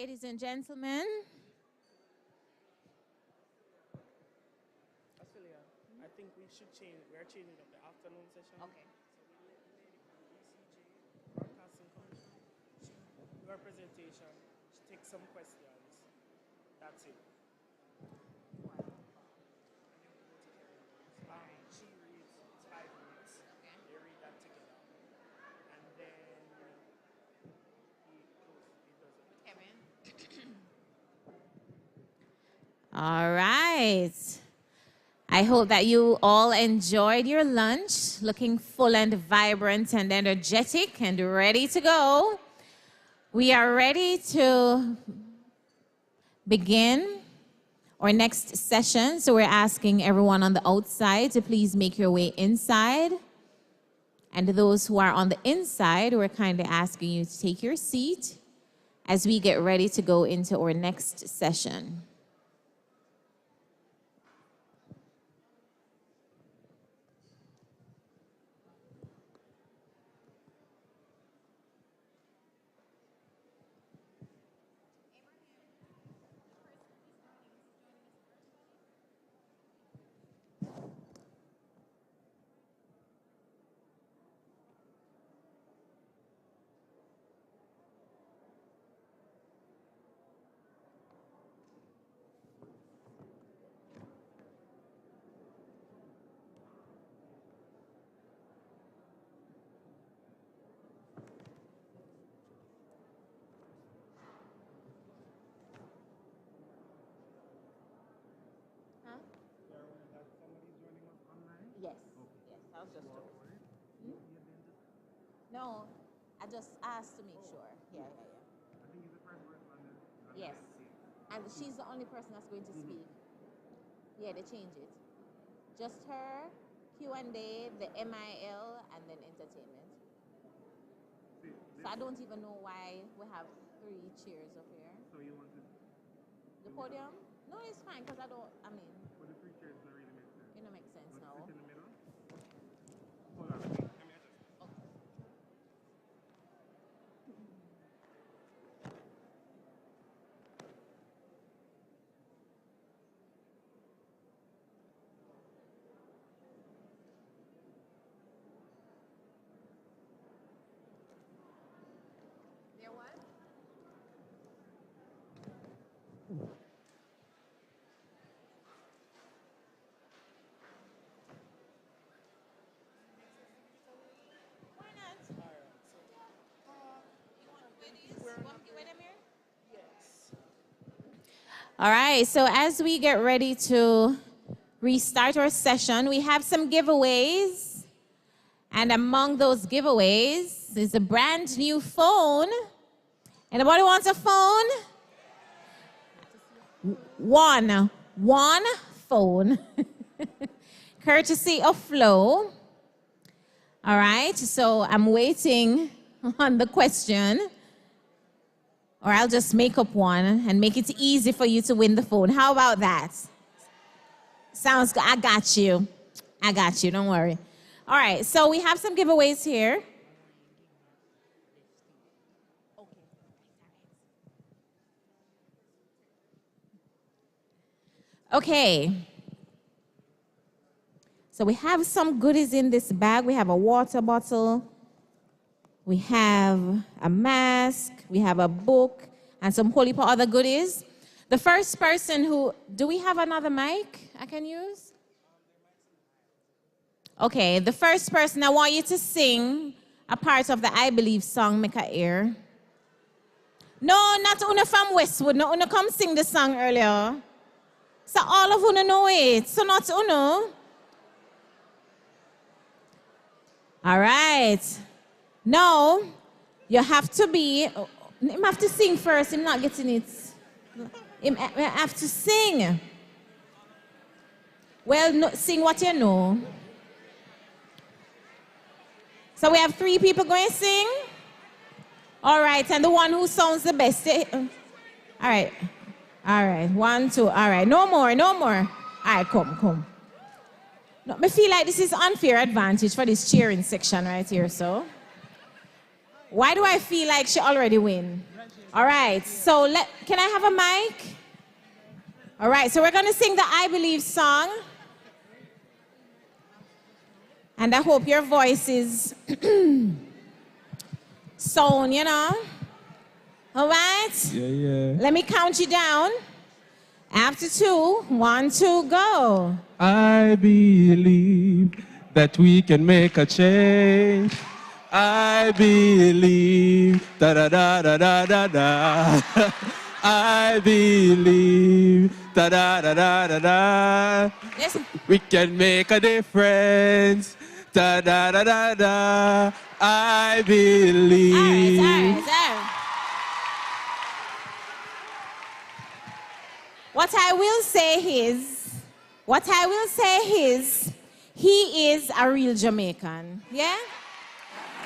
ladies and gentlemen. Actually, I think we should change. We are changing up the afternoon session. Okay. Your presentation. Take some questions. That's it. She reads 5 minutes. Okay. They read that together. And then he does it. Kevin. All right. I hope that you all enjoyed your lunch, looking full and vibrant and energetic and ready to go. We are ready to begin our next session. So we're asking everyone on the outside to please make your way inside. And those who are on the inside, we're kindly asking you to take your seat as we get ready to go into our next session. Yes. Yes, I was just told. No, I just asked to make sure. Yeah. Yes. And she's the only person that's going to speak. Yeah, they change it. Just her, Q&A, the MIL, and then entertainment. So I don't even know why we have 3 chairs up here. So you want to... The podium? No, it's fine, because I mean... For the 3 chairs, that really makes sense. It don't make sense now. Sit in the middle? Hold on. Let me adjust. There what? All right, so as we get ready to restart our session, we have some giveaways. And among those giveaways is a brand new phone. Anybody wants a phone? One phone. Courtesy of Flow. All right, so I'm waiting on the question. Or I'll just make up one and make it easy for you to win the phone. How about that? Sounds good. I got you. Don't worry. All right, so we have some giveaways here. Okay. So we have some goodies in this bag. We have a water bottle. We have a mask, we have a book, and some whole heap of other goodies. The first person who, do we have another mic I can use? Okay, the first person, I want you to sing a part of the I Believe song, make a ear. No, not Una from Westwood, no, Una come sing the song earlier. So all of Una know it, so not Una. All right. No, you have to be, you have to sing first, I'm not getting it. You have to sing. Well, no, sing what you know. So we have 3 people going to sing. All right, and the one who sounds the best. All right, 1, 2, all right, no more. All right, come. No, I feel like this is unfair advantage for this cheering section right here, so. Why do I feel like she already win? All right, so can I have a mic? All right, so we're going to sing the I Believe song. And I hope your voice is sound, you know? All right? Yeah. Let me count you down. After 2, 1, 2, go. I believe that we can make a change. I believe, da da da da da da da. I believe, da da da da da da. Listen. We can make a difference. Da da da da da. I believe. All right. What I will say is, he is a real Jamaican. Yeah?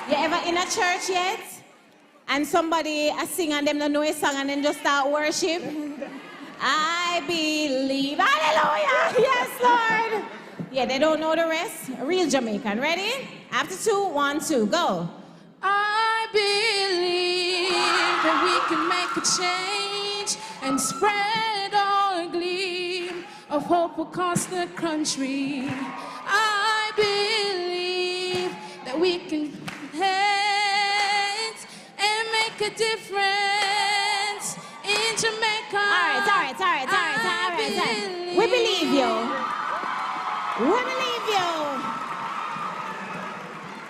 You ever in a church yet? And somebody sing and them don't know a song and then just start worship? I believe. Hallelujah! Yes, Lord! Yeah, they don't know the rest. A real Jamaican. Ready? After 2, 1, 2, go. I believe that we can make a change and spread our gleam of hope across the country. I believe that we can head and make a difference in Jamaica. All right. We believe you.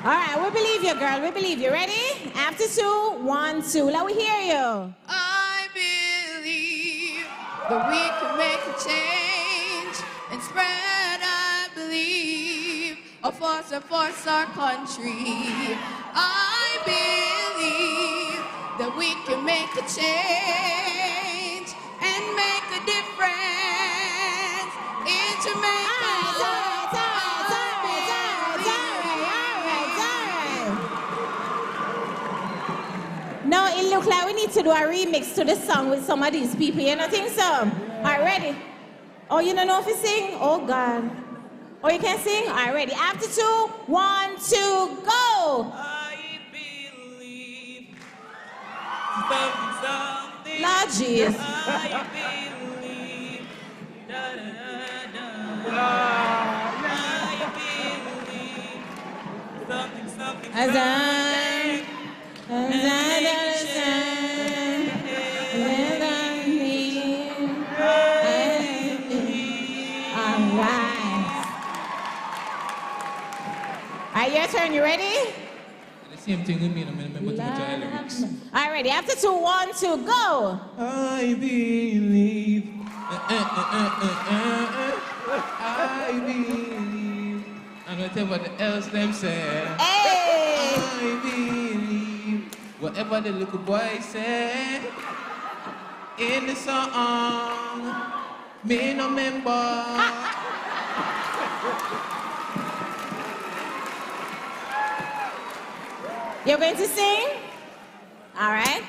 All right, we believe you, girl. We believe you. Ready? After 2, 1, 2. Let me hear you. I believe that we can make a change and spread, I believe, a force our country. I believe that we can make a change and make a difference in Jamaica. No, it looks like we need to do a remix to this song with some of these people. You don't think so? All right, ready? Oh, you don't know if you sing? Oh, God. Oh, you can sing? All right, ready? After 2, 1, 2, go! I believe something. Lord Jesus. I believe. Da, da, da, da. I believe something. As I Alright, your turn, you ready? The same thing with me, I remember to the lyrics. Alright, ready? After 2, 1, 2, go! I believe. I believe. I'm gonna tell what else them say. Hey! I believe whatever the little boy said in the song. Me no member. You're going to sing? All right.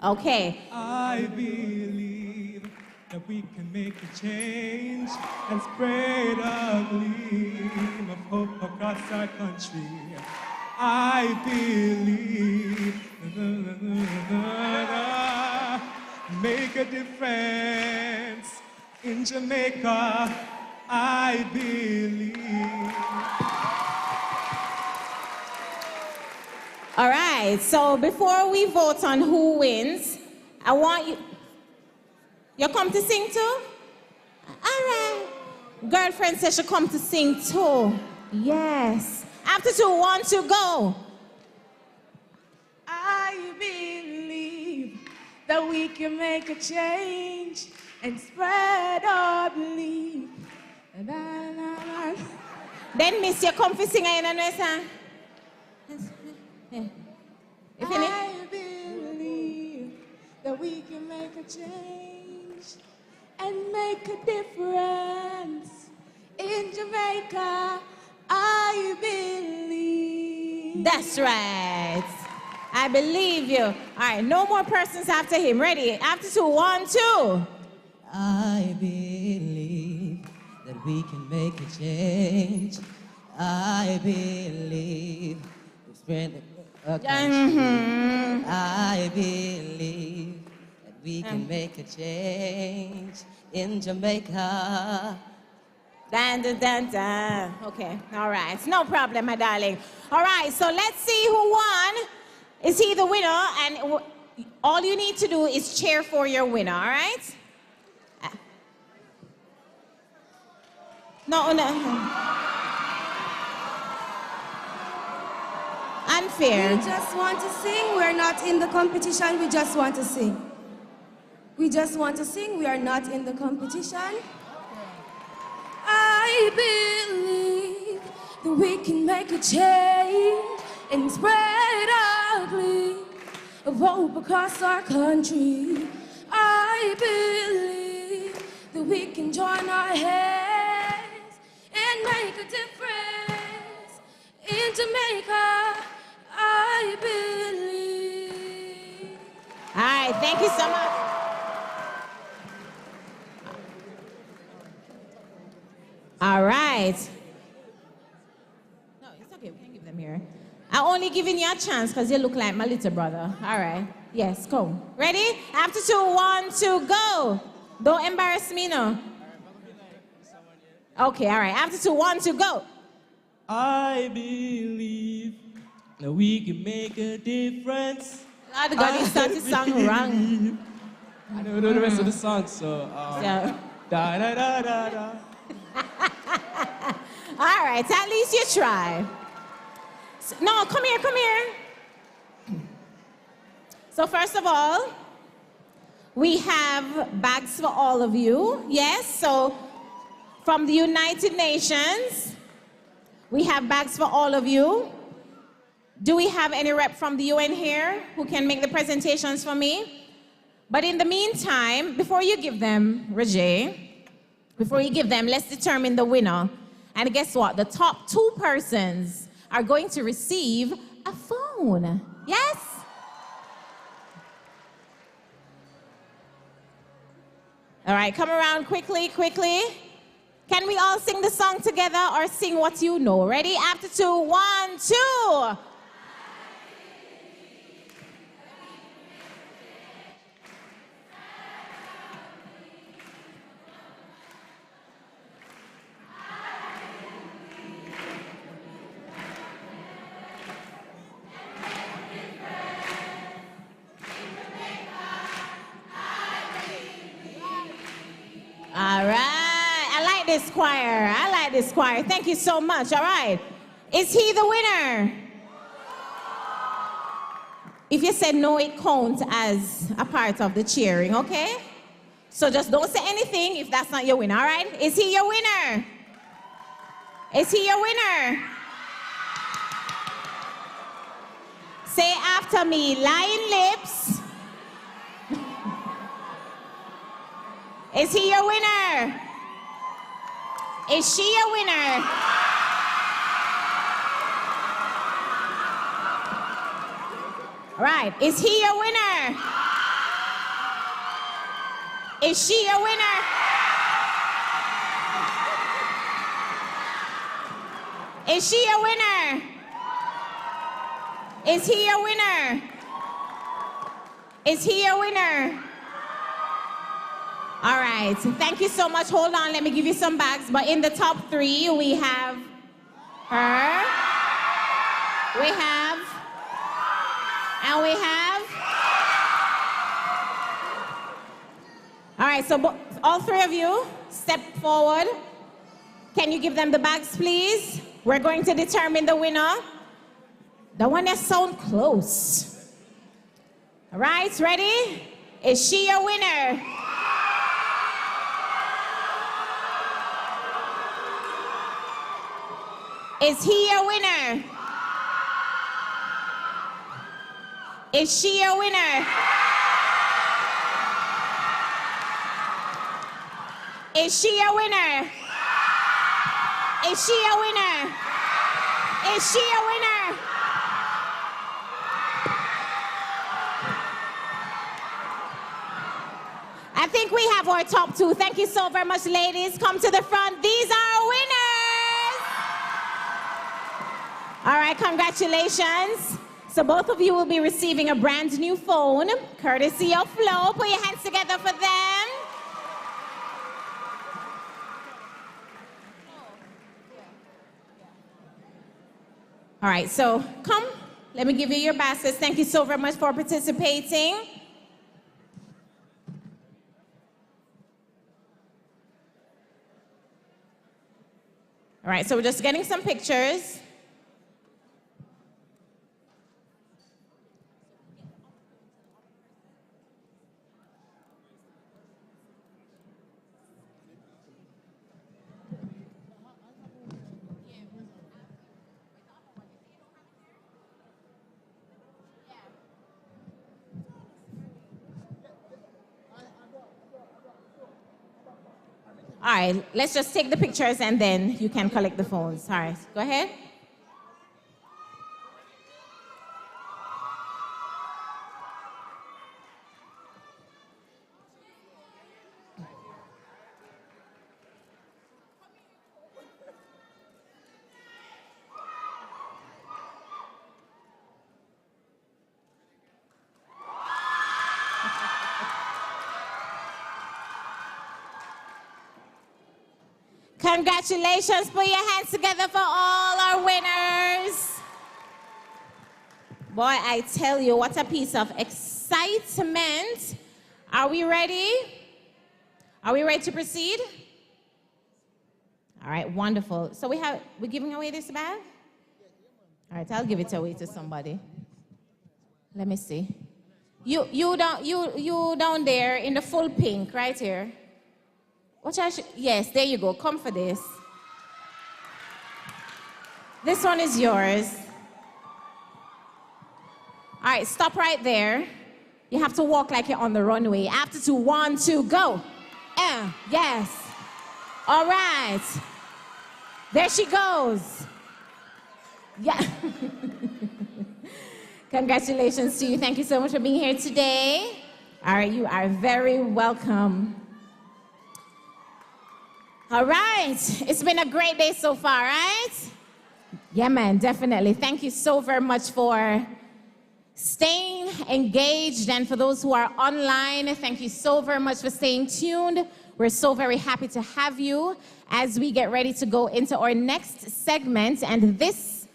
Okay. I believe that we can make a change and spread a gleam of hope across our country. I believe make a difference in Jamaica. I believe. All right, so before we vote on who wins, I want you... You come to sing too? All right. Girlfriend says she come to sing too. Yes. After 2, 1, 2, go. I believe that we can make a change and spread our belief. Then miss you come to sing in a song. I believe that we can make a change and make a difference in Jamaica. I believe. That's right. I believe you. All right, no more persons after him. Ready? After 2, 1, 2. I believe that we can make a change. I believe. a country. I believe that we can make a change in Jamaica. Dun, dun, dun, dun. Okay, all right. No problem, my darling. All right, so let's see who won. Is he the winner? And all you need to do is cheer for your winner, all right? No. Unfair. We just want to sing. We're not in the competition. We just want to sing. We just want to sing. We are not in the competition. I believe that we can make a change and spread our glee of hope across our country. I believe that we can join our hands and make a difference in Jamaica. I believe. All right, thank you so much. All right. No, it's okay. We can give them here. I'm only giving you a chance because you look like my little brother. All right. Yes, go. Ready? After 2, 1, 2, go. Don't embarrass me, no. Okay, all right. After 2, 1, 2, go. I believe that we can make a difference. God, he started the song wrong. I don't know the rest of the song, so. Da da da da da. All right, at least you try. No, come here, come here. So first of all, we have bags for all of you. Yes, so from the United Nations, we have bags for all of you. Do we have any rep from the UN here who can make the presentations for me? But in the meantime, before you give them, Roger, before you give them, let's determine the winner. And guess what? The top 2 persons are going to receive a phone. Yes? All right, come around quickly, quickly. Can we all sing the song together or sing what you know? Ready? After 2, 1, 2. All right. I like this choir. I like this choir. Thank you so much. All right. Is he the winner? If you said no, it counts as a part of the cheering, okay? So just don't say anything if that's not your winner, all right? Is he your winner? Is he your winner? Say after me, lying lips. Is he your winner? Is she your winner? All right, is he your winner? Is she your winner? Is she your winner? Is he your winner? Is he your winner? All right, thank you so much. Hold on, let me give you some bags. But in the top 3, we have her, we have, and we have. All right, so all 3 of you, step forward. Can you give them the bags, please? We're going to determine the winner. The one that sounds close. All right, ready? Is she your winner? Is he your winner? Is she your winner? Is she your winner? Is she your winner? Is she your winner? I think we have our top 2. Thank you so very much, ladies. Come to the front. These are our winners. All right, congratulations. So both of you will be receiving a brand new phone, courtesy of Flo. Put your hands together for them. All right, so come, let me give you your baskets. Thank you so very much for participating. All right, so we're just getting some pictures. All right, let's just take the pictures and then you can collect the phones. All right, go ahead. Congratulations, put your hands together for all our winners. Boy, I tell you, what a piece of excitement. Are we ready? Are we ready to proceed? All right, wonderful. So we're giving away this bag? All right, I'll give it away to somebody. Let me see. You down there in the full pink, right here. Yes, there you go. Come for this. This one is yours. All right, stop right there. You have to walk like you're on the runway. After 2, 1, 2, go. Yes. All right. There she goes. Yeah. Congratulations to you. Thank you so much for being here today. All right, you are very welcome. All right, it's been a great day so far, right? Yeah, man, definitely. Thank you so very much for staying engaged, and for those who are online, thank you so very much for staying tuned. We're so very happy to have you as we get ready to go into our next segment, and this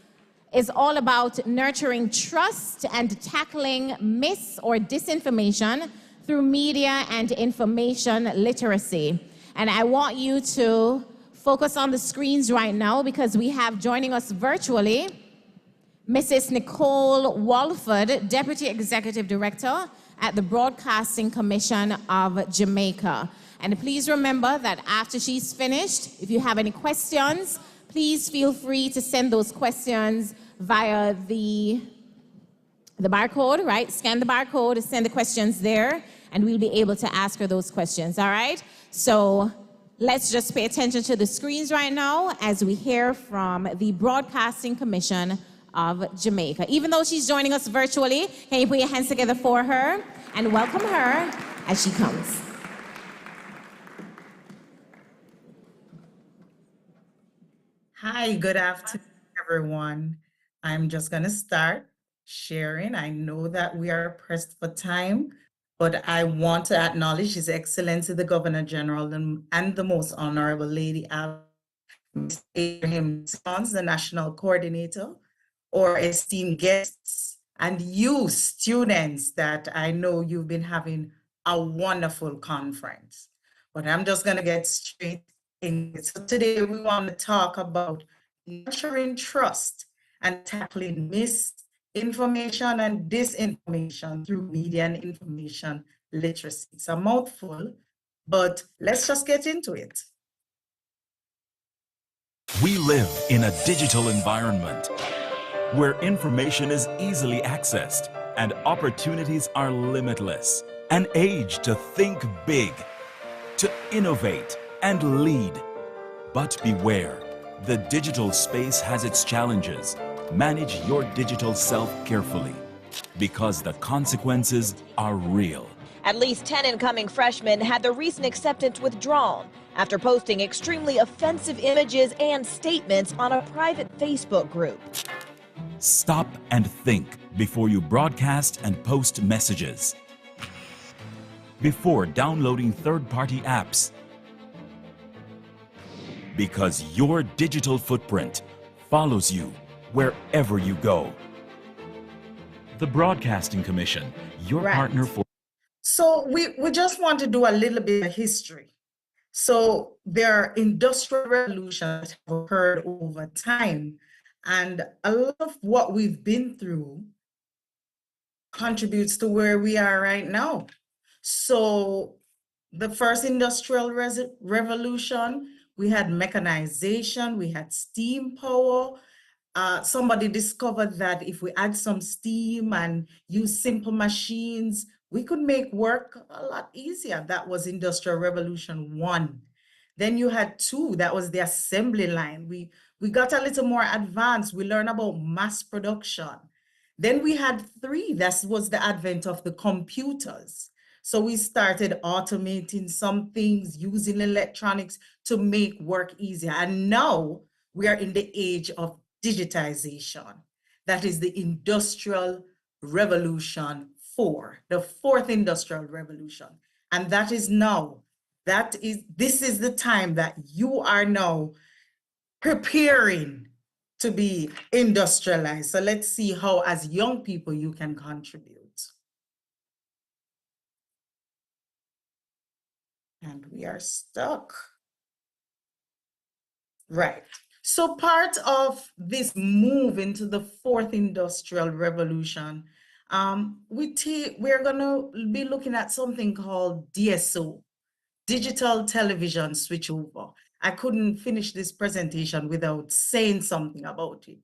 is all about nurturing trust and tackling mis- or disinformation through media and information literacy. And I want you to focus on the screens right now because we have joining us virtually Mrs. Nicole Walford, Deputy Executive Director at the Broadcasting Commission of Jamaica. And please remember that after she's finished, if you have any questions, please feel free to send those questions via the barcode, right? Scan the barcode, send the questions there, and we'll be able to ask her those questions, all right? So let's just pay attention to the screens right now as we hear from the Broadcasting Commission of Jamaica. Even though she's joining us virtually, can you put your hands together for her and welcome her as she comes. Hi, good afternoon, everyone. I'm just going to start sharing. I know that we are pressed for time, but I want to acknowledge His Excellency the Governor General and the Most Honorable Lady Ms. Abraham Sons, the National Coordinator, or esteemed guests and you students that I know you've been having a wonderful conference. But I'm just going to get straight in. So today we want to talk about nurturing trust and tackling misinformation and disinformation through media and information literacy. It's a mouthful, but let's just get into it. We live in a digital environment where information is easily accessed and opportunities are limitless. An age to think big, to innovate and lead. But beware, the digital space has its challenges. Manage your digital self carefully because the consequences are real. At least 10 incoming freshmen had their recent acceptance withdrawn after posting extremely offensive images and statements on a private Facebook group. Stop and think before you broadcast and post messages. Before downloading third-party apps. Because your digital footprint follows you wherever you go. The Broadcasting Commission, your partner for... So we just want to do a little bit of history. So there are industrial revolutions that have occurred over time, and a lot of what we've been through contributes to where we are right now. So the first industrial revolution, we had mechanization, we had steam power. Somebody discovered that if we add some steam and use simple machines, we could make work a lot easier. That was Industrial Revolution 1. Then you had 2, that was the assembly line. We got a little more advanced. We learned about mass production. Then we had 3, that was the advent of the computers. So we started automating some things, using electronics to make work easier. And now we are in the age of digitization. That is the Industrial Revolution 4, the 4th Industrial Revolution. And that is now, this is the time that you are now preparing to be industrialized. So let's see how, as young people, you can contribute. And we are stuck. Right. So part of this move into the 4th Industrial Revolution, we're going to be looking at something called DSO, Digital Television Switchover. I couldn't finish this presentation without saying something about it.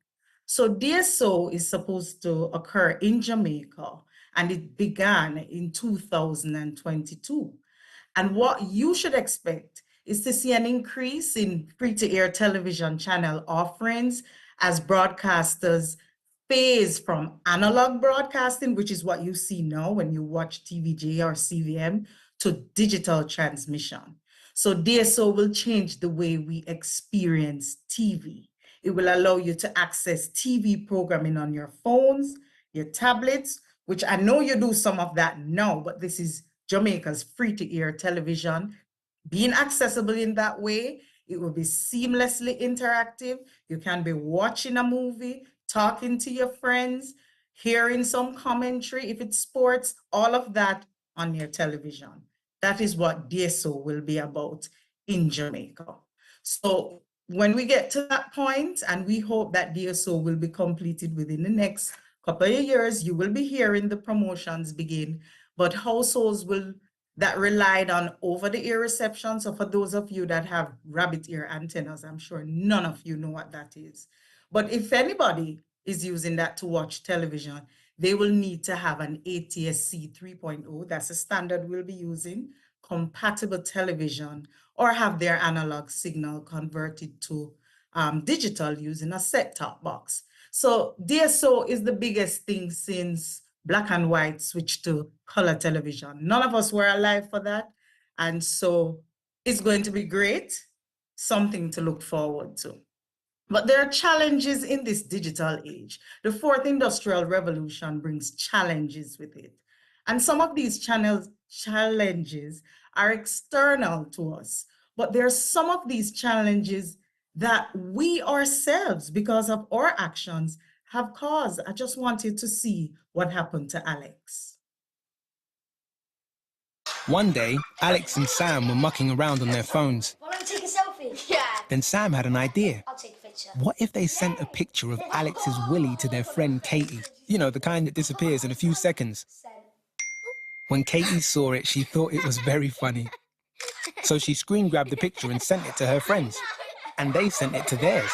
So DSO is supposed to occur in Jamaica, and it began in 2022. And what you should expect is to see an increase in free-to-air television channel offerings as broadcasters phase from analog broadcasting, which is what you see now when you watch TVJ or CVM, to digital transmission. So DSO will change the way we experience TV. It will allow you to access TV programming on your phones, your tablets, which I know you do some of that now, but this is Jamaica's free-to-air television. Being accessible in that way, it will be seamlessly interactive. You can be watching a movie, talking to your friends, hearing some commentary, if it's sports, all of that on your television. That is what DSO will be about in Jamaica. So when we get to that point, and we hope that DSO will be completed within the next couple of years, you will be hearing the promotions begin. But households that relied on over-the-air reception, so for those of you that have rabbit ear antennas, I'm sure none of you know what that is. But if anybody is using that to watch television, they will need to have an ATSC 3.0, that's a standard we'll be using, compatible television, or have their analog signal converted to digital using a set-top box. So DSO is the biggest thing since black and white switched to color television. None of us were alive for that. And so it's going to be great, something to look forward to. But there are challenges in this digital age. The 4th Industrial Revolution brings challenges with it. And some of these challenges are external to us. But there are some of these challenges that we ourselves, because of our actions, have caused. I just wanted to see what happened to Alex. One day, Alex and Sam were mucking around on their phones. Why don't we take a selfie? Yeah. Then Sam had an idea. I'll take a picture. What if they sent a picture of Alex's willy to their friend Katie? You know, the kind that disappears in a few seconds. When Katie saw it, she thought it was very funny. So she screen grabbed the picture and sent it to her friends. And they sent it to theirs.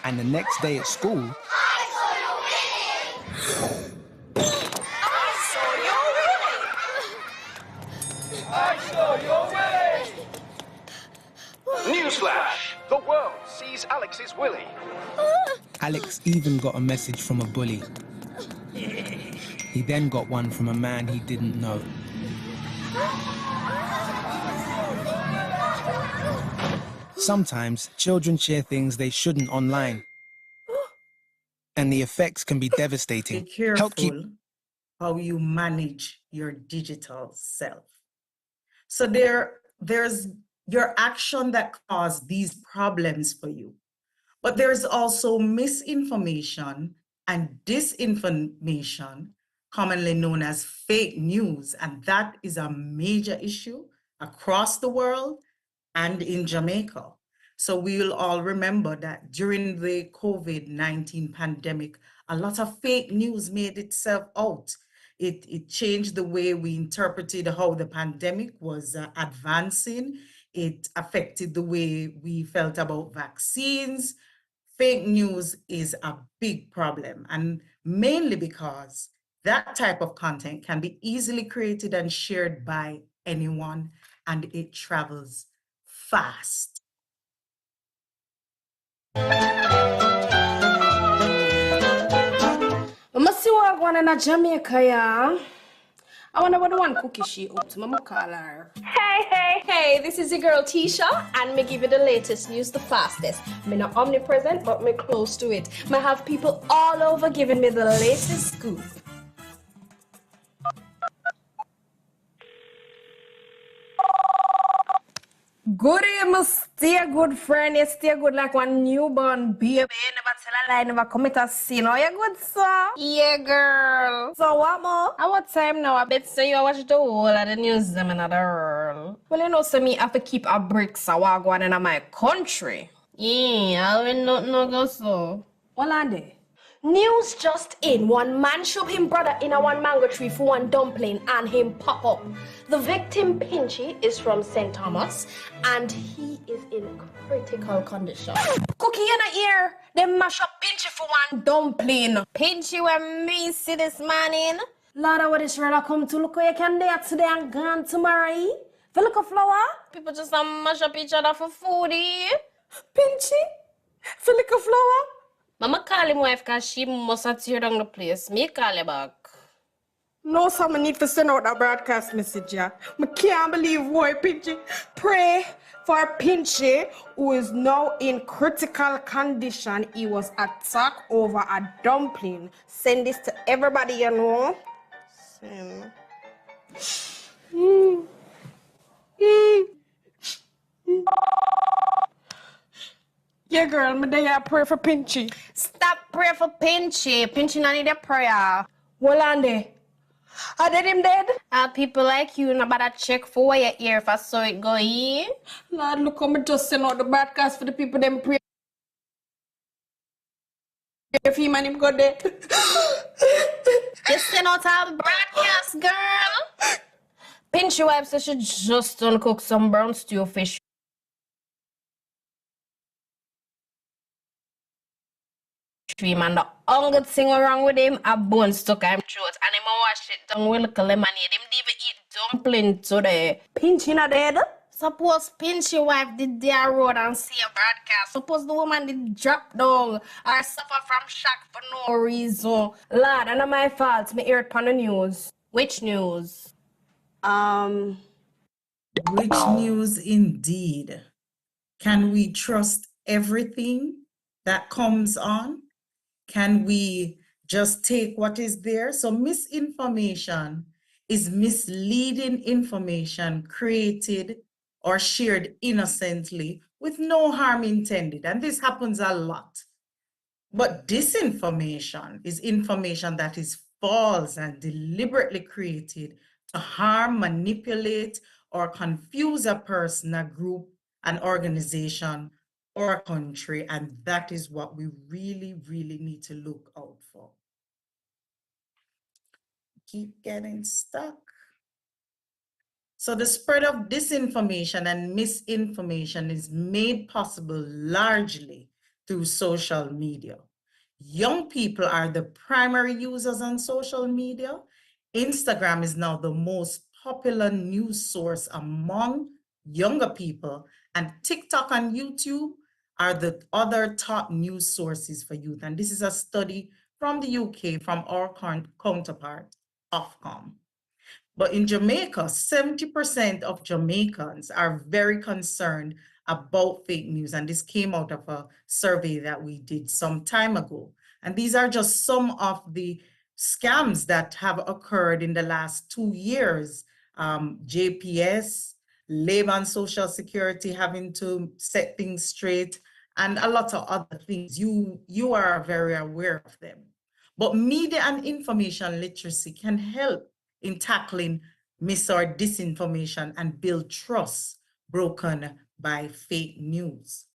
And the next day at school, Newsflash! The world sees Alex's willy. Alex even got a message from a bully. He then got one from a man he didn't know. Sometimes children share things they shouldn't online. and the effects can be Be devastating. careful how you manage your digital self. So there's your action that caused these problems for you. But there's also misinformation and disinformation, commonly known as fake news, and that is a major issue across the world and in Jamaica. So we will all remember that during the COVID-19 pandemic, a lot of fake news made itself out. It changed the way we interpreted how the pandemic was advancing. It affected the way we felt about vaccines. Fake news is a big problem, and mainly because that type of content can be easily created and shared by anyone, and it travels fast. Mama see what going on in Jamaica, yeah? I wonder what the one cookie she up to. Mama call her. Hey, this is your girl Tisha, and me give you the latest news the fastest. Me not omnipresent, but me close to it. Me have people all over giving me the latest scoop. Good you stay good friend, you stay good like one newborn baby. You never tell a lie, never commit a sin. Oh, you good, sir? Yeah, girl. So what more? At what time now? I bet say you watch the whole of the news them in the world. Well, you know, so me have to keep a break so what going in my country. Yeah, I will not know go so. What on there? News just in. One man shove him brother in a one mango tree for one dumpling and him pop up. The victim, Pinchy, is from St. Thomas and he is in critical condition. Cookie in the ear. They mash up Pinchy for one dumpling. Pinchy when me see this morning. Lord, what is really come to look where you can there today and gone tomorrow, eh? If you look a flower. People just mash up each other for food, eh? Pinchy? If you look a flower. Mama call him wife because she must have tear down the place. Me call her back. No, someone need to send out a broadcast message, yeah. I can't believe why Pinchy. Pray for Pinchy, who is now in critical condition. He was attacked over a dumpling. Send this to everybody, you know. Send. Yeah, girl, me there pray for Pinchy. Stop praying for Pinchy. Pinchy not need a prayer. Well, on there. Are they him dead? People like you no better check for where your ear if I saw it go in. Lord, look how me just send out the broadcast for the people them pray. If him and him go dead. Just send out a broadcast, girl. Pinchy wife says she just done cook some brown stew fish. And the only thing wrong with him, a bone stuck in him throat. And him wash it down with little lemonade. Him even eat dumpling today. Pinchy not dead? Suppose Pinchy wife did their road and see a broadcast. Suppose the woman did drop down or suffer from shock for no reason. Lord, and not my fault. Me hear it on the news. Which news? Which news indeed? Can we trust everything that comes on? Can we just take what is there? So misinformation is misleading information created or shared innocently with no harm intended. And this happens a lot. But disinformation is information that is false and deliberately created to harm, manipulate, or confuse a person, a group, an organization, or a country, and that is what we really, really need to look out for. Keep getting stuck. So the spread of disinformation and misinformation is made possible largely through social media. Young people are the primary users on social media. Instagram is now the most popular news source among younger people, and TikTok and YouTube are the other top news sources for youth. And this is a study from the UK from our counterpart, Ofcom. But in Jamaica, 70% of Jamaicans are very concerned about fake news. And this came out of a survey that we did some time ago. And these are just some of the scams that have occurred in the last 2 years. JPS, Labor and Social Security having to set things straight, and a lot of other things. You are very aware of them. But media and information literacy can help in tackling mis or disinformation and build trust broken by fake news.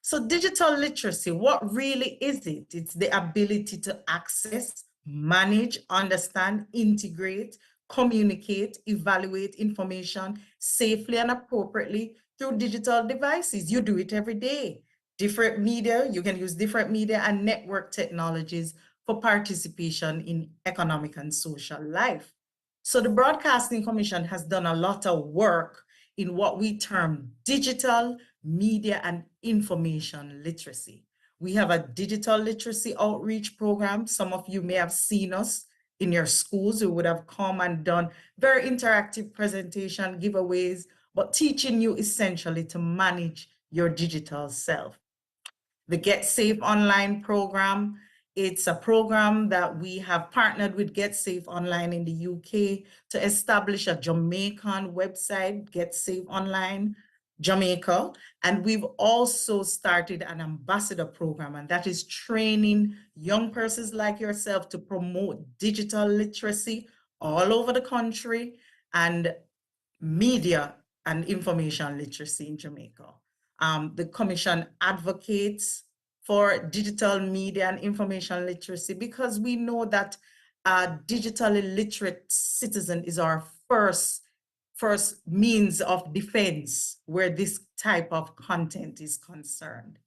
So digital literacy, what really is it? It's the ability to access, manage, understand, integrate, communicate, evaluate information safely and appropriately through digital devices. You do it every day. Different media, you can use different media and network technologies for participation in economic and social life. So the Broadcasting Commission has done a lot of work in what we term digital, media, and information literacy. We have a digital literacy outreach program. Some of you may have seen us in your schools. We would have come and done very interactive presentation, giveaways, but teaching you essentially to manage your digital self. The Get Safe Online program, it's a program that we have partnered with Get Safe Online in the UK to establish a Jamaican website, Get Safe Online Jamaica. And we've also started an ambassador program, and that is training young persons like yourself to promote digital literacy all over the country and media and information literacy in Jamaica. The Commission advocates for digital media and information literacy because we know that a digitally literate citizen is our first means of defense where this type of content is concerned.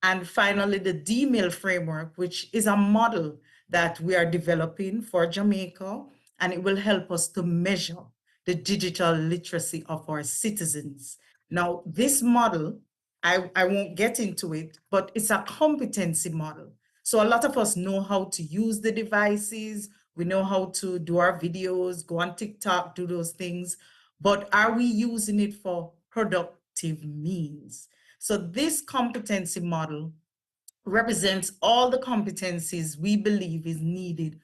And finally, the D-Mail framework, which is a model that we are developing for Jamaica, and it will help us to measure the digital literacy of our citizens. Now, this model, I won't get into it, but it's a competency model. So a lot of us know how to use the devices, we know how to do our videos, go on TikTok, do those things, but are we using it for productive means? So this competency model represents all the competencies we believe is needed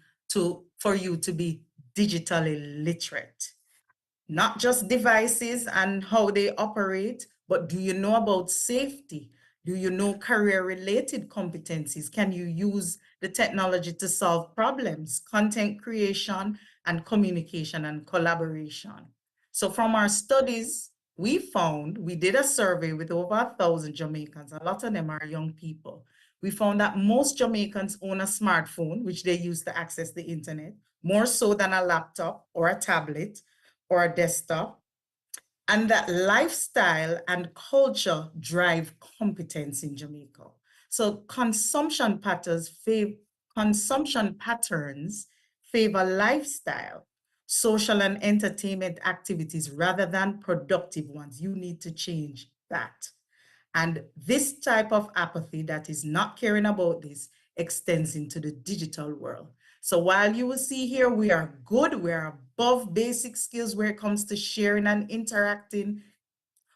for you to be digitally literate. Not just devices and how they operate, but do you know about safety? Do you know career-related competencies? Can you use the technology to solve problems, content creation, and communication and collaboration? So from our studies, we did a survey with over 1,000 Jamaicans. A lot of them are young people. We found that most Jamaicans own a smartphone, which they use to access the internet, more so than a laptop or a tablet or a desktop, and that lifestyle and culture drive competence in Jamaica. So consumption patterns favor lifestyle, social and entertainment activities rather than productive ones. You need to change that. And this type of apathy that is not caring about this extends into the digital world. So while you will see here, we are good, we are above basic skills where it comes to sharing and interacting,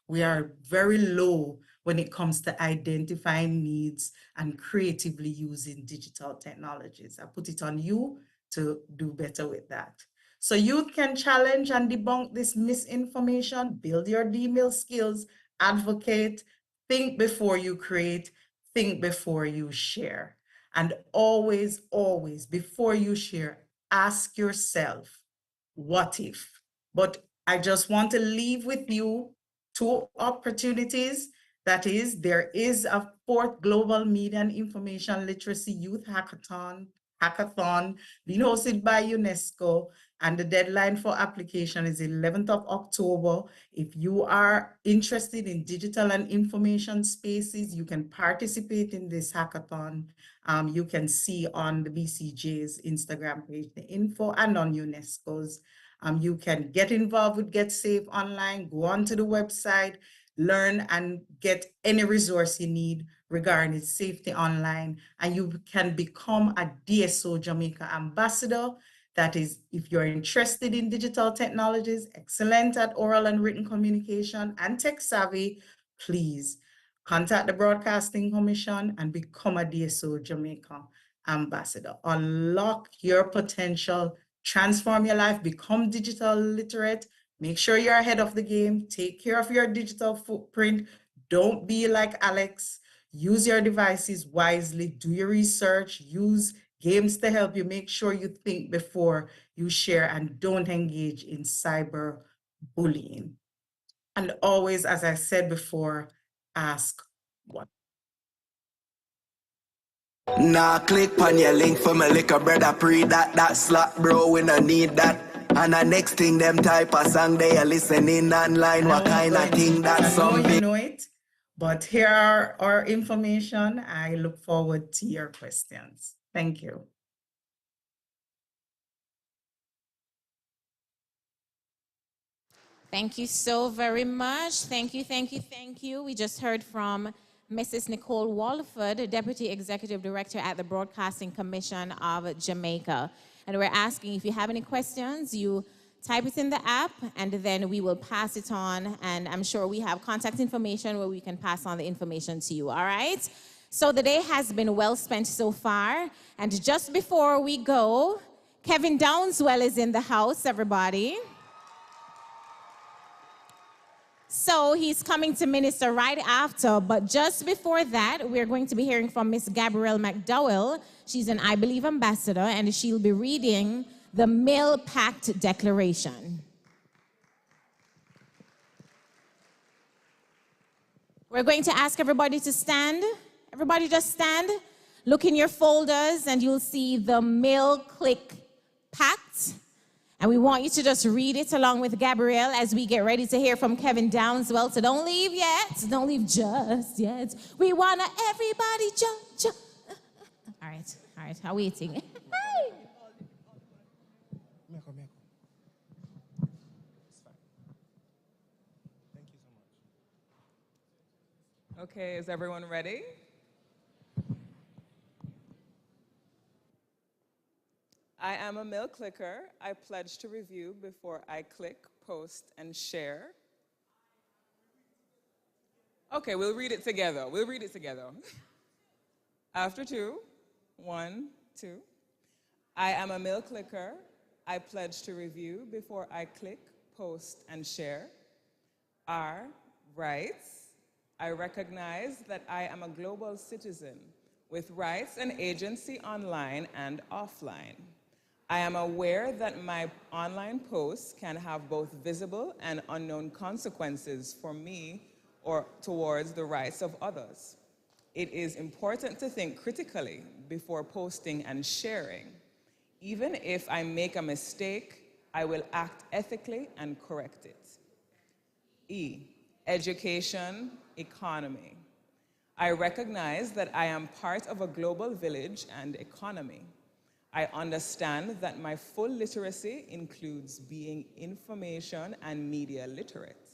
we are very low when it comes to identifying needs and creatively using digital technologies. I put it on you to do better with that. So youth can challenge and debunk this misinformation, build your D-Mail skills, advocate, think before you create, think before you share. And always, always, before you share, ask yourself, what if? But I just want to leave with you 2 opportunities. That is, there is a 4th Global Media and Information Literacy Youth Hackathon being hosted by UNESCO, and the deadline for application is 11th of October. If you are interested in digital and information spaces, you can participate in this hackathon. You can see on the BCJ's Instagram page, the info, and on UNESCO's. You can get involved with Get Safe Online, go onto the website, learn and get any resource you need regarding safety online, and you can become a DSO Jamaica ambassador. That is, if you're interested in digital technologies, excellent at oral and written communication, and tech savvy, please contact the Broadcasting Commission and become a DSO Jamaica ambassador. Unlock your potential, transform your life, become digital literate. Make sure you're ahead of the game. Take care of your digital footprint. Don't be like Alex. Use your devices wisely. Do your research. Use games to help you. Make sure you think before you share and don't engage in cyber bullying. And always, as I said before, ask what. Nah, click on your link for my liquor brother pre that slot bro, we no need that. And the next thing them type a song they are listening online, what kind of thing that's something. You know it, but here are our information. I look forward to your questions. Thank you. Thank you so very much. Thank you, thank you, thank you. We just heard from Mrs. Nicole Walford, Deputy Executive Director at the Broadcasting Commission of Jamaica. And we're asking if you have any questions, you type it in the app, and then we will pass it on. And I'm sure we have contact information where we can pass on the information to you, all right? So the day has been well spent so far. And just before we go, Kevin Downswell is in the house, everybody. So he's coming to minister right after, but just before that, we're going to be hearing from Miss Gabrielle McDowell. She's an I Believe ambassador, and she'll be reading the Mill Pact Declaration. We're going to ask everybody to stand. Everybody just stand. Look in your folders, and you'll see the Mill Click Pact. And we want you to just read it along with Gabrielle as we get ready to hear from Kevin Downswell. So don't leave yet. Don't leave just yet. We want to everybody jump. All right. I'm waiting. Okay, is everyone ready? I am a mill clicker. I pledge to review before I click, post, and share. Okay, we'll read it together. After 2, 1, 2. I am a mill clicker. I pledge to review before I click, post, and share. R, rights. I recognize that I am a global citizen with rights and agency online and offline. I am aware that my online posts can have both visible and unknown consequences for me or towards the rights of others. It is important to think critically before posting and sharing. Even if I make a mistake, I will act ethically and correct it. E, education, economy. I recognize that I am part of a global village and economy. I understand that my full literacy includes being information and media literate.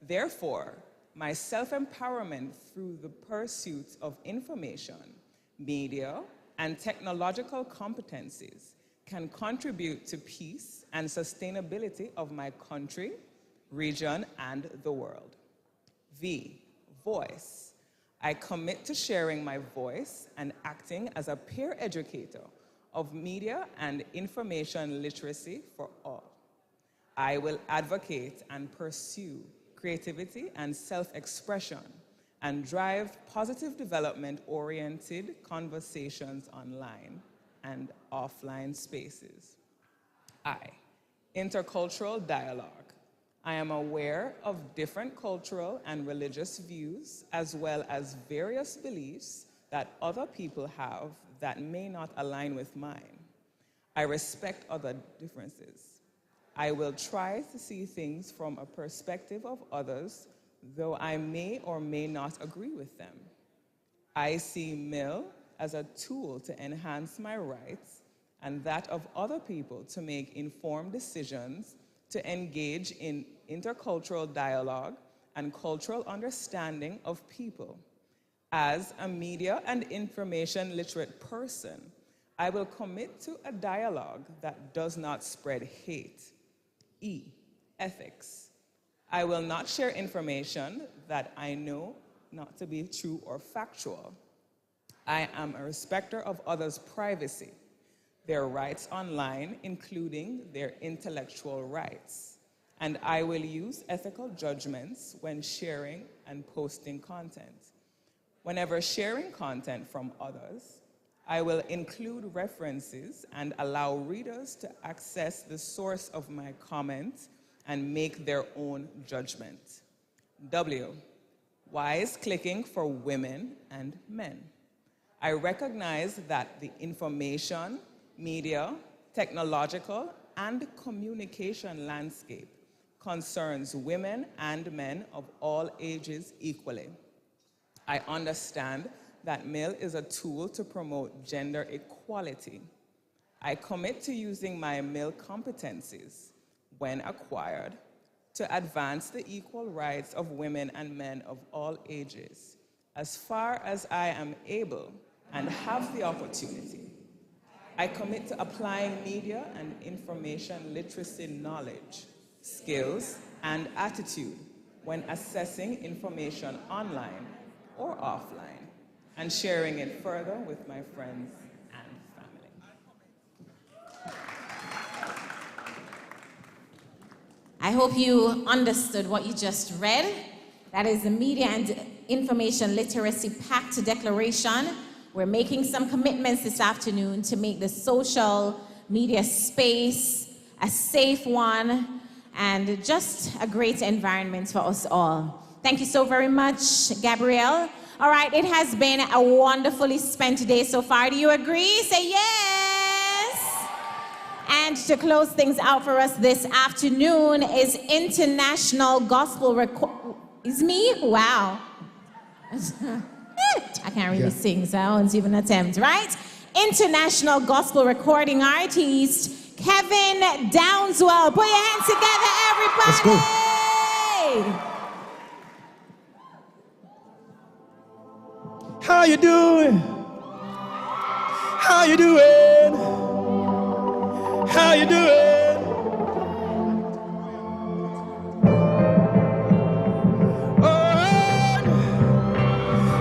Therefore, my self-empowerment through the pursuit of information, media, and technological competencies can contribute to peace and sustainability of my country, region, and the world. V, voice. I commit to sharing my voice and acting as a peer educator of media and information literacy for all. I will advocate and pursue creativity and self-expression and drive positive development-oriented conversations online and offline spaces. I, intercultural dialogue. I am aware of different cultural and religious views as well as various beliefs that other people have that may not align with mine. I respect other differences. I will try to see things from a perspective of others, though I may or may not agree with them. I see MIL as a tool to enhance my rights and that of other people to make informed decisions, to engage in intercultural dialogue and cultural understanding of people. As a media and information literate person, I will commit to a dialogue that does not spread hate. E, ethics. I will not share information that I know not to be true or factual. I am a respecter of others' privacy, their rights online, including their intellectual rights. And I will use ethical judgments when sharing and posting content. Whenever sharing content from others, I will include references and allow readers to access the source of my comment and make their own judgment. W, wise clicking for women and men. I recognize that the information, media, technological, and communication landscape concerns women and men of all ages equally. I understand that mail is a tool to promote gender equality. I commit to using my mail competencies, when acquired, to advance the equal rights of women and men of all ages, as far as I am able and have the opportunity. I commit to applying media and information literacy knowledge, skills, and attitude when assessing information online or offline, and sharing it further with my friends and family. I hope you understood what you just read. That is the Media and Information Literacy Pact Declaration. We're making some commitments this afternoon to make the social media space a safe one and just a great environment for us all. Thank you so very much, Gabrielle. All right, it has been a wonderfully spent day so far. Do you agree? Say yes. And to close things out for us this afternoon is International Gospel Is me? Wow. I can't really sing, so I won't even attempt, right? International Gospel Recording Artist, Kevin Downswell. Put your hands together, everybody. Let's go. How you doing? How you doing? How you doing?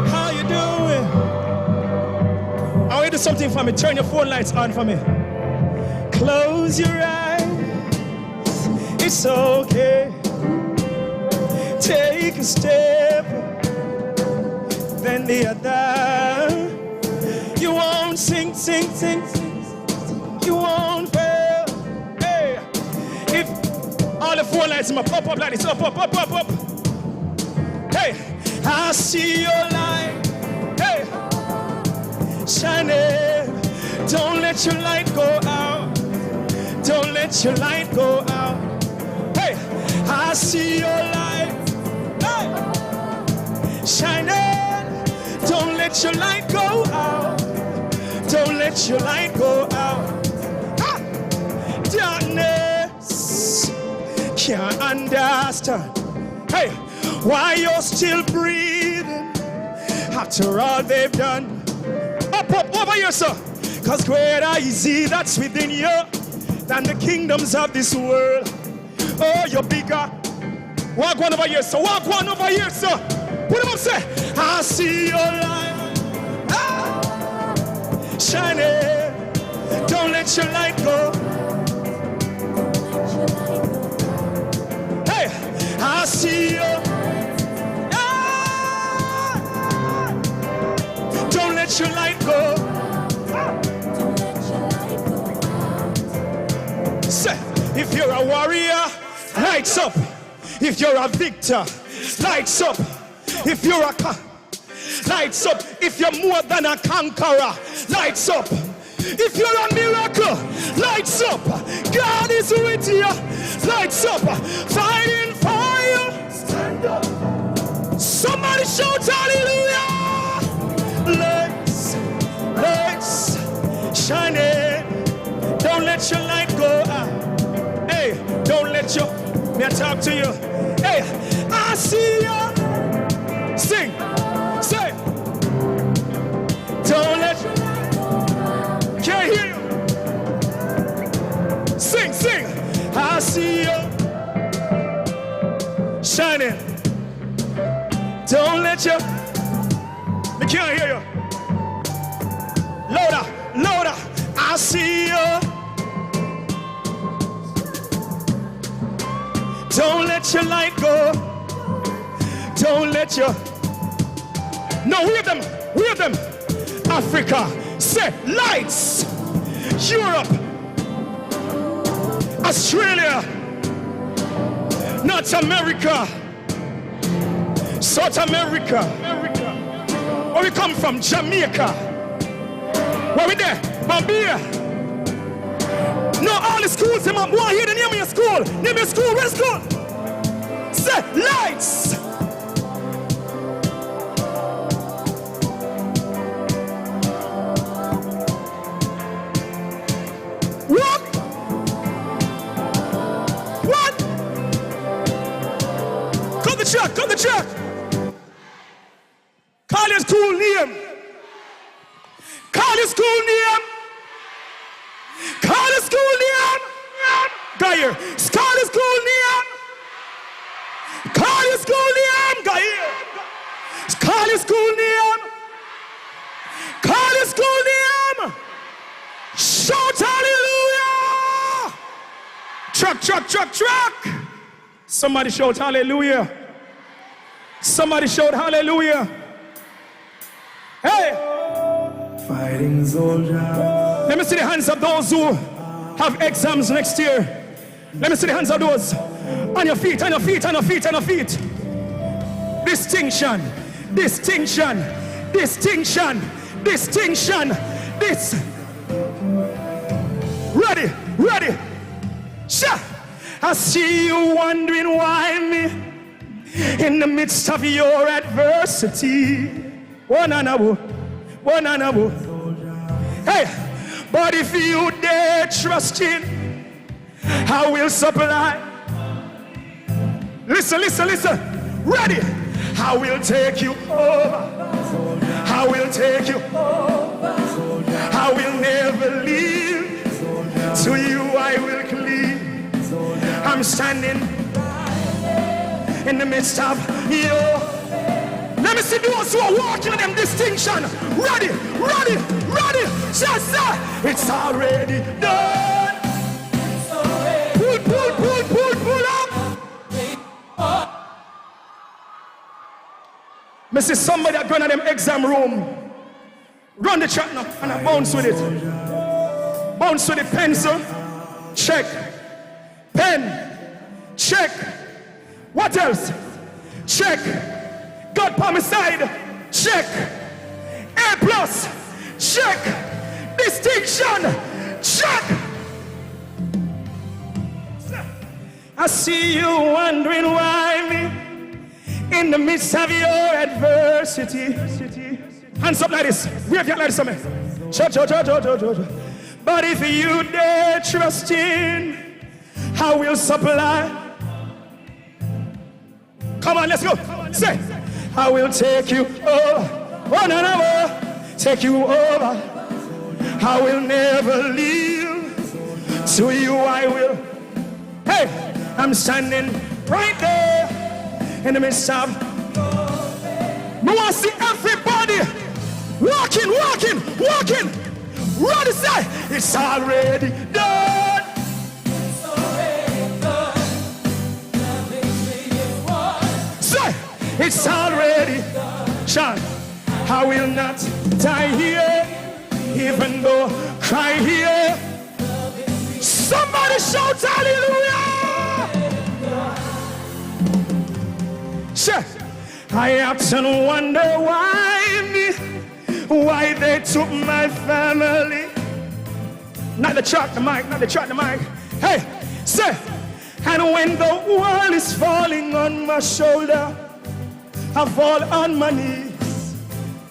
How you doing? I want you to do something for me. Turn your phone lights on for me. Close your eyes. It's okay. Take a step, then the other. You won't sing. You won't fail. Hey, if all the phone lights in my pop up like this, up. Hey, I see your light. Hey, shining. Don't let your light go out. Don't let your light go out. Hey, I see your light. Hey, shining. Don't let your light go out. Don't let your light go out. Ah! Darkness can't understand. Hey, why you're still breathing after all they've done. Up over here, sir. Cause greater is he that's within you than the kingdoms of this world. Oh, you're bigger. Walk one over here, sir. Walk one over here, sir. Put him up, say, I see your light. Ah, shining. Don't let your light go. Hey, I see you. Ah, don't let your light go. Say, if you're a warrior, lights up. If you're a victor, lights up. If you're a lights up. If you're more than a conqueror, lights up. If you're a miracle, lights up. God is with you, lights up. Fighting for you, stand up. Somebody shout hallelujah. Lights shining. Don't let your light go out. Hey, don't let your, may I talk to you? Hey, I see you. Sing, say. Don't let your light go out. Can't hear you. Sing. I see you. Shining. Don't let your, I can't hear you. let your light go. Don't let your... No, wave them. Africa, say lights. Europe, Australia, North America, South America. Where we come from, Jamaica. Where we there? Bambia. No, all the schools, them up. Who here the name of your school? Name of your school, where's school? Say lights. What? Cut the track. Call your school name. Call your school name. Guy here. Call your school name. Call your school name. Guy here. Call your school name. Call your school name. Shout hallelujah! Truck. Somebody shout hallelujah. Somebody shout hallelujah. Hey! Fighting soldier. Let me see the hands of those who have exams next year. Let me see the hands of those. On your feet. Distinction. Ready. Sha! I see you wondering why me in the midst of your adversity. One another. Hey, but if you dare trust in, I will supply. Listen. Ready? I will take you over. I will never leave. To you I will cleave. I'm standing in the midst of you. Let me see those who are walking in them distinction. Ready. Just say, it's already done. Pull up. Me see somebody going to them exam room. Run the track now and I bounce with it. Bounce with the pencil. Check. Pen. Check. What else? Check. God by my side. Check. A+. Check. Distinction. Check. I see you wondering why me in the midst of your adversity. Hands up like this. Wave your like this. But if you dare trust in, I will supply. Come on, let's go. Say, I will take you over. Oh, no. Take you over. I will never leave. To you I will. Hey, I'm standing right there in the midst of. I want to see everybody walking. Ready, say, it's already done. Say, it's already done. Sean, I will not die here, even though cry here. Somebody shout hallelujah! Sure. I often wonder why they took my family. Not the track, the mic. Hey, say, and when the world is falling on my shoulder, I fall on my knees.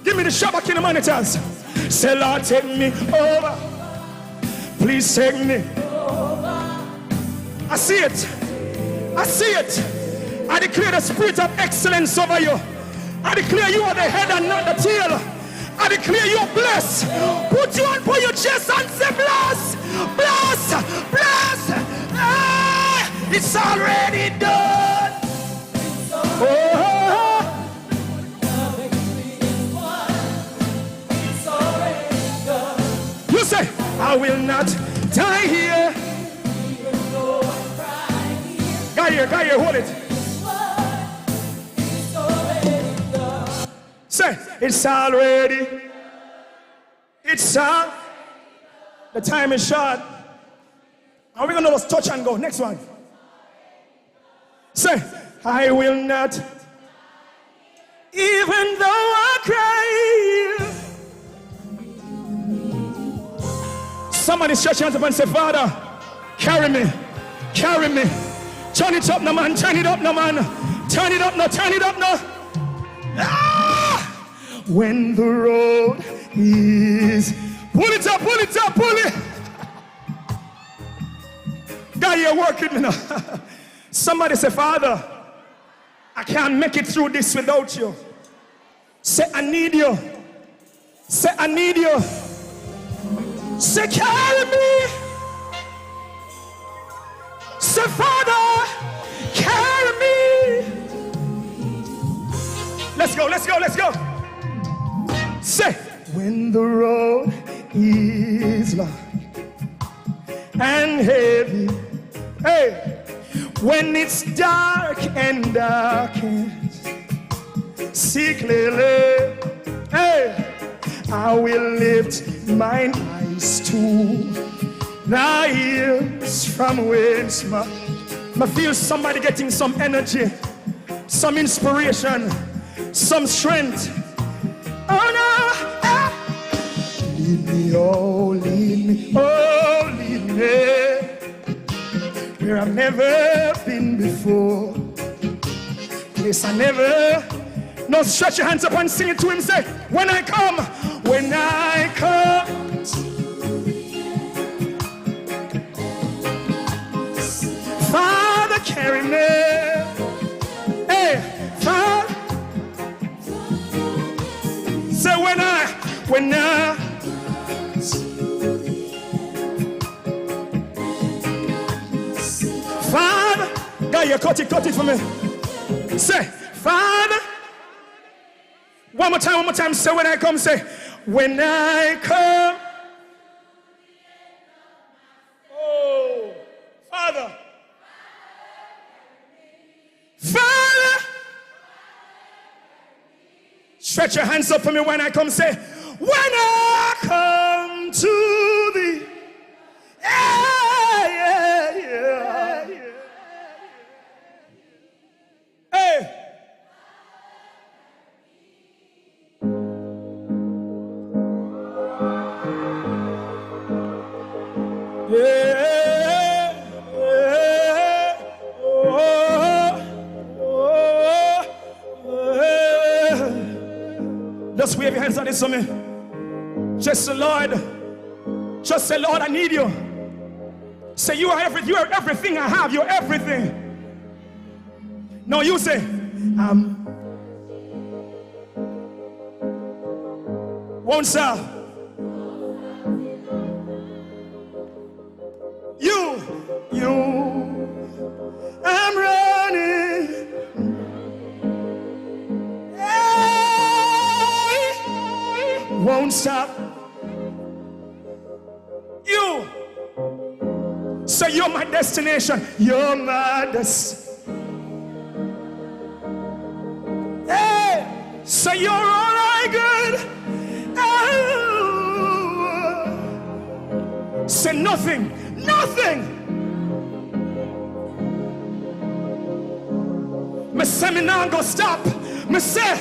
Give me the shot back in the monitors. Say, Lord, take me over. Please take me over. I see it. I declare the spirit of excellence over you. I declare you are the head and not the tail. I declare you are blessed. Put your hand on your chest and say bless. Ah, it's already done. You say, I will not die here. Guy here, hold it. Say, it's already. It's all. The time is short. Are we going to just touch and go? Next one. Say, I will not. Even though I cry. Somebody stretch your hands up and say, Father, carry me. Carry me. Turn it up now, man. Turn it up now, man. Turn it up now. Turn it up now. Ah! When the road is... Pull it up, pull it up, pull it. God, you're working me now. Somebody say, Father, I can't make it through this without you. Say, I need you. Say, I need you. Say, carry me. Say, Father, carry me. Let's go, let's go, let's go. Say, when the road is long and heavy, hey, when it's dark and darkest, see clearly, hey, I will lift mine eyes to the hills from whence I feel somebody getting some energy, some inspiration, some strength. Oh no, lead me, oh lead me, oh lead me, where I've never been before, place I never. No, stretch your hands up and sing it to him. Say, when I come, when I come. Father, carry me. Hey, Father. Say, when I. Father, God, you cut it for me. Say, Father. One more time, say when I come, say, when I come. Oh, Father. Father. Stretch your hands up for me when I come, say, when I come to thee. Yeah, yeah, yeah, yeah. Hey. Just wave your hands at this for me. Just say, Lord. Just say, Lord, I need you. Say, you are everything I have. You're everything. No, you say, won't stop. I'm running. Won't stop. You. So you're my destination. You're my destination. Hey. So you're all right, good. Oh. Say nothing. Me say me now go stop. Me say.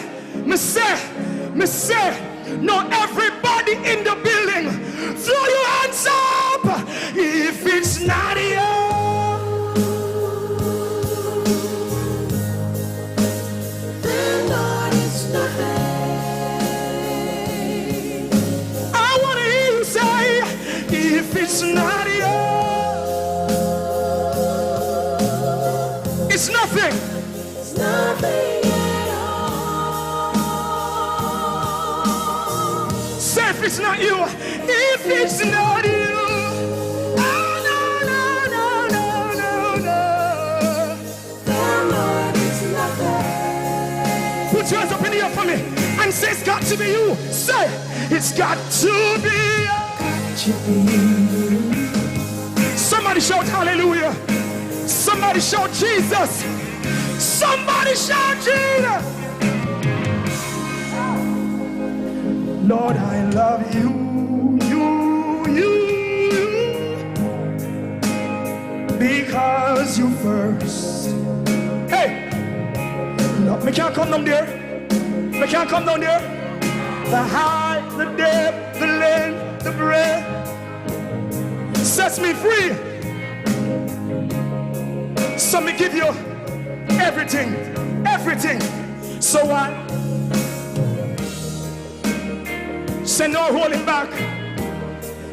No, everybody in the building, throw your hands up. If it's not you, then Lord, it's nothing. I want to hear you say, if it's not you, it's nothing. It's nothing. If it's not you, if it's not you, oh, no. The Lord is nothing. Put your hands up in the air for me and say it's got to be you. Say it's got to be you. Somebody shout hallelujah. Somebody shout Jesus. Somebody shout Jesus. Lord, I love you, because you first. Hey, no, me can't come down there. Me can't come down there. The height, the depth, the length, the breadth sets me free. So me give you everything, everything. So what? Say no holding back.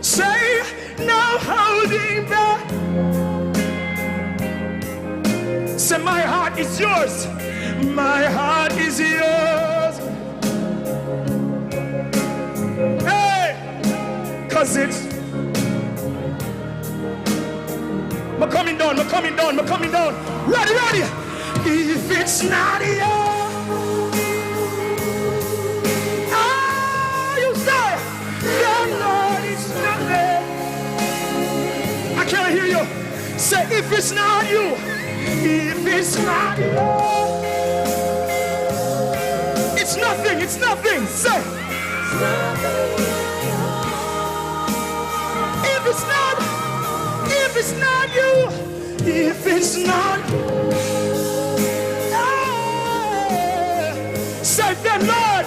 Say no holding back. Say my heart is yours. My heart is yours. Hey, cause it's I'm coming down, I'm coming down, I'm coming down. Ready, ready. If it's not you, you say, the Lord is nothing. I can't hear you. Say, if it's not you, if it's not you, it's nothing, it's nothing. Say, if it's not you, if it's not you, say the Lord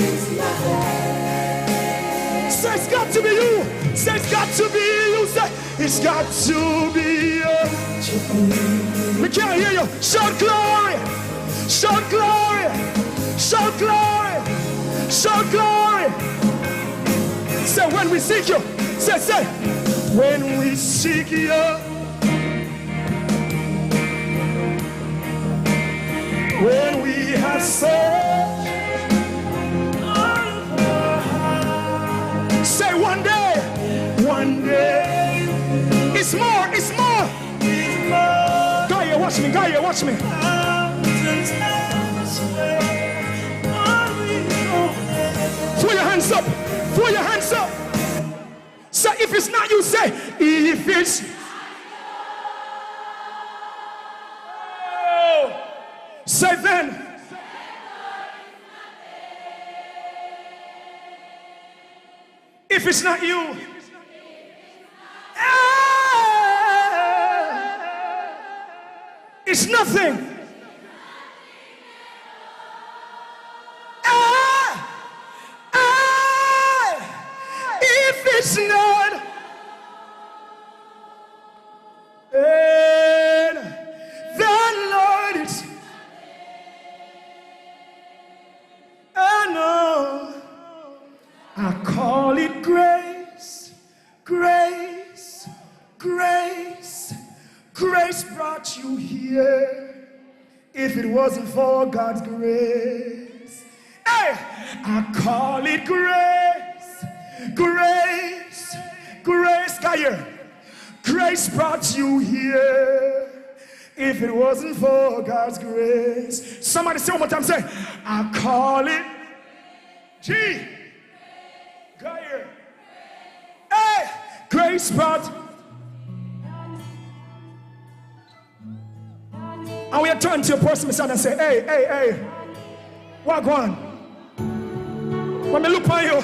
is nothing. Say it's got to be you. Say it's got to be you. Say it's got to be you. We can't hear you. Shout glory. Shout glory. Shout glory. Shout glory. Say when we seek you. Say when we seek you. When we have searched, say one day, it's more, it's more. Go here, watch me, go here, watch me. Throw your hands up, throw your hands up. Say if it's not you, say if it's. Say then. If it's not you. It's nothing. If it's not. Then Lord it's. I call it grace, grace, grace. Grace brought you here. If it wasn't for God's grace, hey, I call it grace, grace, grace. Here, grace brought you here. If it wasn't for God's grace, somebody say one more time. Say, I call it. G. Go here. Hey, grace brought. And we turn to your person beside and say, hey, what going? When me look on you,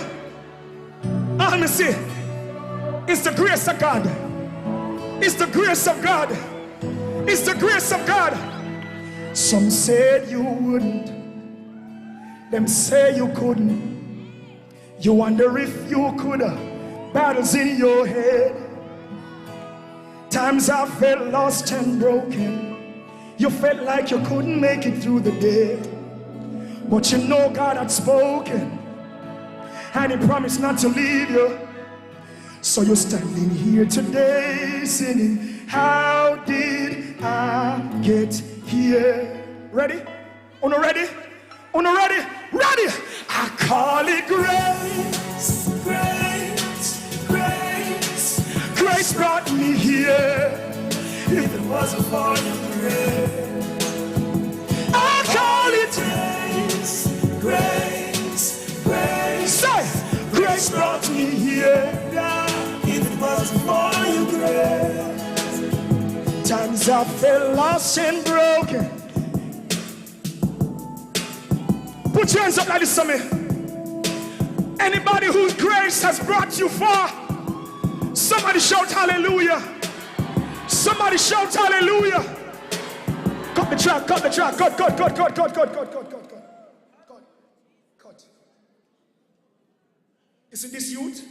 all me see, it's the grace of God. It's the grace of God. It's the grace of God. Some said you wouldn't. Them say you couldn't. You wonder if you could. Battles in your head. Times I felt lost and broken. You felt like you couldn't make it through the day. But you know God had spoken. And He promised not to leave you. So you're standing here today singing, how did I get here? Ready? Uno ready? Uno ready? Ready! I call it grace, grace, grace. Grace brought me here. If it wasn't for your grace, I call it grace, grace, grace. Say, grace brought me here. If it wasn't for your grace, times I felt lost and broken. Put your hands up like this to me. Anybody whose grace has brought you far, somebody shout hallelujah. Somebody shout hallelujah. Cut the track, cut the track, cut. You see this youth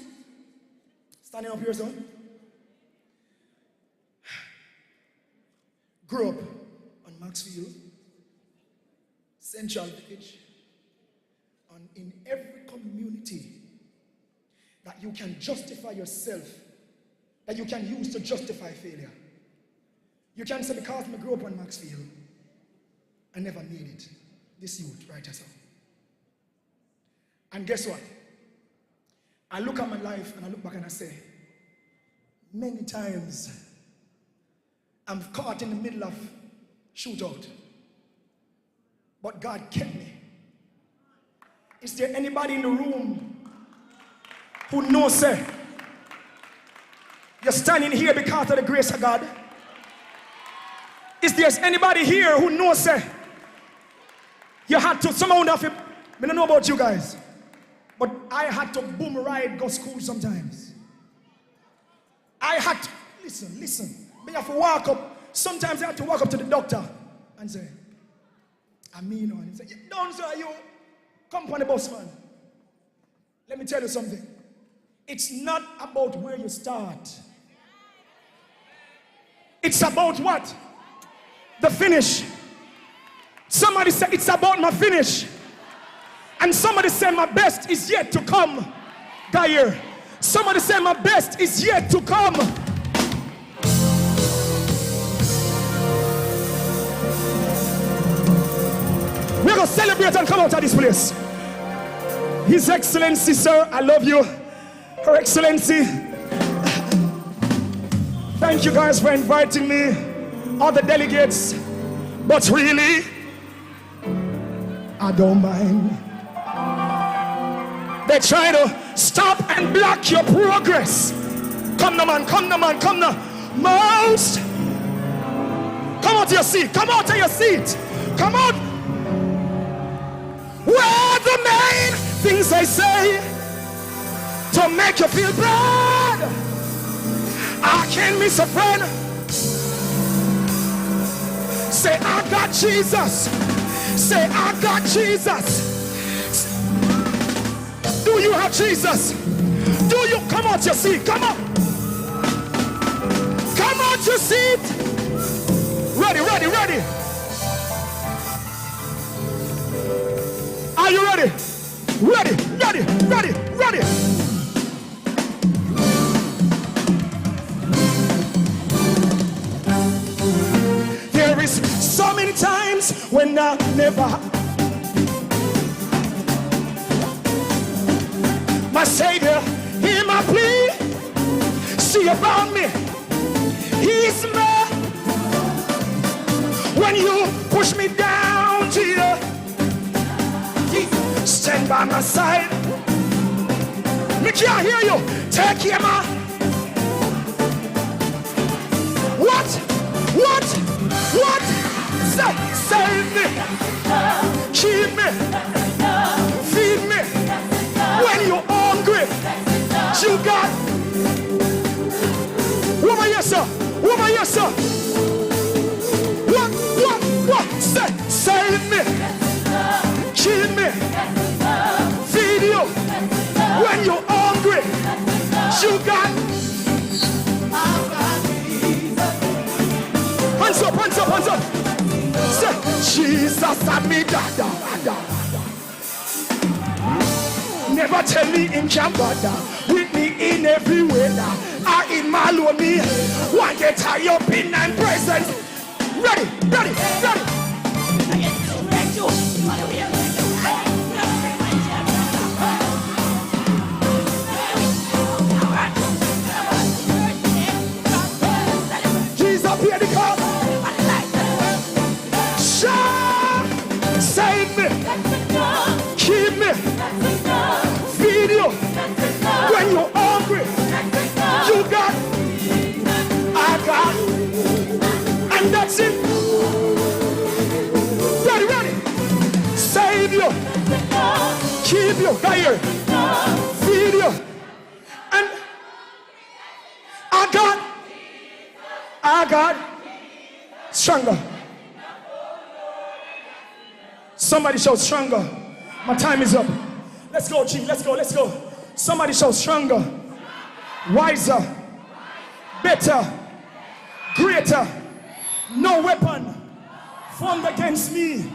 standing up here, son? Grew up on Maxfield, Central Village, and in every community that you can justify yourself, that you can use to justify failure. You can say, because I grew up on Maxfield, I never made it. This youth, right as well. And guess what? I look at my life and I look back and I say, many times I'm caught in the middle of shootout, but God kept me. Is there anybody in the room who knows, sir, you're standing here because of the grace of God? Is there anybody here who knows, sir, you had to, someone have to, I don't know about you guys, but I had to boom ride go school sometimes. I had to, listen, I have to walk up, sometimes I had to walk up to the doctor and say, and he say, don't sir, you come on the bus, man. Let me tell you something. It's not about where you start. It's about what? The finish. Somebody said, it's about my finish. And somebody said, my best is yet to come. Gayer. Somebody said, my best is yet to come. We're going to celebrate and come out of this place. His Excellency, sir, I love you. Her Excellency. Thank you guys for inviting me. All the delegates. But really, I don't mind. They try to stop and block your progress. Come now, man, come now, man, come now. Most. Come out of your seat, come out of your seat. Come out. Where the main things I say to make you feel bad. I can't miss a friend. Say, I got Jesus. Say, I got Jesus. Do you have Jesus? Do you? Come out your seat. Come on. Come out your seat. Ready. Are you ready? Ready. There is so many times when I never. My Savior, hear my plea. See about me. He's me. When you push me down to you, stand by my side. Me can't hear you. Take care, ma. What? Save me. Keep me. Feed me. When you're hungry, you got. Woman, yes, sir. What? Save me. Keep me. Feed you. When you're hungry, you got. Hands up. Say, Jesus and me, da. Never tell me in Cambodia, with me in every weather. I in Maloney, one get tie up in nine presents. Ready. Jesus paid the cost. Save me. Keep me. Feed you. When you're hungry, you got. I got. And that's it. Ready. Save you. Keep you. Right here. God. Stronger. Somebody shout stronger. My time is up. Let's go, G. Let's go, let's go. Somebody shout stronger, wiser, better, greater. No weapon formed against me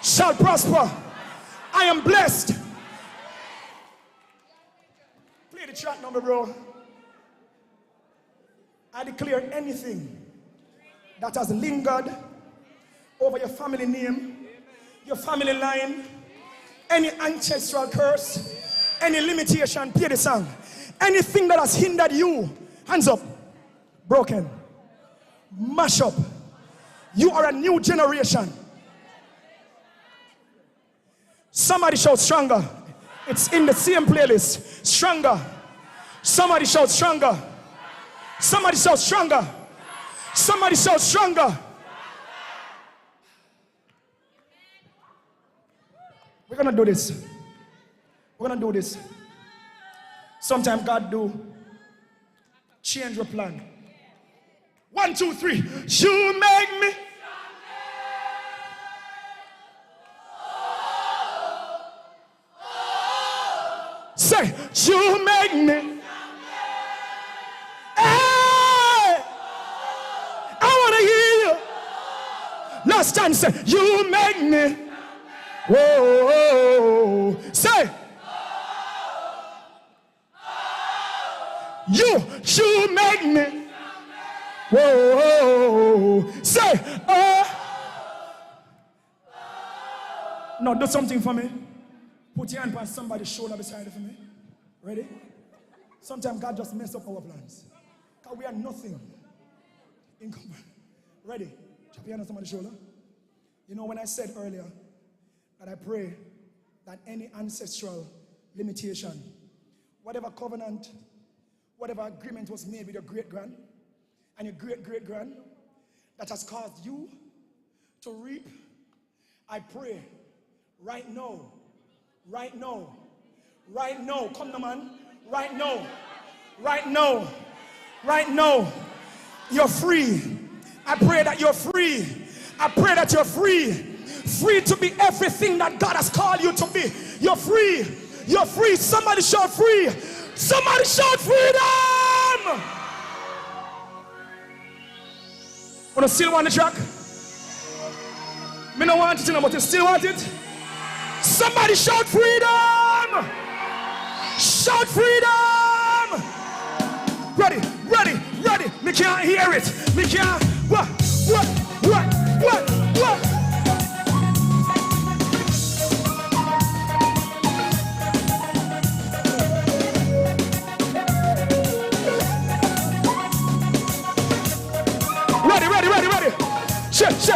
shall prosper. I am blessed. Play the track number, bro. I declare anything that has lingered over your family name, your family line, any ancestral curse, any limitation, play the song. Anything that has hindered you, hands up, broken, mash up. You are a new generation. Somebody shout stronger. It's in the same playlist. Stronger. Somebody shout stronger. Somebody shout stronger. Somebody shout stronger. We're gonna do this. We're gonna do this. Sometimes God do change your plan. 1, 2, 3. You make me. Say, you make me. Hey, I wanna hear you. Last time, say, you make me. Whoa, say, you make me. Whoa, say, no, do something for me. Put your hand on somebody's shoulder beside it for me. Ready? Sometimes God just mess up our plans. Because we are nothing. Ready? Drop your hand on somebody's shoulder. You know, when I said earlier that I pray that any ancestral limitation, whatever covenant, whatever agreement was made with your great-grand and your great-great-grand that has caused you to reap, I pray right now, right now, right now, come on, man, right now, right now, right now, you're free. I pray that you're free. I pray that you're free. Free to be everything that God has called you to be. You're free. You're free. Somebody shout free. Somebody shout freedom. Wanna still want the track? Me don't want it, but you still want it? Somebody shout freedom. Shout freedom. Ready, ready, ready. Me can't hear it. Me can't. What? Ready.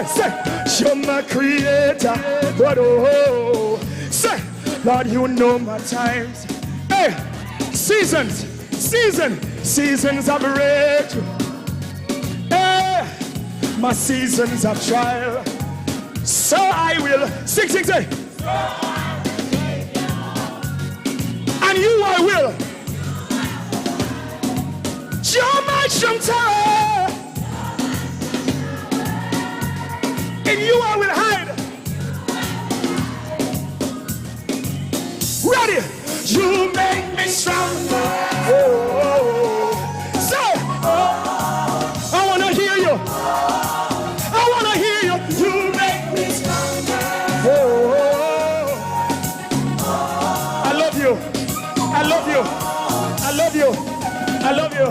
Say, you're my creator. What oh, say, Lord, you know my times. Hey, seasons of breakthrough. Hey, my seasons of trial. So I will sing. Say. And you I will. You're my strong tower. In you I will hide. Ready? You make me stronger. Oh. Say, I wanna hear you. I wanna hear you. You make me stronger. Oh. I love you. I love you. I love you. I love you.